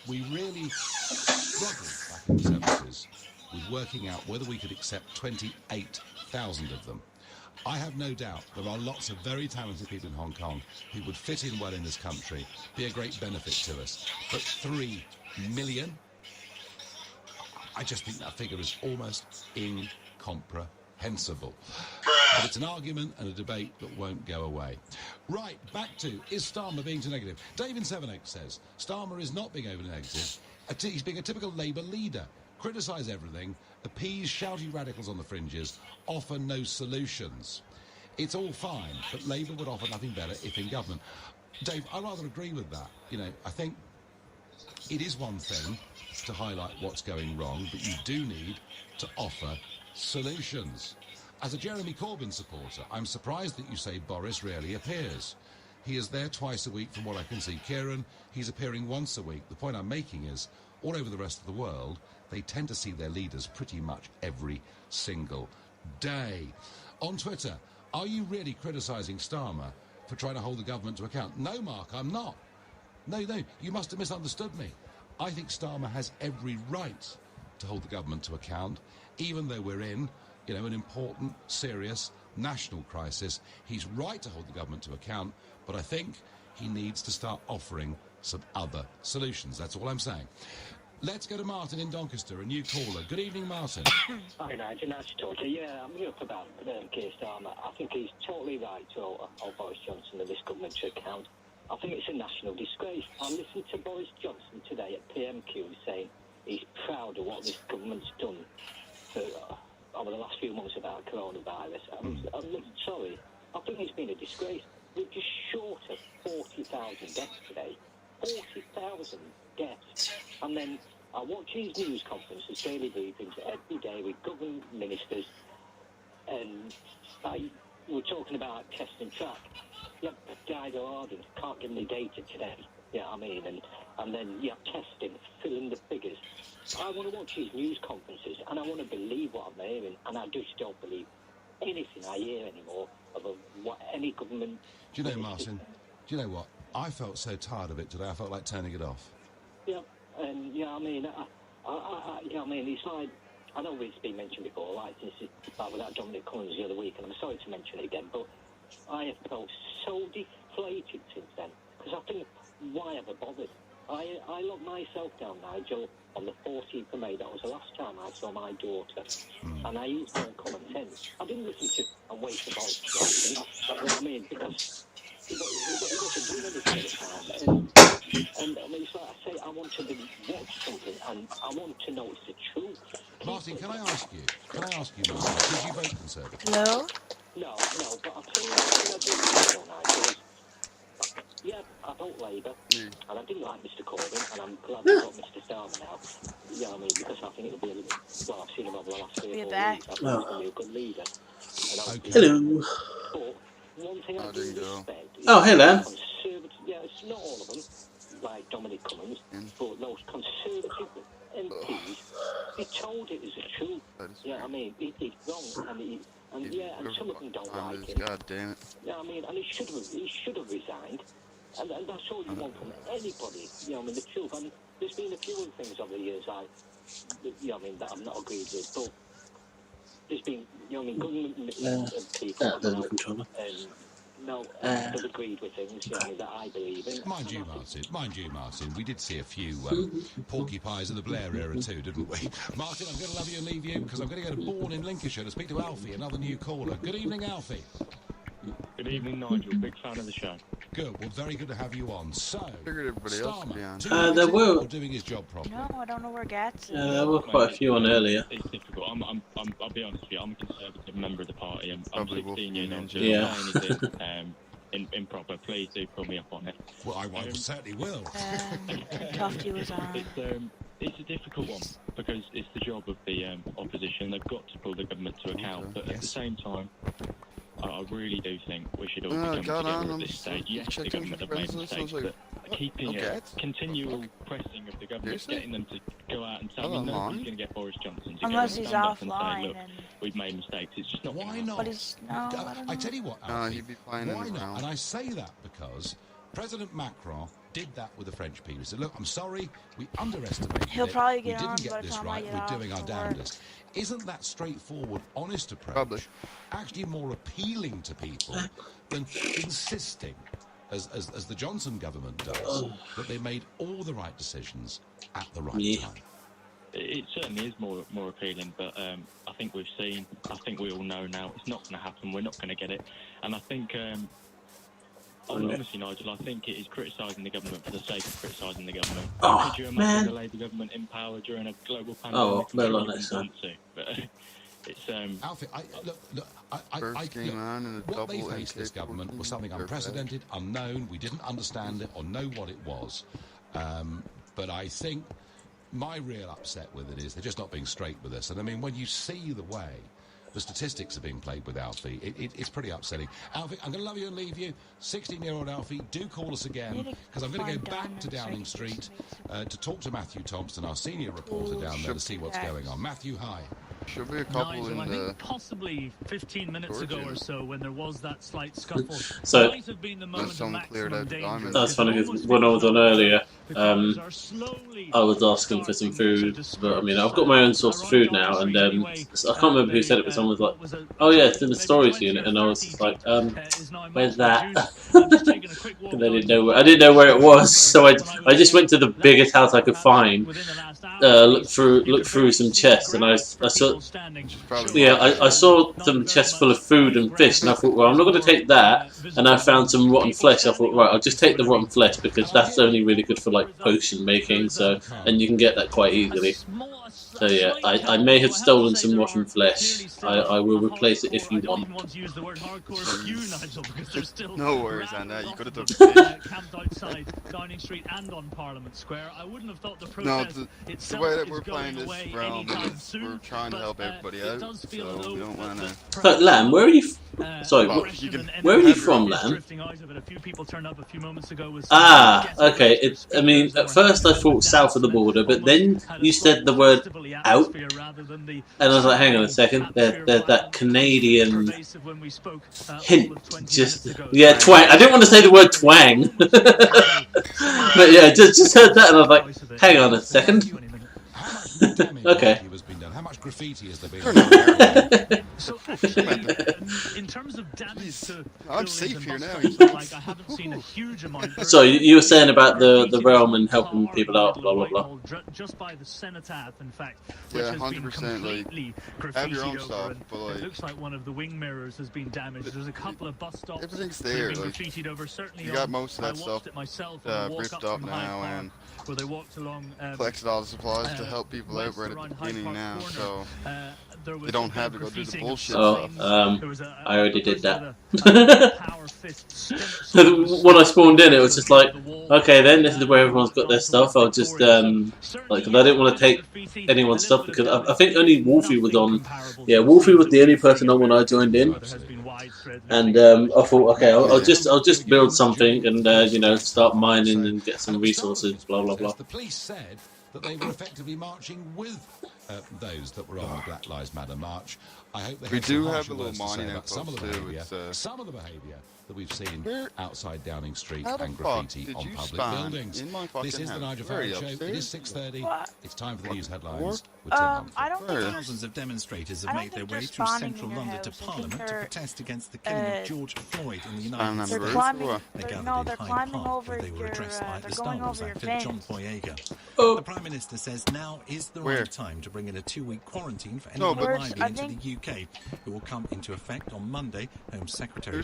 S10: we really struggled back in the 70s with working out whether we could accept 28,000 of them. I have no doubt there are lots of very talented people in Hong Kong who would fit in well in this country, be a great benefit to us. But 3 million? I just think that figure is almost incomprehensible. But it's an argument and a debate that won't go away. Right, back to, is Starmer being too negative? Dave in Sevenoaks says, Starmer is not being over negative. He's being a typical Labour leader. Criticise everything, appease shouty radicals on the fringes, offer no solutions. It's all fine, but Labour would offer nothing better if in government. Dave, I rather agree with that. You know, I think it is one thing to highlight what's going wrong, but you do need to offer solutions. As a Jeremy Corbyn supporter, I'm surprised that you say Boris rarely appears. He is there twice a week from what I can see. Kieran, he's appearing once a week. The point I'm making is, all over the rest of the world, they tend to see their leaders pretty much every single day. On Twitter, are you really criticising Starmer for trying to hold the government to account? No, Mark, I'm not. No, you must have misunderstood me. I think Starmer has every right to hold the government to account, even though we're in, you know, an important, serious national crisis. He's right to hold the government to account, but I think he needs to start offering some other solutions. That's all I'm saying. Let's go to Martin in Doncaster, a new caller. Good evening, Martin.
S18: Hi, Nigel. Nice to talk to you. Yeah, I'm up about Keir Starmer. I think he's totally right to hold Boris Johnson and this government to account. I think it's a national disgrace. I listened to Boris Johnson today at PMQ saying he's proud of what this government's done over the last few months about coronavirus. I'm sorry. I think it's been a disgrace. We're just short of 40,000 deaths today. 40,000 deaths. And then I watch his news conferences, daily briefings, every day with government ministers, and we're talking about test and track. You have died or ardent, can't give me data today. Yeah, I mean, and then you have testing, filling the figures. I want to watch his news conferences, and I want to believe what I'm hearing, and I just don't believe anything I hear anymore of what any government...
S10: Do you know, Martin, do you know what? I felt so tired of it today, I felt like turning it off.
S18: Yeah, and yeah, I mean, it's like, I know it's been mentioned before, like with that Dominic Cummings the other week, and I'm sorry to mention it again, but I have felt so deflated since then, because I think, why have I bothered? I locked myself down, Nigel, on the 14th of May. That was the last time I saw my daughter, and I used my own common sense. I didn't listen to and wait for Boris Johnson, you know what I mean, because he wasn't doing anything at the time. And I mean, it's like I say, I want to watch something, and I want to know it's the truth.
S10: Martin, can I ask you, Martin, did you vote Conservative?
S12: Hello?
S18: No, but I'll tell you what I do now, is, yeah, I vote Labour, and I didn't like Mr Corbyn, and I'm glad we got Mr Starmer now. You know what I mean? Because I think it'll be a little, well, I've seen him over the last 3 or 4 weeks. I think he's going to be a good leader.
S1: Hello.
S18: But one thing I do respect is
S1: hello.
S18: conservative, yeah, it's not all of them, like Dominic Cummings, but those conservative MPs, they told it was the truth. Yeah, I mean, it's wrong, and some of them don't like him.
S4: God damn it.
S18: Yeah, I mean, and he should have resigned, and that's all you want from anybody. You know, I mean, the truth. And there's been a few other things over the years, that I've not agreed with, but there's been, government people have agreed with things, that I believe in.
S10: Mind you, Martin, we did see a few porcupines in the Blair era too, didn't we? Martin, I'm going to love you and leave you, because I'm going to go to Bourne in Lincolnshire to speak to Alfie, another new caller. Good evening, Alfie.
S6: Good evening, Nigel. Big fan of the show.
S10: Good. Well, very good to have you on. So,
S4: figured everybody else would be on.
S1: There were
S10: doing his job properly.
S12: No, I don't know where Gats is.
S1: there were quite a few on earlier.
S6: It's difficult. I'll be honest with you. I'm a Conservative member of the party. I'm 16 years old.
S1: Yeah.
S6: Improper. Please do put me up on it.
S10: Well, I certainly will.
S12: Tofty was on.
S6: It's a difficult one because it's the job of the opposition. They've got to pull the government to account, but at the same time, I really do think we should all be coming
S2: God,
S6: together at this stage. Yes, the government have made mistakes, but keeping a continual pressing of the government, getting them to go out and say, nobody's going to get Boris Johnson to
S12: Unless
S6: go and
S12: he's
S6: stand up and say,
S12: offline
S6: look, we've made mistakes. It's just not.
S2: Why not?
S12: But he's no, I don't know.
S2: I tell you what, Alfie, he'd be playing why not? And I say that because President Macron did that with the French people. He said, look, I'm sorry, we underestimated
S12: He'll
S2: it.
S12: probably
S2: We
S12: get on
S2: didn't
S12: by
S2: get
S12: the
S2: this
S12: time I
S2: right.
S12: get
S2: We're
S12: off
S2: doing our
S12: from
S2: damnedest. Isn't that straightforward, honest approach actually more appealing to people than insisting, as the Johnson government does, that they made all the right decisions at the right time?
S6: It certainly is more appealing, but I think we've seen, I think we all know now, it's not going to happen. We're not going to get it. And I think, honestly, Nigel, I think it is criticising the government for the sake of criticising the government. Could you imagine the Labour government in power during a global pandemic?
S1: well, on that side.
S6: But it's
S2: Alfie, what they faced this government was something unprecedented, unknown. We didn't understand it or know what it was. But I think my real upset with it is they're just not being straight with us. And I mean, when you see the way the statistics are being played with Alfie, it's pretty upsetting. Alfie, I'm going to love you and leave you. 16-year-old Alfie, do call us again, because I'm going to go back to Downing Street to talk to Matthew Thompson, our senior reporter down there, to see what's going on. Matthew, hi. Should be a couple
S11: Nigel, I think possibly 15 minutes ago or so, when there was that slight scuffle,
S1: So
S11: might have been the moment of maximum danger.
S1: that's funny because when I was on earlier, I was asking for some food, but I mean I've got my own source of food now, and I can't remember who said it, but someone was like, "Oh yeah, it's in the storage unit," and I was just like, "Where's that?" And I didn't know where it was, so I just went to the biggest house I could find, looked through some chests, and I saw. Yeah, I saw some chests full of food and fish, and I thought, well, I'm not going to take that. And I found some rotten flesh. I thought, right, I'll just take the rotten flesh because that's only really good for like potion making. So, and you can get that quite easily. So yeah, I may have stolen some rotten flesh. I will replace it if you want.
S2: No worries, Anna. You could have done
S11: camped outside Downing Street and on Parliament Square. I wouldn't have thought the
S2: protest
S11: itself
S2: the way that
S11: is
S2: we're playing
S11: going
S2: this
S11: away
S2: realm
S11: anytime
S2: is
S11: soon,
S2: we're trying to help everybody out, so we don't want to...
S1: So, Lamb, where are you? Sorry, where are you from, Lamb? Okay. I mean, at first I thought south of the border, but then you said the word out, and I was like, hang on a second, there's that Canadian hint. Just twang. I didn't want to say the word twang, but yeah, just heard that, and I was like, hang on a second. Okay.
S2: How much graffiti has there been?
S11: So, in terms of damage to
S2: I'm safe here now.
S11: I haven't seen a huge amount.
S1: So you were saying about the realm and helping people out, blah blah blah.
S11: Just by the cenotaph, in fact,
S2: which has been completely have your own stuff, but like,
S11: it looks like one of the wing mirrors has been damaged. There's a couple of bus stops.
S2: Everything's there. Like,
S11: graffitied over. Certainly,
S2: you got most of that stuff ripped up now, and
S11: where they walked along,
S2: collected all the supplies to help people out right at the beginning now, so they don't have to go do the bullshit stuff.
S1: I already did that. When I spawned in, it was just like, okay, then this is where everyone's got their stuff. I'll just like, cause I didn't want to take anyone's stuff because I think only Wolfie was on. Yeah, Wolfie was the only person on when I joined in, and I thought, okay, I'll just build something and you know, start mining and get some resources, blah blah blah.
S2: The police said that they were effectively marching with those that were on the Black Lives Matter march. I hope they do have a little mining outpost some of the behaviour that we've seen outside Downing Street and graffiti on public buildings. This is the Nigel Farage Show. It is 6:30. It's time for the news headlines with Tim Humphrey.
S12: I don't think
S13: thousands of demonstrators have made their way through central London to Parliament to protest against the killing of George Floyd in the United States. They gathered in Hyde Park, where they were addressed by the Star Wars actor John Boyega. The Prime Minister says now is the right time to bring in a 2-week quarantine for anyone arriving into the UK. It will come into effect on Monday. Home Secretary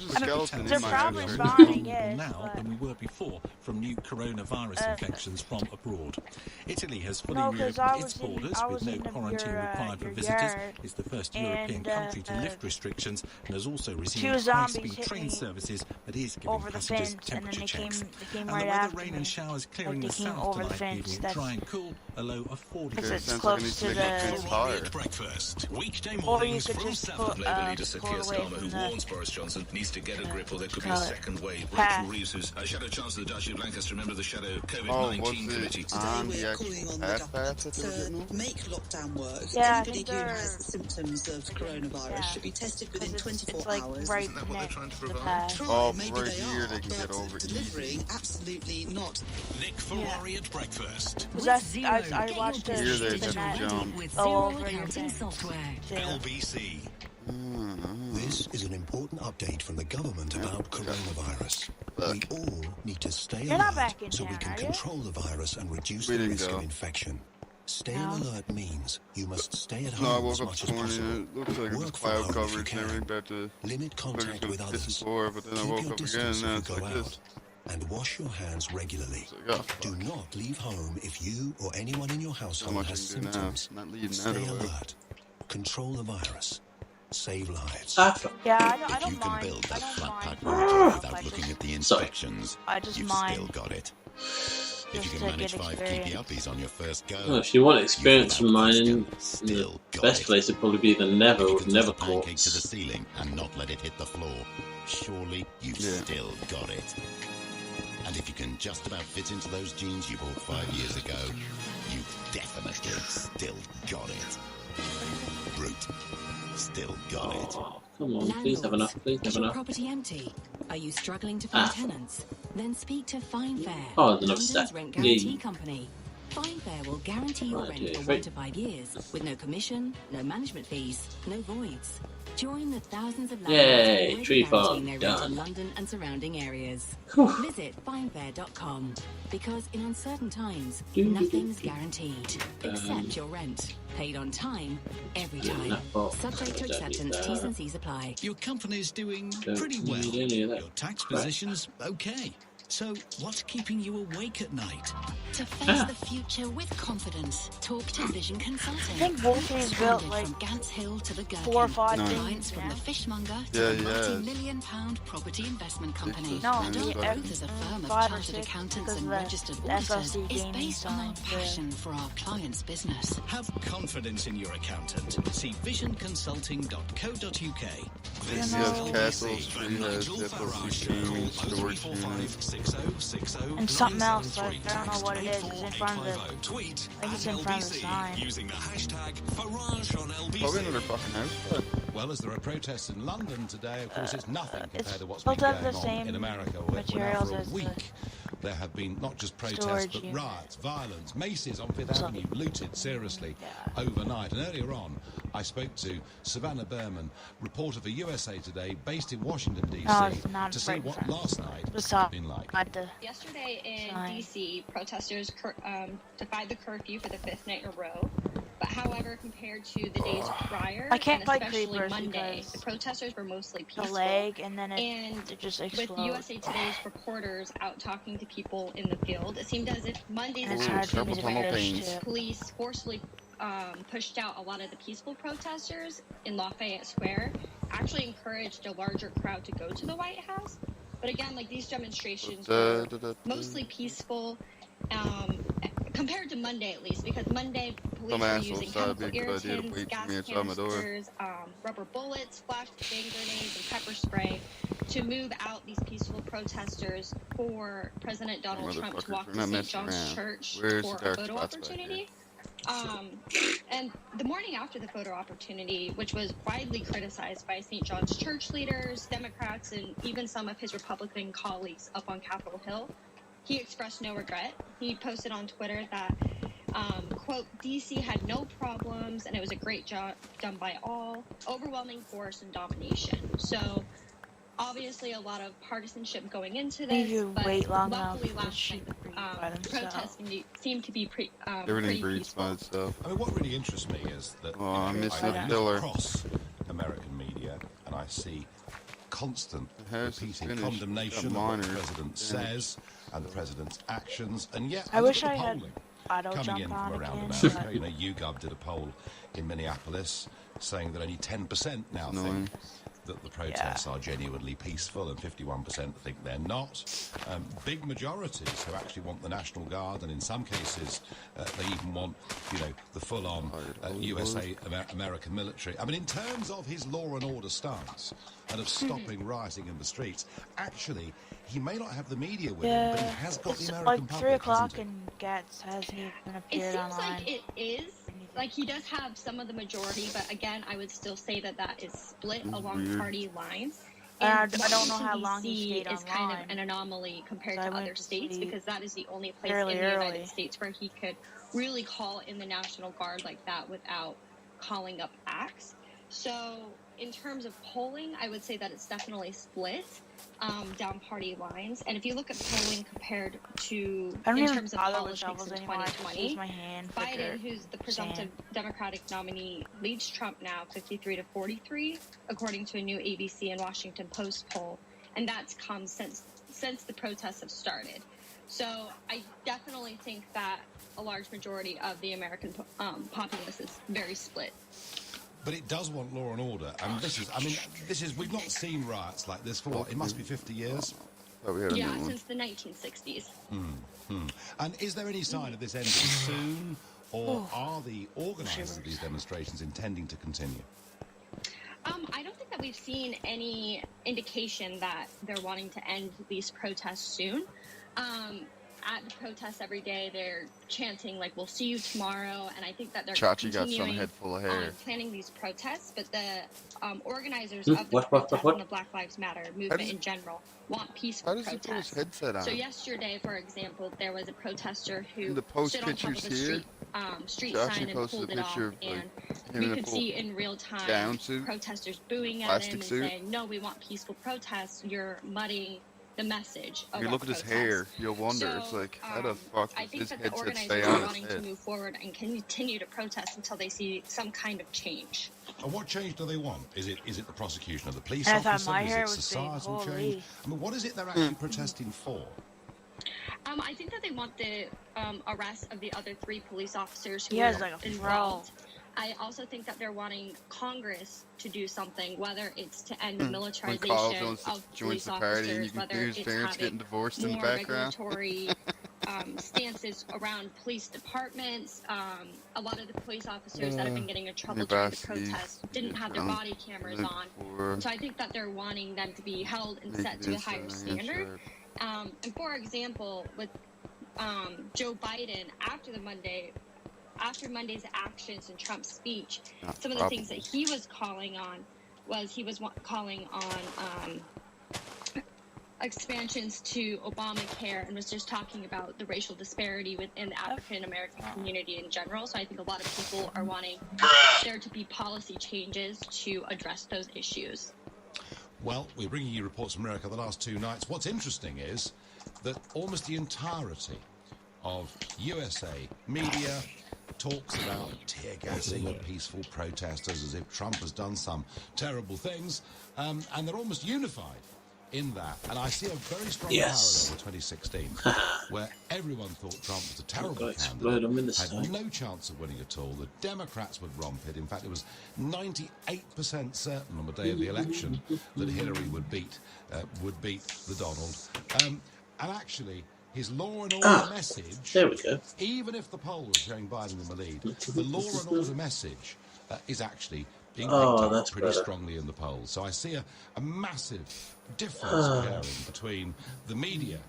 S12: they're probably
S13: now than we were before from new coronavirus infections from abroad. Italy has fully reopened its borders with no quarantine required for visitors. It's the first European country to lift restrictions and has also resumed high-speed train services that is giving passengers temperature checks. And the weather, rain and showers clearing the south tonight, leaving it dry and cool, a low of 40 degrees.
S12: It's close to the
S22: breakfast. Weekday
S12: what were you
S22: mornings
S12: could
S22: From
S12: just
S22: Safa
S12: pull,
S22: Labour leader Sir
S12: pull
S22: Keir
S12: away
S22: Starmer,
S12: from
S22: who
S12: the...
S22: warns Boris Johnson needs to get a grip or there could be a
S12: call it
S22: second wave.
S12: path.
S22: Rachel Reeves, who's Shadow Chancellor of the Duchy of Lancaster, member of the Shadow
S4: Oh,
S22: COVID-19
S4: what's it
S22: Committee.
S4: on the actual path
S7: to make lockdown work,
S12: Yeah,
S7: anybody who has symptoms of coronavirus should be tested within 24
S12: like
S7: hours.
S12: right
S22: Isn't that what they're trying to
S12: the
S22: provide?
S12: path.
S4: Oh,
S7: Maybe
S4: right
S7: they
S4: here
S7: are,
S4: they can get
S7: but
S4: over
S7: delivering, absolutely not.
S22: Nick Ferrari at breakfast.
S12: I watched it.
S4: Here they have to jump.
S12: Oh, over your
S25: accounting
S12: thing.
S25: software.
S22: LBC.
S8: This is an important update from the government about coronavirus. We all need to stay
S12: You're not
S8: alert
S12: back in
S8: so we
S12: town,
S8: can
S12: are you?
S8: control the virus and reduce
S4: We
S8: the
S4: didn't
S8: risk
S4: go.
S8: of infection. Staying
S12: No.
S8: alert means you must stay at
S4: No, I
S8: home
S4: woke
S8: as
S4: up
S8: much
S4: this
S8: as
S4: morning
S8: possible.
S4: and it looks like it was
S8: Work from
S4: cloud
S8: home if you
S4: coverage and everything
S8: can.
S4: about to
S8: Limit contact with others.
S4: before, but then I
S8: Keep
S4: woke
S8: your
S4: up again
S8: distance
S4: and now
S8: if
S4: it's
S8: you go
S4: like
S8: out.
S4: this.
S8: And wash your hands regularly.
S4: Oh,
S8: Do not leave home if you or anyone in your household
S4: much
S8: has
S4: I can do now.
S8: symptoms.
S4: I'm not leading
S8: Stay
S4: that away.
S8: alert. Control the virus. Save lives.
S12: Yeah, I
S8: If
S12: don't
S8: you can
S12: mind.
S8: build
S12: I
S8: that
S12: don't
S8: flat
S12: mind.
S8: pack road without
S12: I
S8: looking
S12: just-
S8: at the inspections,
S12: I just
S8: you've
S12: mind.
S8: still got it. If
S12: Just
S8: you
S12: to
S8: can manage
S12: get
S8: 5
S12: experience.
S8: keepy-uppies on your first go,
S1: Well, if you want experience from mining, the
S8: still got
S1: best
S8: it.
S1: place would probably be the Nether
S8: You
S1: or
S8: can
S1: Nether
S8: toss a pancake
S1: Quartz.
S8: to the ceiling and not let it hit the floor. Surely you've still got it. And if you can just about fit into those jeans you bought 5 years ago, you've definitely still got it. Brute. Still got it.
S1: Come on, please have enough. Please
S25: Is
S1: have
S25: your
S1: enough.
S25: property empty? Are you struggling to find
S1: Ah.
S25: tenants? Then speak to FineFair,
S1: Oh, there's another
S25: London's
S1: stack.
S25: rent
S1: Yeah.
S25: guarantee company. FineFair will guarantee your
S1: 1,
S25: rent
S1: 2,
S25: for
S1: 3.
S25: 1 to 5 years, with no commission, no management fees, no voids. Join the thousands of
S1: Yay,
S25: landlords already
S1: tree farm
S25: guaranteeing their rent in
S1: done.
S25: London and surrounding areas.
S1: Whew.
S25: Visit finefair.com, because in uncertain times,
S1: Do-do-do.
S25: nothing's guaranteed, except your rent. Paid on time, every
S1: Yeah,
S25: time.
S1: that box.
S25: Subject to
S1: Don't need
S25: acceptance,
S1: that.
S25: T's and C's apply.
S9: Your company's doing
S1: Don't
S9: pretty
S1: need
S9: well.
S1: any of that
S9: Your tax
S1: crap.
S9: position's okay. So, what's keeping you awake at night?
S25: To face the future with confidence, talk to Vision Consulting.
S12: I think Wolfie's built
S25: Expanded
S12: like
S25: from Gants Hill to the Gherkin.
S12: 4 or 5
S4: No.
S12: things.
S25: Clients from
S12: Yeah.
S25: the fishmonger
S4: Yeah,
S25: to the
S4: yeah.
S25: multi-million-pound property investment company.
S12: No,
S25: And
S12: the
S25: our
S12: F-
S25: growth as a firm of
S12: 5 or
S25: chartered
S12: 6
S25: accountants
S12: because
S25: and
S12: the
S25: registered
S12: SLC
S25: auditors is
S12: gaming
S25: based on our
S12: sign, yeah.
S25: passion for our clients' business.
S9: Have confidence in your accountant. See visionconsulting.co.uk.
S4: This has castles, tree has FLC gaming, storage unit.
S12: And something else, but I don't know what it is. It's in front of the. I think it's in front of the sign.
S22: Using the hashtag Farage on LBC.
S4: Probably another fucking house. But
S2: Well, as there are protests in London today, of course, it's nothing compared to what's
S12: built
S2: been
S12: out of
S2: going
S12: the
S2: on
S12: same
S2: in America, where now
S12: materials
S2: for a
S12: as the
S2: week there have been not just protests,
S12: storage
S2: but
S12: unit.
S2: riots, violence. Macy's on Fifth Avenue looted seriously overnight. And earlier on, I spoke to Savannah Berman, reporter for USA Today, based in Washington, D.C.,
S12: No, it's not
S2: to see
S12: right in
S2: what
S12: front.
S2: last night
S12: Just
S2: had been like.
S12: at the
S15: Yesterday in
S12: sign.
S15: D.C., protesters defied the curfew for the 5th night in a row. But however, compared to the days prior,
S12: I can't
S15: and
S12: fight
S15: especially
S12: creepers
S15: Monday,
S12: because
S15: the protesters were mostly
S12: the
S15: peaceful.
S12: leg and then it just
S15: With
S12: explodes.
S15: USA Today's reporters out talking to people in the field, it seemed as if Monday's
S12: And it's hard for me to
S15: actions,
S12: fish, too.
S15: police forcefully pushed out a lot of the peaceful protesters in Lafayette Square, actually encouraged a larger crowd to go to the White House. But again, like these demonstrations were mostly peaceful, compared to Monday at least, because Monday police
S4: Some
S15: were
S4: assholes
S15: using
S4: thought
S15: chemical
S4: it'd be a good idea to
S15: irritants,
S4: wait
S15: gas
S4: for me outside my door.
S15: canisters, rubber bullets, flash bang grenades, and pepper spray to move out these peaceful protesters for President Donald Trump to
S4: Motherfuckers,
S15: walk
S4: we're
S15: to
S4: not
S15: St.
S4: messing
S15: John's
S4: around.
S15: Church
S4: Where's
S15: for
S4: the
S15: a
S4: dark
S15: photo
S4: spots back here?
S15: opportunity. And the morning after the photo opportunity, which was widely criticized by St. John's Church leaders, Democrats, and even some of his Republican colleagues up on Capitol Hill, he expressed no regret. He posted on Twitter that, quote, DC had no problems and it was a great job done by all, overwhelming force and domination. So obviously a lot of partisanship going into
S12: If
S15: this,
S12: you
S15: but
S12: wait long
S15: luckily
S12: enough,
S15: last night,
S12: by themselves.
S15: protests seemed to be pretty
S4: Everything breeds by itself.
S2: I mean, what really interests me is that
S4: Oh, I miss
S2: I
S4: that
S2: look
S4: pillar.
S2: across American media and I see constant
S4: house is
S2: repeating
S4: finished.
S2: condemnation
S4: Got
S2: of what the
S4: miners.
S2: president
S4: Yeah.
S2: says and the president's actions, and yet
S12: I
S2: look
S12: wish
S2: at
S12: I
S2: the
S12: had
S2: polling
S12: auto
S2: coming
S12: jump
S2: in
S12: on
S2: from around
S12: again.
S2: America.
S12: but-
S2: You know, YouGov did a poll in Minneapolis saying that only 10% now
S4: Annoying.
S2: think that the protests are genuinely peaceful, and 51% think they're not. Big majorities who actually want the National Guard, and in some cases they even want, you know, the full-on USA American military. I mean, in terms of his law and order stance and of stopping rioting in the streets, actually, he may not have the media with him, but he has got the American
S12: like
S2: public,
S12: 3 o'clock
S2: hasn't
S12: and Gets has he been
S15: It
S12: appeared
S15: seems
S12: online.
S15: like it is. Like, he does have some of the majority, but again, I would still say that that is split along party lines. And
S12: I don't know how
S15: Washington,
S12: long he
S15: D.C.
S12: stayed
S15: is kind of
S12: online.
S15: an anomaly compared
S12: So I
S15: to
S12: went
S15: other
S12: to
S15: states,
S12: sleep
S15: because that is the only place
S12: fairly
S15: in the
S12: early.
S15: United States where he could really call in the National Guard like that without calling up acts. So in terms of polling, I would say that it's definitely split down party lines. And if you look at polling compared to,
S12: I don't
S15: in
S12: even
S15: terms of
S12: bother with
S15: politics
S12: shovels
S15: in
S12: anymore. I just
S15: 2020,
S12: use my hand for
S15: Biden,
S12: dirt,
S15: who's the presumptive
S12: sand.
S15: Democratic nominee, leads Trump now 53-43, according to a new ABC and Washington Post poll. And that's come since the protests have started. So I definitely think that a large majority of the American populace is very split.
S2: But it does want law and order, and this is, we've not seen riots like this for what, it must be 50 years?
S15: Yeah, since the 1960s.
S2: And is there any sign of this ending soon, or are the organisers of these demonstrations intending to continue?
S15: I don't think that we've seen any indication that they're wanting to end these protests soon. At the protests every day, they're chanting, like, we'll see you tomorrow, and I think that they're
S4: Chachi got some
S15: continuing
S4: head full of hair.
S15: planning these protests, but the organizers of the protests and the Black Lives Matter movement in general want peaceful
S4: How does he put his
S15: protests.
S4: headset on?
S15: So yesterday, for example, there was a protester who
S4: In the post
S15: stood on top of a
S4: pictures here,
S15: street
S4: Chachi
S15: sign and
S4: posted
S15: pulled
S4: a
S15: it off,
S4: picture of, like,
S15: and
S4: him
S15: we
S4: in a
S15: could
S4: full
S15: see in real time
S4: down suit,
S15: protesters booing at
S4: plastic
S15: him and
S4: suit.
S15: saying, no, we want peaceful protests, you're muddying the message of
S4: If you
S15: our
S4: look at his
S15: protest.
S4: hair, you'll wonder, it's
S15: So,
S4: like, how the fuck
S15: I
S4: does
S15: think
S4: his
S15: that the
S4: headset
S15: organizers
S4: stay
S15: are
S4: on
S15: wanting
S4: his
S15: to
S4: head?
S15: move forward and continue to protest until they see some kind of change.
S2: And what change do they want? Is it the prosecution of the police
S12: And I thought
S2: officer?
S12: my
S2: Is
S12: hair
S2: it
S12: was big.
S2: societal
S12: Holy.
S2: change? I mean, what is it they're actually protesting for?
S15: I think that they want the arrest of the other 3 police officers who
S12: He has
S15: were
S12: like a
S15: involved. I also think that they're wanting Congress to do something, whether it's to end the
S4: When
S15: militarization
S4: Carl
S15: of
S4: joins
S15: police
S4: the party and you
S15: officers,
S4: can
S15: whether
S4: hear his
S15: it's
S4: parents getting
S15: having
S4: divorced in the
S15: more
S4: background.
S15: regulatory stances around police departments. A lot of the police officers that have been getting in trouble during the protests didn't have their body cameras on. So I think that they're wanting them to be held and set to a higher standard. And for example, with Joe Biden, after Monday's actions and Trump's speech, some of the things that he was calling on was calling on expansions to Obamacare, and was just talking about the racial disparity within the African American community in general. So I think a lot of people are wanting there to be policy changes to address those issues.
S2: Well, we're bringing you reports from America the last 2 nights. What's interesting is that almost the entirety of USA media talks about tear gassing of peaceful protesters as if Trump has done some terrible things, and they're almost unified in that. And I see a very strong parallel with 2016, where everyone thought Trump was a terrible candidate, had no chance of winning at all. The Democrats would romp it. In fact, it was 98% certain on the day of the election that Hillary would beat the Donald. And actually, his law and order message,
S1: there we go.
S2: even if the poll was showing Biden in the lead, the law and order message is actually being picked up pretty strongly in the polls. So I see a massive difference occurring between the media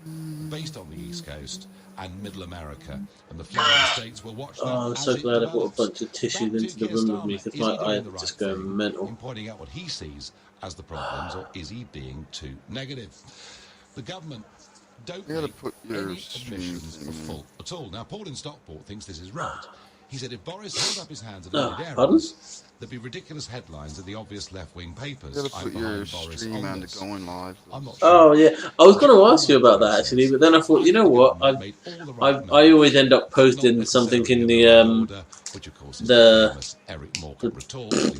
S2: based on the East Coast and Middle America, and the Florida states will watch that.
S1: I'm so glad I brought a bunch of tissues into the room with me, because my eyes are just going mental.
S2: In pointing out what he sees as the problems, or is he being too negative? The government don't make any admissions for fault at all. Now, Paul in Stockport thinks this is right. He said if Boris held up his hands and admitted errors, there'd be ridiculous headlines in the obvious left-wing papers.
S4: You gotta put your stream on the going live.
S2: I'm not
S1: Oh yeah, I was going to ask you about that actually, but then I thought, you know what, I always end up posting something in the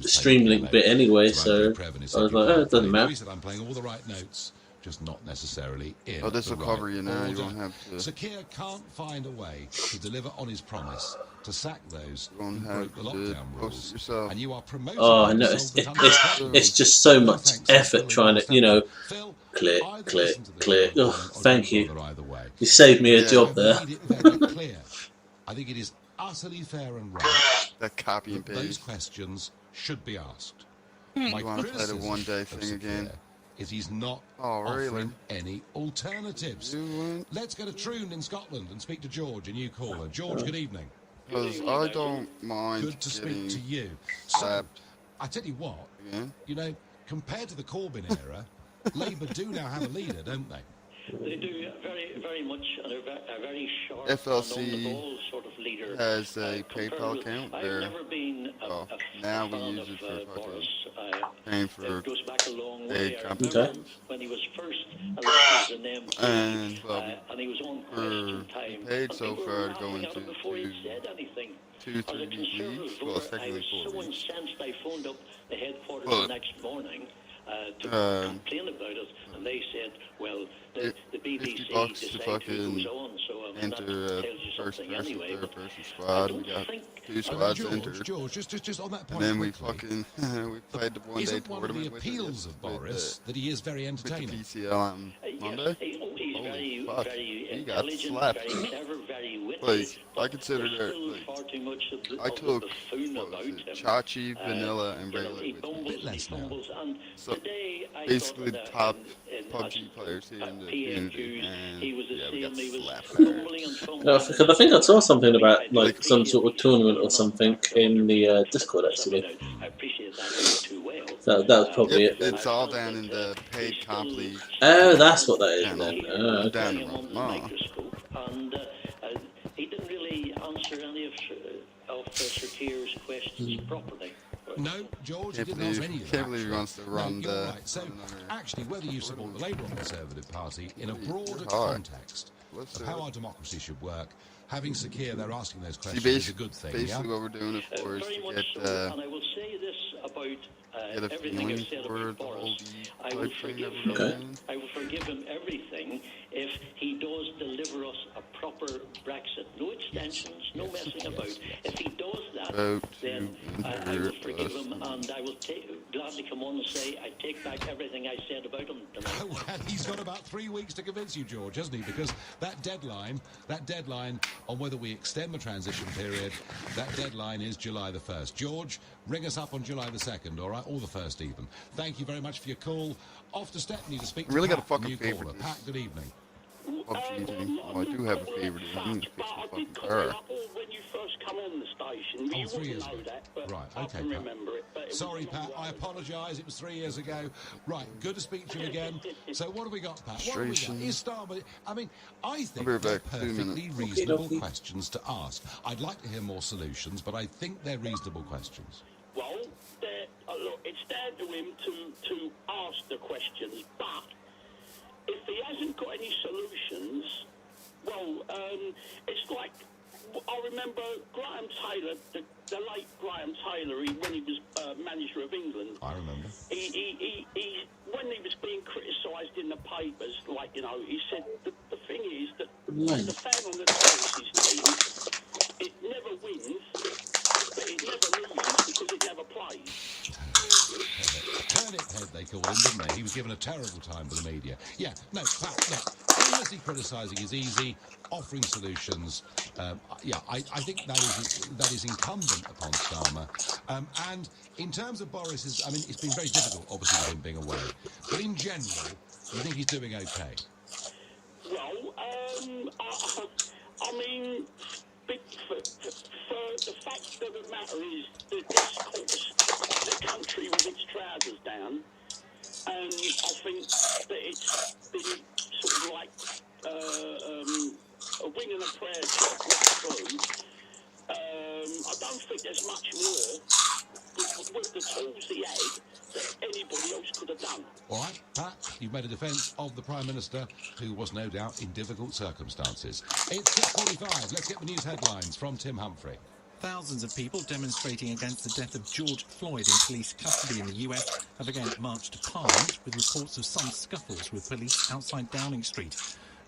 S1: stream link bit anyway, so I was like, oh, it doesn't matter.
S2: He said I'm playing all the right notes just not necessarily in.
S4: Oh, this
S2: the
S4: will cover
S2: right
S4: you now. You
S2: order.
S4: won't have to.
S2: Sakir can't find a way to deliver on his promise to sack those who
S4: Won't
S2: broke
S4: have
S2: the
S4: to
S2: lockdown
S4: post
S2: rules.
S4: yourself.
S2: And you are promoting
S1: Oh, I
S2: him
S1: know.
S2: to solve the country's problems.
S1: It's just so
S2: No
S1: much
S2: thanks to
S1: effort
S2: Phil in
S1: trying to, you know,
S2: Phil,
S1: click,
S2: either
S1: click,
S2: listen to the
S1: click.
S2: show or
S1: Oh,
S2: comment or
S1: thank
S2: don't
S1: you.
S2: bother either way.
S1: You saved me a
S4: Yeah.
S1: job
S2: I've
S1: there.
S2: made it very clear. I think it is utterly fair and right
S4: That copy and
S2: that those
S4: paste.
S2: questions should be asked.
S4: You
S2: My
S4: want to play the
S2: criticism
S4: one-day
S2: of
S4: thing again?
S2: Sakir is he's not
S4: Oh, really?
S2: offering any alternatives.
S4: You won't?
S2: Let's go to Troon in Scotland and speak to George, a new caller. George, good evening.
S4: Because I don't mind
S2: Good to speak to
S4: getting
S2: you. So,
S4: slapped
S2: I tell you what,
S4: again.
S2: you know, compared to the Corbyn era, Labour do now have a leader, don't they?
S18: They do very, very much, and a very sharp
S4: FLC
S18: and on-the-ball sort of leader.
S4: has a PayPal account
S18: I've
S4: where
S18: never been a
S4: now we
S18: fan
S4: use it for
S18: of Boris.
S4: paying for
S18: It goes back a long way.
S4: paid
S18: I
S4: campaigns.
S18: remember when he was first elected as an MP,
S4: And
S18: and he was on question time.
S4: paid so
S18: and people
S4: far
S18: were
S4: to go
S18: laughing at
S4: into
S18: him before he said anything.
S4: 2-3
S18: As a conservative
S4: weeks. Well,
S18: voter, I
S4: technically
S18: was
S4: 4
S18: so
S4: weeks.
S18: incensed I phoned up the headquarters
S4: Well,
S18: the next morning to complain about it, and they said, well, the BBC
S4: $50 to
S18: decide
S4: fucking
S18: who goes on, so I mean, that
S4: enter
S18: tells
S4: a
S18: you
S4: first
S18: something
S4: person,
S18: anyway.
S4: third
S18: But
S4: person
S18: I
S4: squad.
S18: don't
S4: We got
S18: think
S4: 2 squads entered.
S2: George, just on that point
S4: And then we
S2: quickly,
S4: fucking we played the one-day
S2: isn't one of the
S4: tournament with
S2: appeals of Boris that he is very
S4: with the
S2: entertaining?
S4: PCL on Monday.
S18: he's
S4: Holy
S18: very,
S4: fuck,
S18: very
S4: he got
S18: intelligent,
S4: slapped.
S18: very clever, very witty.
S4: Like, I
S18: but
S4: consider
S18: there's
S4: that,
S18: still
S4: like,
S18: far too much of the,
S4: I
S18: of
S4: took,
S18: the buffoon
S4: what
S18: about
S4: was it,
S18: him.
S4: Chachi, Vanilla, and
S18: You know,
S4: Regular
S18: he
S4: with me.
S18: bumbles, he fumbles, and
S4: So,
S18: today I
S4: basically
S18: thought
S4: the top
S18: in
S4: PUBG players here in the community, and
S18: he was the
S4: yeah, we got
S18: same. He was
S4: slapped.
S18: fumbling and fumbling.
S1: No, because I think I saw something about like some sort of tournament or something in the Discord actually.
S18: I appreciate that too well.
S1: That was probably
S4: Yep,
S1: it. Then.
S4: it's all down in the paid comp league.
S1: Oh, that's what that is
S4: channel.
S1: then. Oh,
S4: Down
S1: okay.
S4: the road. Oh.
S18: And he didn't really answer any of Sakir's questions properly.
S2: No, George, he
S4: Can't
S2: didn't answer
S4: believe,
S2: any of
S4: can't
S2: that.
S4: believe he wants to run
S2: No, you're
S4: the.
S2: right. So, actually, whether you support the Labour or Conservative Party, in a broader
S4: hard.
S2: context
S4: Let's
S2: of
S4: do
S2: how
S4: it.
S2: our democracy should work, having Sakir there asking those
S4: See,
S2: questions is a good thing,
S4: basically
S2: yeah?
S4: what we're doing it for is
S18: Very
S4: to
S18: much
S4: get
S18: so, and I will say this about
S4: get a
S18: everything
S4: feeling
S18: I've said
S4: for
S18: about
S4: the whole
S18: Boris. I
S4: type
S18: will
S4: thing
S18: forgive
S4: that we're
S18: him.
S4: doing.
S18: I will forgive him everything if he does deliver us a proper Brexit. No extensions, no messing about. If he does that,
S4: Vote
S18: then
S4: to
S18: I
S4: enter
S18: will forgive
S4: us.
S18: him, and I will gladly come on and say I take back everything I said about him tonight.
S2: Well, he's got about 3 weeks to convince you, George, hasn't he? Because that deadline on whether we extend the transition period, that deadline is July the 1st. George, ring us up on July the 2nd, all right? Or the 1st even. Thank you very much for your call. Off to Stepney to speak to
S4: Really got
S2: Pat,
S4: a fucking
S2: new
S4: favorite
S2: caller.
S4: this.
S2: Pat, good evening.
S4: PUBG thing. Oh, I do have a favorite. I need to fix the fucking car.
S3: When you first come on the station,
S2: Oh,
S3: you
S2: 3 years
S3: wouldn't know
S2: ago.
S3: that, but
S2: Right,
S3: I
S2: okay,
S3: can
S2: Pat.
S3: remember it. But it
S2: Sorry,
S3: was a long
S2: Pat, I
S3: while.
S2: apologise. It was 3 years ago. Right, good to speak to you again. So what have we got, Pat? What have we got?
S4: Frustration.
S2: Is Starmer... I mean, I think
S4: I'll be
S2: they're
S4: back. 2
S2: perfectly
S4: minutes.
S2: reasonable questions to ask. I'd like to hear more solutions, but I think they're reasonable questions.
S3: Well, look, it's down to him to ask the questions, but if he hasn't got any solutions, well, it's like I remember Graham Taylor, the late Graham Taylor, when he was manager of England.
S2: I remember.
S3: He when he was being criticised in the papers, like, you know, he said the thing is that the fan on the Chelsea team, it never wins, but it never loses because it never plays.
S2: Turnip head, they called him, didn't they? He was given a terrible time by the media. Yeah, no, Pat, look, endlessly criticising is easy, offering solutions, I think that is incumbent upon Starmer. And in terms of Boris, I mean, it's been very difficult, obviously, with him being away. But in general, you think he's doing okay?
S3: Well, I mean, for the fact of the matter is that this puts the country with its trousers down, and I think that it's been sort of like a wing and a prayer job through. I don't think there's much more with the tools he had that anybody else could have done.
S2: All right, Pat, you've made a defence of the Prime Minister, who was no doubt in difficult circumstances. It's 6:45. Let's get the news headlines from Tim Humphrey.
S13: Thousands of people demonstrating against the death of George Floyd in police custody in the US have again marched to Parliament, with reports of some scuffles with police outside Downing Street.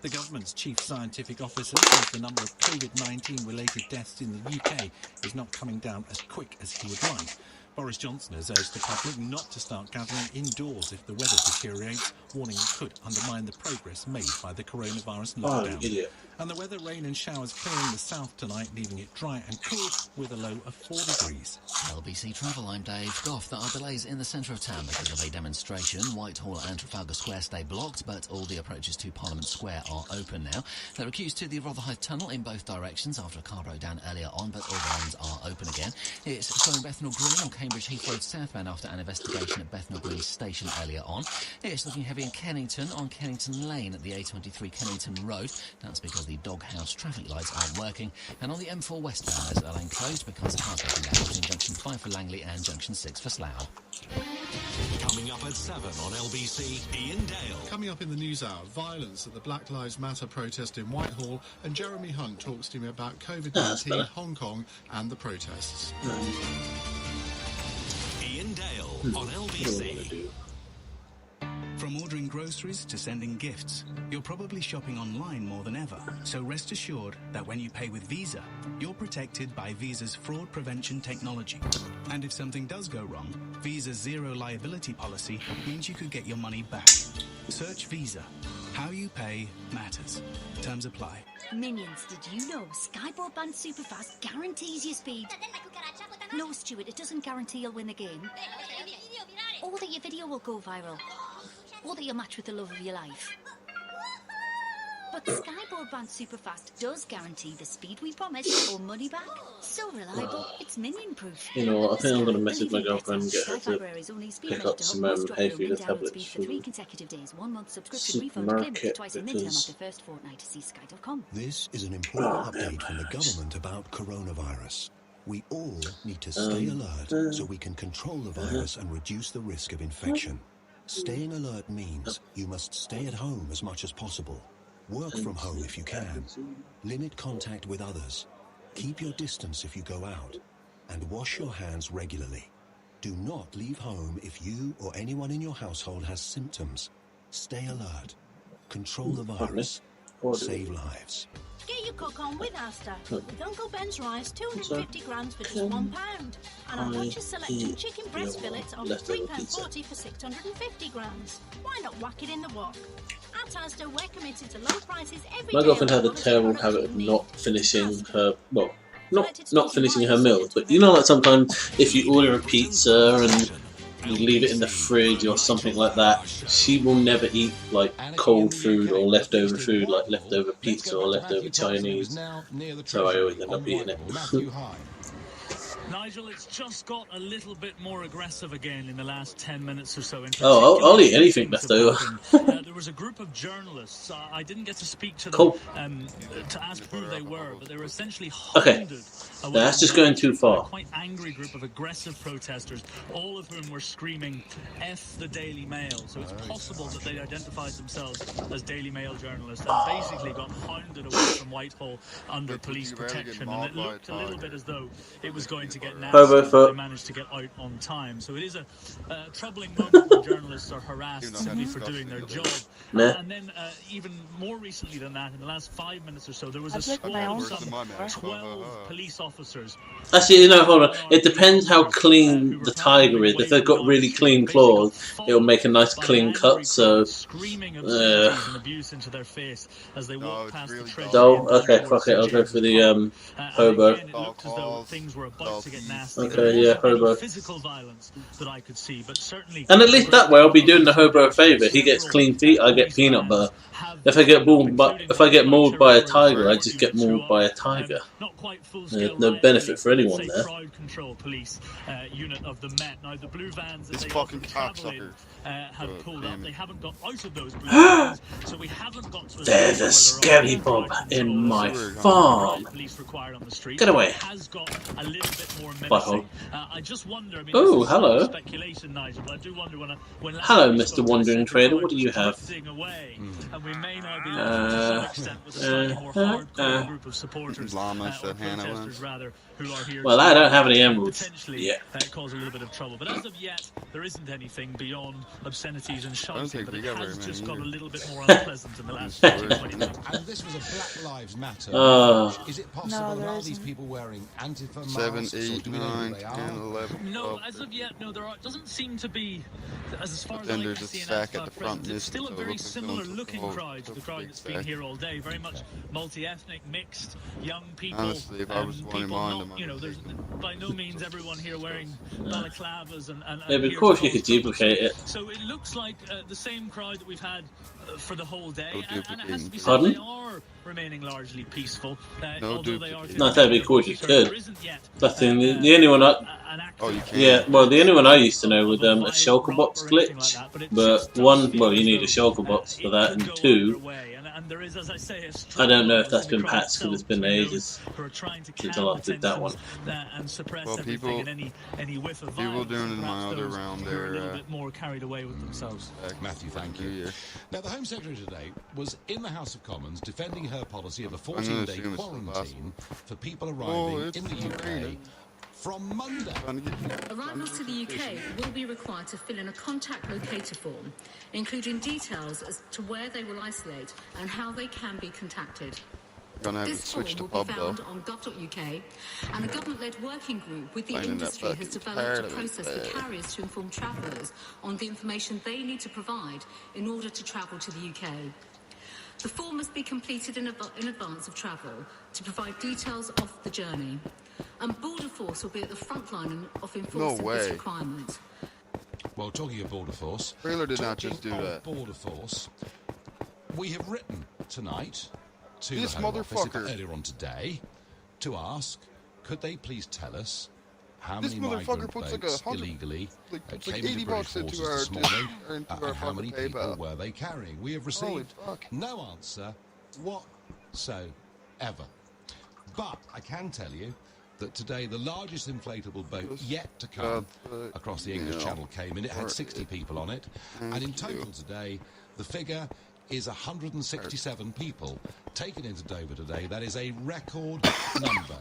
S13: The government's chief scientific officer says the number of COVID-19 related deaths in the UK is not coming down as quick as he would like. Boris Johnson has urged the public not to start gathering indoors if the weather deteriorates, warning it could undermine the progress made by the coronavirus lockdown.
S1: Idiot.
S13: And the weather, rain and showers clearing the south tonight, leaving it dry and cool with a low of 4 degrees.
S5: LBC Travel, I'm Dave Goff. There are delays in the centre of town because of a demonstration. Whitehall and Trafalgar Square stay blocked, but all the approaches to Parliament Square are open now. There are queues to the Rotherhithe Tunnel in both directions after a car broke down earlier on, but all the lanes are open again. It's slowing Bethnal Green on Cambridge Heath Road southbound after an investigation at Bethnal Green Station earlier on. It's looking heavy in Kennington on Kennington Lane at the A23 Kennington Road. That's because the Doghouse traffic lights aren't working. And on the M4 westbound, there's a lane closed because cars broken down between Junction 5 for Langley and Junction 6 for Slough.
S22: Coming up at 7 on LBC, Ian Dale.
S14: Coming up in the news hour, violence at the Black Lives Matter protest in Whitehall, and Jeremy Hunt talks to me about COVID-19, Hong Kong and the protests.
S22: Ian Dale on LBC.
S21: From ordering groceries to sending gifts, you're probably shopping online more than ever. So rest assured that when you pay with Visa, you're protected by Visa's fraud prevention technology. And if something does go wrong, Visa's zero liability policy means you could get your money back. Search Visa. How you pay matters. Terms apply.
S16: Minions, did you know Sky Broadband Superfast guarantees your speed? No, Stuart, it doesn't guarantee you'll win the game. Or that your video will go viral. Or that you'll match with the love of your life. But Sky Broadband Superfast does guarantee the speed we promised or money back. So reliable, it's minion-proof.
S1: You know what, I think I'm going to message my girlfriend and get her to pick up some Hayfeeder tablets from
S16: the consecutive days. 1 month subscription refund claimed twice a minimum after first fortnight to see sky.com.
S17: This is an important update from the government about coronavirus. We all need to stay alert so we can control the virus and reduce the risk of infection. Staying alert means you must stay at home as much as possible. Work from home if you can. Limit contact with others. Keep your distance if you go out. And wash your hands regularly. Do not leave home if you or anyone in your household has symptoms. Stay alert. Control the virus. Save lives.
S19: Get your cook on with Asda. With Uncle Ben's rice, 250 grams for just £1. And our butcher's selected chicken breast fillets on £3.40 for 650 grams. Why not whack it in the wok? At Asda, we're committed to low prices every day.
S1: My girlfriend had a terrible habit of not finishing her, well, not finishing her meals, but you know, like sometimes if you order a pizza and you leave it in the fridge or something like that, she will never eat like cold food or leftover food, like leftover pizza or leftover Chinese, so I always end up eating it.
S11: Nigel, it's just got a little bit more aggressive again in the last 10 minutes or so.
S1: Oh, I'll eat anything left over.
S11: There was a group of journalists. I didn't get to speak to them to ask who they were, but they were essentially hounded.
S1: That's just going too far.
S11: A quite angry group of aggressive protesters, all of whom were screaming "F the Daily Mail." So it's possible that they identified themselves as Daily Mail journalists and basically got hounded away from Whitehall under police protection. And it looked a little bit as though it was going to get nasty. They managed to get out on time. So it is a troubling moment when journalists are harassed simply for doing their job. And then even more recently than that, in the last 5 minutes or so, there was a squad of some 12 police officers.
S1: Actually, you know, hold on. It depends how clean the tiger is. If they've got really clean claws, it'll make a nice clean cut. So,
S11: abuse into their face as they walk past the treasury.
S1: Oh, okay, fuck it. I'll go for the hobo.
S11: It looked as though things were about to get nasty.
S1: Okay, yeah, hobo.
S11: Physical violence that I could see, but certainly.
S1: And at least that way, I'll be doing the hobo a favour. He gets clean feet, I get peanut butter. If I get mauled by a tiger, I just get mauled by a tiger. No benefit for anyone there.
S11: Crowd control police unit of the Met. Now the blue vans that
S4: This
S11: they
S4: fucking
S11: travel in
S4: cocksucker.
S11: have pulled up. They haven't got out of those blue vans, so we haven't got to.
S1: There's a scary bob in my farm. Get away.
S11: Has got a little bit more menacing. I just wonder. I mean,
S1: oh, hello.
S11: Speculation, Nigel. I do wonder when
S1: hello, Mr. Wandering Trader. What do you have?
S11: And we may now be left to some extent with a slightly more hardcore group of supporters
S4: said Hannah
S11: protesters rather, who are here
S1: Well,
S11: to
S1: I don't have any emeralds
S11: potentially
S1: yet.
S11: cause a little bit of trouble. But as of yet, there isn't anything beyond obscenities and
S4: I don't
S11: shouting.
S4: think
S11: But
S4: we
S11: it
S4: got very
S11: has
S4: many
S11: just got a
S4: either.
S11: little bit more unpleasant in the last 15, 20 minutes.
S2: And this was a Black Lives Matter. Is it possible
S12: No,
S2: that
S12: there
S2: are these
S12: isn't.
S2: people wearing Antifa
S4: 7,
S2: masks? Or
S4: 8,
S2: do we know
S4: 9,
S2: who they
S4: 10,
S2: are?
S4: 11,
S11: No,
S4: 12.
S11: as of yet, no. Doesn't seem to be, as far as
S4: Then
S11: I can
S4: there's a
S11: see, an
S4: stack at
S11: Antifa
S4: the front
S11: presence. It's still a
S4: missing, so it
S11: very
S4: looks like
S11: similar
S4: someone took
S11: looking
S4: the whole-
S11: crowd to the
S4: took
S11: crowd
S4: the
S11: that's
S4: big
S11: been
S4: stack.
S11: here all day. Very much multi-ethnic, mixed, young people.
S4: Honestly, if I was one in
S11: people
S4: mind,
S11: not, you know, there's by no means everyone here wearing balaclavas and
S1: It'd be
S11: here
S1: cool
S11: to
S1: if you
S11: cause
S1: could duplicate it.
S11: So it looks like the same crowd that we've had for the whole day,
S4: No
S11: and it has to be said
S1: Pardon?
S11: they are remaining largely peaceful.
S4: No
S11: although they are
S1: No, that'd be cool if you could.
S11: there isn't yet
S1: That's the only one I.
S4: Oh, you can.
S1: Yeah, well, the only one I used to know was a shulker box glitch. But one, well, you need a shulker box for that, and two,
S11: and there is, as I say,
S1: I don't know if that's been patched because it's been ages since I last did that one.
S11: And suppress
S4: Well,
S11: everything and any whiff of
S4: people
S11: violence,
S4: doing it in
S11: perhaps
S4: my other
S11: those
S4: round
S11: who are a
S4: there.
S11: little bit more carried away with themselves.
S2: Matthew, thank you. Now, the Home Secretary today was in the House of Commons defending her policy of a
S4: gonna
S2: 14-day
S4: assume it's the last
S2: quarantine for people arriving in the UK from Monday.
S6: Arrivals to the UK will be required to fill in a contact locator form, including details as to where they will isolate and how they can be contacted.
S4: Gonna have to
S6: This form
S4: switch to
S6: will
S4: pub
S6: be
S4: though.
S6: found on gov.uk, and a government-led working group with the
S4: Finding that
S6: industry has
S4: fucking
S6: developed
S4: tired
S6: a
S4: of it,
S6: process for carriers to inform travellers on the information they need to provide in order to travel to the UK. The form must be completed in advance of travel to provide details of the journey, and Border Force will be at the front line of enforcing this
S4: way.
S6: requirement.
S2: Well, talking of Border Force,
S4: Trailer did not just do
S2: talking of
S4: that.
S2: Border Force, we have written tonight to
S4: This
S2: the Home Office
S4: motherfucker.
S2: earlier on today to ask, could they please tell us how
S4: This
S2: many
S4: motherfucker
S2: migrant
S4: puts like
S2: boats
S4: 100
S2: illegally
S4: puts
S2: came
S4: like
S2: into
S4: 80
S2: British
S4: bucks into
S2: waters this
S4: our
S2: morning,
S4: into our
S2: and how many
S4: fucking
S2: people
S4: PayPal.
S2: were they carrying? We have
S4: Holy
S2: received
S4: fuck.
S2: no answer whatsoever. But I can tell you that today the largest inflatable boat yet to come across the English Channel came in. It had 60 people on it, and in total today the figure is 167 people taken into Dover today. That is a record number.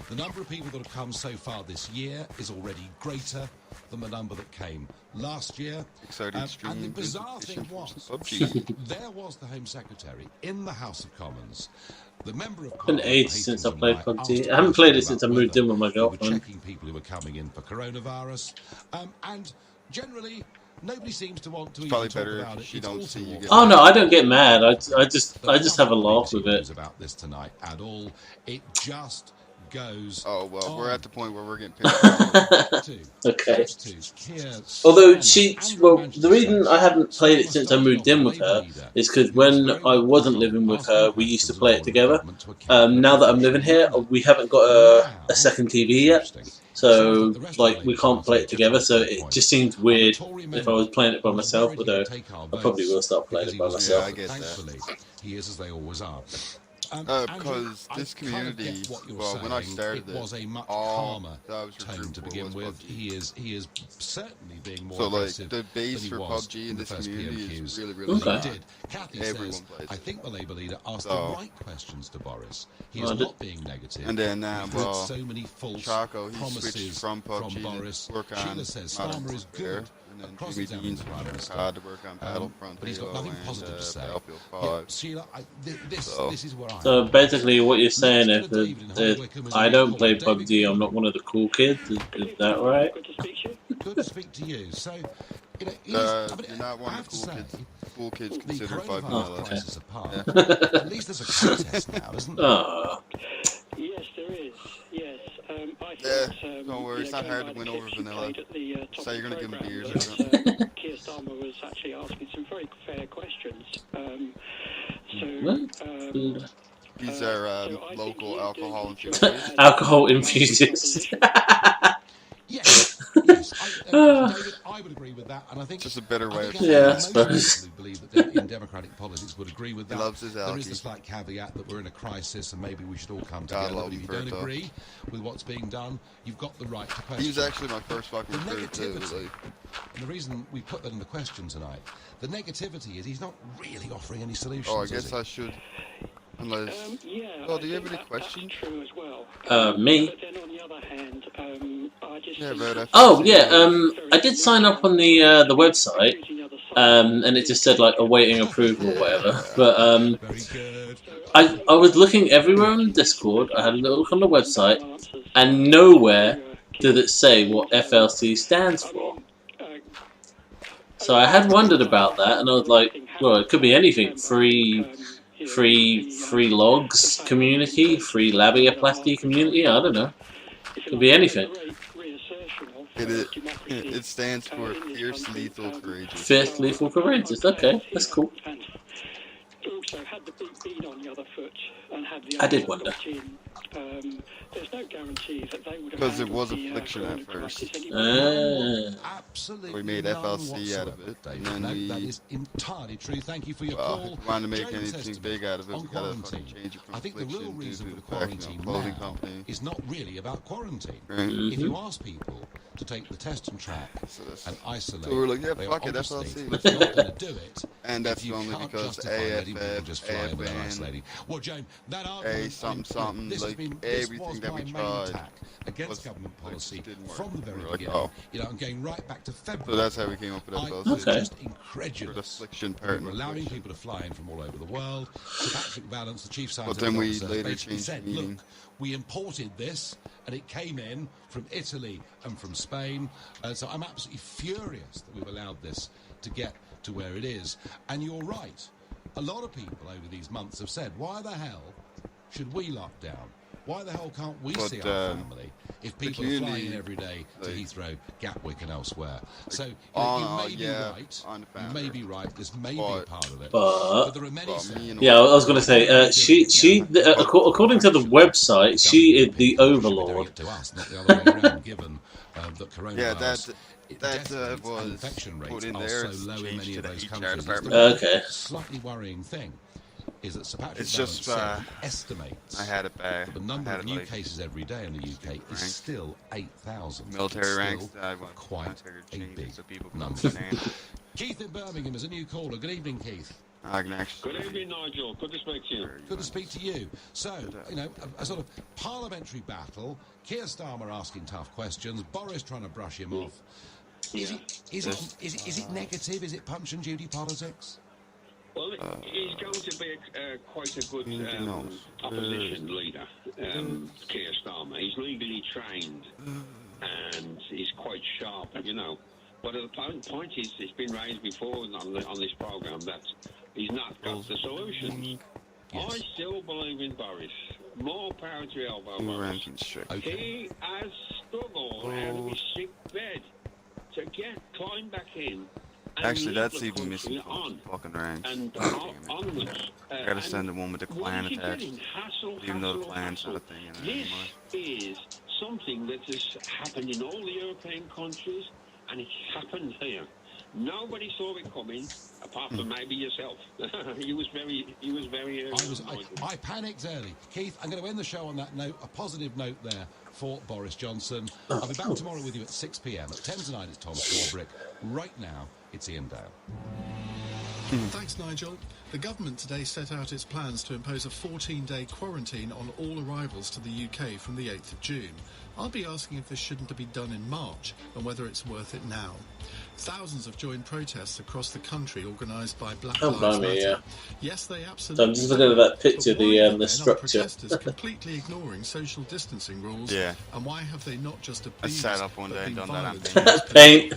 S2: The number of people that have come so far this year is already greater than the number that came last year. And the bizarre thing was, there was the Home Secretary in the House of Commons. The member of
S1: It's been
S2: Parliament,
S1: ages since I
S2: Hastings
S1: played
S2: and
S1: PUBG.
S2: asked
S1: I haven't played it
S2: about
S1: since I moved in with my
S2: they were
S1: girlfriend.
S2: checking people who were coming in for coronavirus, and generally nobody seems to want to even
S4: probably
S2: talk
S4: better
S2: about
S4: if
S2: it.
S4: she
S2: It's
S4: don't
S2: all
S4: see
S2: too
S4: you
S2: awful.
S4: get
S1: Oh no, I don't get mad. I just have a laugh with it.
S2: About this tonight at all, it just goes.
S4: Oh well,
S2: on.
S4: we're at the point where we're getting pissed.
S1: Okay. Although well, the reason I haven't played it since I moved in with her is because when I wasn't living with her, we used to play it together. Now that I'm living here, we haven't got a second TV yet, so like we can't play it together. So it just seems weird if I was playing it by myself. Although I probably will start playing it by myself.
S4: Yeah, I get that.
S2: Thankfully, he is as they always are.
S4: Because this community, well, when I started
S2: it was a much
S4: all
S2: calmer
S4: that I was
S2: tone
S4: recruited
S2: to
S4: for
S2: begin
S4: was
S2: with.
S4: PUBG.
S2: He is certainly being more
S4: So, like,
S2: aggressive
S4: the base
S2: than he
S4: for
S2: was
S4: PUBG in
S2: the
S4: this
S2: first
S4: community is
S2: PMQs.
S4: really, really
S2: He
S4: high.
S2: did. Kathy
S4: Everyone
S2: says,
S4: plays
S2: I
S4: it.
S2: think the Labour leader asked
S4: So-
S2: the right questions to Boris. He is
S1: Oh,
S2: not being negative.
S4: And then,
S2: We've
S4: well,
S2: heard so many false
S4: Chaco, he
S2: promises
S4: switched from PUBG
S2: Boris.
S4: to work on
S2: Sheila says
S4: Modern
S2: Starmer is
S4: Warfare,
S2: good.
S4: and then
S2: Across
S4: Jimmy
S2: the
S4: Dean's
S2: Prime Minister.
S4: hard to work on Battlefront,
S2: But he's got
S4: Halo,
S2: nothing
S4: and,
S2: positive to say.
S4: Battlefield
S2: Yeah,
S4: 5.
S2: Sheila, this is where I am.
S1: So basically, what you're saying is that I don't play PUBG. I'm not one of the cool kids. Is that right?
S2: Good to speak to you. So, you know,
S4: you're not one of the cool kids. Cool kids
S2: the
S4: consider 5
S2: coronavirus
S4: minutes.
S2: crisis apart. At least there's a contest now, isn't there?
S1: Oh.
S3: Yes, there is. Yes. I
S4: Yeah,
S3: thought,
S4: don't worry, it's not hard to win over vanilla. So you're going to give him beers or
S3: something.
S4: something.
S3: Keir Starmer was actually asking some very fair questions.
S4: These are local alcohol enthusiasts.
S1: Alcohol enthusiasts.
S2: Yes, David, I would agree with that, and I think
S4: Just a better way of
S2: I think
S1: Yeah, I
S2: most
S1: suppose.
S2: people who believe that in democratic politics would agree with
S4: He
S2: that.
S4: loves his
S2: There is
S4: alky.
S2: the slight caveat that we're in a crisis and maybe we should all come
S4: God
S2: together.
S4: love
S2: But if
S4: him
S2: you
S4: for
S2: don't
S4: it, though.
S2: agree with what's being done, you've got the right to question.
S4: He was actually my first fucking
S2: The
S4: recruit too.
S2: negativity,
S4: Like,
S2: and the reason we put that in the question tonight, the negativity is he's not really offering any solutions.
S4: oh, I
S2: is
S4: guess
S2: he?
S4: I should. Unless, well, do you have any questions?
S1: Me?
S4: Yeah, about FLC.
S1: Oh yeah, I did sign up on the website, and it just said like awaiting approval or whatever. But I was looking everywhere on Discord. I had a little look on the website, and nowhere did it say what FLC stands for. So I had wondered about that, and I was like, well, it could be anything. Free logs community, free labiaplasty community. I don't know. Could be anything.
S4: It stands for Fierce, Lethal, Courageous.
S1: Fierce, Lethal, Courageous. Okay, that's cool. I did wonder.
S4: Because it was Affliction at first. We made FLC out of it, and then
S2: that is entirely true. Thank you for your
S4: well,
S2: call.
S4: if we wanted to make anything big out of it, we gotta fucking change it from
S2: I think the real
S4: Affliction
S2: reason
S4: to
S2: for the
S4: the fact,
S2: quarantine
S4: clothing
S2: now
S4: company.
S2: is not really about quarantine.
S4: Right.
S2: If you ask people to take the test and track and isolate,
S4: So we're like, yeah,
S2: they
S4: fuck
S2: are
S4: it,
S2: obviously
S4: FLC.
S2: not going to do it.
S4: And that's
S2: if you
S4: only
S2: can't
S4: because
S2: justify letting people just fly in without
S4: AFN,
S2: isolating. Well, Joan, that
S4: A
S2: argument,
S4: something,
S2: this has
S4: like
S2: been, this
S4: everything
S2: was
S4: that we
S2: my main
S4: tried
S2: attack against government policy from the very
S4: We're like,
S2: beginning.
S4: oh.
S2: You know, I'm going right back to February.
S4: So that's how we came up with
S2: I
S4: FLC.
S2: was just incredulous.
S4: For the Affliction part.
S2: We were allowing people to fly in from all over the world. Sir Patrick Vallance, the chief scientist,
S4: then we
S2: officer,
S4: later
S2: basically
S4: changed
S2: said,
S4: the meaning.
S2: look, we imported this, and it came in from Italy and from Spain. So I'm absolutely furious that we've allowed this to get to where it is. And you're right. A lot of people over these months have said, why the hell should we lock down? Why the hell can't we see our family if people are flying in every day to Heathrow, Gatwick and elsewhere? So you may be right. You may be right. This may be part of it.
S1: But
S2: there are many
S1: yeah, I was going to say, according to the website, she is the overlord.
S2: to us, not the other way around, given that coronavirus...
S4: Yeah, that was
S2: infection rates
S4: put in
S2: are
S4: there.
S2: so low in many of those
S4: HR
S2: countries.
S4: department.
S1: Okay.
S2: Slightly worrying thing is that Sir Patrick
S4: It's just,
S2: Vallance estimates
S4: I had it back.
S2: the number of new
S4: like
S2: cases every day in the UK is still 8,000.
S4: military ranks.
S2: Quite a big number. Keith in Birmingham is a new caller. Good evening, Keith.
S3: Good evening, Nigel. Good to speak to you.
S2: Good to speak to you. So, you know, a sort of parliamentary battle. Keir Starmer asking tough questions. Boris trying to brush him off. Is it negative? Is it punch and Judy politics?
S3: Well, he's going to be quite a good opposition leader, Keir Starmer. He's legally trained and he's quite sharp, you know. But the point is, it's been raised before on this programme that he's not got the solutions. Yes. I still believe in Boris. More power to elbow Boris. He has struggled out of his sick bed to climb back in.
S4: Actually, that's even missing from fucking ranks. I gotta send the one with the clan attached, even though the clan's not a thing anymore.
S3: This is something that has happened in all the European countries, and it's happened here. Nobody saw it coming, apart from maybe yourself. He was very early.
S2: I panicked early. Keith, I'm going to end the show on that note, a positive note there for Boris Johnson. I'll be back tomorrow with you at 6 p.m. At 10 tonight, it's Thomas Warbrick. Right now, it's Ian Dale.
S14: Thanks, Nigel. The government today set out its plans to impose a 14-day quarantine on all arrivals to the UK from the 8th of June. I'll be asking if this shouldn't be done in March and whether it's worth it now. Thousands have joined protests across the country organised by Black Lives Matter.
S1: Yeah.
S14: Yes, they absolutely.
S1: So I'm just looking at that picture, the structure.
S14: Protesters completely ignoring social distancing rules.
S4: Yeah.
S14: And why have they not just
S4: I sat up one day and done that on
S1: paint.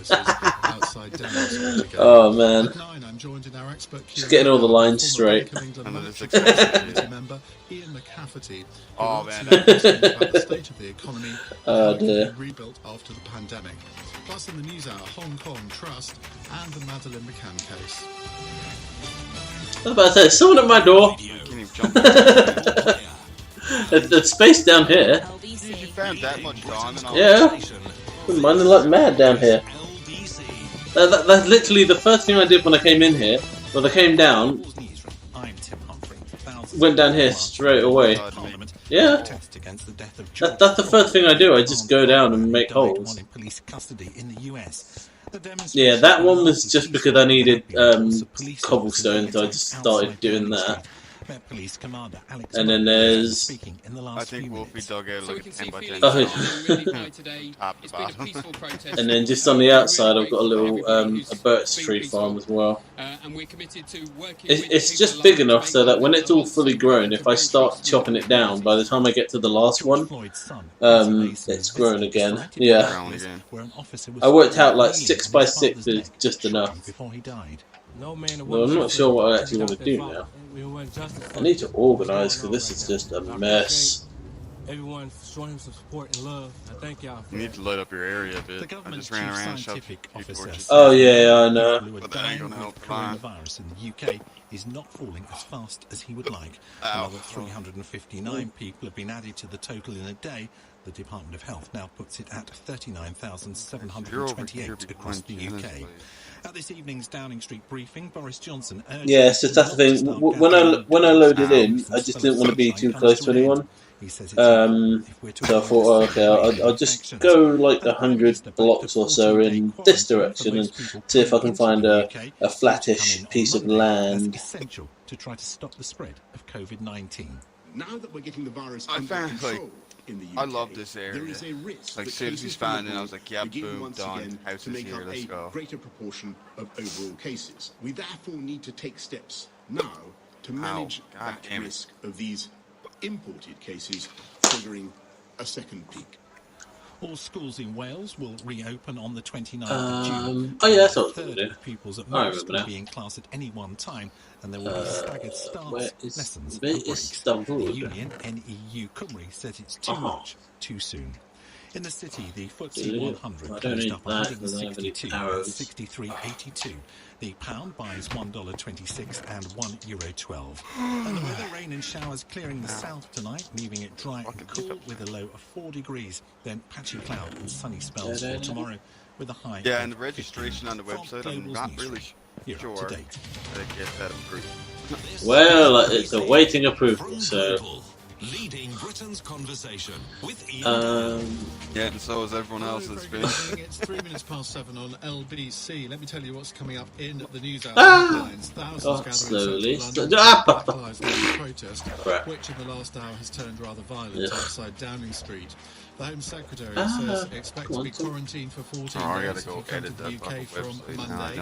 S14: outside Downing Street?
S1: Oh man.
S14: At 9, I'm joined in our expert
S1: Just getting all the lines straight.
S14: Member Ian McCafferty,
S4: oh man.
S14: about the state of the economy
S1: Oh
S14: and how it
S1: dear.
S14: can be rebuilt after the pandemic. Plus in the news hour, Hong Kong Trust and the Madeleine McCann case.
S1: I was about to say, someone at my door. There's space down here.
S4: You found that much diamond on
S1: Yeah. Been mining like mad down here. That's literally the first thing I did when I came in here. When I came down, went down here straight away. Yeah. That's the first thing I do. I just go down and make holes. Yeah, that one was just because I needed cobblestone, so I just started doing that.
S13: Met Police Commander Alex
S1: And then there's...
S13: speaking in the last few minutes.
S4: dug out like a 10 by 10 top to bottom.
S1: And then just on the outside, I've got a little a birch tree farm as well. It's just big enough so that when it's all fully grown, if I start chopping it down, by the time I get to the last one, it's grown again. Yeah. I worked out like 6 by 6 is just enough. Well, I'm not sure what I actually want to do now. I need to organise because this is just a mess.
S7: Everyone showing him some support and love. I thank y'all.
S4: You need to light up your area a bit. I just ran around and shoved torches.
S1: Oh yeah, I know.
S4: But that ain't gonna help.
S13: Coronavirus in the UK is not falling as fast as he would like. Another 359 people have been added to the total in a day. The Department of Health now puts it at 39,728 across the UK. At this evening's Downing Street briefing, Boris Johnson urged...
S1: Yeah, so that's the thing. When I loaded in, I just didn't want to be too close to anyone. So I thought, oh, okay, I'll just go like 100 blocks or so in this direction and see if I can find a flattish piece of land.
S13: Essential to try to stop the spread of COVID-19.
S10: Now that we're getting the virus under control in the UK,
S4: I love this area.
S10: there is a risk
S4: like,
S10: that
S4: soon as we
S10: cases
S4: found it,
S10: from
S4: I was like, yeah,
S10: begin
S4: boom,
S10: once
S4: done.
S10: again
S4: House
S10: to
S4: is
S10: make
S4: here,
S10: up
S4: let's
S10: a
S4: go.
S10: greater proportion of overall cases. We therefore need to take steps now to manage that risk of these imported cases triggering a second peak.
S13: All schools in Wales will reopen on the 29th of June.
S1: Oh yeah, that's what
S13: A third of pupils at
S1: I
S13: most
S1: remember
S13: will
S1: now.
S13: be in class at any one time, and there will be staggered starts, lessons,
S1: where
S13: and
S1: is
S13: breaks.
S1: Stamford?
S13: The union, NEU Cymru, says it's too much, too soon. In the city, the FTSE 100 closed up 162 at 63.82. The pound buys $1.26 and €1.12. And the weather, rain and showers clearing the south tonight, leaving it dry and cool with a low of 4 degrees. Then patchy cloud and sunny spells for tomorrow with a high.
S4: Yeah, and the registration on the website, I'm not really sure
S13: to date.
S4: that it gets that approved.
S1: Well, it's awaiting approval, so...
S22: Leading Britain's conversation with
S4: yeah, and so is everyone else that's been.
S14: It's 3 minutes past 7 on LBC. Let me tell you what's coming up in the news hour headlines. Thousands gathering in central London to radicalise the protest, which in the last hour has turned rather violent outside Downing Street. The Home Secretary says expect to be quarantined for 14 days if you come to the UK from Monday.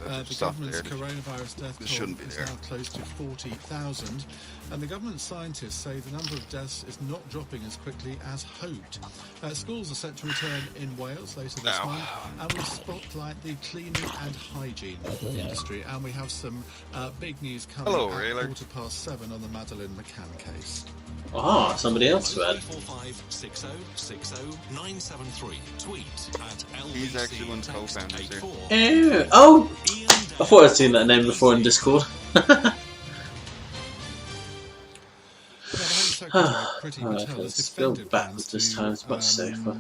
S14: The government's coronavirus death toll is now close to 40,000. And the government scientists say the number of deaths is not dropping as quickly as hoped. Schools are set to return in Wales later this month, and we spotlight the cleaning and hygiene industry. And we have some big news coming at 7:15 on the Madeleine McCann case.
S1: Ah, somebody else read.
S22: 973. Tweet at
S4: He's actually one of the co-founders here.
S1: Oh! I thought I'd seen that name before in Discord. Alright, let's go backwards this time, it's much safer.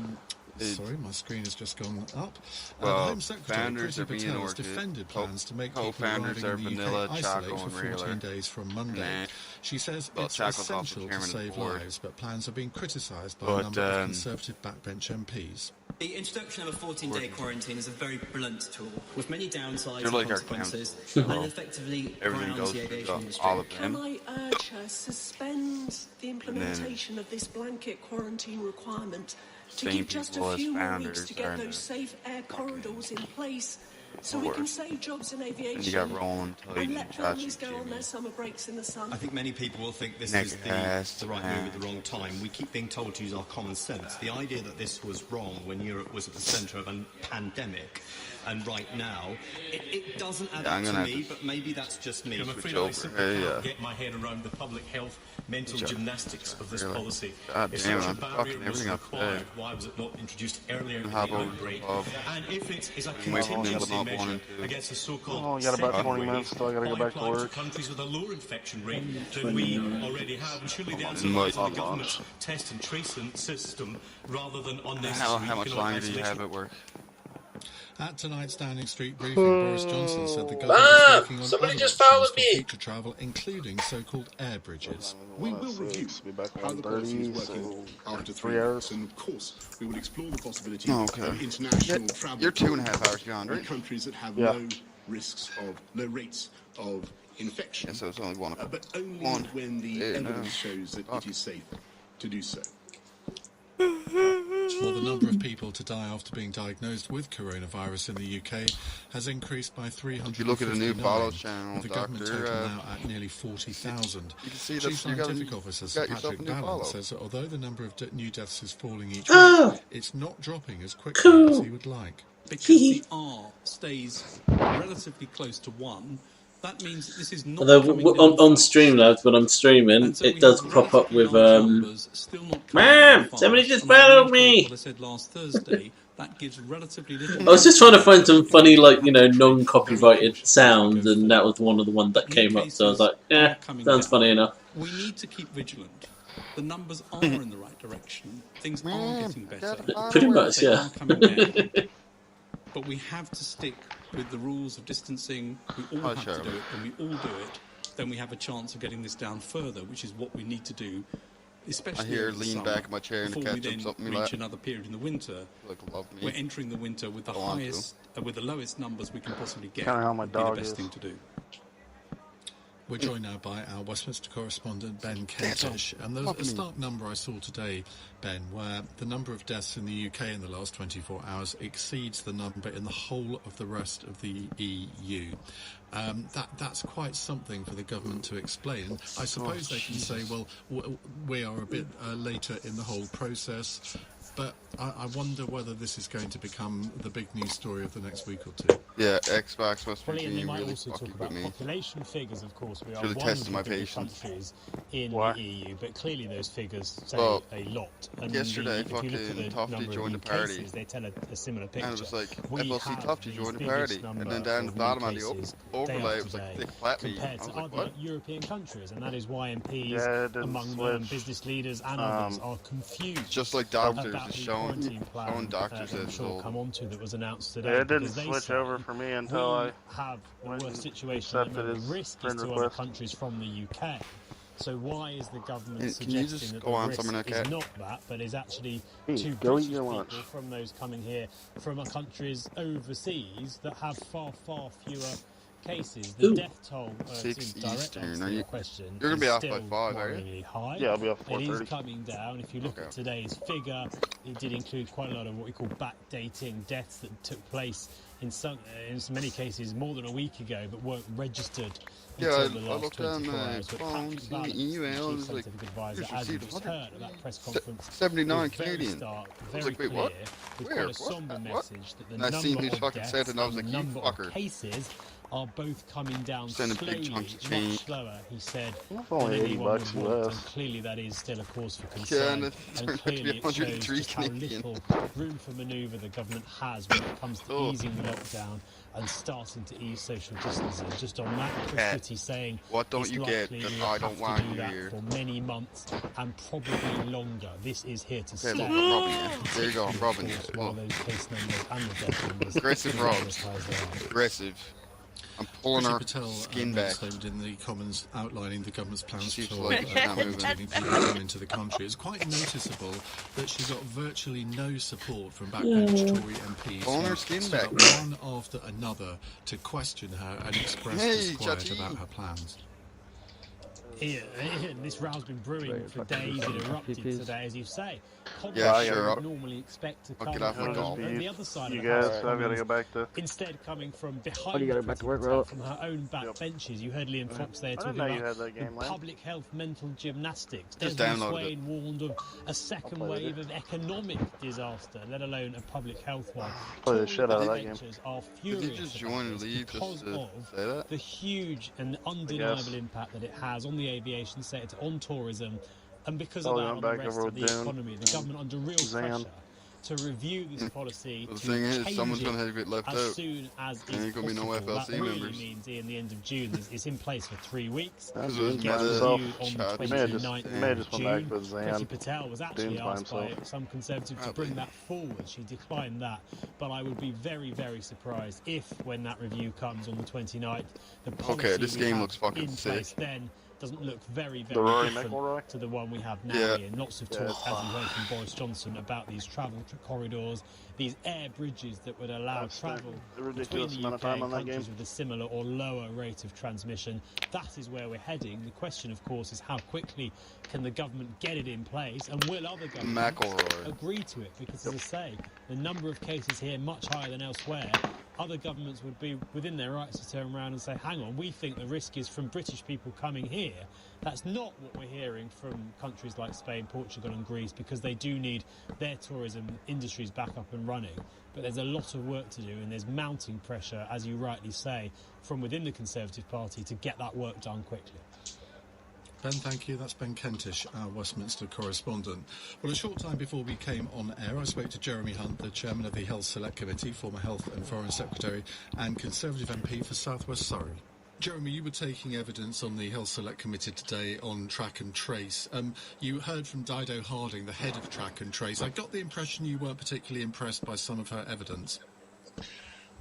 S14: Sorry, my screen has just gone up.
S4: Well,
S14: the Home Secretary,
S4: founders are being
S14: has defended plans to make people
S4: co-founders are
S14: arriving in the
S4: Vanilla,
S14: UK
S4: Choco,
S14: isolate
S4: and
S14: for 14
S4: Railer.
S14: days from Monday. She says
S4: Well,
S14: it's
S4: Choco's also
S14: essential to
S4: chairman of the
S14: save
S4: board.
S14: lives, but plans are being criticised by
S4: But,
S14: a number of Conservative backbench MPs.
S20: The introduction of a 14-day quarantine is a very blunt tool, with many downsides
S4: You're
S20: and
S4: like our
S20: consequences,
S4: council.
S20: and effectively
S4: Everything
S20: grounds
S4: goes
S20: the
S4: through
S20: aviation
S4: the
S20: industry.
S4: all of them.
S23: Can I urge her suspend the implementation of this blanket quarantine requirement to
S4: Same
S23: give just a
S4: people as
S23: few more
S4: founders
S23: weeks to get
S4: are
S23: those safe air corridors in place so we can save jobs in aviation
S4: And you got Roland, Toyd,
S23: and
S4: and
S23: let
S4: Chachi,
S23: families go on their summer breaks in the sun?
S20: I think many people will think this
S4: Next
S20: is
S4: cast,
S20: the right move at the wrong time. We keep being told to use our common sense. The idea that this was wrong when Europe was at the centre of a pandemic, and right now, it doesn't add up to me, but maybe that's just me.
S13: I'm afraid I simply can't get my head around the public health mental gymnastics of this policy. If such a barrier was required, why was it not introduced earlier in the outbreak? And if it is a contingency measure against the so-called to countries with a lower infection rate than we already have, and surely the answer lies in the government's test and trace system rather than unnecessary.
S4: How much longer do you have at work?
S14: At tonight's Downing Street briefing, Boris Johnson said the government is working on
S1: somebody
S14: other
S1: just
S14: options
S1: followed
S14: for
S1: me.
S14: future travel, including so-called air bridges.
S10: We will review how the policy is working after 3 hours, and of course, we will explore the possibility of international travel.
S4: You're 2.5 hours gone, right?
S10: In countries that have low risks of low rates of infection.
S4: So it's only one.
S10: But only when the evidence shows that it is safe to do so.
S14: Well, the number of people to die after being diagnosed with coronavirus in the UK has increased by 359.
S4: If you look at the new follow channel,
S14: with the government total now at nearly 40,000.
S4: You can see
S14: Chief
S4: that
S14: Scientific Officer Sir Patrick Ballard says that although the number of new deaths is falling each week, it's not dropping as quickly as he would like.
S8: Because the R stays relatively close to 1, that means that this is not
S1: Although on Streamlabs, when I'm streaming, it does pop up with "Ma'am, somebody just followed me."
S8: What I said last Thursday, that gives relatively little.
S1: I was just trying to find some funny, like, you know, non-copyrighted sounds, and that was one of the ones that came up. So I was like, sounds funny enough.
S8: We need to keep vigilant. The numbers are in the right direction. Things are getting better.
S1: Pretty much,
S8: They
S1: yeah.
S8: are coming down. But we have to stick with the rules of distancing. We all have to do it, and we all do it. Then we have a chance of getting this down further, which is what we need to do, especially
S4: I hear
S8: in the
S4: lean
S8: summer,
S4: back in my chair and
S8: before we
S4: catch up
S8: then
S4: something
S8: reach
S4: like
S8: another period in the winter. We're entering the winter with the highest, with the lowest numbers we can possibly get.
S9: Kinda how my
S8: would be
S9: dog
S8: the best
S9: is.
S8: thing to do.
S14: We're joined now by our Westminster correspondent, Ben Kentish. And there's a stark number I saw today, Ben, where the number of deaths in the UK in the last 24 hours exceeds the number in the whole of the rest of the EU. That's quite something for the government to explain. I suppose they can say, well, we are a bit later in the whole process. But I wonder whether this is going to become the big news story of the next week or two.
S4: Yeah, Xbox must be
S15: Well, Ian, they might
S4: really
S15: also
S4: fucking
S15: talk
S4: with
S15: about
S4: me.
S15: population figures, of course. We are
S4: Should've
S15: one
S4: tested
S15: of
S4: my
S15: the biggest
S4: patience.
S15: countries in
S4: Why?
S15: the EU, but clearly those figures say
S4: Well,
S15: a lot. And
S4: yesterday,
S15: if you look at
S4: fucking
S15: the
S4: Tufty
S15: number
S4: joined
S15: of
S4: the party.
S15: cases, they tell a similar picture.
S4: And it was like,
S15: We
S4: FLC
S15: have
S4: Tufty
S15: the
S4: joined the
S15: biggest
S4: party. And
S15: number
S4: then down the
S15: of
S4: bottom
S15: new
S4: of the
S15: cases
S4: overlay,
S15: day
S4: it was like,
S15: after
S4: they
S15: day
S4: clapped me.
S15: compared
S4: I was
S15: to
S4: like,
S15: other
S4: what?
S15: European countries, and that is why MPs,
S9: Yeah, it didn't
S15: among
S9: switch.
S15: them business leaders and others, are confused.
S4: Just like doctors,
S15: about
S4: it's
S15: the
S4: showing
S15: quarantine plan
S4: doctors
S15: that I'm
S4: as
S15: sure
S4: old.
S15: come onto that was announced today.
S9: Yeah, it didn't
S15: because they
S9: switch
S15: say
S9: over for me until
S15: we
S9: I
S15: have the
S9: went
S15: worst
S9: and
S15: situation at the
S9: accepted
S15: moment.
S9: his
S15: The risk is
S9: friend
S15: to other
S9: request.
S15: countries from the UK. So why is the government
S4: Can you
S15: suggesting
S4: just
S15: that
S4: go
S15: the
S4: on
S15: risk
S4: Summer Night
S15: is
S4: Cat?
S15: not that, but is actually
S9: Hey,
S15: to
S9: go
S15: British
S9: eat your
S15: people
S9: lunch.
S15: from those coming here from countries overseas that have far, far fewer cases? The
S4: Ooh.
S15: death toll,
S4: 6
S15: in direct
S4: Eastern.
S15: answer
S4: Are
S15: to
S4: you-
S15: your question,
S4: You're gonna be
S15: is
S4: off by
S15: still
S4: 5, are you?
S15: worryingly high.
S9: Yeah, I'll be off
S15: It is
S9: 4:30.
S15: coming down. If you look at today's figure, it did include quite a lot of what we call backdating deaths that took place in many cases more than a week ago, but weren't registered
S4: Yeah,
S15: until the
S4: I
S15: last
S4: looked on
S15: 24
S4: my
S15: hours. But
S4: phone,
S15: Patrick
S4: seen the
S15: Ballard,
S4: email,
S15: the
S4: it was
S15: Chief
S4: like,
S15: Scientific Advisor,
S4: here's
S15: as you
S4: received
S15: just
S4: 100.
S15: heard at that press conference,
S4: 79
S15: was very
S4: Canadian.
S15: stark,
S4: I was
S15: very
S4: like, wait, what?
S15: clear, with
S4: Where?
S15: quite a
S4: What?
S15: somber
S4: What?
S15: message that the
S4: And I
S15: number
S4: seen who
S15: of
S4: fucking
S15: deaths
S4: said it, and I was
S15: and
S4: like,
S15: the
S4: you
S15: number
S4: fucker.
S15: of cases are both coming down
S4: Sending
S15: slowly,
S4: big chunks of
S15: much
S4: change.
S15: slower, he said,
S9: It's
S15: than
S9: only
S15: anyone
S9: $80
S15: would want,
S9: US.
S15: and clearly that is still a cause for
S4: Yeah,
S15: concern,
S4: and it turned out to be
S15: clearly it shows
S4: 103
S15: just how
S4: Canadian.
S15: little room for manoeuvre the government has when it comes to
S4: Oh.
S15: easing the lockdown and starting to ease social distancing. Just on that, Chris
S4: Cat,
S15: Whitty saying
S4: what don't
S15: it's
S4: you get
S15: likely
S4: that
S15: we'll
S4: I don't
S15: have
S4: want
S15: to do
S4: you
S15: that
S4: here?
S15: for many months and probably longer. This is here to
S4: Okay,
S15: stay.
S4: look, I'm robbing you. There you go, I'm robbing you.
S15: While those case numbers and the death numbers
S4: Aggressive
S15: are
S4: robs.
S15: as high as they are.
S4: Aggressive. I'm pulling
S14: Priti
S4: her
S14: Patel
S4: skin
S14: made a
S4: back.
S14: statement in the Commons outlining the government's plans
S4: She's
S14: for
S4: like, not moving.
S14: quarantining people who come into the country. It's quite noticeable that she got virtually no support from backbench Tory MPs
S4: Pulling her
S14: who
S4: skin
S14: stood
S4: back.
S14: up one after another to question her and express
S4: Hey,
S14: disquiet
S4: Chachi.
S14: about her plans.
S15: Ian, this row's been brewing for days. It erupted today, as you say.
S4: Yeah,
S15: You
S4: sure.
S15: would normally expect to
S4: I'll
S15: come
S4: get off my
S15: from
S4: golf.
S15: the other side
S9: You
S15: of the house.
S9: guys, I've got to go back to.
S15: Instead, coming from
S9: Oh,
S15: behind
S9: you gotta go back to work,
S15: Patel,
S9: bro.
S15: from her own back benches. You heard Liam Fox there
S9: I
S15: talking
S9: didn't know you
S15: about
S9: had that game,
S15: the
S9: man.
S15: public health mental gymnastics.
S4: Just
S15: Desmond
S4: downloaded
S15: Swain warned of a second
S9: play
S15: wave
S9: it.
S15: of economic disaster, let alone a public health one.
S9: Play the shit out of that game.
S15: Backbenchers are
S4: Did
S15: furious
S4: you just
S15: about
S4: join and
S15: this
S4: leave
S15: because
S4: just to
S15: of
S4: say that?
S15: the huge and undeniable impact that it has on the aviation sector, on tourism, and because of
S9: Oh,
S15: that,
S9: I'm
S15: on the
S9: back
S15: rest
S9: over
S15: of the
S9: with Dune.
S15: economy. The government under real
S9: Zan.
S15: pressure to review this policy,
S4: The
S15: to
S4: thing is,
S15: change
S4: someone's
S15: it
S4: gonna have to get left
S15: as
S4: out.
S15: soon as
S4: And
S15: is
S4: ain't gonna be no
S15: possible.
S4: FLC
S15: That really
S4: members.
S15: means, Ian, the end of June. It's in place for 3 weeks.
S9: That's
S4: It was
S9: Dune's
S4: meta
S9: by himself.
S15: Reviewed on the
S4: Chat.
S9: He may have
S15: 29th
S9: just, he may have just
S15: of
S9: went back
S15: June.
S9: to Zan.
S15: Priti Patel was actually
S9: Dune's by
S15: asked by
S9: himself.
S15: some Conservatives to bring that forward. She declined that. But I would be very, very surprised if, when that review comes on the 29th, the policy
S4: Okay, this
S15: we
S4: game
S15: have
S4: looks fucking
S15: in
S4: sick.
S15: place then doesn't look very,
S9: The
S15: very
S9: Rory
S15: different
S9: McIlroy?
S15: to the one we have now.
S4: Yeah.
S15: And lots of
S9: Yeah,
S15: talk,
S9: it's
S15: as you
S9: fine.
S15: heard from Boris Johnson, about these travel corridors, these air bridges that would allow
S9: That's
S15: travel
S9: the
S15: between
S9: ridiculous
S15: the
S9: amount of
S15: UK
S9: time
S15: and
S9: on that
S15: countries
S9: game.
S15: with a similar or lower rate of transmission. That is where we're heading. The question, of course, is how quickly can the government get it in place, and will other governments
S4: McIlroy.
S15: agree to it? Because, as I say, the number of cases here much higher than elsewhere. Other governments would be within their rights to turn around and say, hang on, we think the risk is from British people coming here. That's not what we're hearing from countries like Spain, Portugal and Greece, because they do need their tourism industries back up and running. But there's a lot of work to do, and there's mounting pressure, as you rightly say, from within the Conservative Party to get that work done quickly.
S14: Ben, thank you. That's Ben Kentish, our Westminster correspondent. Well, a short time before we came on air, I spoke to Jeremy Hunt, the chairman of the Health Select Committee, former Health and Foreign Secretary and Conservative MP for South West Surrey. Jeremy, you were taking evidence on the Health Select Committee today on track and trace. You heard from Dido Harding, the head of track and trace. I got the impression you weren't particularly impressed by some of her evidence.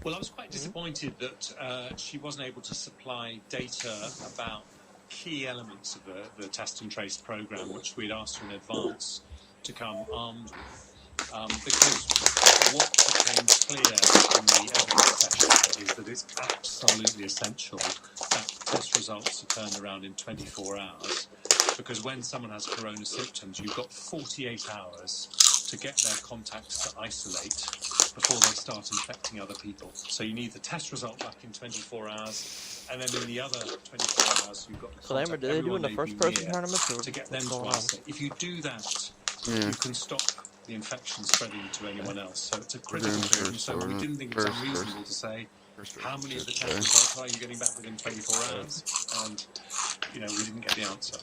S5: Well, I was quite disappointed that she wasn't able to supply data about key elements of the test and trace programme, which we'd asked her in advance to come armed with. Because what became clear in the evidence session is that it's absolutely essential that test results are turned around in 24 hours, because when someone has corona symptoms, you've got 48 hours to get their contacts to isolate before they start infecting other people. So you need the test result back in 24 hours, and then in the other 24 hours you've got to contact
S18: do they do in the first person tournaments
S5: to get them to isolate. If you do that, you can stop the infection spreading to anyone else. So it's a critical period, and so we didn't think it was unreasonable to say how many of the test results are you getting back within 24 hours, and we didn't get the answer.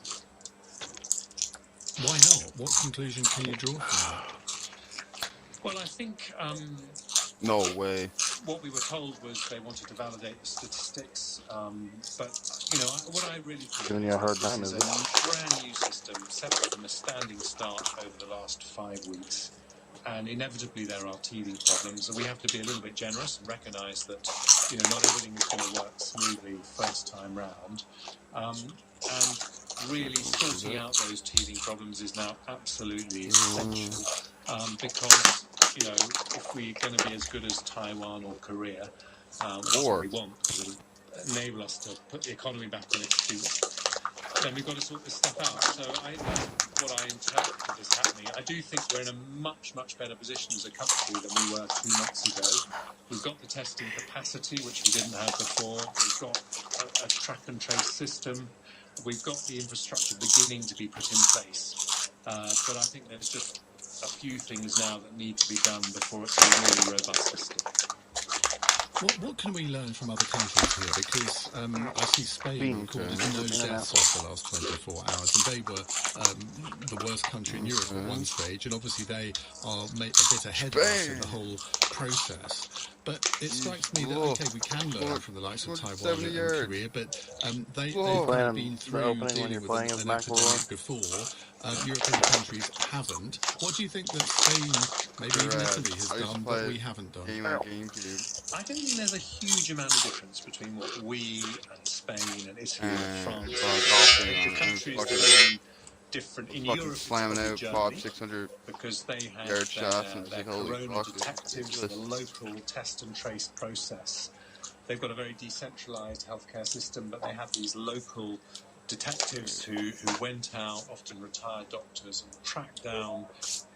S14: Why not? What conclusion can you draw from that?
S5: Well, I think
S4: No way.
S5: what we were told was they wanted to validate the statistics, but what I really think is a brand new system set up from a standing start over the last 5 weeks, and inevitably there are teething problems, and we have to be a little bit generous and recognise that not everything is going to work smoothly first time round, and really sorting out those teething problems is now absolutely essential, because if we're going to be as good as Taiwan or Korea, that's what we want, to enable us to put the economy back on its feet, then we've got to sort this stuff out. So that's what I interpret as happening. I do think we're in a much, much better position as a country than we were 2 months ago. We've got the testing capacity, which we didn't have before. We've got a track and trace system. We've got the infrastructure beginning to be put in place. But I think there's just a few things now that need to be done before it's a really robust system.
S14: What can we learn from other countries here? Because I see Spain recorded no deaths over the last 24 hours, and they were the worst country in Europe at one stage, and obviously they are a bit ahead of us in the whole process. But it strikes me that, okay, we can learn from the likes of Taiwan and Korea, but they've kind of been through dealing with an epidemic before. European countries haven't. What do you think that Spain, maybe even Italy, has done that we haven't done?
S5: I don't think there's a huge amount of difference between what we and Spain and Italy and France the countries that have been different in Europe,
S4: slamming out
S5: Germany,
S4: 500-600
S5: because they have
S4: yard shots and
S5: their
S4: just holy
S5: corona
S4: fuck,
S5: detectives, the local test and trace process. They've got a very decentralised healthcare system, but they have these local detectives who went out, often retired doctors, and tracked down.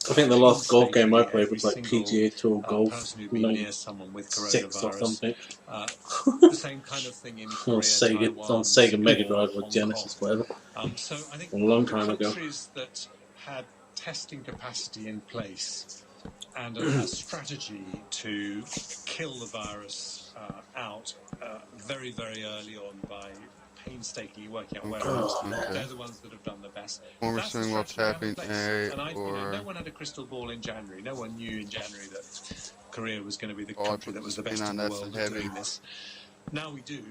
S1: I think the last golf game I played was like PGA Tour golf,
S5: near someone with
S1: 6 or something.
S5: The same kind of thing in Korea,
S1: on
S5: Taiwan,
S1: Sega Mega Drive or
S5: Hong
S1: Genesis,
S5: Kong.
S1: whatever.
S5: So I think
S1: a long time ago.
S5: Countries that had testing capacity in place and a strategy to kill the virus out very, very early on by painstakingly working out where it was. They're the ones that have done the best.
S4: We're seeing what's happening
S5: no one had a crystal ball in January. No one knew in January that Korea was going to be the country that was the best in the world at doing this. Now we do.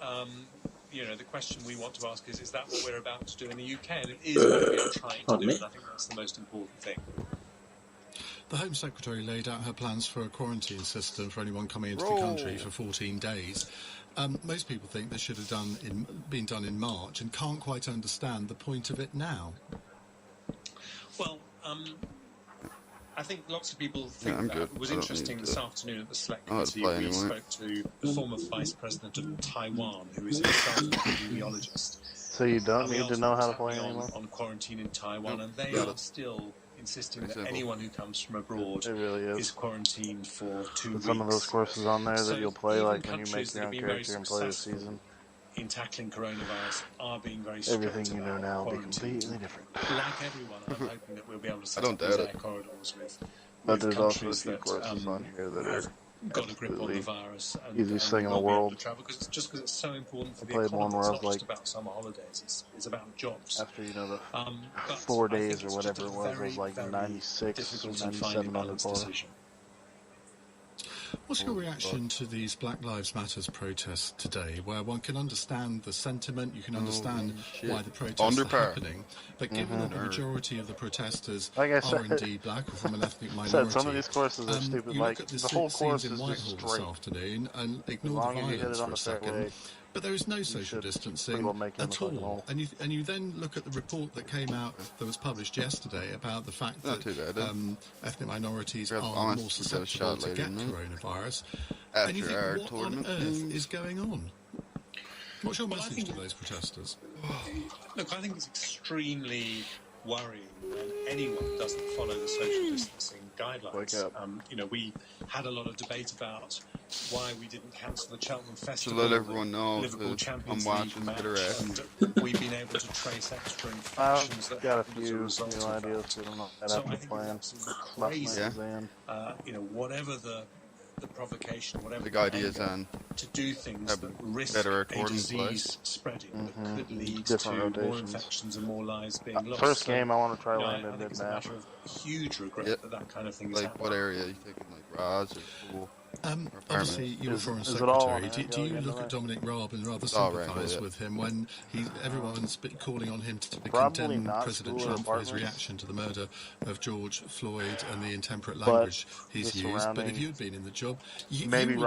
S5: The question we want to ask is that what we're about to do in the UK? And it is what we are trying to do, and I think that's the most important thing.
S14: The Home Secretary laid out her plans for a quarantine system for anyone coming into the country for 14 days. Most people think this should have been done in March and can't quite understand the point of it now.
S5: Well, I think lots of people think that. It was interesting this afternoon at the Select Committee. We spoke to the former Vice President of Taiwan, who is himself an epidemiologist.
S9: So you don't need to know how to play anymore?
S5: On quarantine in Taiwan, and they are still insisting that anyone who comes from abroad is quarantined for 2 weeks.
S9: Some of those courses on there that you'll play, like when you make your own character and play the season.
S5: In tackling coronavirus are being very strict.
S9: Everything you know now will be completely different.
S5: Like everyone, I'm hoping that we'll be able to set up these air corridors with
S9: but there's also a
S5: countries
S9: few courses on here that are
S5: got a grip on the virus and
S9: easiest thing in the world.
S5: Just because it's so important for the
S9: played
S5: economy.
S9: one where I
S5: It's
S9: was
S5: not
S9: like,
S5: just about summer holidays. It's about jobs.
S9: After the 4 days or whatever it was like 96 or 97 on the ball.
S14: What's your reaction to these Black Lives Matters protests today, where one can understand the sentiment, you can understand why the protests are happening, but given that the majority of the protesters are indeed black or from an ethnic minority,
S9: some of these courses are stupid.
S14: You
S9: Like
S14: look at
S9: the whole course
S14: in
S9: is
S14: Whitehall
S9: just
S14: this
S9: straight.
S14: afternoon and ignore the violence for a second. But there is no social distancing at all. And you then look at the report that came out, that was published yesterday, about the fact that ethnic minorities are more susceptible to get coronavirus. And you think, what on earth is going on? What's your message to those protesters?
S5: Look, I think it's extremely worrying when anyone doesn't follow the social distancing guidelines. We had a lot of debate about why we didn't cancel the Cheltenham Festival.
S4: To let everyone know,
S5: Liverpool Champions
S4: I'm watching
S5: League
S4: Bitter
S5: match,
S4: End.
S5: and we've been able to trace extra infections that
S9: got a
S5: happened as
S9: few
S5: a result
S9: new
S5: of
S9: ideas.
S5: that.
S9: We don't know
S5: So
S9: that
S5: I
S9: happened
S5: think
S9: plan.
S5: it's absolutely crazy. Whatever the provocation, whatever
S4: the ideas on
S5: to do things that risk
S4: better
S5: a disease spreading that could lead to more infections and more lives being lost.
S9: First game I want to try
S5: I
S9: landing
S5: think
S9: did
S5: it's a
S9: that.
S5: matter of huge regret that kind of thing is
S4: like
S5: happening.
S4: what area are you thinking, like Roz or School?
S14: Obviously, you're Foreign
S9: is it all
S14: Secretary. Do you look at Dominic Raab and rather sympathise with him when everyone's calling on him to condemn President Trump for his reaction to the murder of George Floyd and the intemperate language he's used? But if you'd been in the job, you wouldn't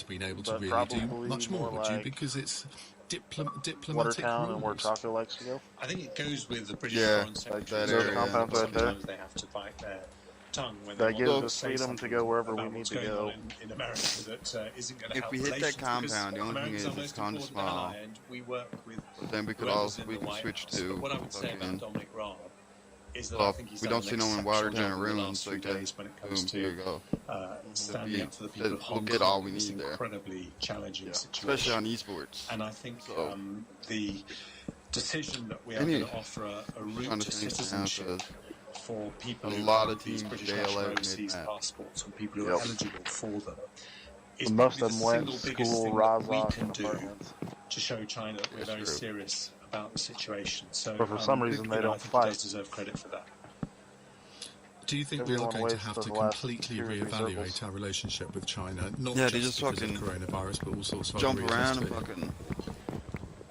S14: have been able to really do much more, would you? Because it's diplomatic
S9: Watertown
S14: rules.
S9: and where Chocolate likes to go.
S5: I think it goes with the British
S4: Yeah,
S5: Foreign Secretary.
S4: like that area.
S9: Compounds right there.
S5: Sometimes they have to bite their tongue when
S9: That
S5: they
S9: gives
S5: want
S9: us
S5: to say
S9: freedom to
S5: something
S9: go wherever we
S5: about
S9: need
S5: what's
S9: to
S5: going
S9: go.
S5: on in America that isn't going to
S4: If
S5: help
S4: we hit that
S5: relations,
S4: compound, the only thing
S5: Americans
S4: is
S5: are
S4: it's
S5: most
S4: kind of
S5: important
S4: small.
S5: ally, and we work with
S4: Then we could
S5: whoever's in
S4: we
S5: the
S4: can
S5: White
S4: switch
S5: House.
S4: to
S5: But what I would say about Dominic Raab is that I
S4: well,
S5: think he's
S4: we
S5: done
S4: don't
S5: an
S4: see no one in
S5: exceptional
S4: Watertown
S5: job
S4: or
S5: in the
S4: rooms
S5: last few
S4: like that.
S5: days when it
S4: Boom,
S5: comes
S4: here you
S5: to
S4: go.
S5: standing up for the people of
S4: We'll
S5: Hong
S4: get
S5: Kong
S4: all we
S5: in this
S4: need there.
S5: incredibly challenging situation.
S4: Especially on esports.
S5: And I think
S4: So,
S5: the decision that we are going to offer a route to citizenship for people
S4: a
S5: who
S4: lot
S5: have
S4: of
S5: these
S4: teams
S5: British
S4: bail
S5: national
S4: out
S5: overseas
S4: mid-match.
S5: passports and people who are eligible for them is
S9: Most
S5: probably
S9: of them
S5: the
S9: went
S5: single biggest
S9: school,
S5: thing that we
S9: Razak,
S5: can
S9: and
S5: do
S9: apartments.
S5: to show China that we're very serious about the situation. So,
S9: But for some reason they don't
S5: I think
S9: fight.
S5: he does deserve credit for that.
S14: Do you think we are
S9: Everyone
S14: going to
S9: wastes
S14: have
S9: the
S14: to
S9: last
S14: completely
S9: 2 or 3
S14: reevaluate
S9: circles.
S14: our relationship with China? Not
S4: Yeah, they
S14: just
S4: just
S14: because of
S4: fucking
S14: coronavirus, but all sorts of
S4: jump
S14: other
S4: around and
S14: reasons too.
S4: fucking.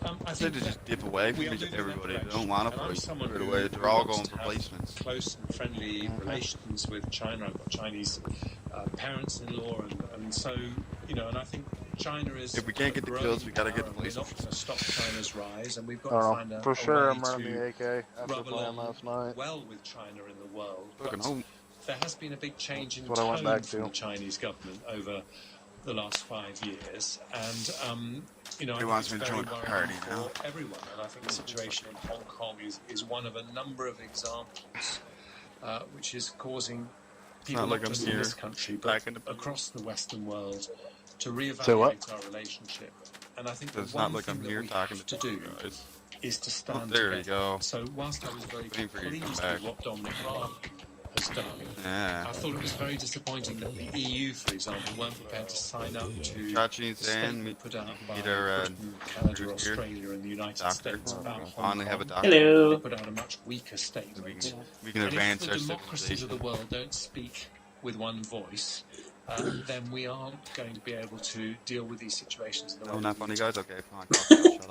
S5: I
S4: They
S5: think
S4: just dip away from everybody. They don't want to
S5: And I'm
S4: fight
S5: someone
S4: right
S5: who
S4: away. They're all
S5: wants
S4: going
S5: to
S4: for
S5: have
S4: placements.
S5: close and friendly relations with China. I've got Chinese parents-in-law, and so and I think China is.
S4: If we can't get the kills, we gotta get the
S5: We're not
S4: placements.
S5: going to stop China's rise, and we've got to find a
S9: For sure,
S5: way
S9: I'm running
S5: to
S9: the AK after
S5: rub
S9: playing
S5: along
S9: last night.
S5: well with China in the world.
S4: Fucking
S5: But
S4: hope.
S5: there has been a big change in
S9: That's what I went
S5: tone
S9: back
S5: from
S9: to.
S5: the Chinese government over the last 5 years, and I
S4: He
S5: think
S4: wants
S5: it's
S4: me to
S5: very
S4: join the
S5: worrying
S4: party
S5: for
S4: now.
S5: everyone. And I think the situation in Hong Kong is one of a number of examples which is causing people,
S4: not like
S5: not
S4: I'm
S5: just in
S4: here
S5: this country,
S4: back
S5: but
S4: in the-
S5: across the Western world, to
S9: Say what?
S5: reevaluate our relationship. And I think the
S4: It's not
S5: one
S4: like
S5: thing
S4: I'm
S5: that
S4: here
S5: we
S4: talking
S5: have
S4: to
S5: to do
S4: you guys.
S5: is to stand
S4: There you
S5: together.
S4: go.
S5: So whilst I was very
S4: Waiting for you to come
S5: pleased
S4: back.
S5: with what Dominic Raab has done,
S4: Yeah.
S5: I thought it was very disappointing that the EU, for example, weren't prepared to sign up to
S4: Chachi and
S5: the
S4: Stan
S5: statement put out by
S4: meet our
S5: Britain, Canada,
S4: here.
S5: Australia, and the United
S4: Doctor.
S5: States about Hong
S4: Finally have a
S5: Kong.
S4: doctor.
S1: Hello.
S5: They put out a much weaker statement.
S4: We can
S5: And
S4: advance
S5: if
S4: our
S5: the democracies of the
S4: civilization.
S5: world don't speak with one voice, then we aren't going to be able to deal with these situations in the
S4: Oh,
S5: way
S4: not
S5: we
S4: funny,
S5: need
S4: guys?
S5: to.
S4: Okay, fine. Shut up.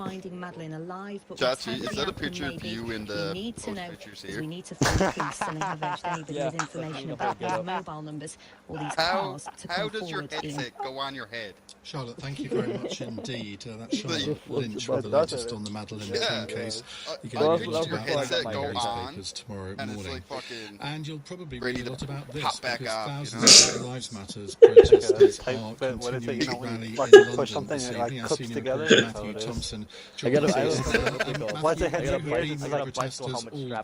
S6: finding Madeleine alive, but
S4: Chachi, is that a picture of you in the
S6: need to know
S4: pictures here?
S6: we need to find the police, and they have urged anybody with information about these mobile numbers or these cars to come
S4: How does your
S6: forward in.
S4: headset go on your head?
S14: Charlotte, thank you very much indeed. That's Charlotte Lynch with the latest on the Madeleine McCann case. You can read about that in the newspapers tomorrow morning. And you'll probably read a lot about this because thousands of Black Lives Matters protesters are continuing to rally in London this evening. Our senior reporter Matthew Thompson joins us. Matthew, there have been protesters all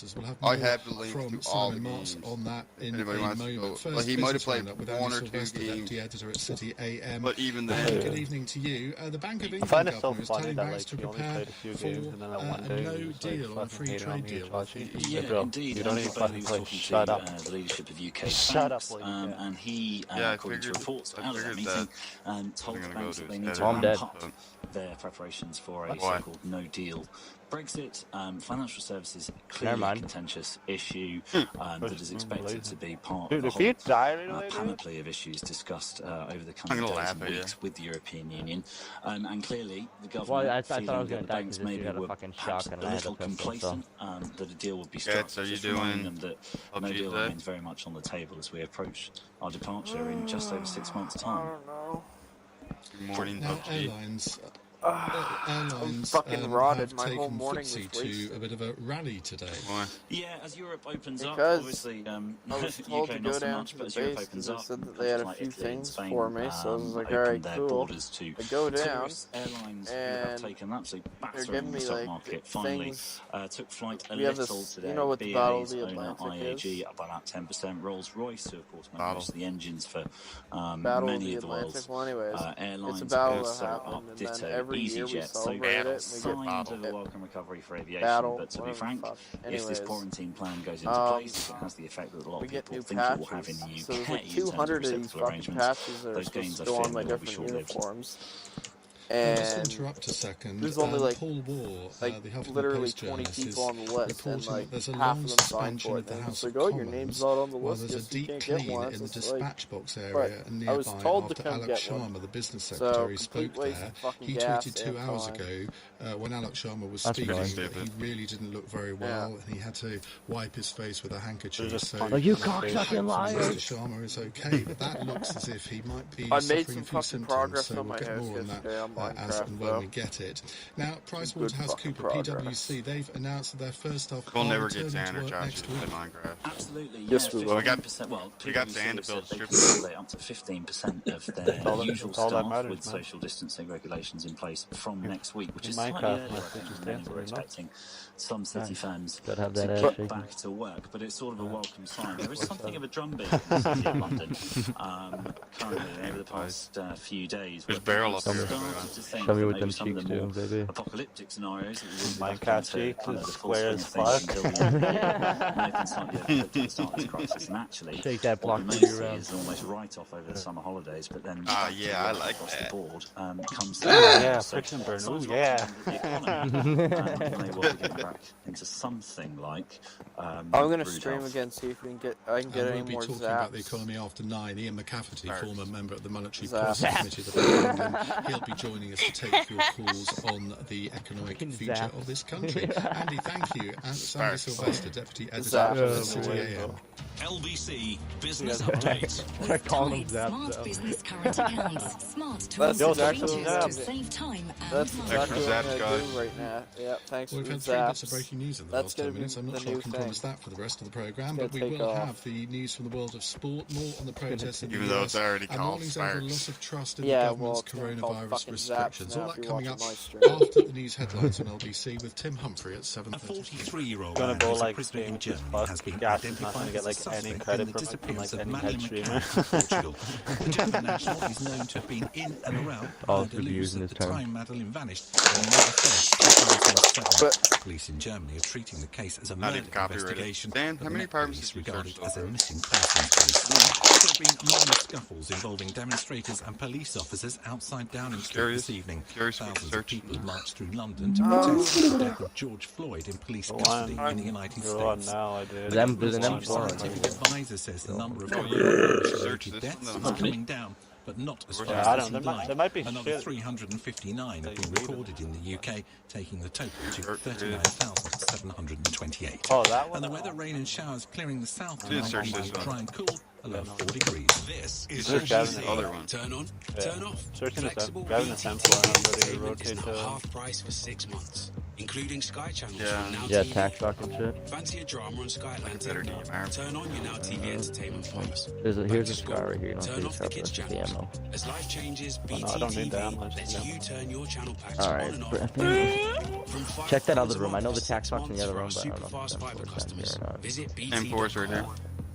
S14: sources. We'll have
S4: I
S14: more
S4: have the link
S14: from
S4: to all
S14: Simon
S4: the
S14: Marks
S4: games.
S14: on that in a
S4: Anybody wants to
S14: moment.
S4: go.
S14: First,
S4: Well, he might have
S14: business
S4: played
S14: roundup with
S4: one
S14: Andy
S4: or two
S14: Sylvester,
S4: games.
S14: deputy editor at City AM.
S4: But even
S14: And
S4: then,
S14: good evening to you. The Bank of
S17: I
S14: England
S17: find it so
S14: governor is
S17: funny
S14: telling
S17: that
S14: banks to
S17: he only
S14: prepare
S17: played a few
S14: for
S17: games and then that one
S14: a
S17: day
S14: no
S17: he was
S14: deal on a
S17: fucking
S14: free
S17: hating on
S14: trade
S17: me
S14: deal
S17: and
S14: with the
S17: Chachi.
S14: EU.
S17: Bro,
S12: Indeed,
S17: you don't even fucking play. Shut up.
S12: The leadership of UK
S17: Shut
S12: banks,
S17: up, lady.
S12: and he, according to reports out of that meeting, told the banks that they need to ramp up their preparations for a so-called no deal Brexit. Financial services clearly a contentious issue that is expected to be part of the whole panoply of issues discussed over the coming days and weeks with the European Union. And clearly, the government feeling that the banks maybe were perhaps a little complacent that a deal would be struck. Just reminding them that no deal remains very much on the table as we approach our departure in just over 6 months' time.
S19: I don't know.
S4: Good morning,
S14: now, airlines
S19: fucking rotted. My
S14: have
S19: whole
S14: taken
S19: morning
S14: FTSE
S19: was
S14: to a bit of a rally today.
S12: Yeah, as Europe opens up,
S19: because
S12: obviously,
S19: I was told
S12: UK
S19: to
S12: not
S19: go
S12: so
S19: down
S12: much,
S19: to
S12: but
S19: the
S12: as Europe
S19: base
S12: opens
S19: because they
S12: up,
S19: said that they had a
S12: like
S19: few
S12: Italy and
S19: things
S12: Spain,
S19: for me, so I was like,
S12: opened
S19: alright,
S12: their
S19: cool.
S12: borders to
S19: I go down,
S12: tourists. Airlines
S19: and
S12: have taken an absolute
S19: they're
S12: battering
S19: giving
S12: on the
S19: me
S12: stock
S19: like
S12: market. Finally,
S19: things.
S12: took flight a
S19: We have
S12: little
S19: this,
S12: today.
S19: you know what the Battle of
S12: BA's
S19: the
S12: owner
S19: Atlantic
S12: IAG
S19: is?
S12: up by about 10%. Rolls-Royce, who of course manufactures the engines for
S19: Battle
S12: many
S19: of
S12: of
S19: the
S12: the
S19: world's
S12: world's
S19: it's
S12: airlines,
S19: a battle that
S12: also
S19: happened,
S12: up
S19: and
S12: ditto
S19: then every year we
S12: EasyJet. So
S19: celebrate it. And we
S12: signs of
S19: get
S12: a welcome recovery for aviation,
S19: battle,
S12: but to be frank, if this
S19: anyways,
S12: quarantine plan goes into place, if it has the effect that a lot of people think it will have in the UK
S19: so there's like
S12: in terms of
S19: 200 of these
S12: reciprocal
S19: fucking
S12: arrangements,
S19: patches that are
S12: those
S19: supposed
S12: gains
S19: to
S12: I
S19: go
S12: fear
S19: on my
S12: will be
S19: different
S12: short-lived.
S19: uniforms.
S14: Just
S19: And
S14: interrupt a second.
S19: there's only like,
S14: Paul Wall,
S19: like
S14: the Huffington
S19: literally
S14: Post
S19: 20
S14: journalist,
S19: people on the list, and
S14: reporting
S19: like
S14: that there's a
S19: half
S14: long
S19: of them signed
S14: suspension
S19: for
S14: of
S19: it.
S14: the
S19: And
S14: House
S19: it's like,
S14: of
S19: oh,
S14: Commons,
S19: your name's not on the
S14: while
S19: list,
S14: there's a
S19: guess you
S14: deep
S19: can't get
S14: clean
S19: one.
S14: in the
S19: It's just like,
S14: dispatch box area
S19: but
S14: nearby
S19: I was told to
S14: after
S19: come
S14: Alex
S19: get one.
S14: Sharma, the business
S19: So,
S14: secretary,
S19: complete
S14: spoke
S19: waste
S14: there.
S19: of fucking
S14: He
S19: gas
S14: tweeted 2
S19: and
S14: hours
S19: time.
S14: ago when Alex Sharma was
S16: That's
S14: speaking
S16: nice.
S14: that he really didn't look very well and he had to wipe his face with a handkerchief. So
S16: Oh, you cocksucking liar!
S14: Mr. Sharma is okay, but that looks as if he might be
S19: I made
S14: suffering
S19: some
S14: a few
S19: fucking
S14: symptoms,
S19: progress
S14: so
S19: on
S14: we'll
S19: my
S14: get
S19: house
S14: more on that
S19: yesterday on
S14: as
S19: Minecraft,
S14: and when we get it. Now, PricewaterhouseCoopers, PwC, they've announced that their first staff
S4: We'll
S14: are
S4: never get
S14: returning
S4: Sand
S14: to
S4: or
S14: work
S4: Chachi
S14: next
S4: to
S14: week.
S4: play Minecraft.
S12: Absolutely,
S19: yes, we will.
S4: We got
S12: PwC
S4: Sand to
S12: said
S4: build
S12: they
S4: strip
S12: could accommodate up to 15% of their usual staff with social distancing regulations in place from next week, which is slightly earlier, I think, than many were expecting. Some city firms to get back to work, but it's sort of a welcome sign. There is something of a drumbeat in the city of London currently over the past few days.
S4: There's barrel up here.
S16: Show me what them cheeks do, baby.
S12: Apocalyptic scenarios.
S17: Minecraft cheeks is square as fuck.
S12: And actually,
S16: shake that block
S12: what
S16: for
S12: you
S16: you around.
S12: is an almost write-off over the summer holidays, but then
S4: yeah, I like
S12: across
S4: that.
S12: the board comes
S17: Yeah, friction burn. Ooh, yeah.
S12: may well be getting back into something like
S19: I'm gonna stream again, see if we can get. I can get any more
S14: We'll be talking
S19: zaps.
S14: about the economy after 9. Ian McCafferty, former member of the Monetary Policy Committee of the Bank of England, he'll be joining us to take your calls on the economic future of this country. Andy, thank you. And Sandy Sylvester, Deputy Editor of City AM.
S22: LBC Business Update.
S16: We're calling them
S6: Smart business current accounts. Smart to
S19: That's exactly
S6: to save time and
S19: That's
S6: money.
S19: exactly what I'm gonna do right now. Yeah, thanks
S14: Well,
S19: for
S14: we've
S19: the
S14: had 3 bits of
S19: zaps.
S14: breaking news in the
S19: That's
S14: last 10
S19: gonna be
S14: minutes. I'm not
S19: the
S14: sure I
S19: new
S14: can
S19: thing.
S14: promise that for the rest of the programme,
S19: It's
S14: but we
S19: gonna
S14: will
S19: take off.
S14: have the news from the world of sport, more on the protests in the
S4: Even though
S14: US,
S4: it's already
S14: and
S4: called
S14: warnings over a
S4: Sparks.
S14: loss of trust in
S19: Yeah,
S14: the government's
S19: it's gonna be called
S14: coronavirus
S19: fucking zaps
S14: restrictions.
S19: now
S14: All
S19: if
S14: that
S19: you're
S14: coming
S19: watching
S14: up
S19: my stream.
S14: after the news headlines on LBC with Tim Humphrey at 7:30.
S13: A 43-year-old
S17: Gonna
S13: man
S17: go
S13: who's a
S17: like
S13: prisoner in
S17: famous as
S13: Germany
S17: fuck.
S13: has been
S17: Gas is not
S13: identified
S17: gonna
S13: as
S17: get
S13: a
S17: like any
S13: suspect in
S17: credit
S13: the
S17: from
S13: disappearance
S17: like
S13: of
S17: any
S13: Madeline
S17: head streamer.
S13: McCann from Portugal. The German national is known to have been in and around
S16: Oh,
S13: Deleuze
S16: using
S13: at
S16: his
S13: the
S16: term.
S13: time Madeline vanished on November 1st, 2007. Police in Germany are treating the case as a
S4: Not
S13: murder
S4: even copyrighted.
S13: investigation.
S4: Dan,
S13: but
S4: how
S13: the
S4: many
S13: Met
S4: apartments
S13: Police
S4: did you
S13: regard
S4: search
S13: it as a
S4: over?
S13: missing persons case. There have been minor scuffles involving demonstrators and police officers outside Downing Street this evening. Thousands of people marched through London to protest the death of George Floyd in police custody in the United States.
S17: Now I did.
S16: Them
S13: The
S16: do the
S13: chief scientific advisor says the number of coronavirus-related deaths is coming down, but not as fast
S17: I
S13: as
S17: don't.
S13: he'd like.
S17: There might be
S13: Another
S17: shit.
S13: 359 have been recorded in the UK, taking the total to 39,728.
S17: Oh, that one?
S13: And the weather, rain and showers clearing the south
S4: Didn't
S13: tonight,
S4: search this one.
S13: dry and cool, a low of 4 degrees.
S22: This is
S17: Search Gavin.
S22: LBC.
S4: Other one.
S22: Turn on,
S17: Yeah.
S22: turn off.
S17: Searching the
S22: Flexible
S17: Gavin
S22: BT
S17: Temple, and I'm ready to
S22: payment
S17: rotate
S22: is now
S17: to.
S22: half price for 6 months, including Sky channels
S4: Yeah.
S22: from Now
S16: Yeah,
S22: TV.
S16: tax fucking shit.
S22: Fancy a drama on Sky
S4: better
S22: Atlantic?
S4: DM.
S22: Turn on your Now TV entertainment promise.
S16: Here's
S22: Back
S16: a
S22: to
S16: scar
S22: school.
S16: right here. You don't
S22: Turn
S16: see the
S22: off the
S16: sharp,
S22: kids'
S16: that's just the
S22: channels.
S16: ammo.
S22: As life changes,
S17: Oh,
S22: BT
S17: no, I don't need that
S22: TV
S17: much.
S22: lets you turn your channel packs
S16: Alright,
S22: on and off.
S16: from check that other room. I know the
S22: for
S16: tax
S22: 6
S16: box in the other room,
S22: months
S16: but I
S22: for
S16: don't
S22: our
S16: know if
S22: super fast
S16: that's
S22: fiber
S16: where it's at here
S22: customers.
S16: or not.
S22: Visit
S4: M4's right there.
S22: BT.com.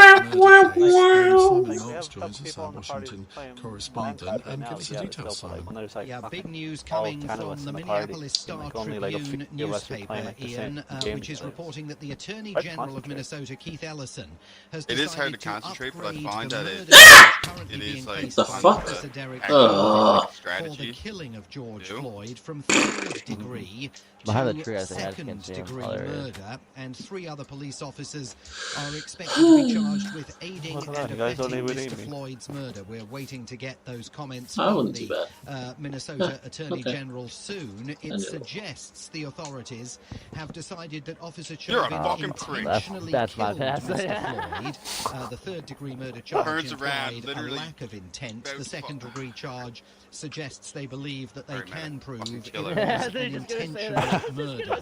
S14: Simon Marks joins us, our Washington correspondent. Give us the details. Tell Simon.
S21: When there's like
S2: Yeah, big news
S21: all
S2: coming
S21: 10 of
S2: from
S21: us
S2: the
S21: in the party,
S2: Minneapolis Star
S21: like only like a
S2: Tribune
S21: few of us are playing
S2: newspaper,
S21: like the
S2: Ian,
S21: same game
S2: which is
S21: together.
S2: reporting that the Attorney
S21: Quite
S2: General of
S21: concentrate.
S2: Minnesota, Keith Ellison, has
S4: It is hard to
S2: decided to
S4: concentrate, but I
S2: upgrade
S4: find
S2: the
S4: that
S2: murder
S4: it
S2: charge currently
S4: is
S2: being
S4: like
S2: faced
S1: The
S2: by
S1: fuck?
S2: Officer Derek
S4: actually
S2: Chauvin
S4: like
S2: for the
S4: strategy.
S2: killing of George
S4: Do?
S2: Floyd from third degree
S16: Behind the
S2: to
S16: tree, I think I just
S2: second
S16: can't see him.
S2: degree
S16: Oh, there he is.
S2: murder, and 3 other police officers are expected to be charged with aiding
S21: What's
S2: and
S21: that? You guys don't
S2: abetting
S21: even
S2: Mr.
S21: need me.
S2: Floyd's murder. We're waiting to get those comments
S1: I
S2: from
S1: wouldn't do
S2: the
S1: that.
S2: Minnesota Attorney
S1: okay.
S2: General soon. It
S1: I knew it.
S2: suggests the authorities have decided that Officer
S4: You're a
S2: Chauvin
S4: fucking prick.
S2: intentionally
S16: That's my
S2: killed
S16: pass.
S2: Mr. Floyd. The third-degree murder charge
S4: Turns around,
S2: implied a
S4: literally
S2: lack of intent.
S4: about
S2: The
S4: to
S2: second-degree charge suggests they believe that they
S4: Sorry,
S2: can
S4: man.
S2: prove
S4: Fucking
S2: it
S4: kill
S2: was
S4: her.
S2: an
S16: They're just gonna say
S2: intentional
S16: that.
S2: murder.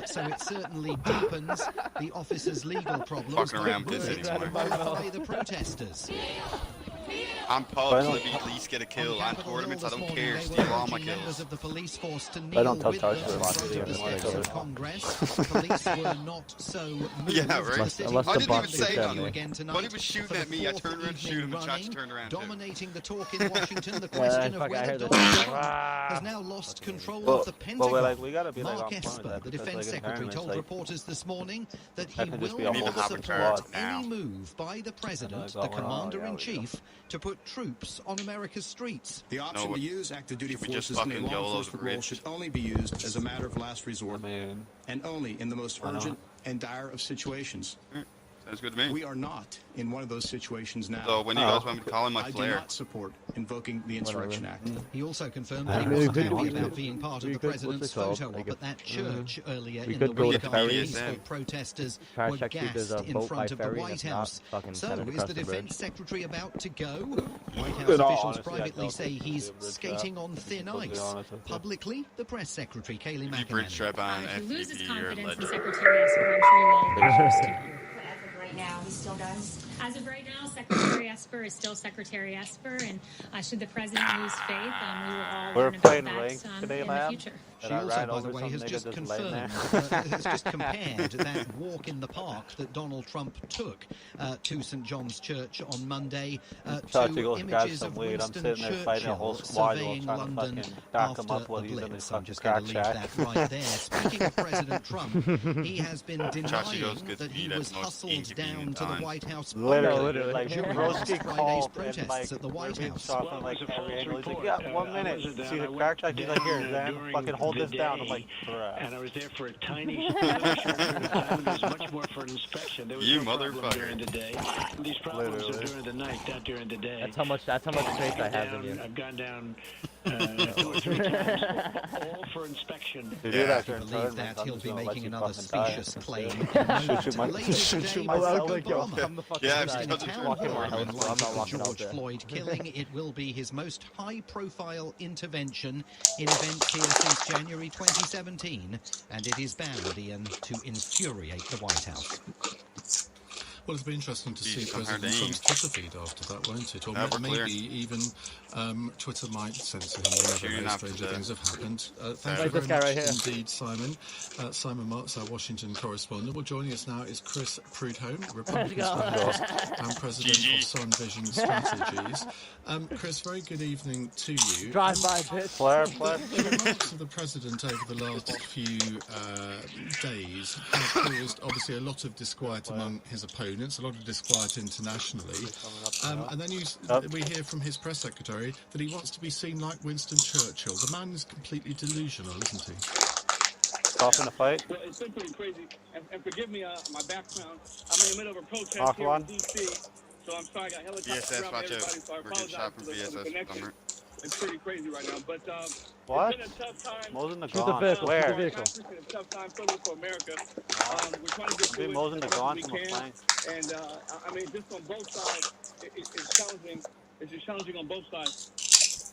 S2: So it certainly deepens the officer's legal problems,
S4: Fucking around
S2: but
S4: with
S2: will
S4: this
S2: it
S4: anymore.
S2: motivate the protesters?
S4: I'm positive we at least get a kill on tournaments. I don't care. Steal all my
S2: Members
S4: kills.
S2: of the police force to
S21: I
S2: kneel
S21: don't tell
S2: with
S21: Charles
S2: them
S21: to
S2: in
S21: watch
S2: front
S21: video
S2: of the
S21: anymore,
S2: steps
S21: so-
S2: of Congress. Police were not so moved.
S4: Yeah, right.
S2: The city
S16: Unless the
S2: was
S16: box
S4: didn't even say
S16: nothing.
S2: again tonight
S4: When he was shooting
S2: for the
S4: at me, I
S2: fourth
S4: turned around to shoot him,
S2: evening
S4: and Chachi
S2: running,
S4: turned around too.
S2: dominating the talk in Washington. The
S16: Yeah,
S2: question of
S16: fuck, I
S2: whether
S16: heard
S2: Donald
S16: that.
S2: Trump has now lost control
S21: Well,
S2: of the
S21: but
S2: Pentagon.
S21: we're like, we gotta be like
S2: Mark
S21: on point with
S2: Esper,
S21: that
S2: the
S21: because,
S2: defense
S21: like, in
S2: secretary,
S21: tournaments,
S2: told
S21: like,
S2: reporters this morning that he
S21: that can just
S2: will
S21: be a
S4: whole
S2: not
S4: different
S2: support
S4: squad now.
S2: any move by the president,
S21: Like,
S2: the
S21: oh, well,
S2: commander-in-chief, to put troops on America's streets.
S7: The option
S4: No,
S7: to use active duty
S4: should we just
S7: forces in a
S4: fucking
S7: law
S4: YOLO the
S7: enforcement role
S4: rich?
S7: should only be used as a matter of last resort
S21: man.
S7: and only in the most
S21: Why not?
S7: urgent and dire of situations.
S4: Sounds good to me.
S7: We are not in one of those situations now.
S4: So when do you guys want me to call in my
S7: I do
S4: flare?
S7: not support invoking the Insurrection Act.
S2: He also confirmed
S16: I
S2: that he
S16: mean,
S2: wasn't
S16: we could-
S2: happy
S16: we
S2: about
S16: could-
S2: being part of
S16: we
S2: the
S16: could-
S2: president's
S16: what's it called?
S2: photo
S16: Like
S2: op at that church earlier
S16: we
S2: in
S16: could
S2: the
S16: go
S2: week
S16: with
S2: after
S16: ferries.
S2: peaceful protesters
S16: Try to
S2: were
S16: check if there's
S2: gassed
S16: a
S2: in
S16: boat
S2: front
S16: by
S2: of the
S16: ferry
S2: White
S16: that's not
S2: House.
S16: fucking
S2: So
S16: sent
S2: is
S16: across
S2: the
S16: the bridge.
S2: defense secretary about to go? White House
S21: In all
S2: officials
S21: honesty, I
S2: privately
S21: don't
S2: say
S21: think it'll
S2: he's
S21: be a bridge
S2: skating
S21: trap,
S2: on thin
S21: to be
S2: ice.
S21: honest with you.
S2: Publicly, the press secretary, Kayleigh
S4: You bridge
S2: McEnany.
S4: strap on
S6: If he loses
S4: FTP or
S6: confidence in
S4: ledger.
S6: Secretary Esper, I'm sure you all will be to know.
S10: Right now, he still does.
S6: As of right now, Secretary Esper is still Secretary Esper, and should the president lose faith, we will all
S21: We're
S6: learn about
S21: playing
S6: that
S21: Rink today,
S6: in the
S21: lab.
S6: future.
S2: She
S21: Did I
S2: also,
S21: ride
S2: by the
S21: over
S2: way,
S21: some
S2: has
S21: nigga
S2: just
S21: just laying
S2: confirmed,
S21: there?
S2: has just compared that walk in the park that Donald Trump took to St. John's Church on Monday
S21: Thought you
S2: to
S21: go grab
S2: images
S21: some
S2: of
S21: weed. I'm
S2: Winston
S21: sitting there fighting a whole
S2: Churchill
S21: squad
S2: surveying
S21: trying to
S2: London
S21: fucking dark
S2: after
S21: him up while
S2: the
S21: he's in his
S2: Blitz. I'm
S21: fucking
S2: just going
S21: crack
S2: to leave
S21: shack.
S2: that right there. Speaking of President Trump, he has been
S4: Chachi goes
S2: denying
S4: good
S2: that he
S4: feed at
S2: was
S4: the most
S2: hustled
S4: inconvenient
S2: down to the
S4: time.
S2: White House
S21: Literally, like
S2: during
S21: Broski
S2: Friday's
S21: called and
S2: protests
S21: like
S2: at the
S21: we're
S2: White
S21: being
S2: House.
S21: shot from like every angle. He's like, yeah, 1 minute. See the crack shack? He's like, here, Zan, fucking hold this down. I'm like, bruh.
S20: And I was there for a tiny short period of time. It was much more for an inspection. There was
S4: You
S20: no problem
S4: motherfucker.
S20: during the day. These problems are during the night, not during the day.
S16: That's how much faith I have in you.
S20: I've gone down 2 or 3 times, all for inspection.
S21: They do that
S2: To
S21: during
S2: believe
S21: tournaments,
S2: that,
S21: I'm
S2: he'll
S21: just
S2: be
S21: gonna let
S2: making
S21: you
S2: another
S21: fucking die.
S2: specious claim.
S21: Shoot you myself.
S16: I'm the fucking
S4: Yeah,
S16: guy.
S4: I'm just
S16: Just walk in my house,
S2: In
S16: bro.
S2: light
S16: I'm
S2: of
S16: not
S2: the
S16: walking out
S2: George
S16: there.
S2: Floyd killing, it will be his most high-profile intervention in events here since January 2017, and it is bound, Ian, to infuriate the White House.
S14: Well, it'll be interesting to see
S4: Jesus, I'm
S14: President
S4: hard to
S14: Trump's Twitter feed after that, won't it? Or
S4: Yeah, we're
S14: maybe
S4: clear.
S14: even Twitter might censor him whenever
S4: Shooting
S14: very
S4: after
S14: stranger
S4: the-
S14: things have happened. Thank
S4: Like
S14: you
S16: this
S14: very
S16: guy
S14: much
S16: right here.
S14: indeed, Simon. Simon Marks, our Washington correspondent. Well, joining us now is Chris Prudhomme, Republican strategist and president
S4: GG.
S14: of Sun Vision Strategies. Chris, very good evening to you.
S16: Drive by, bitch.
S21: Flare.
S14: The remarks of the president over the last few days have caused obviously a lot of disquiet among his opponents, a lot of disquiet internationally. And then we hear from his press secretary that he wants to be seen like Winston Churchill. The man is completely delusional, isn't he?
S21: Stop in the fight.
S23: Well, it's been pretty crazy. And forgive me, my background. I'm in the middle of a protest
S21: Off
S23: here
S21: one.
S23: in D.C., so I'm sorry I got helicopters
S4: VSS,
S23: around
S4: watch
S23: everybody,
S4: out.
S23: so I
S4: We're getting
S23: apologize
S4: shot
S23: for
S4: from
S23: the
S4: VSS.
S23: connection.
S4: Bummer.
S23: It's pretty crazy right now, but
S21: What?
S23: it's been a tough time.
S21: Mosing the
S16: Shoot the
S21: gone.
S16: vehicle.
S21: Where?
S16: Shoot the vehicle.
S23: It's been a tough time for America. We're trying to get
S21: Be
S23: through it
S21: mosing
S23: as
S21: the
S23: best
S21: gone
S23: as
S21: from
S23: we
S21: a
S23: can.
S21: plane.
S23: And I mean, just on both sides, it's challenging. It's just challenging on both sides.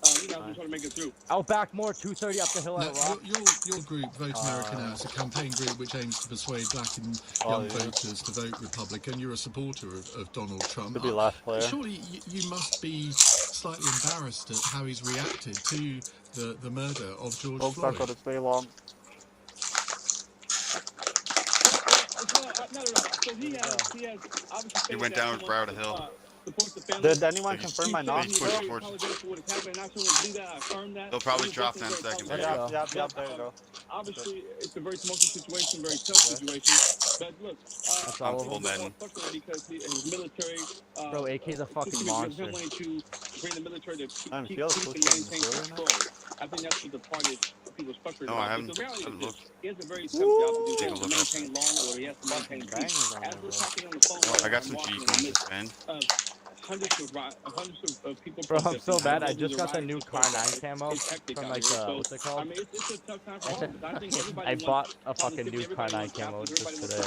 S23: We're trying to make it through.
S16: Out back more, 230 up the hill
S14: Now,
S16: at a rock.
S14: your group, Vote America Now, is a campaign group which aims to persuade black and young voters to vote Republican. You're a supporter of Donald Trump.
S21: Could be last player.
S14: Surely you must be slightly embarrassed at how he's reacted to the murder of George
S21: Don't
S14: Floyd.
S21: talk about it very long.
S23: No. So he has obviously
S4: He went down Broward Hill.
S23: supports the family.
S21: Did anyone confirm my knock?
S23: He's very apologetic for what has happened. Not sure we'll do that. I affirm that.
S4: They'll probably drop 10 seconds.
S21: Yep, there you go.
S23: Obviously, it's a very tumultuous situation, very tough situation. But look,
S16: I'm full
S23: men. Because his military.
S16: Bro, AK's a fucking monster.
S23: Him wanting to bring the military to keep and maintain control. I think that's what the party people frustrated
S4: about.
S23: The reality is this. He has a very tough job to do. He has to maintain law and order. He has to maintain peace. As we're talking on the phone,
S4: I got some G coins, man.
S23: Hundreds of people.
S16: Bro, I'm so bad. I just got the new Car 9 camo from like what's it called?
S23: I mean, it's a tough time for all. I think everybody
S16: I bought a fucking new Car 9 camo just today.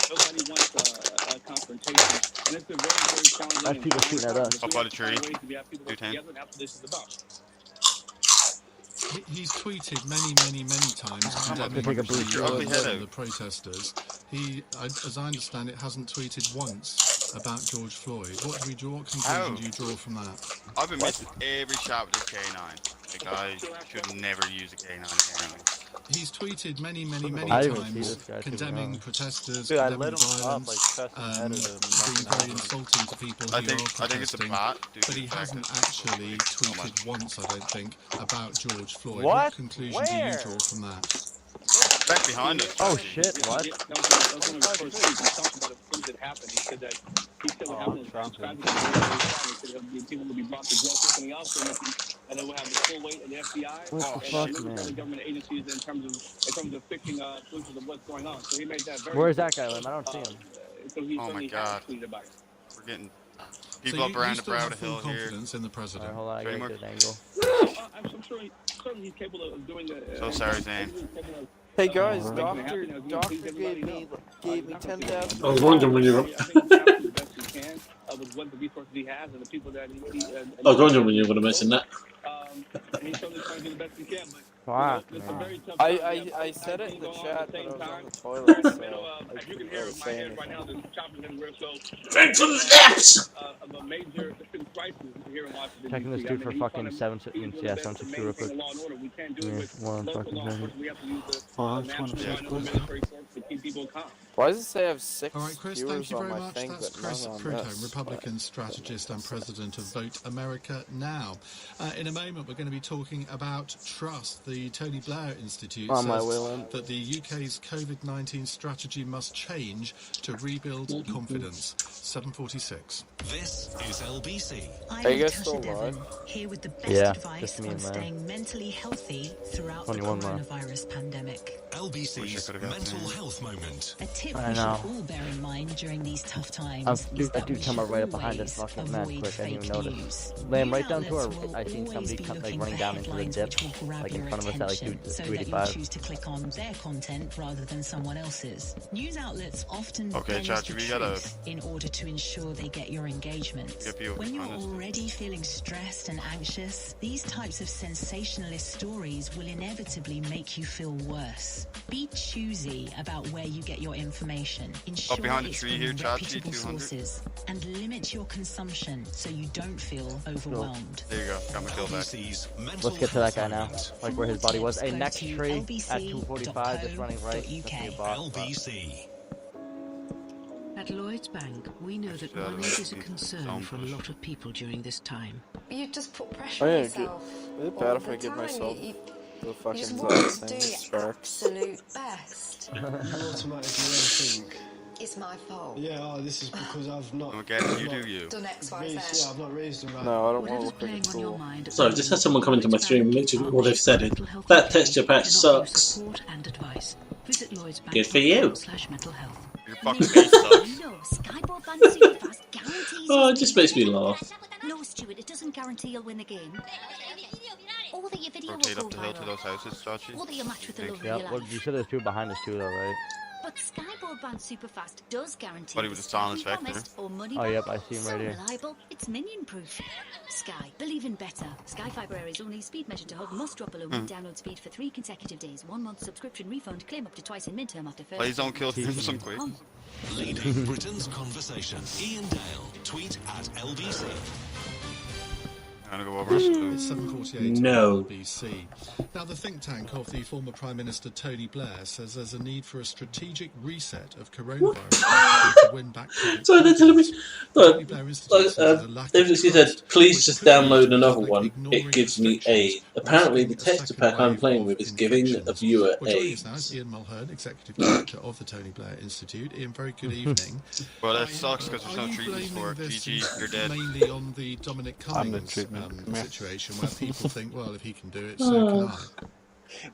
S23: Nobody wants a confrontation, and it's a very challenging.
S16: I see people shooting at us.
S4: Up by the tree. 210.
S14: He's tweeted many times condemning the protesters. He, as I understand it, hasn't tweeted once about George Floyd. What conclusion do you draw from that?
S4: I've been missing every shot with this K9. Like, I should never use a K9 apparently.
S14: He's tweeted many times condemning protesters, condemning violence, being very insulting to people who are protesting.
S4: I think it's a bot,
S14: but he hasn't actually tweeted once, I don't think, about George Floyd.
S21: What
S14: conclusion do you draw from that?
S4: Back behind us.
S16: Oh shit, what?
S23: That was one of the first things he talked about as soon as it happened. He said that he said what happened was people will be brought to justice, and he also mentioned that they will have the full weight of the FBI and other government agencies in terms of fixing solutions of what's going on. So he made that very.
S16: Where's that guy, Lim? I don't see him.
S23: So he
S4: oh my God. We're getting people
S14: so
S4: up around the brow of the hill here.
S14: Confidence in the president.
S16: Hold on, I got a good angle.
S23: I'm sure he's capable of doing the.
S4: So sorry, Zane.
S19: Hey guys, doctor gave me 10,000.
S1: I was wondering when you were.
S23: With what the resources he has and the people that
S1: I was wondering when you were going to mention that.
S23: And he's certainly trying to do the best he can.
S16: Fuck,
S19: I said it in the chat, but I was on the toilet, so
S23: as you can hear in my head right now, the choppers in the so
S1: Thanks for the steps!
S23: Of a major crisis here in Washington.
S16: Checking this dude for fucking 762 real quick. Yeah, 1 fucking second.
S19: Why does it say I have 6
S14: All right, Chris,
S19: viewers
S14: thank you
S19: on
S14: very
S19: my
S14: much.
S19: thing,
S14: That's
S19: but
S14: Chris
S19: none on
S14: Pruto,
S19: this?
S14: Republican strategist and president of Vote America Now. In a moment, we're going to be talking about trust. The Tony Blair Institute says that the UK's COVID-19 strategy must change to rebuild confidence. 7:46.
S22: This is LBC.
S19: Are you guys still alive?
S6: Here with the best advice on staying mentally healthy throughout the coronavirus pandemic.
S22: LBC's mental health moment.
S6: A tip we should all bear in mind during these tough times.
S16: I do come right up behind this fucking man quick. I didn't even notice. Lamb right down to her. I seen somebody come like running down into the dip, like in front of us at like 285.
S6: Choose to click on their content rather than someone else's. News outlets often in order to ensure they get your engagement. When you're already feeling stressed and anxious, these types of sensationalist stories will inevitably make you feel worse. Be choosy about where you get your information. Ensure it's from reputable sources, and limit your consumption so you don't feel overwhelmed.
S4: There you go. Got my kill back.
S16: Let's get to that guy now. Like where his body was. A next tree at 245, just running right.
S22: LBC.
S5: At Lloyds Bank, we know that money is a concern for a lot of people during this time.
S10: You just put pressure on yourself.
S19: Is it bad if I give myself the fucking
S10: absolute best?
S8: You automatically think
S10: it's my fault.
S8: Yeah, this is because I've not
S10: done X, Y, Z.
S8: Yeah, I've not raised them right.
S19: No, I don't want to look like a fool.
S1: So I've just had someone come into my stream and literally all they've said is, that texture patch sucks. Good for you.
S4: Your fucking face sucks.
S15: No, Skyboard Band Superfast guarantees.
S1: Oh, it just makes me laugh.
S15: No, Stuart, it doesn't guarantee you'll win the game. Or that your video
S4: Rotate
S15: will
S4: up
S15: go
S4: the hill to
S15: viral.
S4: those houses, Chachi.
S15: Or that you'll match with the love of
S16: Yeah,
S15: your
S16: well,
S15: life.
S16: you said there's two behind us too, though, right?
S15: But Skyboard Band Superfast does guarantee
S4: But he was just on his vector.
S15: promised or money
S16: Oh,
S15: back.
S16: yep, I see him
S15: so
S16: right here.
S15: reliable, it's minion proof. Sky, believe in better. Sky Fibre Area's only speed measured to hold must drop below mean download speed for 3 consecutive days. 1 month subscription refund, claim up to twice in midterm after first.
S4: Please don't kill him some quick.
S22: Leading Britain's conversation. Ian Dale. Tweet at LBC.
S14: It's 7:48
S1: No.
S14: on BBC. Now, the think tank of the former Prime Minister Tony Blair says there's a need for a strategic reset of coronavirus to win back public
S1: So they're telling me,
S14: Tony Blair Institute says there's a lack of
S1: she said,
S14: trust,
S1: please
S14: which
S1: just
S14: could lead
S1: download
S14: to
S1: another
S14: public
S1: one. It
S14: ignoring
S1: gives me
S14: restrictions,
S1: apparently the
S14: risking a
S1: tester
S14: second
S1: pack I'm
S14: wave
S1: playing
S14: of
S1: with is giving the
S14: infections.
S1: viewer
S14: Well, joining us now
S1: AIDS.
S14: is Ian Mulhern, Executive Director of the Tony Blair Institute. Ian, very good evening.
S4: Well, that sucks because there's
S14: Are
S4: no
S14: you
S4: treatments for it.
S14: blaming this
S4: GG, you're dead.
S14: mainly on the Dominic Cummings situation, where people think, well, if he can do it, so can I?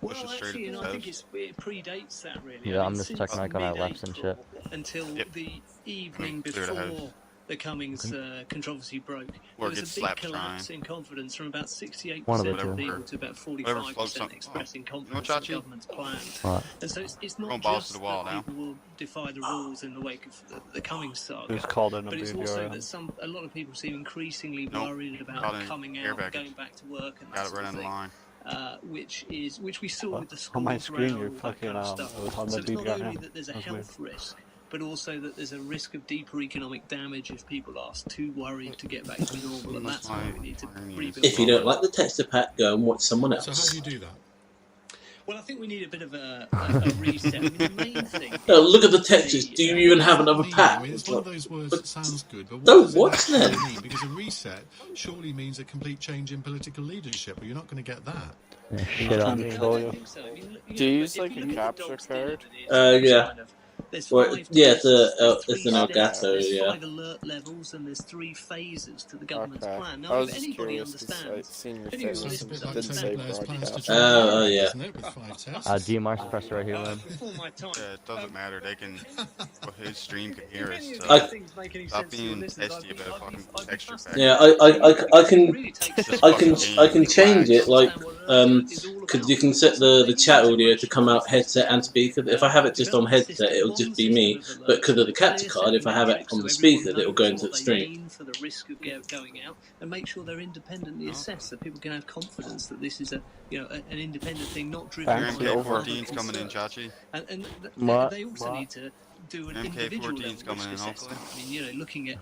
S9: Well, actually, I think it predates that, really.
S16: Yeah, I'm just checking like on our laps and shit.
S9: Until the evening before the Cummings controversy broke, there was a big collapse in confidence from about 68% of people to about 45% expressing confidence in the government's plan. And so it's not just that people will defy the rules in the wake of the Cummings saga, but it's also that a lot of people seem increasingly worried about coming out, going back to work, and that sort of thing. Which we saw with the school
S21: on my screen,
S9: all
S21: you're
S9: that
S21: fucking
S9: kind of stuff.
S21: on
S9: So
S21: the
S9: it's not
S21: video
S9: only
S21: now.
S9: that there's a
S21: That's
S9: health risk, but also that there's a risk of deeper economic damage if people are too worried to get back to normal, and that's why we need to rebuild.
S1: If you don't like the texture pack, go and watch someone else.
S14: So how do you do that?
S9: Well, I think we need a bit of a reset. I mean, the main thing...
S1: look at the textures. Do you even have another pack?
S14: I mean, it's one of those words that sounds good, but
S1: don't
S14: what
S1: watch
S14: does it
S1: them.
S14: actually mean? Because a reset surely means a complete change in political leadership, but you're not going to get that.
S19: Do you use like a capture card?
S1: Yeah. Well, yeah, it's an Elgato,
S9: There's
S1: yeah.
S9: 5 alert levels and there's 3 phases to the government's plan.
S19: I
S9: Now,
S19: was
S9: if
S19: just
S9: anybody
S19: curious because
S9: understands,
S19: seen your
S9: anyone
S19: face
S9: listens
S19: didn't
S9: understands.
S19: say broadcast.
S1: Oh, yeah.
S16: DMR suppressor right here, Lynn.
S9: Before my time.
S4: Yeah, it doesn't matter. They can. Well, his stream can hear us. So stop being testy about fucking texture pack.
S1: Yeah, I can change it like because you can set the chat audio to come out headset and speaker. If I have it just on headset, it'll just be me. But because of the capture card, if I have it on the speaker, it'll go into the stream.
S9: For the risk of going out, and make sure they're independently assessed, so people can have confidence that this is an independent thing, not driven by
S4: MK14's coming in, Chachi.
S9: And they also need to do an individual level risk assessment. I mean, looking at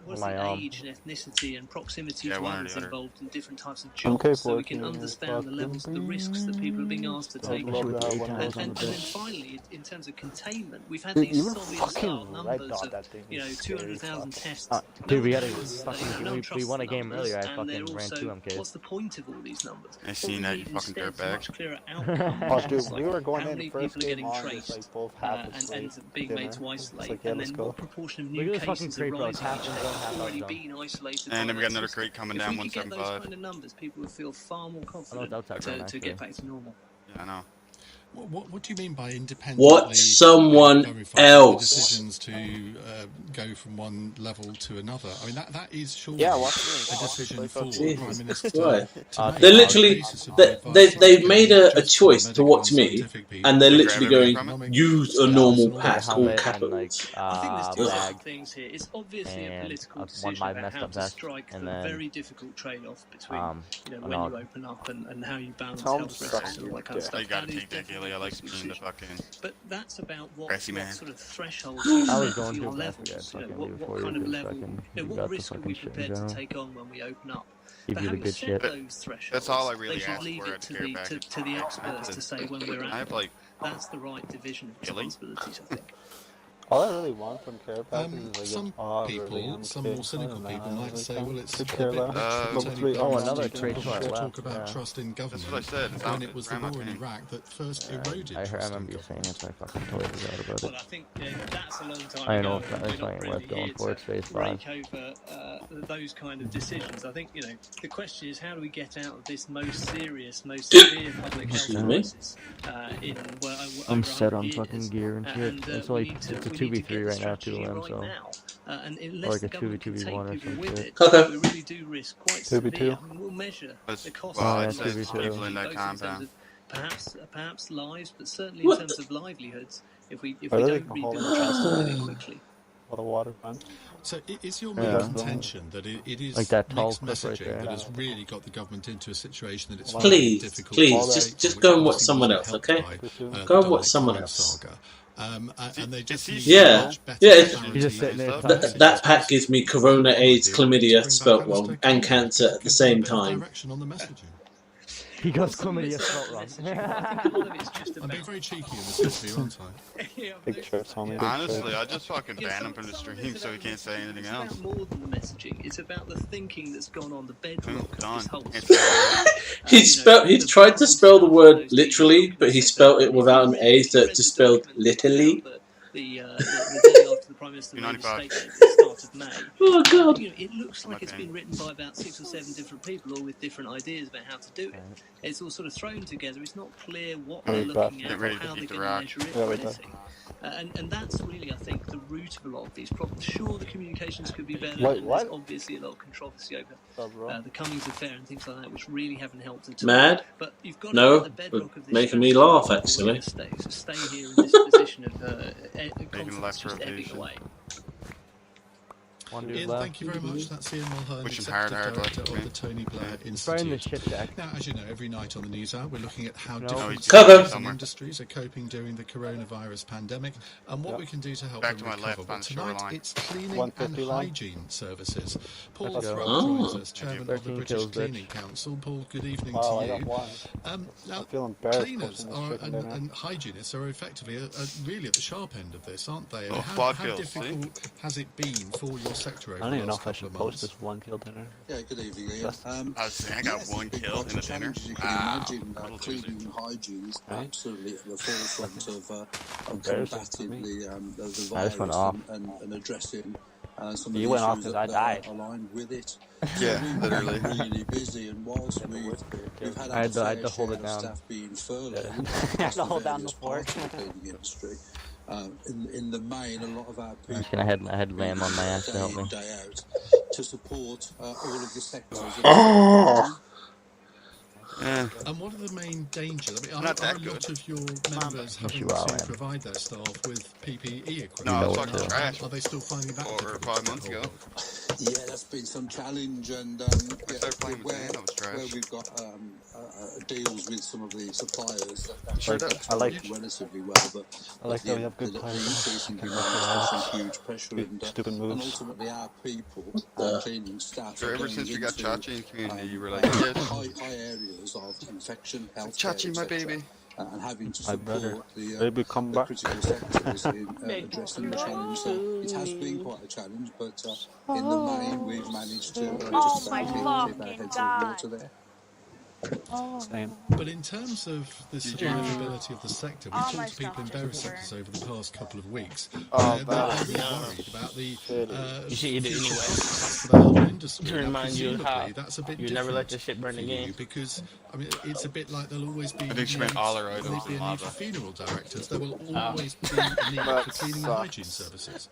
S9: what's the age and ethnicity and proximity to others involved in different types of jobs, so we can understand the levels of the risks that people are being asked to take. And then finally, in terms of containment, we've had these Soviet-style numbers of 200,000 tests.
S16: Dude, we won a game earlier. I fucking ran 2 MKs.
S9: What's the point of all these numbers?
S4: I seen that, you fucking dirtbag.
S21: Oh, dude, we were going in first game on, just like both half
S9: and being made to isolate, and then what proportion of new cases are rising each day have already been isolated.
S4: And then we got another crate coming down,
S9: If we could get those
S4: 175.
S9: kind of numbers, people would feel far more confident to get back to normal.
S4: Yeah, I know.
S14: What do you mean by independently?
S1: Watch someone else.
S14: Decisions to go from one level to another. I mean, that is surely a decision for the Prime Minister.
S1: They're literally they've made a choice to watch me, and they're literally going use a normal pack, all capitals.
S9: I think there's 2 different things here. It's obviously a political decision about how to strike the very difficult trade-off between when you open up and how you balance health risks and all that kind of stuff.
S4: You gotta take that, Gilly. I like being the fucking.
S9: But that's about what sort of threshold
S16: I
S9: you
S16: was
S9: set
S16: going
S9: for your
S16: to
S9: levels. What kind of level? What risk are we prepared to take on when we open up?
S16: Give you the good shit.
S9: Those thresholds.
S4: That's all I really
S9: they should
S4: asked
S9: leave
S4: for
S9: it to the experts to say when we're at. That's the right division of responsibilities, I think.
S21: All I really want from care packages is like
S14: some people, some more cynical people might say, well, it's
S16: another trade
S14: talk about trust in government.
S4: That's what I said.
S14: When it was the war in Iraq that first eroded.
S16: I remember you saying it, so I fucking totally forgot about it.
S9: Well, I think that's a long time
S16: I know
S9: ago.
S16: it's not even worth going for. It's phase 5.
S9: Break over those kind of decisions. I think the question is how do we get out of this most serious, most severe public health crisis?
S16: I'm set on fucking gear and shit. It's a 2v3 right now, too, so or like a 2v2v1 or some shit.
S1: Okay.
S9: We really do risk quite
S21: 2v2.
S9: I mean, we'll measure the cost
S4: people in that compound.
S9: Perhaps lives, but certainly in terms of livelihoods, if we don't rebuild trust really quickly.
S21: What a water fund.
S14: So is your main contention that it is
S16: like that
S14: mixed messaging that has really got the government into a situation that it's
S1: Please,
S14: difficult?
S1: please, just go and watch someone else, okay? Go and watch someone else.
S14: And they just need
S1: Yeah,
S14: much better
S1: yeah.
S14: clarity.
S16: just sitting there
S1: That pack gives me corona, AIDS, chlamydia spelt wrong, and cancer at the same time.
S14: Direction on the messaging.
S16: Because chlamydia spelled wrong.
S14: I'm being very cheeky in this interview, aren't I?
S21: Big shirts, homie.
S4: Honestly, I just fucking ban him from the stream so he can't say anything else.
S9: It's about more than the messaging. It's about the thinking that's gone on, the bedrock of this whole
S1: He tried to spell the word literally, but he spelled it without an A, so it just spelled literally.
S9: The day after the Prime Minister made a statement at the start of May.
S1: Oh God!
S9: You know, it looks like it's been written by about 6 or 7 different people, all with different ideas about how to do it. It's all sort of thrown together. It's not clear what they're looking at or how they're going to measure it or anything. And that's really, I think, the root of a lot of these problems. Sure, the communications could be better, and there's obviously a lot of controversy over the Cummings affair and things like that, which really haven't helped at all.
S1: Mad?
S9: But you've got
S1: No,
S9: the bedrock of this
S1: making me laugh actually.
S9: stay here in this position of confidence just ebbing away.
S14: Ian, thank you very much. That's Ian Mulhern, Executive Director of the Tony Blair Institute. Now, as you know, every night on the News Hour, we're looking at how different sectors and industries are coping during the coronavirus pandemic and what we can do to help them recover. But tonight, it's cleaning and hygiene services. Paul Throw joins us, Chairman of the British Cleaning Council. Paul, good evening to you. Now, cleaners and hygienists are effectively really at the sharp end of this, aren't they? And how difficult has it been for your sector over
S21: I don't even know if I
S14: couple
S21: should
S14: of
S21: post
S14: months?
S21: this 1 kill dinner.
S11: Yeah, good evening, Ian.
S4: I got 1 kill in a dinner.
S11: You can imagine cleaning and hygiene is absolutely at the forefront of combating the virus and addressing some of the issues that are aligned with it.
S4: Yeah,
S11: so
S4: literally.
S11: Really busy, and whilst we've had
S16: I had to hold it down.
S11: staff being furloughed,
S16: I had to hold down the fort.
S11: the cleaning industry. In the main, a lot of our people
S16: I'm just gonna head lamb on my ass to help me.
S11: day out to support all of the sectors.
S4: Yeah.
S14: And what are the main dangers? I mean,
S4: Not
S14: are
S4: that
S14: a
S4: good.
S14: lot of your members having to provide their staff with PPE equipment?
S4: No, it's fucking trash.
S14: Are they still finding that difficult?
S4: 5 months ago.
S11: Yeah, that's been some challenge, and where we've got deals with some of the suppliers, that's relatively well, but
S21: I like that we have good
S11: the
S21: plans.
S11: increasing demand is putting huge pressure, and ultimately our people, our cleaning staff,
S4: So ever since we got Chachi in community, you were like,
S11: high areas of infection, health,
S4: Chachi, my baby.
S11: And having to support the critical sectors in addressing the challenge. So it has been quite a challenge, but in the main, we've managed to keep our heads over water there.
S14: But in terms of the survivability of the sector, we've talked to people in various sectors over the past couple of weeks. They're really worried about the
S12: you should eat it anyway.
S14: for the whole industry.
S12: To remind you how
S14: that's a bit
S12: you never let the shit burn again.
S14: Because I mean, it's a bit like there'll always be.
S4: I think she meant all her items
S14: There'll be
S4: in
S14: a need for
S4: lava.
S14: funeral directors. There will always be a need for cleaning and hygiene services.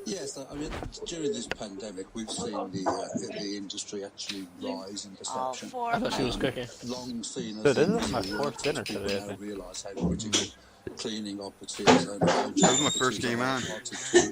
S11: Yes, I mean, during this pandemic, we've seen the industry actually rise in perception.
S12: I thought she was cooking.
S11: Long seen as
S21: Dude, this is my fourth dinner
S11: people
S21: today, I
S11: now
S21: think.
S11: realise how critical cleaning operatives and hygiene
S4: That was my first game on.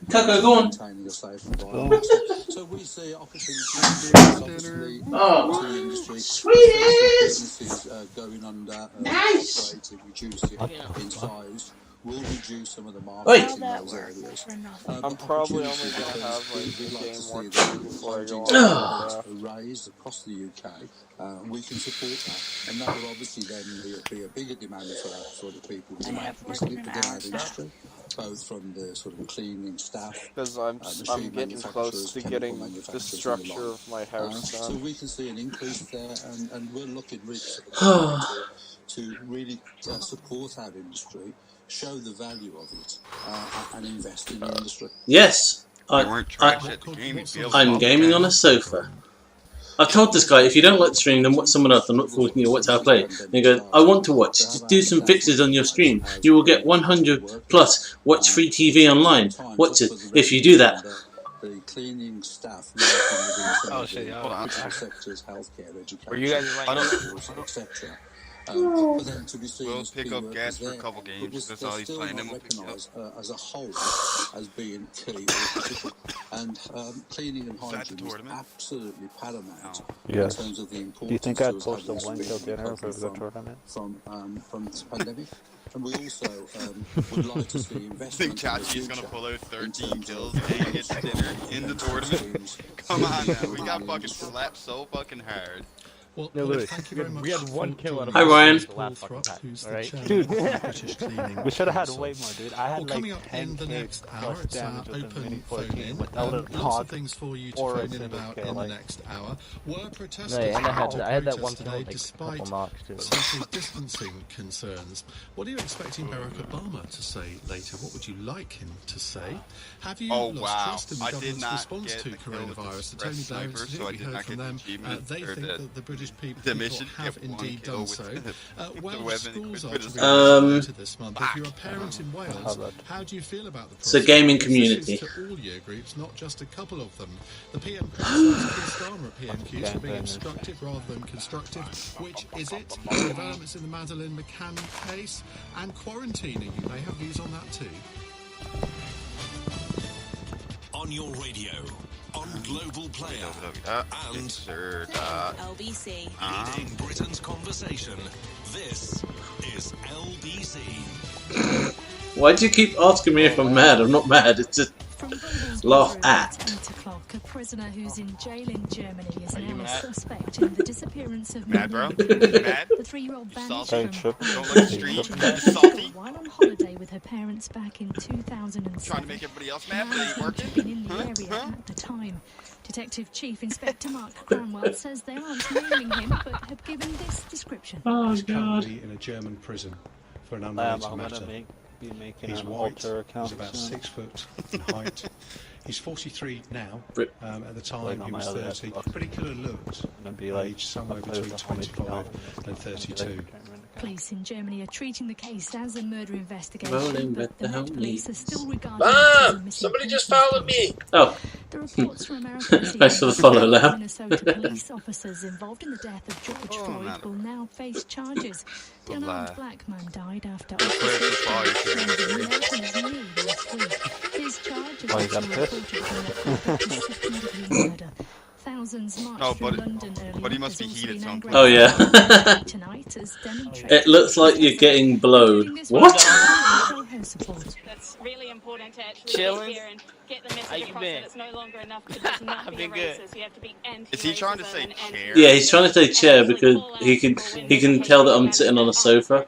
S1: Coco, go on.
S11: maintaining a safe environment. So we see opportunities obviously to the industry.
S1: Sweeties!
S11: Businesses going under,
S1: Nice!
S11: operating, reducing in size. Will reduce some of the markets in those areas.
S19: I'm probably only going to have like
S11: we'd
S19: a
S11: like
S19: game
S11: to
S19: or
S11: see
S19: two before I go
S11: the
S19: on.
S11: raise across the UK. We can support that, and that will obviously then be a bigger demand for that sort of people within our industry, both from the sort of cleaning staff.
S19: Because I'm getting close to getting the structure of my house
S11: So
S19: done.
S11: we can see an increase there, and we're looking really to really support our industry, show the value of it, and invest in the industry.
S1: Yes, I'm gaming on a sofa. I've told this guy, if you don't like the stream, then watch someone else. I'm not forcing you to watch how I play. And he goes, I want to watch. Just do some fixes on your stream. You will get 100 plus watch free TV online. Watch it if you do that.
S11: The cleaning staff,
S12: Oh shit!
S11: critical sectors, healthcare, education,
S12: Were you guys right?
S11: etc. For them to be seen
S4: We'll
S11: as
S4: pick
S11: key
S4: up
S11: workers
S4: gas for a
S11: there.
S4: couple games. That's all he's
S11: Still
S4: playing.
S11: not
S4: Then we'll pick it up.
S11: recognised as a whole as being key or critical. And cleaning and hygiene is absolutely paramount in terms of the importance.
S21: Do you think I'd
S11: of us
S21: post a
S11: having
S21: one kill dinner if it was a
S11: recovery
S21: tournament?
S11: from this pandemic. And we also would like to see investment.
S4: Think Chachi's gonna pull out 13 kills and get dinner in the tournament? Come on now, we got fucking slapped so fucking hard.
S21: Well, thank you very much. We had one kill out of
S1: Hi, Ryan.
S21: Alright, dude. We should have had way more, dude. I had
S14: coming
S21: like
S14: up in the next hour, it's our open phone-in.
S21: Without
S14: Lots of things for you to phone in about in the next hour. Were protesters
S16: and I had that one
S14: today,
S16: kill, like,
S14: despite
S16: couple knocks, too.
S14: social distancing concerns? What are you expecting Barack Obama to say later? What would you like him to say? Have you lost trust in the government's response to coronavirus? The Tony Blair Institute, we heard from them. They think that the British people have indeed done so. Welsh schools are to be later this month. If you're a parent in Wales, how do you feel about the process?
S1: It's a gaming community.
S14: To all year groups, not just a couple of them. The PM criticized Keir Starmer at PMQs for being obstructive rather than constructive. Which is it? Developments in the Madeleine McCann case and quarantining. You may have views on that too.
S22: On your radio, on Global Player, and
S10: LBC.
S22: leading Britain's conversation. This is LBC.
S1: Why do you keep asking me if I'm mad? I'm not mad. It's just laugh at.
S6: 8 o'clock, a prisoner who's in jail in Germany is now a suspect in the disappearance of
S4: Mad, bro?
S6: The
S4: Mad?
S6: 3-year-old vanished
S4: Salty?
S6: from
S4: Don't like the street? Salty?
S6: while on holiday with her parents back in 2007.
S4: Trying to make everybody else mad, but it ain't
S6: Had
S4: working?
S6: been in the area at the time. Detective Chief Inspector Mark Cranwell says they aren't naming him, but have given this description.
S1: Oh,
S14: He's
S1: God.
S14: currently in a German prison for an unrelated matter. He's white, he's about 6 foot in height. He's 43 now. At the time he was 30, but he could have looked aged somewhere between 25 and 32.
S6: Police in Germany are treating the case as a murder investigation,
S1: Rolling
S6: but
S1: with
S6: the
S1: the
S6: Met Police
S1: homies.
S6: are still regarding it as a missing
S1: Somebody just
S6: persons
S1: followed
S6: case.
S1: me. Oh.
S6: The reports from America
S1: Thanks for the follow, Lam.
S6: Minnesota police officers involved in the death of George Floyd will now face charges. The unarmed black man died after officers his knee last week. His charge is reported murder. Thousands marched from London earlier.
S4: But he must be heated something.
S1: Oh, yeah.
S6: Tonight as
S1: It looks like you're getting blowed. What?
S3: That's really important to actually
S12: Chilling.
S3: get here and get the message across that it's no longer enough to just not be a racist. You have to be anti-racism.
S4: Is he trying to say chair?
S1: Yeah, he's trying to say chair because he can tell that I'm sitting on a sofa.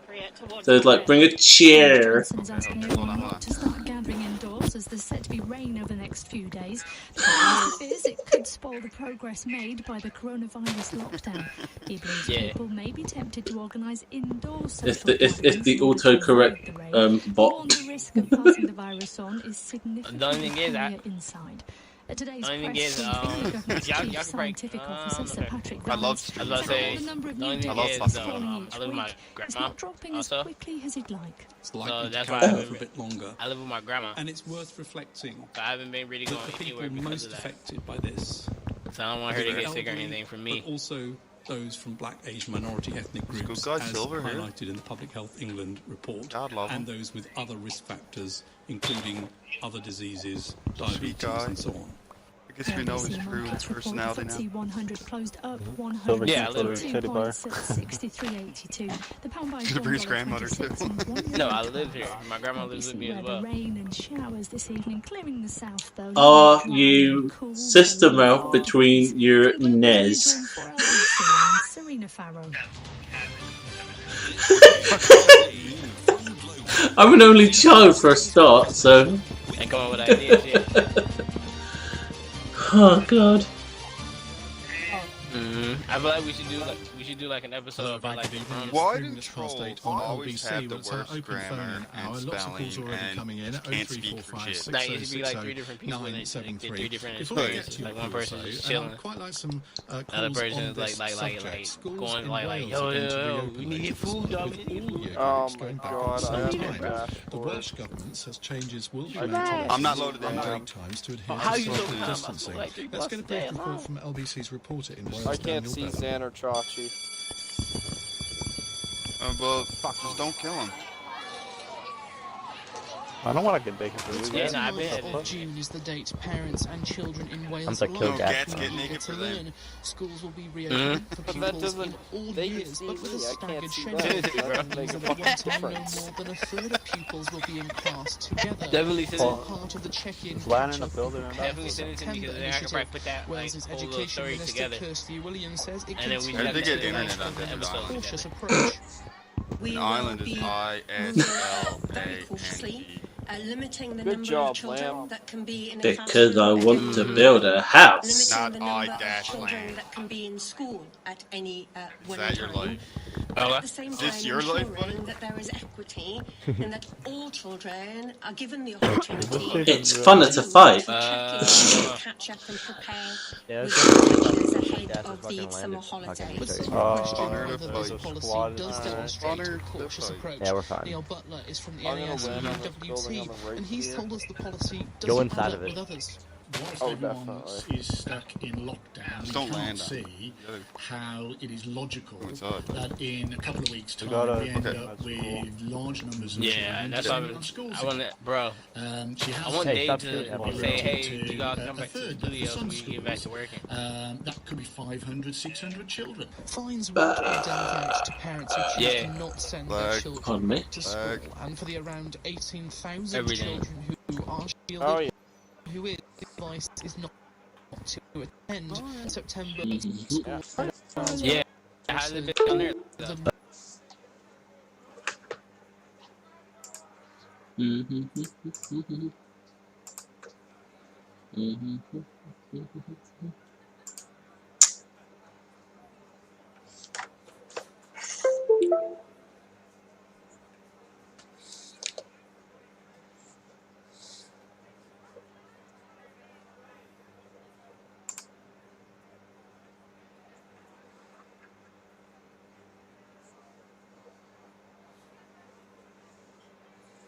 S1: So it's like, bring a chair.
S6: Johnson's asking everyone not to start gathering indoors as there's set to be rain over the next few days. The fears it could spoil the progress made by the coronavirus lockdown. He believes people may be tempted to organise indoors.
S1: If the autocorrect bot.
S6: The risk of passing the virus on is significantly
S12: The only thing is,
S6: higher inside. At today's
S12: the only
S6: press
S12: thing is,
S6: conference,
S12: y'all
S6: Chief
S12: can
S6: Scientific Officer Sir Patrick
S4: I love
S6: Vance
S4: street.
S12: I was about to say,
S6: the number of
S12: the
S6: new
S12: only thing
S6: deaths
S12: is,
S6: falling each
S12: I live with my
S6: week. It's
S12: grandma
S6: not dropping as
S12: also.
S6: quickly as he'd like.
S11: It's likely
S12: So
S11: to
S12: that's
S11: go
S12: why I
S11: on
S12: haven't
S11: for a bit longer.
S12: I live with my grandma.
S11: And it's worth reflecting
S12: So I haven't been really going
S11: that the people
S12: anywhere because
S11: most
S12: of that.
S11: affected by this,
S12: So I don't want her to
S11: the
S12: get sick or
S11: elderly,
S12: anything from me.
S11: but also those from black, Asian, minority ethnic groups,
S4: guy
S11: as
S4: Silver here.
S11: highlighted in the Public Health England report,
S4: God love him.
S11: and those with other risk factors, including other diseases, diabetes, and so on.
S4: I guess we know his true personality now.
S6: FTSE 100 closed up
S21: Silver
S6: 100
S12: Yeah, I live with
S21: teddy bar.
S6: 63.82. The pound by
S4: To Bree's grandmother, too.
S12: No, I live here. My grandma lives with me as well.
S6: Rain and showers this evening, clearing the south though.
S1: Are you sister mouth between your Nez?
S6: Serena Farrow.
S1: I'm an only child for a start, so.
S12: And come up with ideas, yeah.
S1: Oh God.
S12: I feel like we should do like an episode about like
S4: Why do trolls
S14: on
S4: always
S14: LBC,
S4: have the
S14: but it's our
S4: worst
S14: open phone
S4: grammar
S14: in hour.
S4: and
S14: Lots of calls
S4: spelling
S14: already coming in.
S4: and can't speak for shit?
S12: Like, it should be like 3 different people and they get 3 different experiences. Like one person is chilling,
S14: quite like some
S12: another person is like going like yo, we need food, dog.
S19: Oh my god, I have a
S14: The
S19: dashboard.
S14: Welsh government says changes will be made
S4: I'm not loaded in,
S14: break
S4: bro.
S14: times to adhere
S12: How
S14: to
S12: you so
S14: social
S12: calm?
S14: distancing.
S12: Like 3
S14: Let's get a brief
S12: bucks a day
S14: report from LBC's reporter in Wales.
S19: I can't
S14: Daniel
S19: see
S14: Bell.
S19: Xan or Chachi.
S4: Well, just don't kill him.
S21: I don't want to get bacon for you.
S12: Yeah, no, I bet.
S13: of June is the date parents and children in Wales
S16: Sounds like kill
S4: Gats
S16: Gats.
S4: get naked for
S13: to
S4: them.
S13: learn. Schools will be reopened for
S19: But that
S13: pupils in
S19: doesn't.
S13: all
S19: They can
S13: years,
S19: see
S13: but with a
S19: me. I
S13: staggered
S19: can't see
S13: schedule.
S19: them.
S12: Bro.
S19: That doesn't make a
S13: Means that at
S19: fucking
S13: one time, no
S19: difference.
S13: more than a third of pupils will be in class together.
S12: Definitely send
S13: As
S12: it.
S13: part of the check-in
S21: Is Lan in
S13: catch-up
S21: the building or not?
S12: Definitely send it to me because then I can probably put that like
S13: Wales's
S12: whole little
S13: Education
S12: story
S13: Minister
S12: together.
S13: Kirsty Williams says it
S12: And then we
S4: Where did they get
S12: to
S4: internet on
S12: the
S4: different
S12: episode
S4: islands?
S13: cautious
S12: together.
S13: approach.
S4: An island is
S15: cautiously,
S4: ISLAND.
S15: limiting the
S19: Good
S15: number
S19: job,
S15: of children
S19: Lamb.
S15: that can be in a
S1: Because I
S15: classroom
S1: want to build a house.
S4: Not
S15: limiting the number of
S4: I-land.
S15: children that can be in school at any one
S4: Is that your
S15: time.
S4: life?
S15: But at the same
S4: Is
S15: time,
S4: this your life,
S15: ensuring
S4: buddy?
S15: that there is equity and that all children are given the opportunity
S1: It's funner to fight.
S15: catch up and prepare
S16: Yeah,
S15: with
S16: it's
S15: teachers
S16: like
S15: ahead
S16: Gats
S15: of
S16: fucking
S15: the
S16: landed
S15: summer
S16: fucking
S15: holidays.
S16: research.
S13: Question
S4: Honor
S13: whether
S4: the
S13: this
S4: fight.
S13: policy
S21: Squad
S13: does
S21: is
S13: demonstrate
S4: Honor
S13: a
S4: the
S13: cautious
S4: fight.
S13: approach.
S16: Yeah, we're fine.
S13: Neil Butler is from the
S19: I'm gonna
S13: NAS
S19: win
S13: and
S19: on this building on
S13: UWT,
S19: the right
S13: and he's
S19: here.
S13: told us the policy
S16: Go
S13: doesn't
S16: inside
S13: add
S16: of
S13: up
S16: it.
S13: with others.
S14: Whilst
S19: Oh,
S14: everyone
S19: definitely.
S14: is stuck in lockdown, we
S4: Don't land
S14: can't
S4: on
S14: see how it is logical
S4: inside.
S14: that in a couple of weeks' time
S21: gotta-
S14: we end
S4: okay.
S14: up with large numbers of
S12: Yeah,
S14: children
S12: that's why
S14: sitting on schools
S12: I want
S14: again.
S12: to, bro.
S14: She has
S12: I want
S16: Hey,
S12: Dave
S16: stop
S12: to
S16: shooting at me.
S12: say, hey,
S14: to,
S12: you gotta come
S14: a
S12: back to the
S14: third,
S12: studio
S14: for
S12: so
S14: some
S12: we can get back to
S14: schools,
S12: working.
S14: that could be 500, 600 children.
S13: Fines won't be dealt out to parents who choose
S12: Yeah.
S13: to not send their
S4: Lag.
S13: children
S1: Pardon me?
S13: to school,
S4: Lag.
S13: and for the around 18,000
S12: Everything.
S13: children who are shielded,
S19: Oh yeah.
S13: who is advice is not to attend September
S1: Mhm.
S13: school.
S12: Yeah. How's it been on there?
S13: The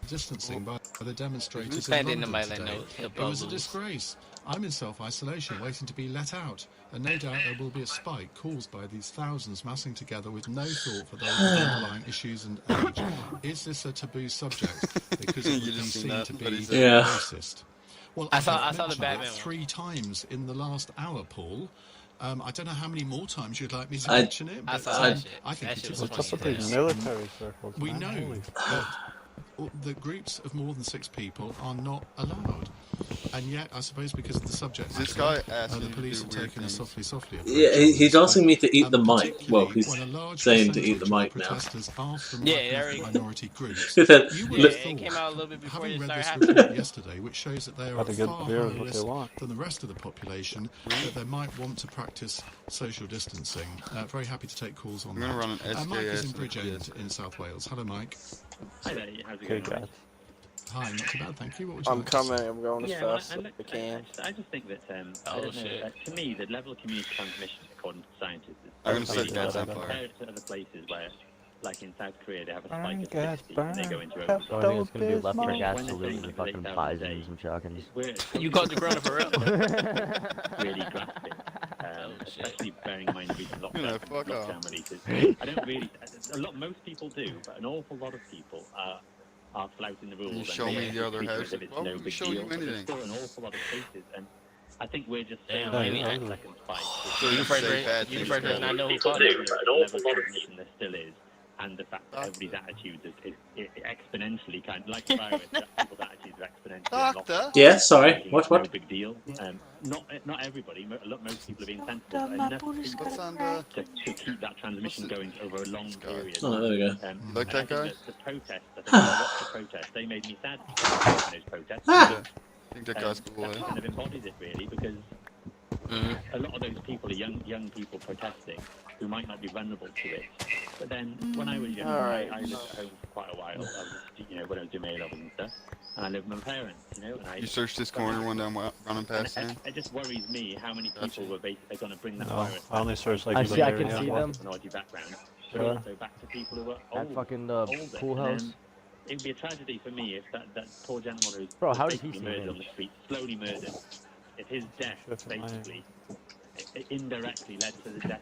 S14: Distancing by the demonstrators in
S12: Depending
S14: London
S12: on my
S14: today.
S12: note, the
S14: It was a
S12: bubbles.
S14: disgrace. I'm in self-isolation, waiting to be let out, and no doubt there will be a spike caused by these thousands massing together with no thought for those underlying issues and age. Is this a taboo subject? Because it
S4: You
S14: would be
S4: just seen
S14: seen
S4: that,
S14: to
S4: but
S14: be
S4: he said-
S1: Yeah.
S14: racist. Well,
S12: I
S14: I've
S12: saw the
S14: mentioned it
S12: Batman one.
S14: 3 times in the last hour, Paul. I don't know how many more times you'd like me to
S1: I-
S14: mention it,
S12: I
S14: but
S12: saw that shit.
S14: I think
S12: That
S14: it
S12: shit
S14: is
S12: was
S14: a
S21: What's up with
S12: funny.
S21: these
S14: disgrace.
S21: military circles?
S14: We
S21: man?
S14: know
S21: Holy
S14: that the groups of more than 6 people are not allowed. And yet, I suppose because of the subject
S4: This
S14: matter,
S4: guy asked
S14: the
S4: me to
S14: police
S4: do
S14: have
S4: weird
S14: taken a
S4: things.
S14: softly approach.
S1: Yeah, he's
S14: on this,
S1: asking me to eat the mic.
S14: particularly
S1: Well, he's
S14: when a large
S1: saying to eat the
S14: percentage of
S1: mic now.
S14: protesters are from
S12: Yeah,
S14: ethnic
S12: there we go.
S14: minority groups.
S1: He said,
S14: You
S12: Yeah,
S14: would
S1: "Look,
S14: have
S12: it came
S14: thought,
S12: out a little bit before
S14: having
S12: it
S14: read
S12: started
S14: this
S12: happening.
S14: report yesterday, which shows that they are
S21: Got to
S14: at
S21: get
S14: far
S21: the beer,
S14: higher
S21: what they
S14: risk
S21: want.
S14: than the rest of the population, that they might want to practice social distancing. Very happy to take calls on
S4: I'm gonna
S14: that.
S4: run an
S14: Mike is
S4: SKS
S14: in Bridgend
S4: with
S14: in South Wales. Hello, Mike.
S23: Hi there, how's it
S21: Okay,
S23: going?
S21: guys.
S14: Hi, not too bad, thank you. What would you
S19: I'm
S14: like to say?
S19: coming. I'm going as
S23: Yeah, well,
S19: fast as I can.
S23: I just think that I
S12: Oh,
S23: don't know,
S12: shit.
S23: to me, the level of community transmission, according to scientists, is
S4: I'm gonna
S23: really
S4: set
S23: low
S4: Gats on fire.
S23: compared to other places where, like in South Korea, they have a
S21: Burn,
S23: spike of
S21: Gats,
S23: 60 and they go
S21: burn.
S23: into
S16: The
S23: overdose.
S16: only thing that's gonna be left for
S23: When
S16: Gats
S23: they're
S16: to lose
S23: saying
S16: is
S23: that
S16: fucking
S23: 8,000
S16: pies
S23: a day,
S16: and some shotguns.
S23: we're
S12: You caught the corona for real?
S23: really drastic, especially bearing in mind the recent
S4: Yeah, fuck
S23: lockdown
S4: off.
S23: releases. I don't really. Most people do, but an awful lot of people are flouting the rules.
S4: You
S23: and
S4: show
S23: they
S4: me the other
S23: treat it
S4: house.
S23: as if it's
S4: Why
S23: no
S4: would we
S23: big
S4: show
S23: deal,
S4: you
S23: but there's
S4: anything?
S23: still an awful lot of cases, and I think we're just
S12: Damn,
S23: saying
S12: I mean,
S23: that second spike.
S12: So you first
S4: Say bad
S12: you
S4: things
S12: first person
S4: about
S12: I
S4: it.
S12: know who
S23: People
S12: caught
S23: do,
S12: it.
S23: but an awful lot of transmission there still is, and the fact that everybody's attitudes is exponentially kind of like the virus. That people's attitudes are exponentially.
S4: Doctor?
S1: Yeah, sorry.
S23: Thinking
S1: What,
S23: it's no
S1: what?
S23: big deal. Not everybody. Most people are being sensible, but enough
S4: What's on the...
S23: to keep that transmission going over a long period.
S1: Oh, there we go.
S23: You
S4: like that guy?
S23: The protest, I think when I watched the protest, they made me sad in those protests.
S1: Ah!
S4: I think that guy's cool,
S23: That
S4: eh?
S23: kind of embodies it really, because a lot of those people are young people protesting who might not be vulnerable to it. But then when I was young, I lived at home for quite a while. I was, when I was doing A levels and stuff, and I lived with my parents, And
S4: You searched this corner one time running past him?
S23: it just worries me how many people were basically going to bring that
S21: No,
S23: virus.
S21: I only searched like
S16: I
S21: the
S16: see, I
S21: area.
S16: can see them.
S23: Minority background, but
S21: Sure.
S23: also back to people who are
S16: That
S23: old,
S16: fucking
S23: older.
S16: pool
S23: And
S16: house.
S23: then it would be a tragedy for me if that poor gentleman who's
S16: Bro, how did he
S23: basically
S16: see
S23: murdered
S16: him?
S23: on the street, slowly murdered, if his death
S21: Shit,
S23: basically indirectly led to the death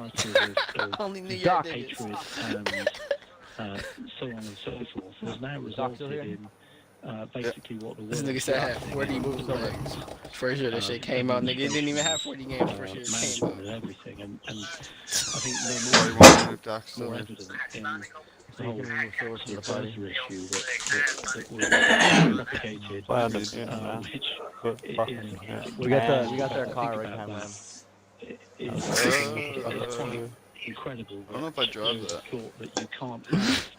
S20: narrative of
S12: Only New York
S20: dark
S12: did it.
S20: hatred and so on and so forth has now resulted in basically what the
S12: This
S20: world
S12: nigga said I had 40 moves legs. First year that shit came out, nigga. It didn't even have 40 games first year it came out.
S20: and everything, and I think no more evident in the whole sort of birther issue that was propagated,
S21: We
S16: We got their car right behind them.
S23: is quite incredible.
S4: I don't know if I drive that.
S23: Thought that you can't have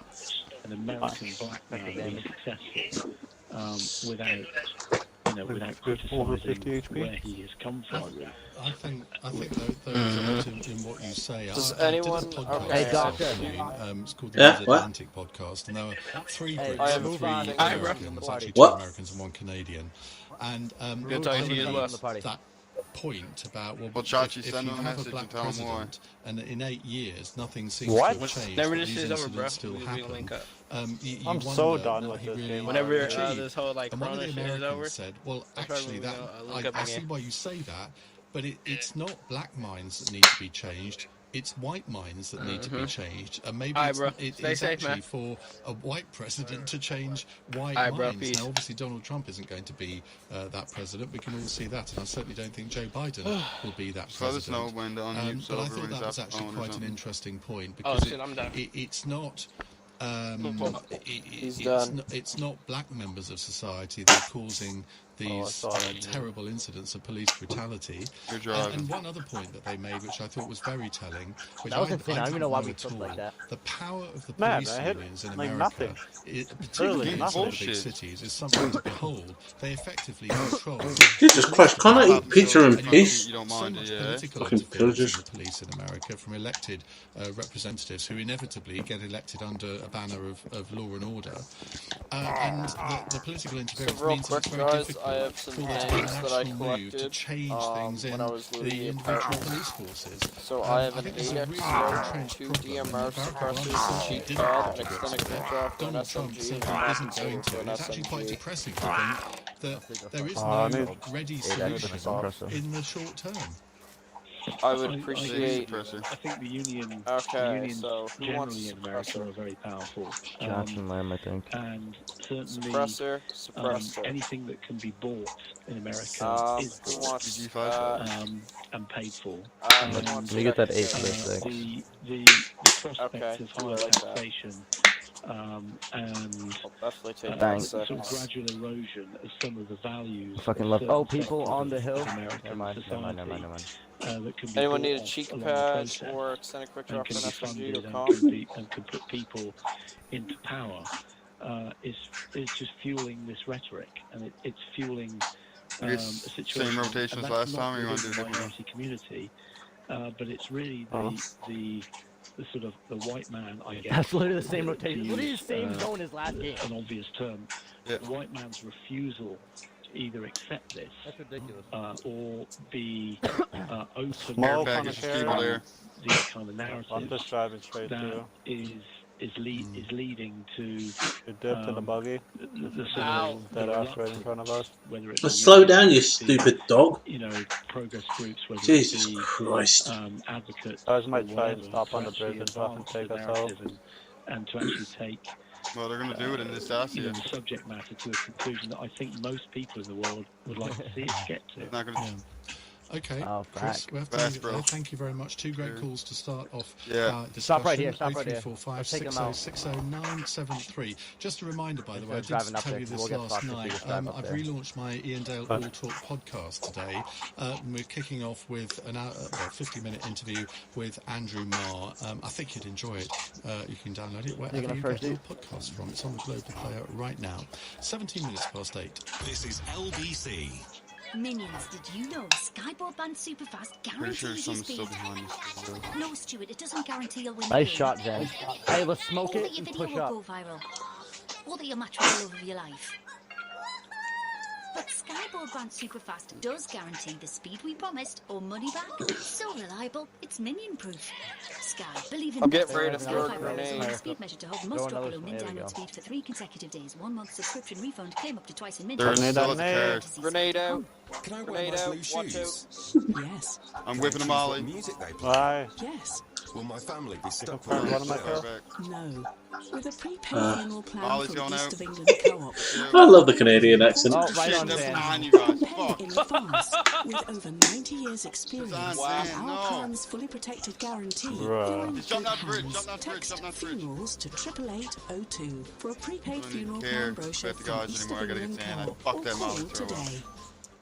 S23: an American black man be successful without, without criticising where he has come from.
S14: I think there is a lot in what you say.
S19: Does
S14: I
S19: anyone?
S14: did a podcast
S19: Okay.
S14: this afternoon. It's called the Mid-Atlantic Podcast, and there were 3 Brits and 3 Americans, actually 2 Americans and 1 Canadian. And that point about if you have a black president and in 8 years nothing seems to have changed, these incidents still happen.
S21: I'm so done with this game.
S12: Whenever this whole like Corona shit is over,
S14: said, well, actually, I see why you say that, but it's not black minds that need to be changed. It's white minds that need to be changed, and maybe it's actually for a white president to change white minds. Now, obviously, Donald Trump isn't going to be that president. We can all see that, and I certainly don't think Joe Biden will be that president. But I thought that was actually quite an interesting point, because it's not. It's not black members of society that are causing these terrible incidents of police brutality. And one other point that they made, which I thought was very telling, which I don't know why we talk like that. The power of the police unions in America, particularly in some of the big cities, is something to behold. They effectively control.
S1: Jesus Christ, can't I eat pizza in peace?
S14: So much political interference in the police in America from elected representatives who inevitably get elected under a banner of law and order. And the political interference means that it's very difficult for there to be an actual move to change things in the individual police forces.
S19: So I have an
S14: it's a really entrenched
S19: 2D
S14: problem.
S19: suppressors, cheat code, an extended control for an SMG,
S14: isn't going to. It's actually quite depressing to think that there is no ready solution in the short term.
S19: I would appreciate.
S23: I think the union.
S19: Okay,
S23: unions
S19: so who
S23: generally
S19: wants
S23: in America are very powerful.
S16: Johnson Lamb, I think.
S23: And certainly,
S19: suppressor.
S23: Anything that can be bought in America is bought, and paid for.
S16: Let me get that 8 for this thing.
S23: The prospect of higher taxation. And sort of gradual erosion of some of the values.
S16: I fucking love. Oh, people on the hill. Never mind.
S19: Anyone need a cheek pad or extend a quick drop in SMG or comp?
S23: And can put people into power is just fueling this rhetoric, and it's fueling a situation.
S4: Same rotations last time, or you want to do
S23: the minority community, but it's really the sort of the white man, I guess.
S16: That's literally the same rotation. Literally the same zone as last game.
S23: An obvious term. The white man's refusal to either accept this, or be open to the kind of narrative that is leading to
S21: dipped in the buggy. That's right in front of us.
S23: Whether it's
S1: slow down, you stupid dog.
S23: Progress groups. Whether
S1: Jesus
S23: it be,
S1: Christ.
S23: Advocates.
S21: I might try and stop on the bridge and fucking take us out.
S23: And to actually take.
S4: Well, they're going to do it in this dossier.
S23: The subject matter to a conclusion that I think most people in the world would like to see us get to.
S4: Not gonna...
S14: Okay, Chris, we have to leave it there. Thank you very much. 2 great calls to start off discussion.
S16: Stop right here. Stop right here.
S14: 0345 60973. Just a reminder, by the way, I did tell you this last night. I've relaunched my Ian Dale All Talk podcast today. We're kicking off with a 50-minute interview with Andrew Marr. I think you'd enjoy it. You can download it wherever you get your podcast from. It's on the Global Player right now. 17 minutes past 8.
S22: This is LBC.
S15: Minions, did you know Sky Broadband Superfast guarantees your speed? No, Stuart, it doesn't guarantee you'll win.
S16: Nice shot, Jen. Hey, let's smoke it
S15: and
S16: push
S15: push up. Will go viral. Or that your match will go over your life. But Sky Broadband Superfast does guarantee the speed we promised or money back. So reliable, it's minion-proof. Sky, believe in
S19: I'm getting ready to throw a grenade.
S15: Speed measure to hold must drop below min download speed for 3 consecutive days. 1 month subscription refund, claim up to twice in min.
S19: Grenade out.
S22: Can I wear my blue shoes?
S13: Yes.
S4: I'm whipping them all in.
S22: Music they play.
S21: Why?
S13: Yes.
S22: Will my family be stuck with
S21: one of my
S13: No. With a prepaid annual plan from East of England Co-op.
S1: I love the Canadian accent.
S16: Oh, right on,
S13: Pay in advance. With over 90 years experience and our plan's fully protected guarantee, you're in good hands. Text funerals to 88802 for a prepaid funeral plan brochure from East of England Co-op or call today.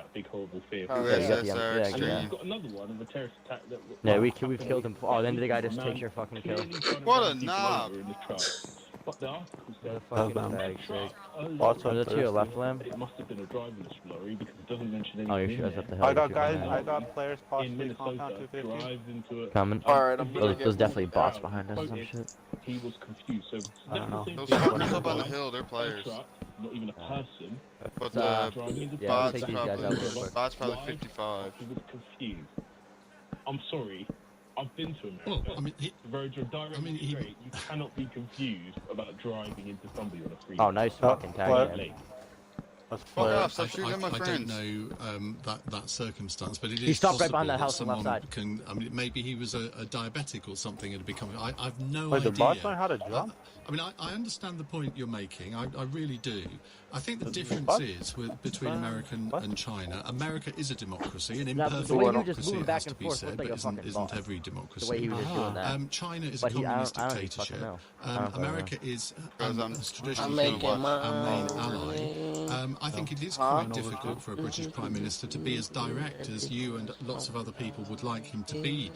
S23: that big horrible fear.
S16: Yeah, you got the yeah,
S23: And then
S16: yeah.
S23: you've got another one of a terrorist attack that.
S16: Yeah, we've killed him. Oh, then the guy just takes your fucking kill.
S4: What a knob!
S23: In the truck. But the article
S16: The
S23: said
S16: fucking
S21: man.
S16: bag shake.
S21: What's
S16: Was
S21: up,
S16: it to your left,
S23: it
S16: Lamb?
S23: must have been a driverless lorry because it doesn't mention
S16: Oh,
S23: anything
S16: you're
S23: in
S16: sure that's
S23: there.
S16: up the hill.
S21: I
S16: You're
S21: got
S16: shooting
S21: guys,
S16: at.
S21: I got players
S23: In
S21: possibly compound
S23: Minnesota
S21: 250.
S23: drives into a...
S16: Coming.
S12: Alright, I'm gonna
S16: Those
S12: get
S16: definitely bots
S23: out,
S16: behind us or some
S23: quoted,
S16: shit.
S23: he was confused. So
S21: I don't know.
S4: Those
S23: thing.
S4: fuckers up on the hill, they're players.
S23: Truck, not even a person.
S4: But
S23: Driving into
S16: yeah,
S23: bots
S16: take these guys out real quick.
S4: bots probably 55.
S23: He was confused. I'm sorry. I've been to America.
S14: Well, I mean,
S23: the roads are direct and straight. You cannot be confused about driving into somebody on a freeway.
S16: Oh, nice fucking tag.
S4: Fuck off, stop shooting at my
S14: I
S4: friends.
S14: don't know that circumstance, but it
S16: He
S14: is
S16: stopped right
S14: possible
S16: behind that house
S14: that
S16: on the left
S14: someone
S16: side.
S14: can. I mean, maybe he was a diabetic or something and had become. I've no
S21: Wait,
S14: idea.
S21: the bots know how to jump?
S14: I mean, I understand the point you're making. I really do. I think the difference is between America and China. America is a democracy, an imperfect
S16: the way you
S14: democracy,
S16: just moving
S14: it
S16: back
S14: has to
S16: and
S14: be
S16: forth
S14: said,
S16: looks like
S14: but
S16: a fucking
S14: isn't
S16: boss.
S14: every democracy.
S16: The way he was just doing that.
S14: China is
S16: But
S14: a
S16: I
S14: communist
S16: don't really
S14: dictatorship.
S16: fucking know.
S14: America is has traditionally
S12: making
S14: been our main
S12: money.
S14: ally. I think it is quite difficult for a British Prime Minister to be as direct as you and lots of other people would like him to be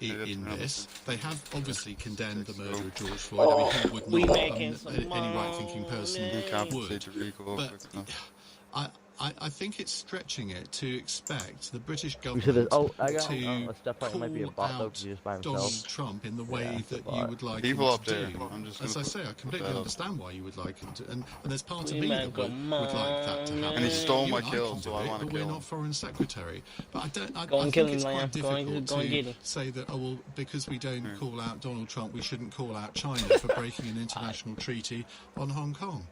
S14: in this. They have obviously condemned the murder of George Floyd. I mean, who would
S12: We
S14: not?
S12: making some
S14: Any right-thinking person would. But I think it's stretching it to expect the British government to call out Donald Trump in the way that you would like him to do. As I say, I completely understand why you would like him to, and there's part of me that would like that to happen.
S4: And he stole my
S14: You and I
S4: kill,
S14: can
S4: so
S14: do
S4: I
S14: it,
S4: wanna
S14: but
S4: kill
S14: we're
S4: him.
S14: not foreign secretary. But I don't.
S12: Go
S14: I
S12: and
S14: think
S12: kill him,
S14: it's quite
S12: Lamb.
S14: difficult
S12: Go and get
S14: to
S12: him.
S14: say that because we don't call out Donald Trump, we shouldn't call out China for breaking an international treaty on Hong Kong.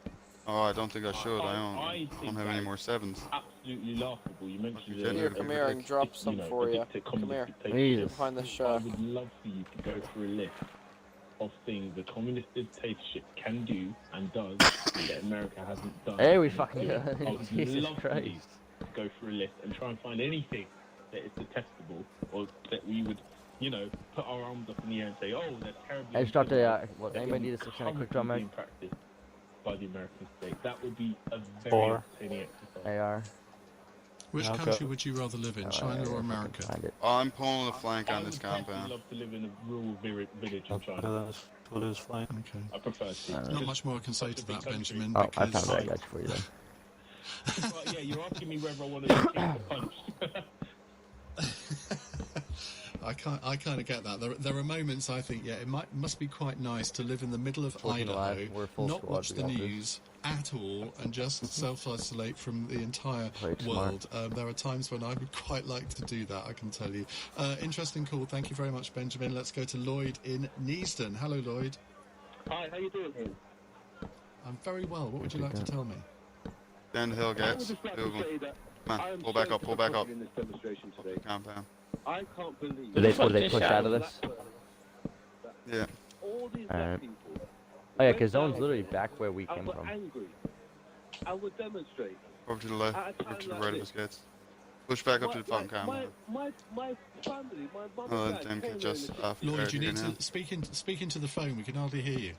S4: Oh, I don't think I should. I don't have any more sevens.
S23: Absolutely laughable. You mentioned
S12: Here, come here, I can drop something for you. Come here. Get behind this
S23: I
S12: shot.
S23: would love for you to go through a list of things the communist dictatorship can do and does that America hasn't done.
S16: Hey, we fucking
S23: I would
S16: Jesus
S23: love for you
S16: Christ.
S23: to go through a list and try and find anything that is detestable or that we would, put our arms up in the air and say, oh, they're terribly.
S16: I just dropped a, what, anybody need a 600 quick draw mag?
S23: being practiced by the American state. That would be a very
S21: Four.
S23: entertaining exercise.
S16: AR.
S14: Which country would you rather live in, China or America?
S4: Oh, I'm pulling a flank
S23: I
S4: on this
S23: would personally
S4: compound.
S23: love to live in a rural village in China.
S21: We'll lose flank.
S14: Okay.
S23: I prefer to.
S14: Not much more I can say to that, Benjamin.
S16: Oh, I
S14: because
S16: found that guy for you then.
S23: Yeah, you're asking me whether I want to take the punch.
S14: I kind of get that. There are moments I think, yeah, must be quite nice to live in the middle of
S16: Fortune
S14: Idaho,
S16: alive, we're full
S14: not
S16: squad,
S14: watch
S16: we
S14: the
S16: got this.
S14: news at all, and just self-isolate from the entire
S16: Played
S14: world. There are times when I would quite like to do that, I can tell you. Interesting call. Thank you very much, Benjamin. Let's go to Lloyd in Neasden. Hello, Lloyd.
S23: Hi, how you doing?
S14: I'm very well. What would you like to tell me?
S4: Down the hill,
S23: I would
S4: guys.
S23: just like
S4: Two of
S23: to
S4: them.
S23: say that
S4: Come
S23: I
S4: on,
S23: am
S4: pull back
S23: so
S4: up, pull back up.
S23: disappointed in this demonstration today.
S4: Compound.
S23: I can't believe.
S16: Did they push out of this?
S4: Yeah.
S23: All these
S16: Alright.
S23: black people.
S16: Oh yeah, because Zone's literally back where we
S23: and
S16: came
S23: were
S16: from.
S23: angry. I would demonstrate.
S4: Over to the left,
S23: At a
S4: over
S23: time
S4: to the
S23: like
S4: right of
S23: this.
S4: us, guys. Push back up to the fucking
S23: My
S4: compound.
S23: family, my mum
S4: Oh,
S23: and dad
S4: damn,
S23: came
S4: could
S23: there
S4: just
S23: in the
S4: off
S14: Lloyd, you
S4: here
S14: need
S4: now.
S14: to speak into the phone. We can hardly hear you.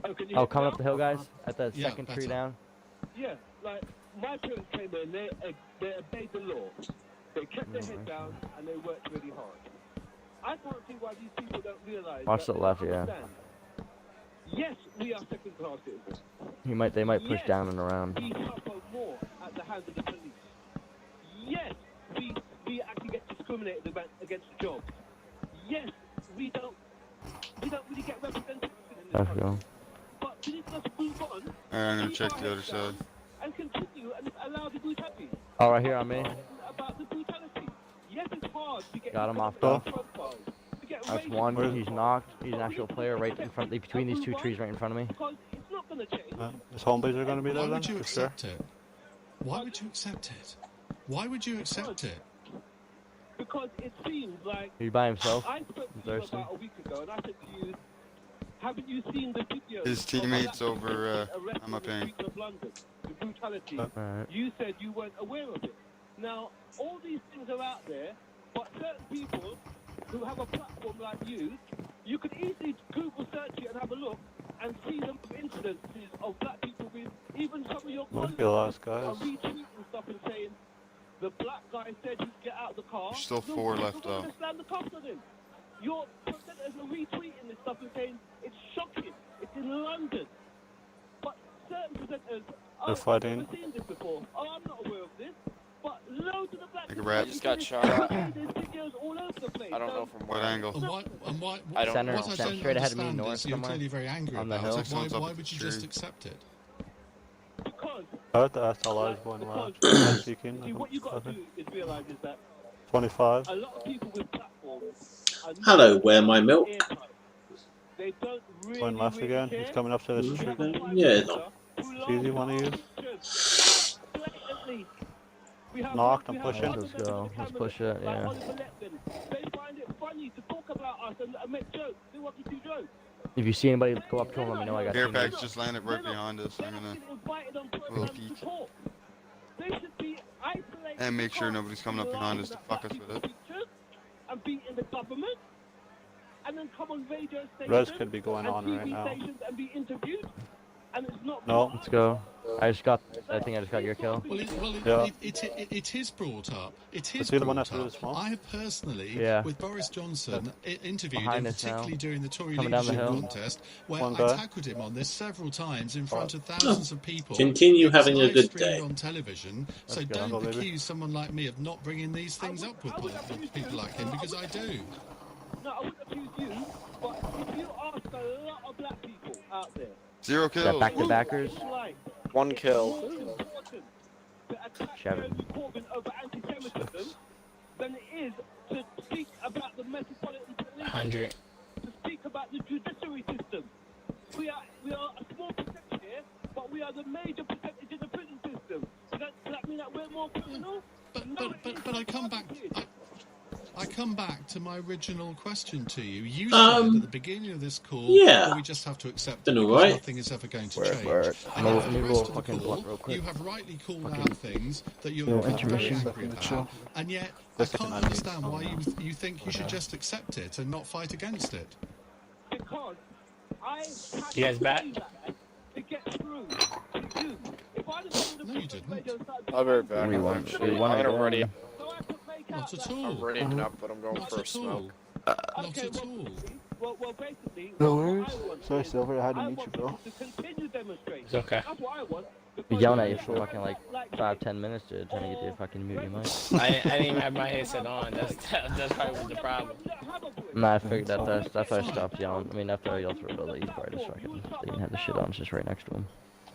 S23: can you
S16: Oh,
S23: hear
S16: coming
S23: me
S16: up the
S23: now?
S16: hill, guys, at the
S14: Yeah,
S16: second tree
S14: better.
S16: down.
S23: Yeah, like my parents came there and they obeyed the law. They kept their head down and they worked really hard. I can't see why these people don't realise.
S16: Watch
S23: that
S16: the left,
S23: they
S16: yeah.
S23: understand. Yes, we are second-class citizens.
S16: They might push
S23: Yes,
S16: down and around.
S23: we suffer more at the hands of the police. Yes, we actually get discriminated against jobs. Yes, we don't really get represented in this country. But we need to just move on.
S4: Alright, I'm gonna check the other side.
S23: And continue and allow the brutality.
S16: Oh, right here on me.
S23: About the brutality. Yes, it's hard to get
S16: Got him off
S23: though.
S16: though. That's one. He's knocked. He's an actual player right in front, between these two trees right in front of me.
S23: Because it's not going to change.
S21: Is home base going to be there
S14: Why
S21: then?
S14: would you
S21: For sure.
S14: accept it? Why would you accept it? Why would you accept it?
S23: Because it seems like
S16: He by himself.
S23: I spoke to you
S16: Thirsty.
S23: about a week ago, and I said to you, "Haven't you seen the video?"
S4: His
S23: of
S4: teammates
S23: black
S4: over
S23: people arrested
S4: on my
S23: in the
S4: ping.
S23: streets of London, the brutality.
S16: Alright.
S23: You said you weren't aware of it. Now, all these things are out there, but certain people who have a platform like you could easily Google search it and have a look and see the incidences of black people with even some of your
S21: Must
S23: colleagues
S21: be lost,
S23: are
S21: guys.
S23: retweeting stuff and saying the black guy said he'd get out of the car.
S4: There's still
S23: No,
S4: 4
S23: people
S4: left,
S23: wanna
S4: though.
S23: slam the cuffs on him. Your presenters are retweeting this stuff and saying it's shocking. It's in London. But certain presenters,
S21: They're fighting.
S23: I've never seen this before. Oh, I'm not aware of this. But loads of the black
S4: Take a rap.
S3: I just got shot at.
S23: there's videos all over the place.
S3: I don't know from
S4: What angle?
S3: I don't
S16: Center,
S3: know.
S14: What I
S16: center,
S14: don't
S16: straight ahead of me,
S14: understand
S16: north
S14: is you're
S16: somewhere.
S14: clearly very angry
S16: On the
S14: about
S16: hill.
S14: it. Why would you just accept it?
S21: I heard the SLR is going around. I'm speaking.
S23: See, what you got to do is realise is that
S21: 25.
S23: a lot of people with platforms are not
S1: Hello, where my milk?
S23: airtight. They don't really,
S21: Going left again. He's coming up to the street.
S1: Yeah, no.
S21: Easy one to use. Knocked. I'm pushing.
S16: Let's go. Let's push it. Yeah.
S23: They find it funny to talk about us and make jokes. They want to do jokes.
S16: If you see anybody go up to him, let me know. I got
S4: Care
S16: two
S4: packs
S16: minutes.
S4: just landed right behind us. I'm gonna a little peek.
S23: They should be isolated
S4: And make sure nobody's coming up behind us to fuck us with it.
S23: and be in the government and then come on radio stations
S21: Res could be going
S23: and
S21: on
S23: TV
S21: right now.
S23: stations and be interviewed and it's not
S21: No.
S16: Let's go. I think I just got your kill.
S21: Yeah.
S14: It is brought up. It is
S21: Is he the one
S14: brought
S21: after
S14: up.
S21: this one?
S14: I have personally,
S16: Yeah.
S14: with Boris Johnson, interviewed
S16: Behind
S14: him,
S16: us now.
S14: particularly during the Tory
S16: Coming down the
S14: leadership
S16: hill.
S14: contest, where
S21: One
S14: I
S21: guy.
S14: tackled him on this several times in front of thousands of people.
S1: Continue
S14: It was
S1: having a good
S14: live-streamed
S1: day.
S14: on television, so
S16: Let's go.
S14: don't
S21: Go, baby.
S14: accuse someone like me of not bringing these things up with people like him, because I do.
S23: no, I wouldn't accuse you, but if you ask a lot of black people out there
S4: 0
S16: Is that
S4: kills.
S16: back to backers?
S23: like
S3: One kill.
S23: more important to attack
S16: Seven.
S23: Jeremy Corbyn over anti-Semitism than it is to speak about the Metropolitan Police,
S12: 100.
S23: to speak about the judiciary system. We are a small percentage here, but we are the major percentage in the prison system. Does that mean that we're more criminal?
S14: But I come back. I come back to my original question to you. You said at the beginning of this call,
S1: yeah.
S14: well, we just have to accept
S1: Done
S14: it
S1: all
S14: because
S1: right.
S14: nothing is ever going to
S16: Word,
S14: change.
S16: word.
S14: And
S16: I'm
S14: yet
S16: gonna
S14: for the
S16: roll
S14: rest of the
S16: fucking
S14: call,
S16: blunt real quick.
S14: you have rightly called out things that you're very
S16: intermission.
S14: angry about, and yet I can't understand why you think you should just accept it and not fight against it.
S23: Because I had
S12: You guys
S23: to
S12: back?
S23: say that to get through to you. If I'd have gone to the
S14: No, you didn't.
S23: radio and started
S3: I'll be right back.
S16: We won. We won
S3: I'm gonna
S16: again.
S3: ready.
S23: so I could make out
S14: Not at
S23: that
S14: all.
S3: I'm readying up, but I'm going
S14: Not
S3: for a
S14: at
S3: smoke.
S14: all. Not at all.
S23: well, basically,
S21: No
S23: what
S21: worries.
S23: I want
S21: Sorry,
S23: is
S21: Silver. I had to
S23: I
S21: meet you,
S23: want
S21: bro.
S23: people to continue demonstrating.
S12: It's okay.
S23: That's what I want.
S16: Be yelling at you for fucking like 5-10 minutes to trying to get you to fucking mute your mic.
S12: I didn't even have my headset on. That's probably the problem.
S16: Nah, I figured that's after I stopped yelling. I mean, after I yelled for a bit, like, you probably just fucking didn't have the shit on, it's just right next to him.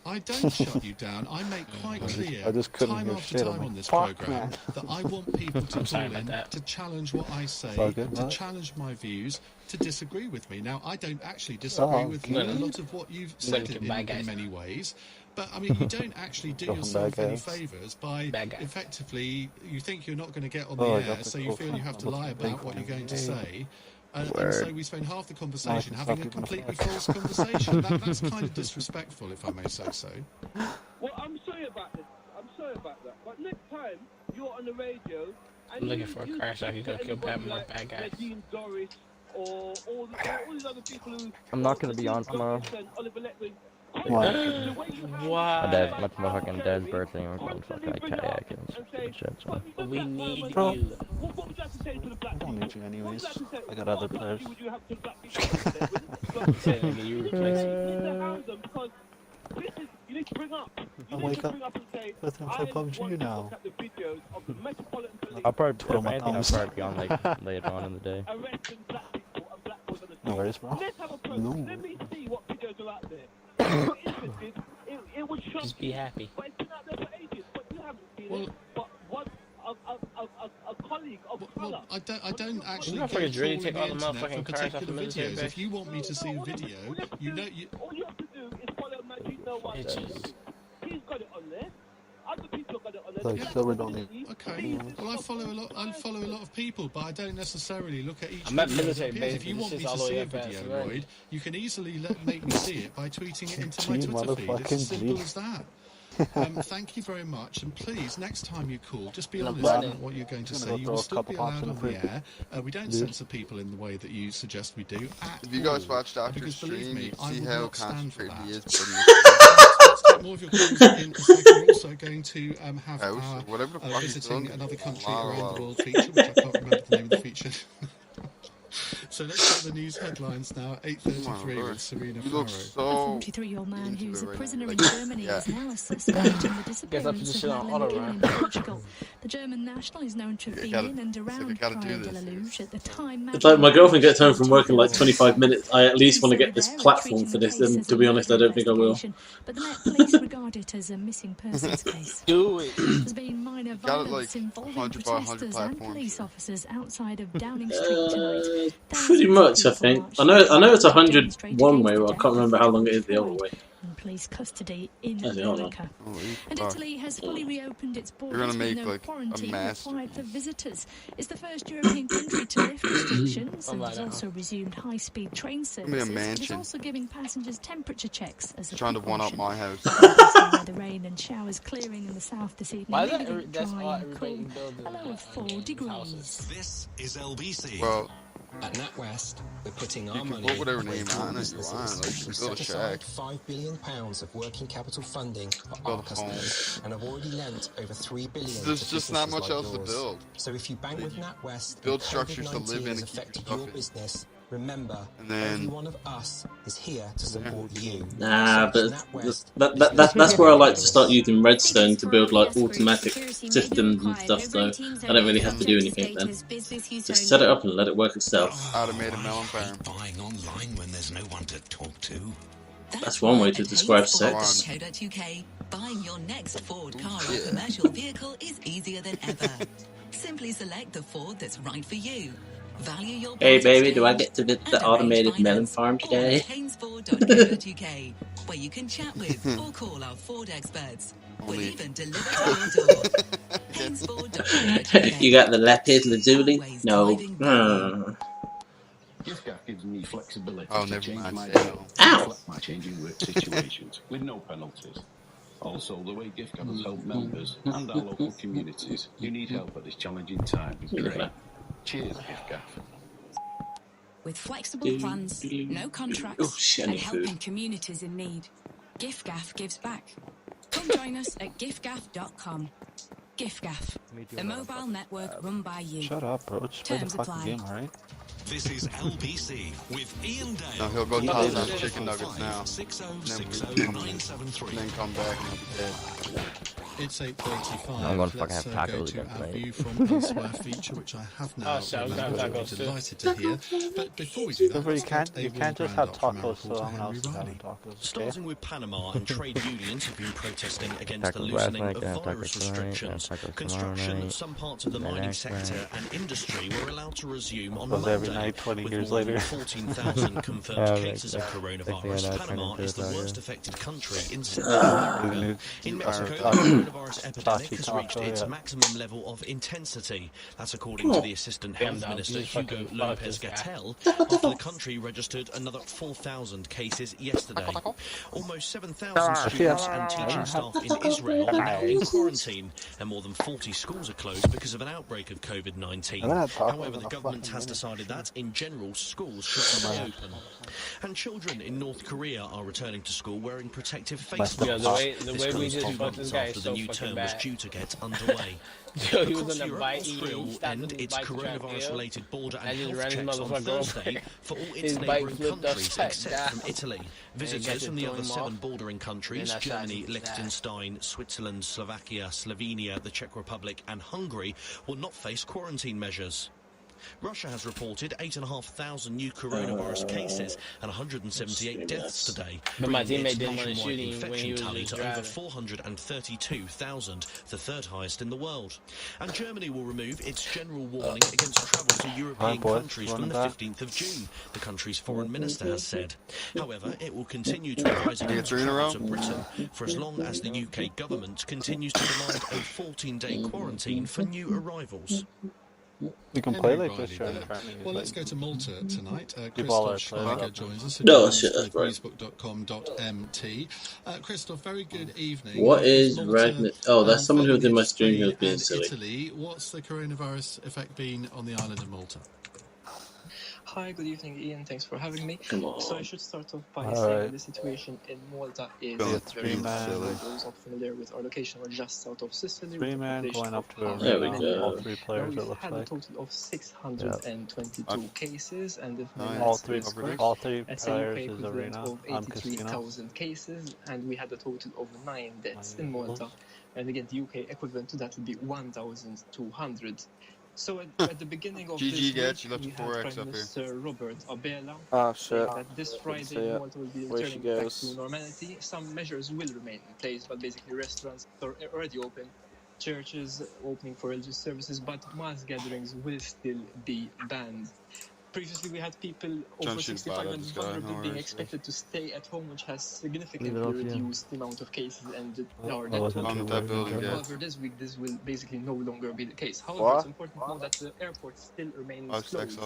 S14: I don't shut you down. I make quite clear
S21: I just couldn't
S14: time
S21: hear
S14: after
S21: shit. I'm
S14: time
S21: like,
S14: on this
S21: fuck,
S14: program
S21: man.
S14: that I want people to
S12: I'm sorry
S14: call
S12: about
S14: in
S12: that.
S14: to challenge what I say,
S21: all good,
S14: to
S21: mate.
S14: challenge my views, to disagree with me. Now, I don't actually disagree with a lot of what you've said in many ways. But, I mean, you don't actually do yourself any favours by effectively, you think you're not going to get on the air, so you feel you have to lie about what you're going to say. And so we spend half the conversation having a completely false conversation. That's kind of disrespectful, if I may say so.
S23: Well, I'm sorry about this. I'm sorry about that. But next time you're on the radio and
S12: I'm looking for a car so I can go kill bad more bad guys.
S23: Nadine Doris or all these other people who
S16: I'm not gonna be on tomorrow.
S23: and Oliver Letwin.
S12: Wow.
S16: That's my fucking dad's birthday and we're going fucking like kayaking and some stupid shit, so.
S12: We need
S21: Bro.
S12: you.
S23: What would you have to say to the black
S21: I don't need you anyways. I got other players.
S23: would you have to black people?
S12: Said nigga, you replace it.
S23: You need to hound them because this is, you need to bring up. You need to bring up and say,
S21: Let them play PUBG now.
S23: look at the videos of the Metropolitan Police
S16: I'll probably,
S21: Twiddle
S16: if
S21: my
S16: anything, I'll
S21: thumbs.
S16: probably be on like later on in the day.
S23: arresting black people and black boys on the street.
S21: No worries, bro.
S23: Let's have a program.
S21: No.
S23: Let me see what videos are out there. If you're interested, it would shock
S12: Just be
S23: you.
S12: happy.
S23: But it's been out there for ages, but you haven't seen
S14: Well,
S23: it. But one, a colleague of colour.
S14: Well, I don't actually
S12: You
S14: go
S12: motherfuckers
S14: through
S12: really
S14: all
S12: take
S14: the
S12: all the
S14: internet for
S12: motherfucking cars off the
S14: particular
S12: military
S14: videos.
S12: base?
S14: If you want me to see a video, you know you.
S23: All you have to do is follow Magino One.
S12: Bitches.
S23: He's got it on there. Other people have got it on there.
S21: Like, Silver don't need.
S14: Okay. Well, I follow a lot of people, but I don't necessarily look at each
S12: I'm at
S14: video as
S12: military
S14: it appears.
S12: base,
S14: If you
S12: but
S14: want
S12: this
S14: me
S12: is
S14: to
S12: all the
S14: see
S12: way
S14: a
S12: up past
S14: video,
S12: the road.
S14: Lloyd, you can easily make me see it by tweeting it into my
S21: Gee,
S14: Twitter feed. It's as simple
S21: motherfucking
S14: as that. Thank you very much, and please, next time you call, just be
S12: No
S14: honest
S12: button.
S14: about what you're going to
S21: I'm
S14: say.
S21: gonna
S14: You
S21: throw
S14: will
S21: a
S14: still
S21: couple
S14: be
S21: pops
S14: allowed
S21: in
S14: on
S21: the
S14: the
S21: fridge.
S14: air. We don't censor people in the way that you suggest we do.
S4: If you guys watch Doctor's
S14: because believe
S4: stream,
S14: me,
S4: you
S14: I
S4: can see
S14: would
S4: how
S14: not stand for
S4: concentrated
S14: that.
S4: he is.
S14: Let's take more of your calls in a second. We're also going to have
S4: House,
S14: our
S4: whatever the fuck he's
S14: visiting
S4: doing.
S14: another country
S4: Wow,
S14: around
S4: wow.
S14: the world feature, which I can't remember the name of the feature. So let's get the news headlines now. 8:33 with Serena Farrow.
S15: A 43-year-old man who is a prisoner in Germany is now a suspect in the disappearance of Madeleine McCann in Portugal. The German national is known to have been in and around Praia de la Luge at the time.
S1: It's like my girlfriend gets home from work in like 25 minutes. I at least want to get this platform for this, and to be honest, I don't think I will.
S15: But the Met Police regard it as a missing persons case.
S12: Do it.
S15: There's been minor violence involving protesters and police officers outside of Downing Street tonight.
S1: Pretty much, I think. I know it's 100 one way, but I can't remember how long it is the other way.
S15: In police custody in America. And Italy has fully reopened its borders with no quarantine required for visitors. It's the first European country to lift restrictions and has also resumed high-speed train services. It's also giving passengers temperature checks as a
S4: trying to one-up my house.
S15: The rain and showers clearing in the south this evening.
S12: Why is that
S15: Dry and cool. A low of 4 degrees.
S22: This is LBC.
S4: Well,
S2: at NatWest, we're putting our
S4: you can
S2: money
S4: put whatever
S2: where
S4: name
S2: your
S4: on it you
S2: businesses.
S4: want. Like, you
S2: We
S4: can build
S2: set
S4: a shack.
S2: aside £5 billion of working capital funding for
S4: Build
S2: our
S4: a
S2: customers and have already lent over $3 billion.
S4: There's
S2: to
S4: just not
S2: businesses
S4: much
S2: like
S4: else to
S2: yours.
S4: build.
S2: So if you bank with NatWest,
S4: Build
S2: and
S4: structures to live
S2: COVID-19
S4: in
S2: has
S4: and keep
S2: affected
S4: stuff
S2: your
S4: in.
S2: business, remember,
S4: And then-
S2: every one of us is here to support you.
S1: Nah, but that's where I like to start using Redstone to build like automatic systems and stuff, so I don't really have to do anything then. Just set it up and let it work itself.
S4: Automated melon farm.
S22: Buying online when there's no one to talk to.
S1: That's one way to describe sex.
S5: .co.uk, buying your next Ford car or commercial vehicle is easier than ever. Simply select the Ford that's right for you. Value your
S1: Hey baby, do I get to visit the automated melon farm today?
S5: Haynesford.co.uk, where you can chat with or call our Ford experts. We'll even deliver to your door. Haynesford.co.uk.
S1: You got the lapis lazuli? No.
S18: GiftGaff gives me flexibility
S4: Oh,
S18: to
S4: never
S18: change
S4: mind.
S18: my
S4: Say
S18: day
S4: no.
S1: Ow!
S18: reflect my changing work situations with no penalties. Also, the way GiftGaff has helped members and our local communities who need help at this challenging time is great. Cheers, GiftGaff.
S5: With flexible plans, no contracts, and helping communities in need, GiftGaff gives back. Come join us at giftgaff.com. GiftGaff, the mobile network run by you.
S21: Shut up, bro. Just play the
S5: Terms
S21: fucking
S5: apply.
S21: game, alright?
S22: This is LBC with Ian Dale.
S4: No, he'll go toss on chicken nuggets now.
S22: 6060973.
S4: And then come back and he'll be dead.
S14: It's 8:35.
S16: I'm gonna fucking
S14: Let's
S16: have
S14: go
S16: tacos
S14: to
S16: again
S14: our
S16: tonight.
S14: view from elsewhere feature, which I have now.
S12: Oh, so I'm
S14: remembered.
S12: gonna
S14: I'll be
S12: tacos too.
S14: delighted to hear. But before we do that,
S21: But
S14: let's
S21: you can't
S14: get a
S21: just have
S14: roundup from our
S21: tacos, so
S14: reporter
S21: I'm
S14: Henry
S21: also
S14: Riley.
S21: having tacos. Okay?
S22: Starting with Panama, and trade unions have been protesting against the
S16: Tacos last
S22: loosening
S16: night,
S22: of
S16: gonna have
S22: virus
S16: tacos tonight, gonna have
S22: restrictions.
S16: tacos tomorrow
S22: Construction and
S16: night,
S22: some parts of the
S16: and then
S22: mining
S16: next
S22: sector
S16: night.
S22: and industry were allowed to resume on
S21: Those every
S22: Monday.
S21: night, 20
S22: With
S21: years
S22: more
S21: later.
S22: than 14,000 confirmed
S16: Yeah,
S22: cases of
S16: like
S22: coronavirus,
S16: that.
S22: Panama is the
S16: Taco.
S22: worst affected country in Central America. In Mexico, the coronavirus epidemic has reached its maximum level of intensity. That's according to the Assistant Health Minister Hugo Lopez-Gatell, after the country registered another 4,000 cases yesterday. Almost 7,000 students and teaching staff in Israel are now in quarantine, and more than 40 schools are closed because of an outbreak of COVID-19. However, the government has decided that, in general, schools should stay open. And children in North Korea are returning to school wearing protective face
S12: Yeah,
S22: masks.
S12: the
S22: This
S12: way we
S22: comes
S12: just
S22: 2
S12: fucked
S22: months
S12: this guy
S22: after
S12: is
S22: the
S12: so
S22: new
S12: fucking
S22: term was
S12: bad.
S22: due to get underway.
S12: Yo, he was
S22: Across
S12: on the
S22: Europe,
S12: bike,
S22: Austria
S12: he stopped
S22: and
S12: his
S22: its
S12: bike to try and
S22: coronavirus-related border
S12: and
S22: and
S12: just
S22: health
S12: ran his
S22: checks on
S12: motherfucker
S22: Thursday
S12: over.
S22: for all its
S12: His bike
S22: neighbouring
S12: flipped
S22: countries
S12: upside
S22: except
S12: down.
S22: from Italy.
S12: And
S22: Visitors
S12: got
S22: from
S12: to
S22: the
S12: throw
S22: other
S12: him
S22: 7
S12: off.
S22: bordering countries,
S12: And that's
S22: Germany,
S12: sad.
S22: Liechtenstein, Switzerland, Slovakia, Slovenia, the Czech Republic and Hungary, will not face quarantine measures. Russia has reported 8,500 new coronavirus cases and 178 deaths today,
S12: But my
S22: bringing its
S12: teammate didn't want to
S22: nationwide
S12: shoot him when he
S22: infection
S12: was
S22: tally
S12: just
S22: to over
S12: driving.
S22: 432,000, the third highest in the world. And Germany will remove its general warning against travel to European
S21: boys,
S22: countries from
S21: running
S22: the
S21: back.
S22: 15th of June, the country's foreign minister has said. However, it will continue to advise against
S4: 3 in a
S22: travel
S4: row?
S22: to Britain for as long as the UK government continues to demand a 14-day quarantine for new arrivals.
S21: You can
S14: Henry
S21: play like
S14: Riley
S21: this, Sharon.
S14: there. Well, let's go to Malta tonight.
S21: People are
S14: Christoph
S21: playing.
S14: Schweiger joins us.
S1: No, shit, that's right.
S14: Facebook.com.mt. Christoph, very good evening.
S1: What is
S14: Malta,
S1: Ragnar? Oh, that's someone who was in my stream who was being
S14: and
S1: silly.
S14: Italy. What's the coronavirus effect been on the island of Malta?
S8: Hi, good evening, Ian. Thanks for having me.
S1: Come on.
S8: So I should start off by
S21: All
S8: saying
S21: right.
S8: the situation in Malta is
S21: Three
S8: very bad.
S21: man.
S8: For those not familiar with our location, we're just south of Sicily
S21: Three
S8: with a
S21: man
S8: population
S21: going
S8: of
S21: up to
S8: half
S1: There we
S8: a
S21: arena.
S8: million.
S21: All
S1: go.
S21: three
S8: Now
S21: players. It
S8: we've
S21: looks
S8: had a
S21: like.
S8: total of 622 cases, and if my
S21: All
S8: maths
S21: three.
S8: is correct,
S21: All three
S8: that's a
S21: players
S8: UK
S21: is
S8: equivalent
S21: arena.
S8: of
S21: I'm casino.
S8: 83,000 cases, and we had a total of 9 deaths in Malta. And again, the UK equivalent to that would be 1,200. So at the beginning of this
S4: GG
S8: week,
S4: gets, you left
S8: we
S4: a
S8: had
S4: 4x
S8: Prime
S4: up here.
S8: Minister Robert Abela
S12: Oh
S8: saying
S12: shit.
S8: that this
S12: Couldn't see
S8: Friday
S12: it.
S8: Malta will be
S12: Where she
S8: returning back
S12: goes.
S8: to normality. Some measures will remain in place, but basically restaurants are already open, churches opening for religious services, but mass gatherings will still be banned. Previously, we had people over 65 and vulnerable being expected to stay at home, which has significantly reduced the amount of cases and our death toll. However, this week, this will basically no longer be the case. However, it's important to know that the airport still remains closed.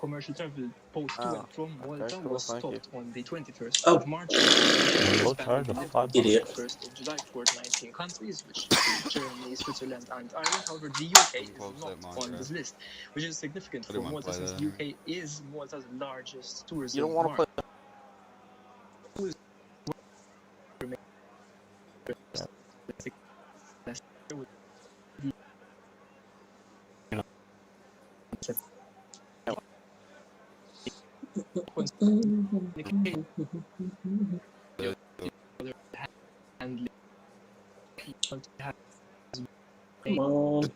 S8: Commercial travel both to and from Malta was stopped on the 21st of March. It was banned and lifted on the 1st of July for 19 countries, which include Germany, Switzerland, and Ireland. However, the UK is not on this list, which is significant for Malta since the UK is Malta's largest tourism
S12: You don't want to
S8: market.
S12: play.
S1: Come on.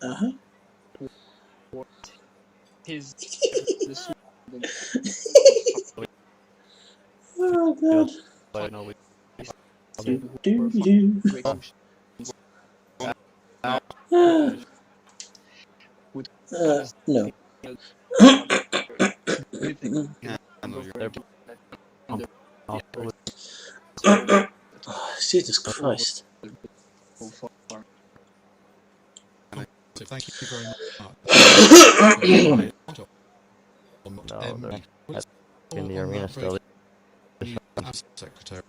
S1: Uh-huh.
S8: His
S1: Oh god. No. Oh, Jesus Christ.
S14: Thank you very much.
S16: No, they're in the arena still.
S14: Secretary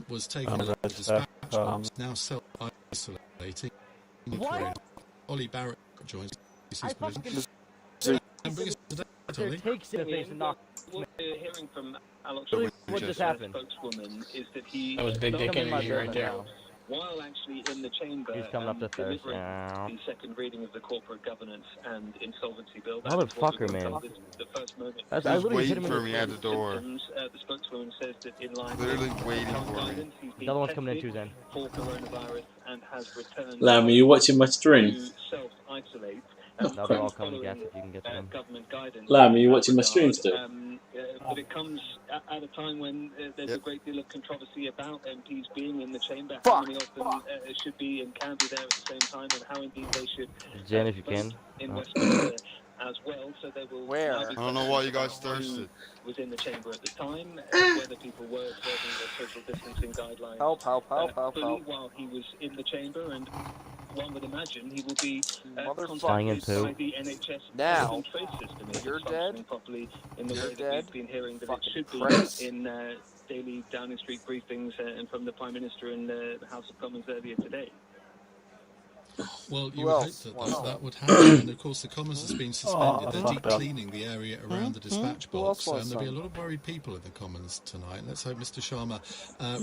S14: was taken along with dispatch box, now self-isolating.
S16: What?
S14: Ollie Barrett joins
S16: I
S14: BBC's
S16: fucking...
S14: and bring us to date,
S16: There
S14: Ollie.
S16: takes in the face and knock.
S23: What we're hearing from Alex
S16: What just happened?
S23: spokeswoman is that he
S12: That was big dick energy right there.
S23: while actually in the chamber
S16: He's coming up the stairs.
S23: the second reading of the corporate governance and insolvency bill.
S16: Motherfucker, man.
S23: The first moment.
S16: I literally hit him
S4: for me at the door.
S23: The spokeswoman says that in line
S4: Literally waiting for me.
S16: The other one's coming in too, then.
S23: for coronavirus and has returned
S1: Lamb, are you watching my stream?
S23: to self-isolate.
S16: Now they're all coming, guess, if you can get to them.
S23: Government guidance.
S1: Lamb, are you watching my stream still?
S23: But it comes at a time when there's a great deal of controversy about MPs being in the chamber. How many of them should be and can be there at the same time, and how indeed they should
S16: Jen, if you can.
S23: in Westminster as well. So there will
S12: Where?
S23: now be
S4: I don't know why you guys thirsted.
S23: who was in the chamber at the time, whether people were observing the social distancing guidelines fully while he was in the chamber, and one would imagine he will be contacted by the NHS
S12: now.
S23: trace system if
S12: You're
S23: it's
S12: dead.
S23: functioning properly in the way that we've been hearing that it should be in daily Downing Street briefings and from the Prime Minister in the House of Commons earlier today.
S14: Well, you would hope that would happen, and of course the Commons has been suspended. They're deep cleaning the area around the dispatch box, and there'll be a lot of worried people in the Commons tonight. Let's hope Mr. Sharma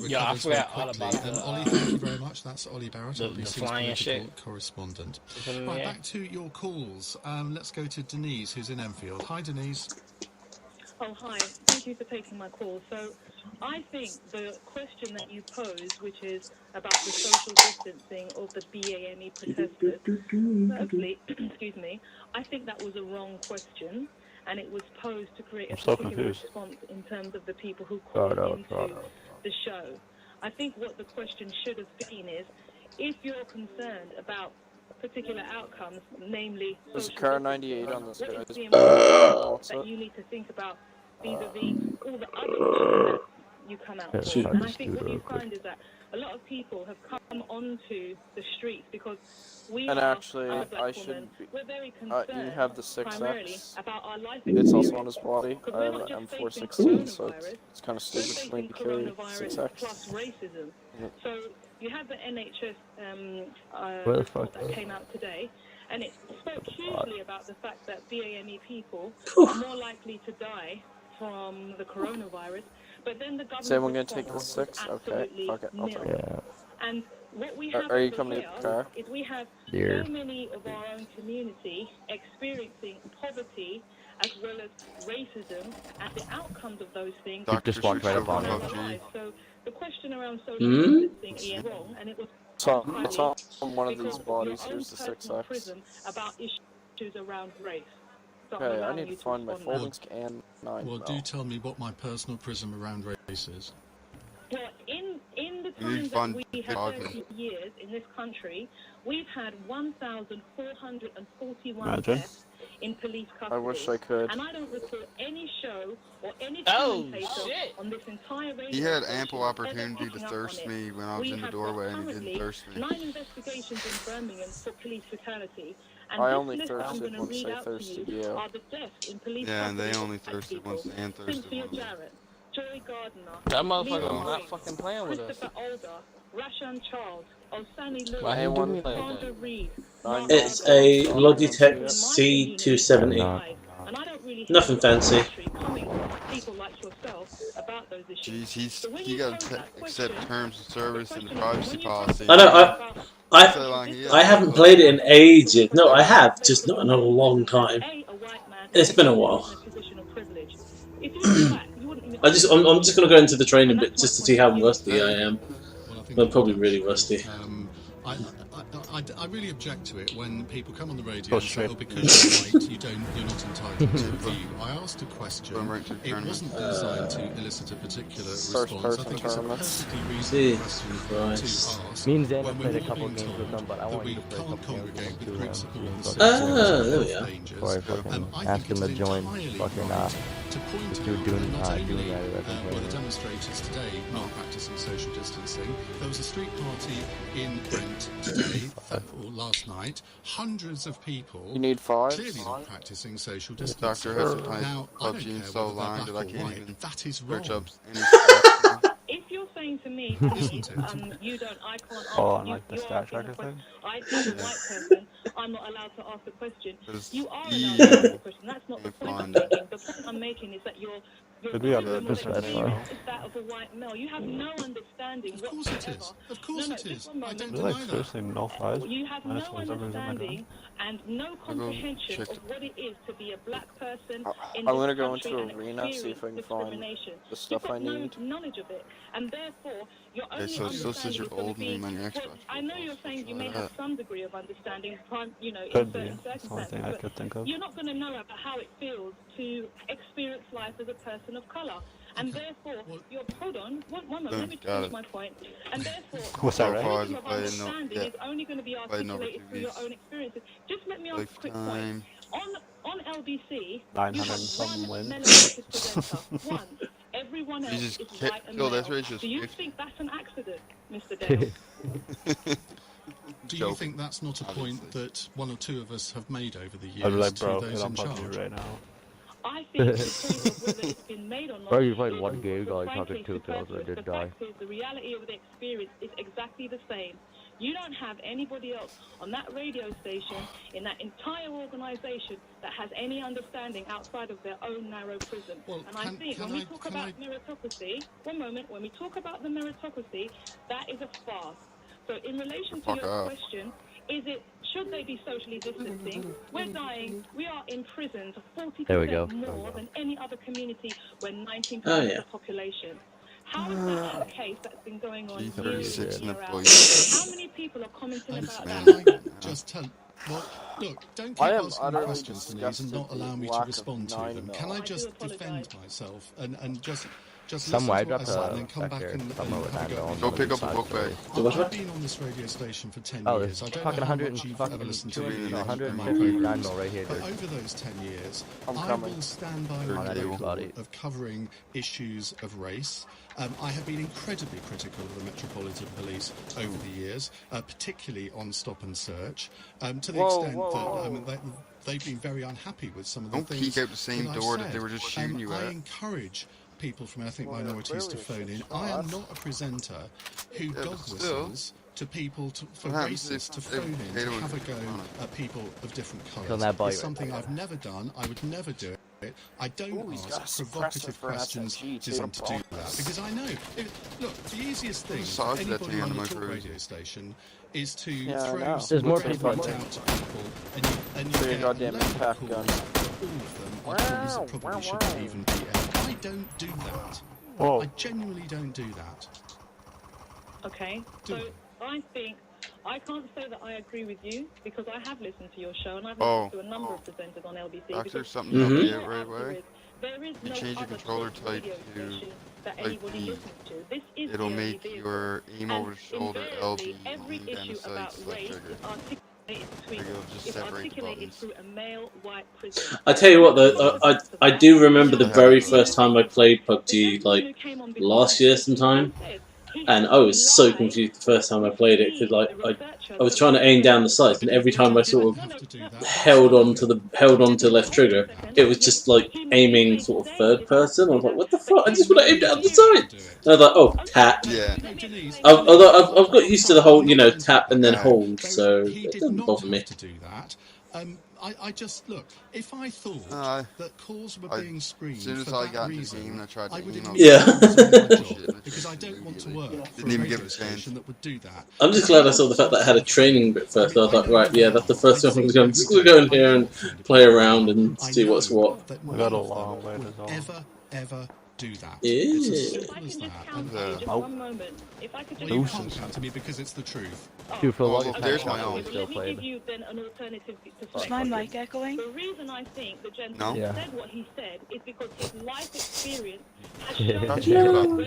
S14: recovers very quickly. Ollie, thank you very much. That's Ollie Barrett, BBC's political correspondent. Right, back to your calls. Let's go to Denise, who's in Enfield. Hi, Denise.
S9: Oh, hi. Thank you for taking my call. So I think the question that you posed, which is about the social distancing of the BAME protesters, firstly, excuse me, I think that was a wrong question, and it was posed to create a particular response in terms of the people who called into the show. I think what the question should have been is, if you're concerned about particular outcomes, namely
S12: There's a car 98 on this
S9: what
S12: guy.
S9: is the important that you need to think about vis-a-vis all the other things that you come out for. And I think what you find is that a lot of people have come onto the streets because we
S12: and
S9: are,
S12: actually,
S9: as a black
S12: I
S9: woman,
S12: should be,
S9: we're very concerned
S12: you have the
S9: primarily
S12: 6X.
S9: about our life
S12: It's also on
S9: experience.
S12: his body.
S9: Because
S12: I
S9: we're
S12: have
S9: not
S12: an
S9: just facing
S12: M416, so
S9: coronavirus,
S12: it's kind of
S9: we're
S12: stupid for me
S9: facing
S12: to carry
S9: coronavirus
S12: 6X.
S9: plus racism. So you had the NHS
S16: Where the
S9: report
S16: fuck?
S9: that came out today, and it spoke hugely about the fact that BAME people are more likely to die from the coronavirus. But then the
S12: Is anyone
S9: government
S12: gonna take the
S9: response was
S12: 6? Okay,
S9: absolutely
S12: fuck it, I'll take
S9: nil.
S12: it.
S16: Yeah.
S9: And what we have
S12: Are you
S9: over
S12: coming to
S9: here
S12: get the car?
S9: is we have
S16: Dear.
S9: so many of our own community experiencing poverty as well as racism, and the outcomes of those things
S16: You just walked right up on
S9: our
S16: it.
S9: lives. So the question around social
S1: Hmm?
S9: distancing is wrong, and it was
S12: So,
S9: highly
S12: it's on one of
S9: because
S12: these
S9: of your
S12: bodies.
S9: own
S12: Here's the
S9: personal
S12: 6X.
S9: prism about issues around race. So I'm
S12: Okay, I
S9: allowing
S12: need
S9: you
S12: to
S9: to
S12: find my
S9: respond now.
S12: folding scan 9
S14: Well,
S12: mil.
S14: do tell me what my personal prism around race is.
S9: Well, in the
S4: You need
S9: time that
S4: fun
S9: we have
S4: talking.
S9: 30 years in this country, we've had 1,441
S21: Imagine.
S9: deaths in police custody.
S12: I wish I could.
S9: And I don't recall any show or any
S3: Oh,
S9: commentator
S3: shit.
S9: on this entire radio
S4: He had
S9: station
S4: ample
S9: ever
S4: opportunity to
S9: picking up
S4: thirst
S9: on it.
S4: me when I was
S9: We
S4: in the
S9: have got
S4: doorway, and he didn't
S9: currently
S4: thirst me.
S9: 9 investigations in Birmingham for police fatality. And
S12: I
S9: this
S12: only
S9: list that I'm
S12: thirsted
S9: going to
S12: once
S9: read
S12: they
S9: out to
S12: thirsted
S9: you
S12: you.
S9: are the deaths in police
S4: Yeah, and
S9: custody
S4: they
S9: of
S4: only
S9: black
S4: thirsted
S9: people.
S4: once Dan thirsted
S9: Cynthia
S4: once.
S9: Jarrett, Joy Gardner,
S3: That motherfucker
S9: Leah
S3: was not
S9: Briggs,
S3: fucking playing with us.
S9: Christopher Older, Rashan Charles, Osani Lewis,
S3: Why he do me like
S9: Sandra
S3: that?
S9: Reed,
S12: 9
S1: It's
S12: mil.
S1: a
S12: I'll
S1: Logitech
S12: see it.
S1: C270.
S9: and I don't really hear
S1: Nothing
S9: a lot of
S1: fancy.
S9: commentary coming from people like yourself about those issues.
S4: Jeez,
S9: So when
S4: he
S9: you
S4: got
S9: pose
S4: to
S9: that
S4: accept
S9: question,
S4: terms of
S9: the
S4: service and the
S9: question is,
S4: privacy
S9: when you
S4: policy.
S1: I know.
S9: about
S1: I
S4: So long he
S1: I
S4: is,
S1: haven't
S4: but
S1: played it in ages. No, I have, just not in a long time.
S9: A white man
S1: It's been a
S9: is
S1: while.
S9: in a position of privilege. If you were black, you wouldn't even
S1: I'm just gonna go into the training bit just to see how rusty I am.
S14: Well, I think
S1: I'm
S14: you've
S1: probably
S14: done
S1: really
S14: so.
S1: rusty.
S14: I really object to it when people come on the radio
S21: Go
S14: and say,
S21: straight.
S14: "Oh, because you're white, you're not entitled to a view." I asked a question. It wasn't designed to elicit a particular response. I
S12: person
S14: think it's a
S12: tournaments.
S14: perfectly reasonable question to
S1: Christ.
S14: ask
S16: Me and Xander
S14: when
S16: played
S14: we're
S16: a
S14: all
S16: couple
S14: being
S16: games with them,
S14: told
S16: but I
S14: that
S16: want
S14: we
S16: you to play a
S14: can't
S16: couple games with
S14: congregate
S16: them
S14: with
S16: too.
S14: principle and
S16: Fucking
S14: civic sense
S1: Ah,
S14: of
S1: there we
S14: health
S1: are.
S14: dangers.
S16: Before I fucking
S14: I
S16: ask
S14: think
S16: him
S14: it
S16: to
S14: is
S16: join
S14: entirely
S16: fucking
S14: right to point
S16: do
S14: out
S16: doing
S14: that not only
S16: doing that.
S14: were the demonstrators today not practicing social distancing, there was a street party in Brent today, or last night. Hundreds of people
S12: You need 5?
S14: clearly not practicing social
S4: This
S14: distancing.
S4: doctor has some time
S14: Now, I don't
S4: PUBG and
S14: care
S4: so
S14: whether they're
S4: long
S14: black
S4: that I
S14: or
S4: can't
S14: white.
S4: even
S14: That is
S4: search
S14: wrong.
S4: up any stats now.
S9: if you're saying to me,
S14: Isn't it?
S9: you don't, I can't
S21: Oh,
S9: ask,
S21: and like the
S9: you're
S21: stat
S9: asking the
S21: tracker
S9: question,
S21: thing?
S9: I, as a white person, I'm not allowed to ask the question.
S4: It's
S9: You are allowed to ask the
S4: evil.
S9: question. That's not the
S4: Can't
S9: point I'm
S4: find it.
S9: making. The point I'm making is that your
S21: Should be on the
S9: personal
S21: different
S9: experience
S21: male.
S9: is that of a white male. You have no understanding
S14: Of course it
S9: whatsoever.
S14: is. Of course
S9: No,
S14: it
S9: just
S14: is.
S9: one
S14: I
S9: moment.
S14: don't
S21: Is it like
S14: deny that.
S21: seriously no size?
S9: You have
S21: Minus
S9: no
S21: 27 is in my
S9: understanding and no
S4: I'll go
S9: comprehension
S4: check
S9: of what it is to be a black person in
S12: I'm
S9: this
S12: gonna go
S9: country
S12: into
S9: and
S12: arena, see
S9: experience
S12: if I can find
S9: discrimination.
S12: the
S9: You've
S12: stuff I
S9: got no
S12: need.
S9: knowledge of it, and therefore your
S4: Okay,
S9: only
S4: so it still says
S9: understanding
S4: your
S9: is going
S4: old
S9: to be.
S4: name on your
S9: Well,
S4: Xbox
S9: I know
S4: profile,
S9: you're
S4: so
S9: saying you
S4: try
S9: may
S4: that.
S9: have some degree of understanding, in
S21: Could be.
S9: certain
S21: That's the only
S9: circumstances,
S21: thing I
S9: but
S21: could think of.
S9: you're not going to know about how it feels to experience life as a person of color. And therefore, hold on, one moment, let me
S4: Got
S9: finish
S4: it.
S9: my point. And therefore,
S21: What's that,
S4: So
S21: right?
S4: far,
S9: freedom
S4: I've
S9: of
S4: played no,
S9: understanding
S4: yeah,
S9: is only going to be
S4: played over 2
S9: articulated through your
S4: weeks.
S9: own experiences. Just let me ask a quick point.
S4: Lifetime.
S9: On LBC, you
S21: 900
S9: have
S21: and some
S9: one
S21: wins.
S9: melanated presenter. One. Everyone else
S4: Jesus,
S9: is white and
S4: Phil,
S9: male.
S4: that's racist.
S9: Do you think that's an accident, Mr. Dale?
S14: Do you think that's not a point that one or two of us have made over the
S21: I'd be
S14: years
S21: like,
S14: to
S21: bro,
S14: those
S21: get on
S14: in
S21: PUBG
S14: charge?
S21: right now.
S9: I think the point of whether it's been made or not.
S16: Bro, you played one game,
S9: but
S16: like
S9: frankly,
S16: talking two kills, I did
S9: the
S16: die.
S9: fact is, the reality of the experience is exactly the same. You don't have anybody else on that radio station, in that entire organisation, that has any understanding outside of their own narrow prism. And I think when we talk about meritocracy, one moment, when we talk about the meritocracy, that is a farce. So in relation to your question, should they be socially distancing? We're dying. We are in prisons 40% more than any other community. We're 19% of the population. How is that a case that's been going on year in, year out? How many people are commenting about that?
S14: Can I just tell? Well, look, don't keep
S12: I am
S14: asking
S12: utterly
S14: questions to these and not
S12: disgusted
S14: allow me
S12: with
S14: to
S12: lack of
S14: respond to
S12: 9
S14: them.
S12: mil.
S14: Can I
S12: I
S14: just
S9: do
S14: defend myself and just
S16: Somewhere, I
S14: listen to what I
S16: dropped
S14: said and
S16: a
S14: then come back
S16: vector
S14: and
S16: somewhere with
S14: have a
S16: that
S14: go?
S16: on
S4: Go
S16: one of
S4: pick
S16: these
S4: up a
S16: side
S4: book bag.
S16: stories.
S14: I've been on this radio station for 10
S16: Oh,
S14: years.
S16: there's
S14: I don't
S16: fucking
S14: know how
S16: 100
S14: much you've
S16: fucking
S14: ever listened to me
S16: 200,
S14: in my
S16: 159
S14: programs,
S16: mil right here,
S14: but
S16: dude.
S14: over those 10 years,
S12: I'm
S14: I
S12: coming.
S14: will stand by
S4: Sure,
S14: my
S4: you
S14: record
S16: buddy.
S14: of covering issues of race. I have been incredibly critical of the Metropolitan Police over the years, particularly on stop and search, to the extent that they've been very unhappy with some of the
S4: Don't
S14: things
S4: peek out the same
S14: that I've
S4: door
S14: said.
S4: that they were just shooting you
S14: I
S4: at.
S14: encourage people from ethnic minorities to phone in. I am not a presenter who dog whistles to people for racists to phone in to have a go at people of different colours. It's something I've never done. I would never do it. I don't ask provocative questions designed to do that because I know. Look, the easiest thing for anybody on a talk radio station is to throw some more people out to people and you get goddamn impact gun. All of them are probably shouldn't even be aired. I don't do that. I genuinely don't do that.
S9: Okay, so I think I can't say that I agree with you because I have listened to your show and I've listened to a number of presenters on LBC.
S4: Doctor, something to help you out right away. You change your controller type to type E. It'll make your aim over the shoulder LB aim down the sights left trigger. It'll just separate the buttons.
S1: I tell you what, though, I do remember the very first time I played PUBG, like last year sometime, and I was so confused the first time I played it because like I was trying to aim down the sights, and every time I sort of held on to left trigger, it was just like aiming sort of third person. I was like, what the fuck? I just want to aim down the sights. And I was like, oh, tap.
S4: Yeah.
S1: I've got used to the whole, tap and then hold, so it doesn't bother me.
S14: To do that. I just look. If I thought that calls were being screened
S4: as soon as
S14: for
S4: I
S14: that
S4: got
S14: reason,
S4: I tried to
S14: would
S4: aim
S14: because I don't want to work for a
S4: even
S14: radio
S4: give it a
S14: station that would do that.
S1: I'm just glad I saw the fact that I had a training bit first. I was like, right, yeah, that's the first time I'm going to go in here and play around and see what's what.
S14: We got a long way to go. Ever do that. It's as simple as that.
S9: One moment. If I could just
S14: you can't come to me because it's the truth.
S16: Dude, for a long time,
S4: there's my own.
S9: Let me give you then an alternative perspective.
S3: Is my mic echoing?
S9: The reason I think the gentleman said what he said is because his life experience has shown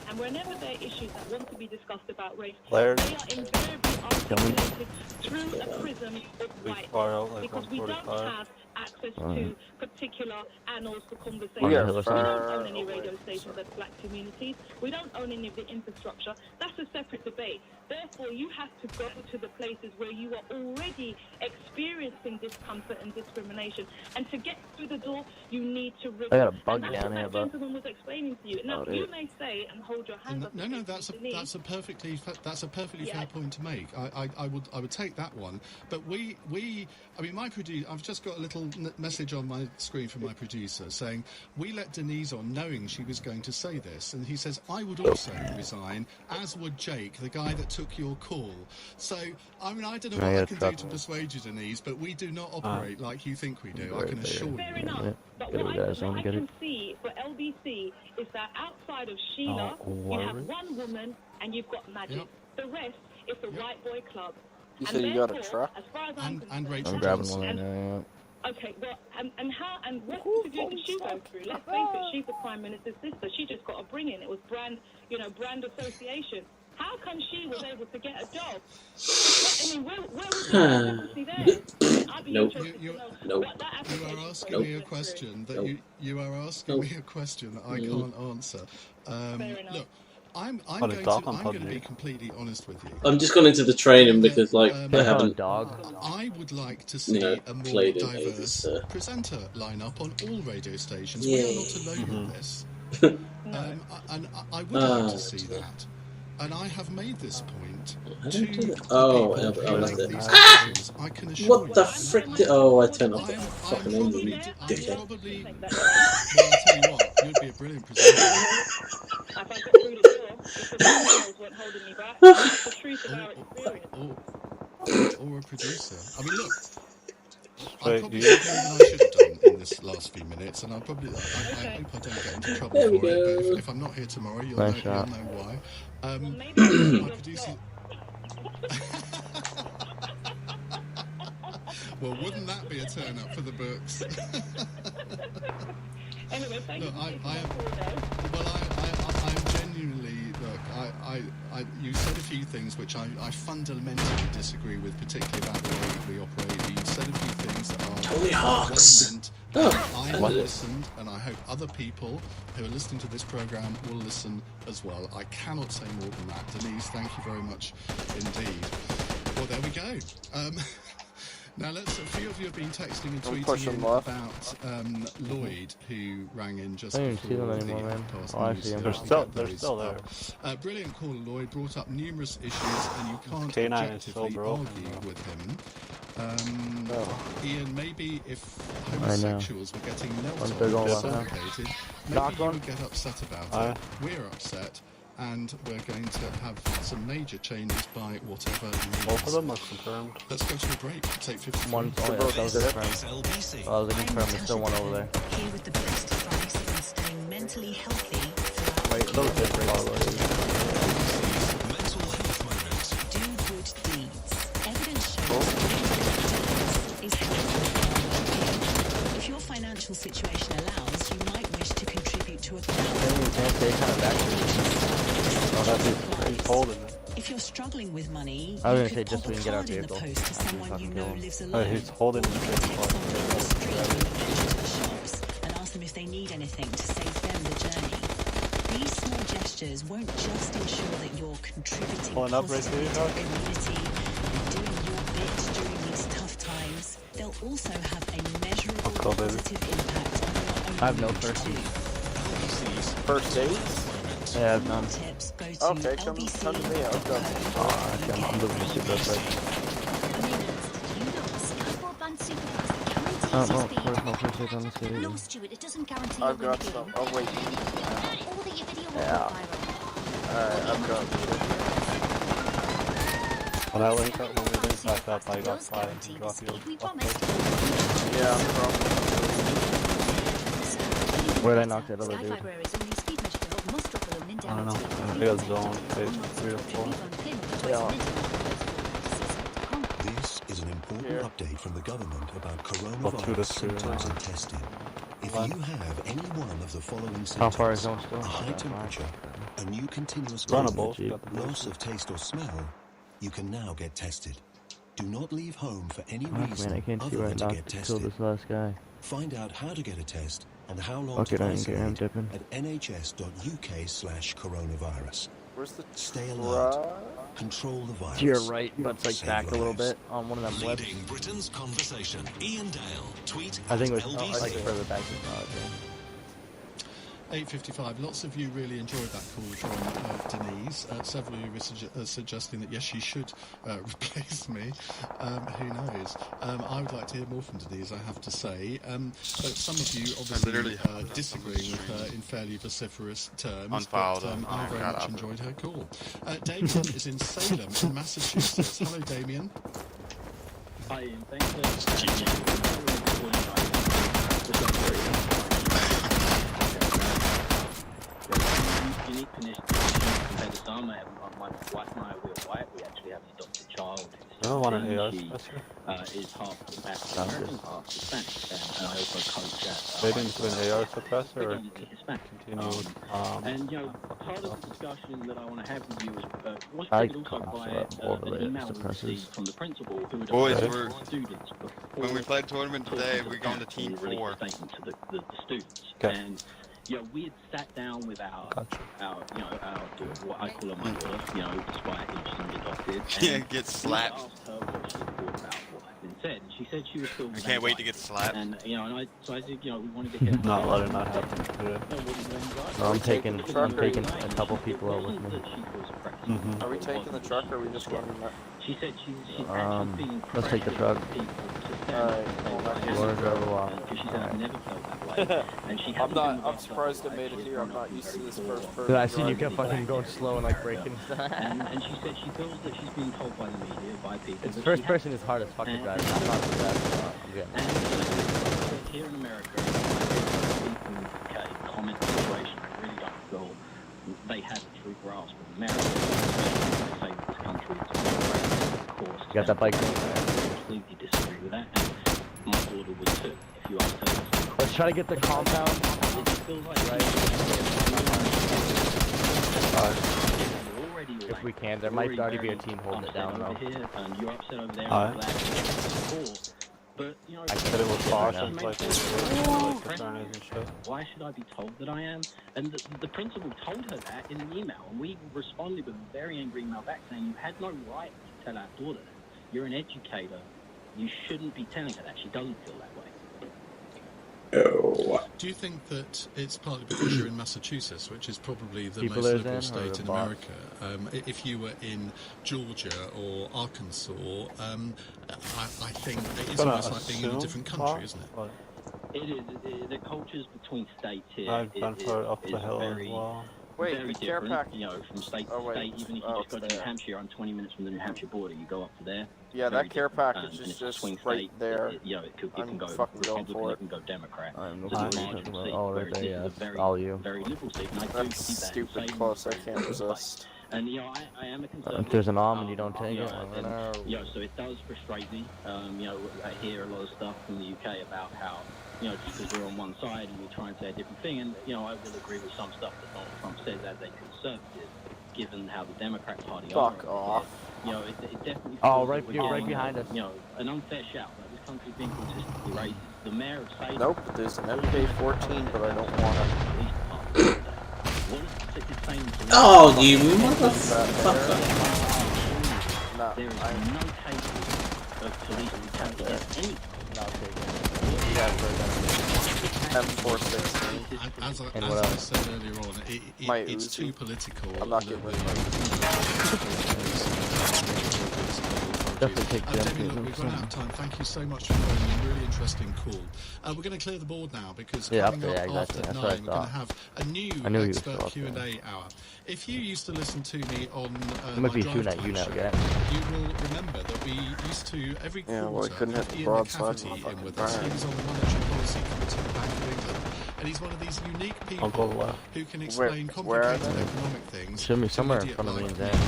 S9: and whenever there are issues that want to be discussed about race, they are invariably articulated through a prism of whiteness because we don't have access to particular annals for conversation. We don't own any radio stations as black communities. We don't own any of the infrastructure. That's a separate debate. Therefore, you have to go to the places where you are already experiencing discomfort and discrimination. And to get through the door, you need to
S16: I got a bug down here,
S9: but that gentleman was explaining to you. Now, you may say and hold your hands up.
S14: No, that's a perfectly fair point to make. I would take that one. But my producer. I've just got a little message on my screen from my producer saying we let Denise on knowing she was going to say this, and he says I would also resign, as would Jake, the guy that took your call. So I don't know what I can do to persuade you, Denise, but we do not operate like you think we do. I can assure you.
S9: Fair enough. But what I can see for LBC is that outside of Sheila, you have one woman and you've got Magic. Yep. The rest is the white boy club.
S12: You said you got a truck?
S9: As far as I'm concerned,
S14: Rachel
S16: I'm grabbing one right now.
S9: Okay, well, and what interview did she go through? Let's face it, she's the Prime Minister's sister. She just got a bring-in. It was brand association. How come she was able to get a job? I mean, where was the democracy there? I'd be interested to know what that application
S14: you are asking me a question that you are asking me a question that I can't answer.
S9: Fair enough.
S14: Look, I'm going to be completely honest with you.
S1: I'm just gone into the training because, I haven't.
S14: I would like to see a more diverse presenter lineup on all radio stations. We are not alone in this, and I would like to see that. And I have made this point to I can assure
S1: what the frick? I turned off the fucking engine, you dickhead.
S14: Well, I'll tell you what, you'd be a brilliant presenter.
S9: If I got through the door, because the girls weren't holding me back, that's the truth of our experience.
S14: Or a producer. I mean, look, I probably did more than I should have done in this last few minutes, and I hope I don't get into trouble for it, but if I'm not here tomorrow, you'll know why. My producer... Well, wouldn't that be a turn up for the books?
S9: Anyway, thank
S14: look,
S9: you.
S14: I'm genuinely, you said a few things which I fundamentally disagree with, particularly about the way we operate. You said a few things that are
S1: Tony Hawks.
S14: I have listened, and I hope other people who are listening to this program will listen as well. I cannot say more than that. Denise, thank you very much indeed. Well, there we go. Now, a few of you have been texting and
S12: Don't push
S14: tweeting
S12: him
S14: in
S12: left.
S14: about Lloyd, who rang in just
S16: I don't
S14: before
S16: see them
S14: the
S16: anymore, man.
S14: past
S16: Oh, I
S14: news.
S16: see them.
S14: I'll
S21: They're
S14: get
S21: still
S14: those
S21: there.
S14: up. Brilliant caller Lloyd brought up numerous issues, and you can't
S21: K9 is
S14: objectively
S21: still broken,
S14: argue
S21: though.
S14: with him. Ian, maybe if
S16: I know.
S14: homosexuals were getting knelt
S16: One
S14: on
S16: big
S14: and
S16: old one, huh?
S14: suffocated, maybe
S16: Knock
S14: you
S16: one.
S14: would get upset about
S21: Aye.
S14: it. We're upset, and we're going to have some major changes by whatever means.
S21: Both of them are confirmed.
S14: Let's go to a break. Take 53.
S16: One. Oh, yeah, that was it. Oh, I was looking for him. There's still one over there.
S13: Here with the best advice on staying mentally healthy throughout
S16: Wait, those different.
S13: do good deeds. Evidence shows is helpful. If your financial situation allows, you might wish to contribute to a
S16: They can't take kind of back. Oh, that's it.
S21: He's holding it.
S13: If you're struggling with money,
S16: I was
S13: you
S16: gonna say
S13: could
S16: just
S13: pop
S16: so we
S13: a
S16: can get our
S13: card in the
S16: vehicle.
S13: post to someone you know lives
S21: Oh,
S13: alone.
S21: he's holding it.
S13: Shops and ask them if they need anything to save them the journey. These small gestures won't just ensure that you're contributing
S21: Pulling up right
S13: positively
S21: there,
S13: to
S21: dog.
S13: the community and doing your bit during these tough times, they'll also have a measurable
S21: Go, baby.
S13: positive impact on your own
S16: I have no
S13: mood
S16: first
S13: too.
S12: First dates?
S16: Yeah, I have none.
S13: Tips go to
S12: Okay, come to me. Let's go.
S16: Oh, actually, I'm looking for super quick. Oh, no, where's my first aid on this video?
S15: No, Stuart, it doesn't guarantee
S12: I've
S15: you're
S12: got
S15: gonna
S12: some.
S15: be-
S12: Oh, wait.
S15: Or that your video will
S16: Yeah.
S15: go viral.
S12: Alright, I've got
S21: When I link up, when we link back up, I got
S15: Does
S21: 5
S15: guarantee
S21: and
S15: the
S21: drop you
S15: speed we
S21: off
S15: promised.
S12: Yeah, I'm probably.
S16: Where'd I knock that other dude?
S15: Skyfiber Air's only speed measure to help muster balloon in
S21: I don't know.
S15: downtown.
S21: I think it's zone page 3 or 4.
S6: This is an important update from the government about
S21: Up to
S6: coronavirus
S21: the
S6: symptoms and testing. If you have any one of the following
S16: How far is
S6: symptoms,
S16: zone still?
S6: a high temperature, a new continuous
S21: Runnable.
S6: cough, loss of taste or smell, you can now get tested. Do not leave home for any
S16: Fuck,
S6: reason
S16: man, I can't see
S6: other
S16: where I
S6: than to
S16: knocked
S6: get
S16: to kill
S6: tested.
S16: this last guy.
S6: Find out how to get a test and how long
S16: Fuck
S6: to
S16: it, I didn't get him
S6: isolate
S16: dipping.
S6: at nhs.uk/coronavirus.
S12: Where's the
S6: Stay alert. Control the virus.
S16: To your right, but it's like
S6: Save
S16: back a little
S6: lives.
S16: bit on one of them webs.
S10: Leading Britain's conversation. Ian Dale. Tweet
S16: I think it was
S10: LBC.
S16: like further back than that.
S14: 8:55. Lots of you really enjoyed that call from Denise. Several of you were suggesting that yes, she should replace me. Who knows? I would like to hear more from Denise, I have to say. But some of you obviously disagreeing with her in fairly vociferous terms.
S4: Unfouled
S14: But
S4: him.
S14: I
S4: Oh,
S14: very
S4: God,
S14: much
S4: I've-
S14: enjoyed her call. Damien is in Salem, in Massachusetts. Hello, Damien.
S11: Hi, Ian. Thanks for unique condition compared to some. My wife and I, we're white. We actually have an adopted child.
S21: I don't want an AR
S11: She
S21: special.
S11: is half African American, half Hispanic, and I also coach at.
S21: They didn't do an AR suppressor or
S11: predominantly Hispanic.
S21: continue with,
S11: And you know, part of the discussion that I want to have with you is was
S16: I
S11: triggered also by
S16: all the
S11: an email we
S16: suppressors.
S11: received from the principal who had
S4: Boys,
S11: approached students before.
S4: when we played tournament today, we're going to team 4.
S11: Statement to the students.
S21: Okay.
S11: And you know, we had sat down with our daughter, what I call her my daughter, you know, despite she's adopted.
S4: Yeah, get slapped.
S11: We asked her what she thought about what had been said, and she said she was still.
S4: I can't wait to get slapped.
S11: And you know, I said, you know, we wanted to hear.
S21: Not letting that happen today.
S16: No, I'm taking a couple people out with me.
S12: Are we taking the truck or are we just running that?
S11: She said she's
S16: Let's take the truck.
S12: Alright,
S16: Lord driver walk.
S12: I'm surprised it made it here. I'm not used to this first person.
S16: Dude, I seen you kept
S12: driving.
S16: fucking going slow and like braking.
S11: and she said she feels that she's being told by the media, by people.
S16: It's
S11: that
S16: first
S11: she
S16: person is hard as fuck to drive. I'm not too bad. I'm getting it.
S11: here in America, people in the UK comment the situation. I really don't feel they have a true grasp of America. They say that this country is of course.
S16: You got that bike?
S11: I completely disagree with that. And my daughter was too. If you asked her,
S16: Let's try to get the compound. If we can, there might already be a team holding it down though.
S11: And you're upset over there.
S21: Alright.
S11: But you know,
S21: I said it was caution, like concern and shit.
S11: why should I be told that I am? And the principal told her that in an email, and we responded with a very angry email back saying you had no right to tell our daughter that. You're an educator you shouldn't be telling her that. She doesn't feel that way.
S1: Oh.
S14: Do you think that it's partly because you're in Massachusetts, which is probably the
S16: People
S14: most
S16: are
S14: liberal
S16: in,
S14: state
S16: or
S14: in
S16: bots?
S14: America? If you were in Georgia or Arkansas, I think it's almost like being in a different country, isn't it?
S11: It is. The cultures between states here
S21: I've been for up the
S11: is
S21: hill
S11: very,
S21: as well.
S12: Wait,
S11: very
S12: the care
S11: different.
S12: package.
S11: You know, from state to state. Even if you just go to New Hampshire, I'm 20 minutes from the New Hampshire border. You go up to there.
S12: Yeah,
S11: very
S12: that care
S11: different.
S12: package
S11: And
S12: is
S11: it's a
S12: just
S11: swing
S12: right
S11: state.
S12: there.
S11: You know, it can go
S12: fucking going
S11: Republican,
S12: for
S11: it
S12: it.
S11: can go Democrat.
S16: I'm
S11: It's a marginal seat.
S16: oh, right
S11: Whereas
S16: there,
S11: this
S16: yeah,
S11: is a
S16: that's
S11: very,
S16: all you.
S11: very liberal seat. And I do
S12: That's
S11: see that.
S12: stupid
S11: Same
S12: close. I
S11: very
S12: can't
S11: liberal place.
S12: resist.
S11: And you know, I am a conservative.
S16: If there's an almond you don't take
S11: you
S16: it,
S11: know,
S16: I don't know.
S11: you know, so it does frustrate me. You know, I hear a lot of stuff from the UK about how, you know, just because we're on one side and we try and say a different thing, and you know, I will agree with some stuff that Donald Trump says as a conservative, given how the Democrat Party
S12: Fuck
S11: are.
S12: off.
S11: You know, it definitely.
S16: Oh,
S11: feels
S16: right,
S11: that
S16: you're
S11: we're
S16: right
S11: getting,
S16: behind us.
S11: You know, an unfair shout. Like this country's being consistently racist. The mayor of Salem.
S12: Nope, there's an MK14, but I don't want it.
S1: Oh, you motherfucker!
S12: No,
S11: There is no case of police brutality against any.
S12: M416.
S14: As I
S16: And what else?
S14: said earlier on, it's
S12: Uzi.
S14: too political.
S12: I'm not getting rid of
S16: Definitely take
S14: Jamie, look, we've run out of time. Thank you so much for phoning in. Really interesting call. We're going to clear the board now because coming up after 9, we're going to have a new expert Q&A hour. If you used to listen to me on
S16: might
S14: my
S16: be
S14: drive
S16: shooting at
S14: time
S16: you now,
S14: show,
S16: yeah.
S14: you will remember that we used to every
S12: Yeah, well, I
S14: quarter
S12: couldn't hit
S14: have
S12: the
S14: Ian
S12: broadside
S14: McCafferty
S12: of my
S14: in with
S12: fucking
S14: us. He
S12: brain.
S14: was on the Monetary Policy Committee of the Bank of England, and he's one of these unique people who can explain
S12: where are
S14: complicated
S12: they?
S14: economic things.
S16: Show me
S14: to
S16: somewhere in
S14: idiot
S16: front of me
S14: like
S16: and
S14: me.
S16: then.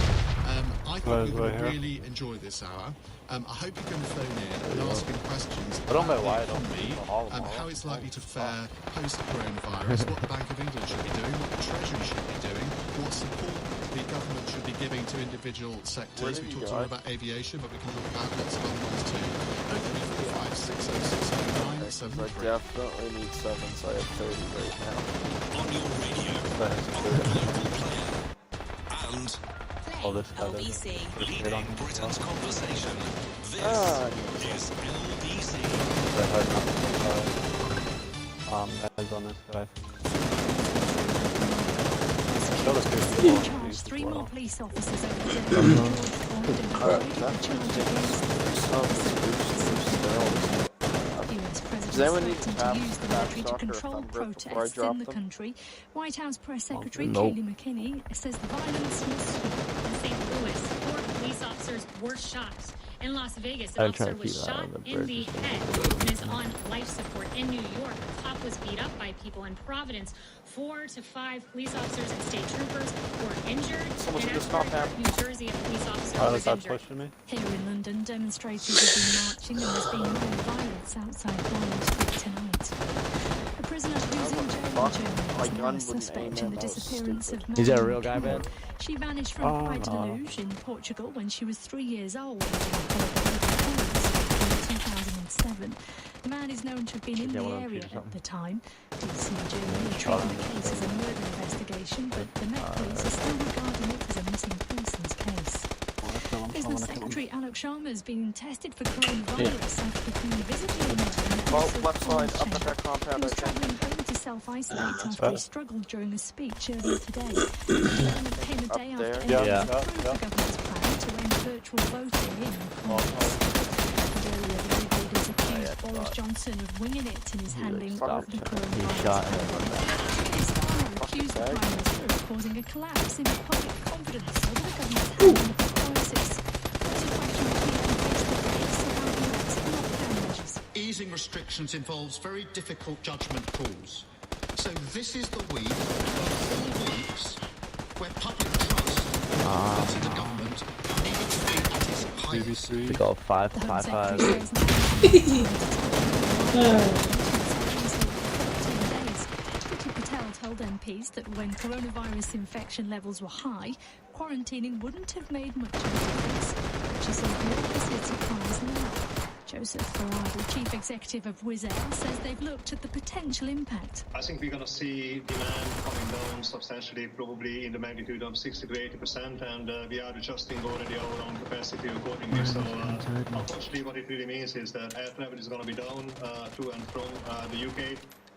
S14: I think we're going to really enjoy this hour. I hope you can phone in and ask him questions
S21: I don't know
S14: about
S21: why
S14: the
S21: I don't
S14: economy,
S21: know all of them.
S14: how it's likely to fare post-coronavirus, what the Bank of England should be doing, what the Treasury should be doing, what support the government should be giving to individual sectors. We talked a lot about aviation, but we can talk about lots of other ones too. 0345
S12: I definitely need 7, so I have 30 right now.
S10: On your radio, and
S21: this
S5: LBC.
S10: leading Britain's conversation. This is LBC.
S21: Heads on this guy.
S5: Charged 3 more police officers over the day.
S12: Does anyone need to
S5: to
S12: tap
S5: use the military to control protests in the country. White House Press Secretary
S16: Nope.
S5: Kayleigh McKinney says the violence must stop.
S7: In St. Louis, 4 police officers were shot. In Las Vegas,
S16: I'm
S7: an
S16: trying
S7: officer
S16: to
S7: was
S16: keep
S7: shot
S16: on the
S7: in the
S16: bridge.
S7: head and is on life support. In New York, a cop was beat up by people. In Providence, 4 to 5 police officers and state troopers were injured.
S12: Someone's
S7: In
S12: gonna stop
S7: Ashford,
S12: him.
S7: New Jersey, a police officer
S21: Oh,
S7: was
S21: that's
S7: injured.
S21: pushing me.
S5: Here in London, demonstrators have been marching and there's been more violence outside Downing Street tonight. A prisoner who's in jail in Germany
S12: My
S5: is now
S12: gun
S5: a
S12: wouldn't
S5: suspect
S12: aim
S5: in the
S12: in, that was
S5: disappearance of
S16: Is that a
S5: Madeleine
S16: real guy,
S5: Kimmel.
S16: man?
S5: She vanished from
S21: Oh,
S5: Praia de
S21: no.
S5: Luz in Portugal when she was 3 years old in 2007. The man is known to have been in the area at the time. DC Germany are treating the case as a murder investigation, but the Met Police are still regarding it as a missing persons case. Business Secretary Alok Sharma has been tested for coronavirus after being visited in
S12: Left side, up at that
S5: He
S12: compound, I
S5: was
S12: think.
S5: travelling home to self-isolate after he struggled during a speech earlier today. The development came a day after
S12: there.
S5: NBC
S16: Yeah.
S5: approved the government's plan to end virtual voting in Congress. Earlier, the leaders accused Boris Johnson of winging it in his handling of the coronavirus pandemic. His father accused the Prime Minister of causing a collapse in public confidence over the government's handling of the crisis. To question the PM face-to-face about US lockdown measures.
S14: Easing restrictions involves very difficult judgment calls. So this is the week of 4 weeks where public trust in the government needed to be at its highest.
S16: We go 5, 5, 5.
S5: Patel told MPs that when coronavirus infection levels were high, quarantining wouldn't have made much of a difference. She says the opposite applies now. Joseph Farrar, the chief executive of Wizz Air, says they've looked at the potential impact.
S17: I think we're going to see demand coming down substantially, probably in the magnitude of 60 to 80%, and we are adjusting already our own capacity accordingly. So, unfortunately, what it really means is that air travel is going to be down to and from the UK.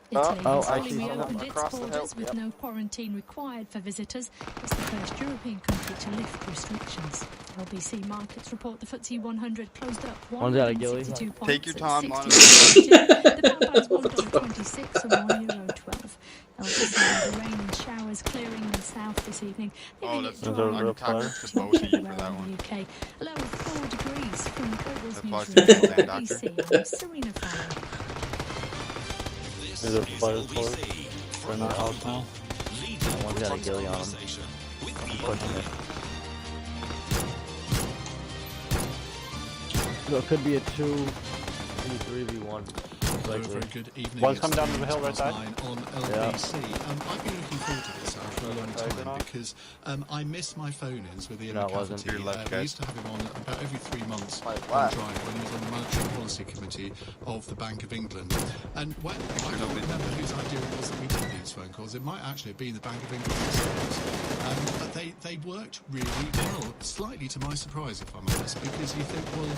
S5: Italy has fully reopened its borders with no quarantine required for visitors. It's the first European country to lift restrictions. LBC markets report the FTSE 100 closed up 162 points.
S4: Take your time,
S5: The pound is $1.26 and €1.12. LBC had rain and showers clearing in the south this evening.
S4: Oh, that's the UK.
S5: A low of 4 degrees from the Global News BBC. I'm Serena Farrow.
S21: Is it fire forward? We're not out now.
S16: One's got a ghillie on him. I'm pushing it. So it could be a 2v3v1.
S14: Hello, very good evening.
S21: One's coming down the hill right side.
S14: On LBC. I've been looking forward to this hour for a long time because I miss my phone-ins with Ian McCafferty. We used to have him on about every 3 months on Drive when he was on the Monetary Policy Committee of the Bank of England. And when I don't remember whose idea it was that we did these phone calls. It might actually have been the Bank of England themselves. But they worked really well, slightly to my surprise, if I'm honest, because you think, well,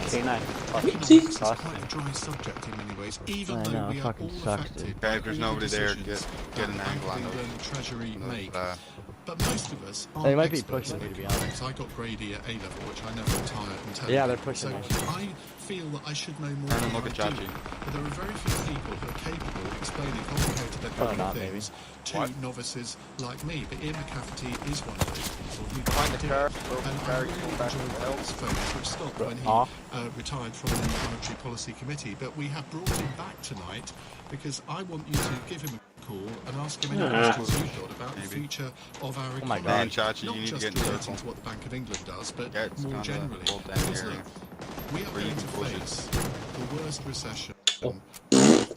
S14: that's quite a dry subject in many ways, even though we are all affected.
S4: Okay, if there's nobody there, get an angle on it.
S14: Treasury make. But most of us aren't.
S16: They might be pushing me, to be honest.
S14: I got Grady at A level, which I never retired until.
S16: Yeah, they're pushing me.
S14: So I feel that I should know more than I do. But there are very few people who are capable of explaining complicated economic things to novices like me. But Ian McCafferty is one of those people who can do it. And I really enjoyed Bell's phone, which stopped when he retired from the Monetary Policy Committee. But we have brought him back tonight because I want you to give him a call and ask him any questions you've got about the future of our economy.
S4: Man, Chachi,
S14: Not
S4: you need to
S14: just
S4: get in
S14: relating
S4: circle.
S14: to what the Bank of England does, but more
S4: kinda
S14: generally.
S4: pulled down
S14: Because
S4: here.
S14: look, we are going to face the worst recession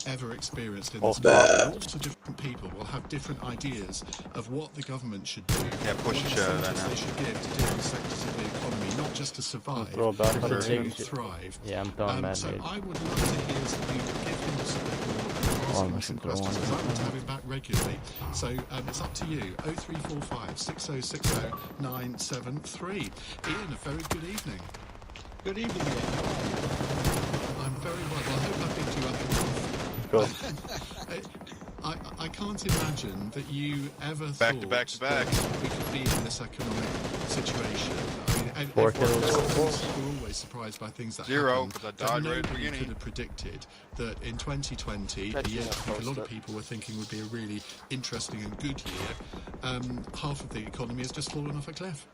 S14: ever experienced in this country. Lots of different people will have different ideas of what the government should do, what incentives they should give to different sectors of the economy, not just to survive, but to thrive.
S16: Yeah, I'm throwing bad
S14: So
S16: news.
S14: I would love to hear some you could give him some ask him some questions, because I want to have him back regularly. So it's up to you. 0345 6060 973. Ian, a very good evening.
S19: Good evening, Ian.
S14: I'm very well. I hope I picked you up enough. I can't imagine that you ever thought that we could be in this economic situation. I mean, we're always surprised by things that happen. But nobody could have predicted that in 2020, a year I think a lot of people were thinking would be a really interesting and good year, half of the economy has just fallen off a cliff.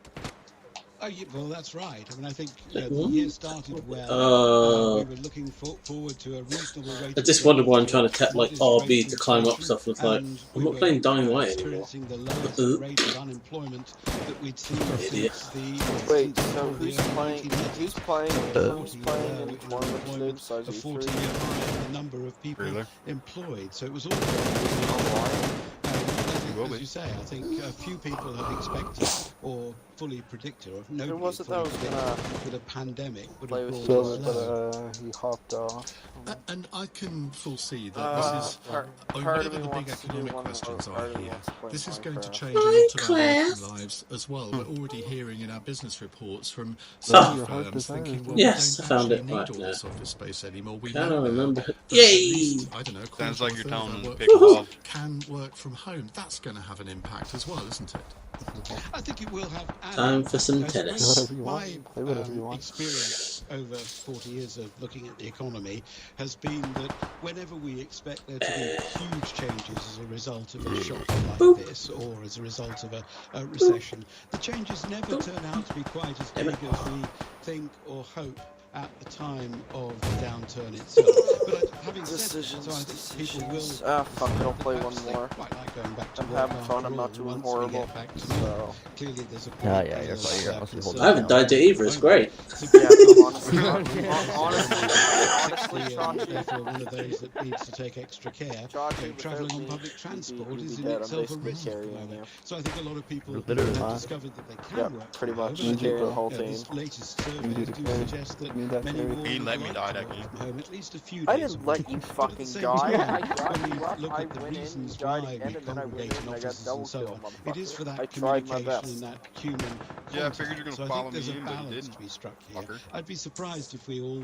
S19: Oh, yeah, well, that's right. I mean, I think the year started well. We were looking forward to a reasonable rate.
S1: I just wondered why I'm trying to tap like RB to climb up stuff. And it's like, I'm not playing Dying Light anymore.
S19: The lowest rate of unemployment that we'd seen since the.
S20: Wait, so who's playing? Who's playing? Who's playing in one of the besides
S19: a 40-year high in the number of people employed. So it was all. As you say, I think a few people had expected or fully predicted, or nobody fully predicted that a pandemic would have brought us low.
S20: He hopped off.
S14: And I can foresee that this is whenever the big economic questions are here, this is going to change a lot of our working lives as well. We're already hearing in our business reports from some firms thinking, well,
S1: yes,
S14: we
S1: I
S14: don't
S1: found
S14: actually
S1: it
S14: need
S1: right
S14: all
S1: now.
S14: this office space anymore. We
S1: Can I
S14: know
S1: remember?
S14: that
S1: Yay!
S14: at least, I don't know,
S4: sounds like you're telling them to pick
S14: people
S4: off.
S14: can work from home. That's going to have an impact as well, isn't it?
S19: I think it will have.
S1: Time for some tennis.
S19: My experience over 40 years of looking at the economy has been that whenever we expect there to be huge changes as a result of a shock like this, or as a result of a recession, the changes never turn out to be quite as big as we think or hope at the time of the downturn itself. But having said that, so I think people will.
S20: Ah, fuck, I'll play one more.
S19: Quite like going back to
S20: I'm
S19: work
S20: having fun, I'm not
S19: after all,
S20: doing
S19: once we
S20: horrible.
S19: get back to normal. Clearly, there's a
S16: Yeah,
S19: great
S16: you're
S19: deal
S16: quite. You're
S19: of
S16: honestly holding
S1: I haven't died yet either. It's great.
S20: Yeah, honestly,
S19: therefore, one of those that needs to take extra care. Travelling on public transport is in itself a risk at the moment. So I think a lot of people have discovered that they can work
S20: pretty
S19: from
S20: much
S19: home.
S20: carry the whole team.
S19: This latest surveys do suggest that many more
S4: He let
S19: would
S4: me
S19: like
S4: die
S19: to
S4: that
S19: work
S4: game.
S19: from home at least a few
S20: I
S19: days
S20: didn't
S19: a
S20: let
S19: week.
S20: you
S19: But at
S20: fucking
S19: the same
S20: die.
S19: time,
S20: I got
S19: when
S20: you
S19: we
S20: up,
S19: look
S20: I
S19: at the
S20: went in,
S19: reasons
S20: you died
S19: why we
S20: again, and then I went
S19: congregate
S20: in
S19: in
S20: and I got
S19: offices
S20: double
S19: and so
S20: kill,
S19: on,
S20: motherfucker.
S19: it is for
S20: I
S19: that
S20: tried my
S19: communication
S20: best.
S19: and that human
S4: Yeah, I figured you're gonna
S19: so I
S4: follow
S19: think there's
S4: me
S19: a
S4: in, but you
S19: balance
S4: didn't.
S19: to be struck here.
S4: Fucker.
S19: I'd be surprised if we all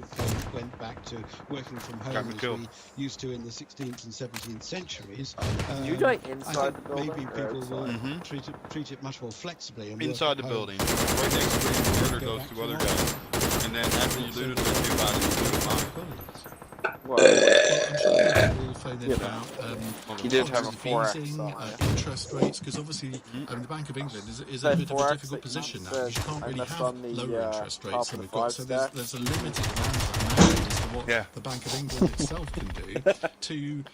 S19: went back to working from
S4: Got
S19: home
S4: me
S19: as
S4: killed.
S19: we used to in the 16th and 17th centuries.
S20: Did you die
S19: I
S20: inside
S19: think
S20: the building
S19: maybe
S20: or
S19: people will
S20: outside?
S19: treat it much more flexibly and
S4: Inside the
S19: work at home.
S4: building, right next to where you murdered those two other guys. And then after you looted those two bodies, you looted mine.
S19: Well, I'm sure people will phone in about
S20: He did have a
S19: policy
S20: Forex
S19: easing,
S20: on it.
S19: interest rates, because obviously the Bank of England is in a
S20: That
S19: bit of a
S20: Forex
S19: difficult
S20: that
S19: position now.
S20: said
S19: You can't
S20: I
S19: really
S20: messed
S19: have
S20: on the
S19: lower interest
S20: top
S19: rates
S20: of
S19: than
S20: the
S19: we've got,
S20: five
S19: so
S20: stack.
S19: there's a limited amount of mandate as to what
S4: Yeah.
S19: the Bank of England itself can do to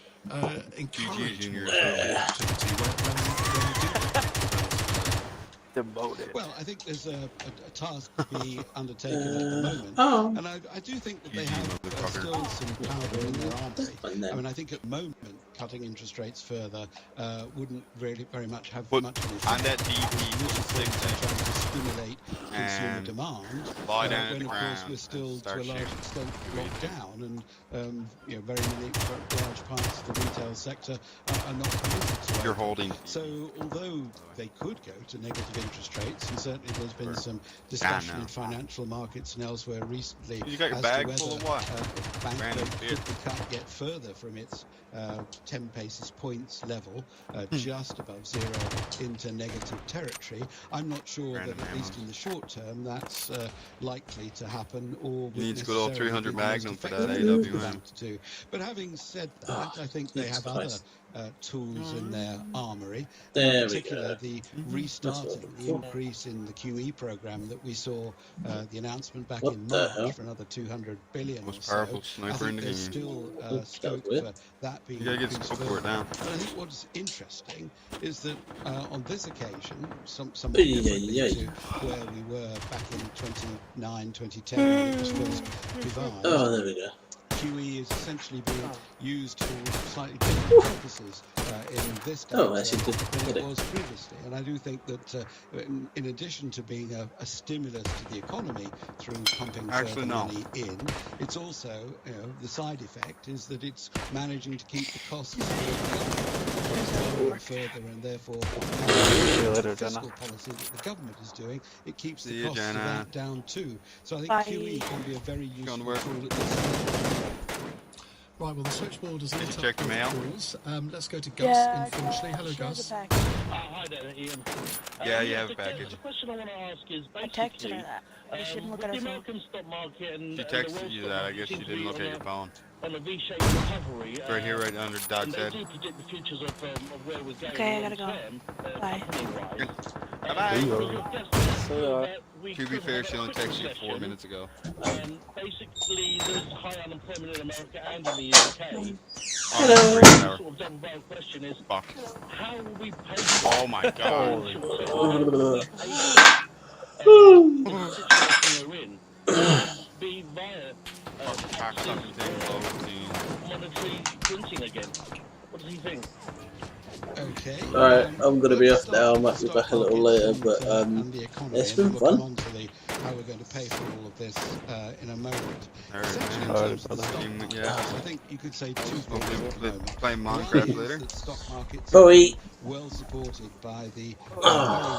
S19: encourage more economic activity when you do that.
S20: Demoted.
S19: Well, I think there's a task to be undertaken at the moment, and I do think that they have still some powder in their armory. I mean, I think at the moment cutting interest rates further wouldn't really very much have much of an effect.
S4: On that DP
S19: Trying to stimulate consumer
S4: and
S19: demand,
S4: lie down at
S19: when
S4: the
S19: of course
S4: ground
S19: we're still
S4: and
S19: to a
S4: start
S19: large
S4: shooting.
S19: extent locked down, and very large parts of the retail sector are not permitted to.
S4: You're holding.
S19: So although they could go to negative interest rates, and certainly there's been some discussion in financial markets and elsewhere recently
S4: You got your
S19: as
S4: bag
S19: to
S4: full
S19: whether
S4: of what?
S19: the bank
S4: Random
S19: rate
S4: beer.
S19: could be cut yet further from its 10 basis points level, just above zero, into negative territory. I'm not sure that at least in the short term that's likely to happen, or would
S4: Needs good old 300
S19: necessarily be the most
S4: Magnum for that
S19: effective thing for
S4: AWM.
S19: them to do. But having said that, I think they have other tools in their armory.
S1: There
S19: In
S1: we
S19: particular,
S1: go.
S19: the restarting, the increase in the QE program that we saw, the announcement back
S1: What
S19: in
S1: the
S19: March
S1: hell?
S19: for another 200 billion
S4: Most
S19: or so.
S4: powerful
S19: I
S4: sniper in
S19: think
S4: the
S19: there's
S4: game.
S19: still
S1: That
S19: scope
S1: was weird.
S19: for that being
S4: You gotta get
S19: increased
S4: scope for it
S19: further.
S4: now.
S19: But I think what's interesting is that on this occasion, somewhat differently to where we were back in 2009, 2010 when it was first devised.
S1: Oh, there we go.
S19: QE is essentially being used for slightly different purposes in this
S1: Oh,
S19: downturn
S1: actually, did
S19: than
S1: get
S19: it
S1: it.
S19: was previously. And I do think that in addition to being a stimulus to the economy through pumping further money in, it's also, the side effect is that it's managing to keep the costs further, and therefore the fiscal policy that the government is doing, it keeps the costs of that down too. So I think QE can be a very useful tool at this stage. Right, well, the switchboard is lit up with calls. Let's go to Gus in Finchley. Hello, Gus.
S11: Hi there, Ian.
S4: Yeah, you have a package.
S11: The question I want to ask is
S2: I texted
S11: basically,
S2: her that. You shouldn't look
S11: with
S2: at
S11: the
S2: her phone.
S11: American stock market and
S4: She
S11: and the
S4: texted
S11: world
S4: you
S11: stock
S4: that. I
S11: market
S4: guess she
S11: seem to
S4: didn't
S11: be
S4: look at your phone.
S11: on a V-shaped recovery.
S4: Right here, right under Doc's
S11: and
S4: head.
S11: they do predict the futures of where we're going
S2: Okay, I gotta go.
S11: long-term,
S2: Bye.
S11: company-wise.
S4: Bye-bye. To be fair, she only texted you 4 minutes ago.
S11: Basically, there's high unemployment in America and in the UK.
S4: Hello.
S11: Sort of double-barrel question is,
S4: Fuck.
S11: how will we pay
S4: Oh my god.
S11: the situation we're in? Be via monetary printing again. What does he think?
S19: Okay.
S1: Alright, I'm going to be off now. I might be back a little later, but it's been fun.
S19: How we're going to pay for all of this in a moment.
S4: Alright,
S19: Essentially, in terms of the stock market, I think you could say two things at the moment.
S4: Play
S19: One
S4: Minecraft
S19: is
S4: later.
S19: that stock markets
S1: Boy.
S19: are well supported by the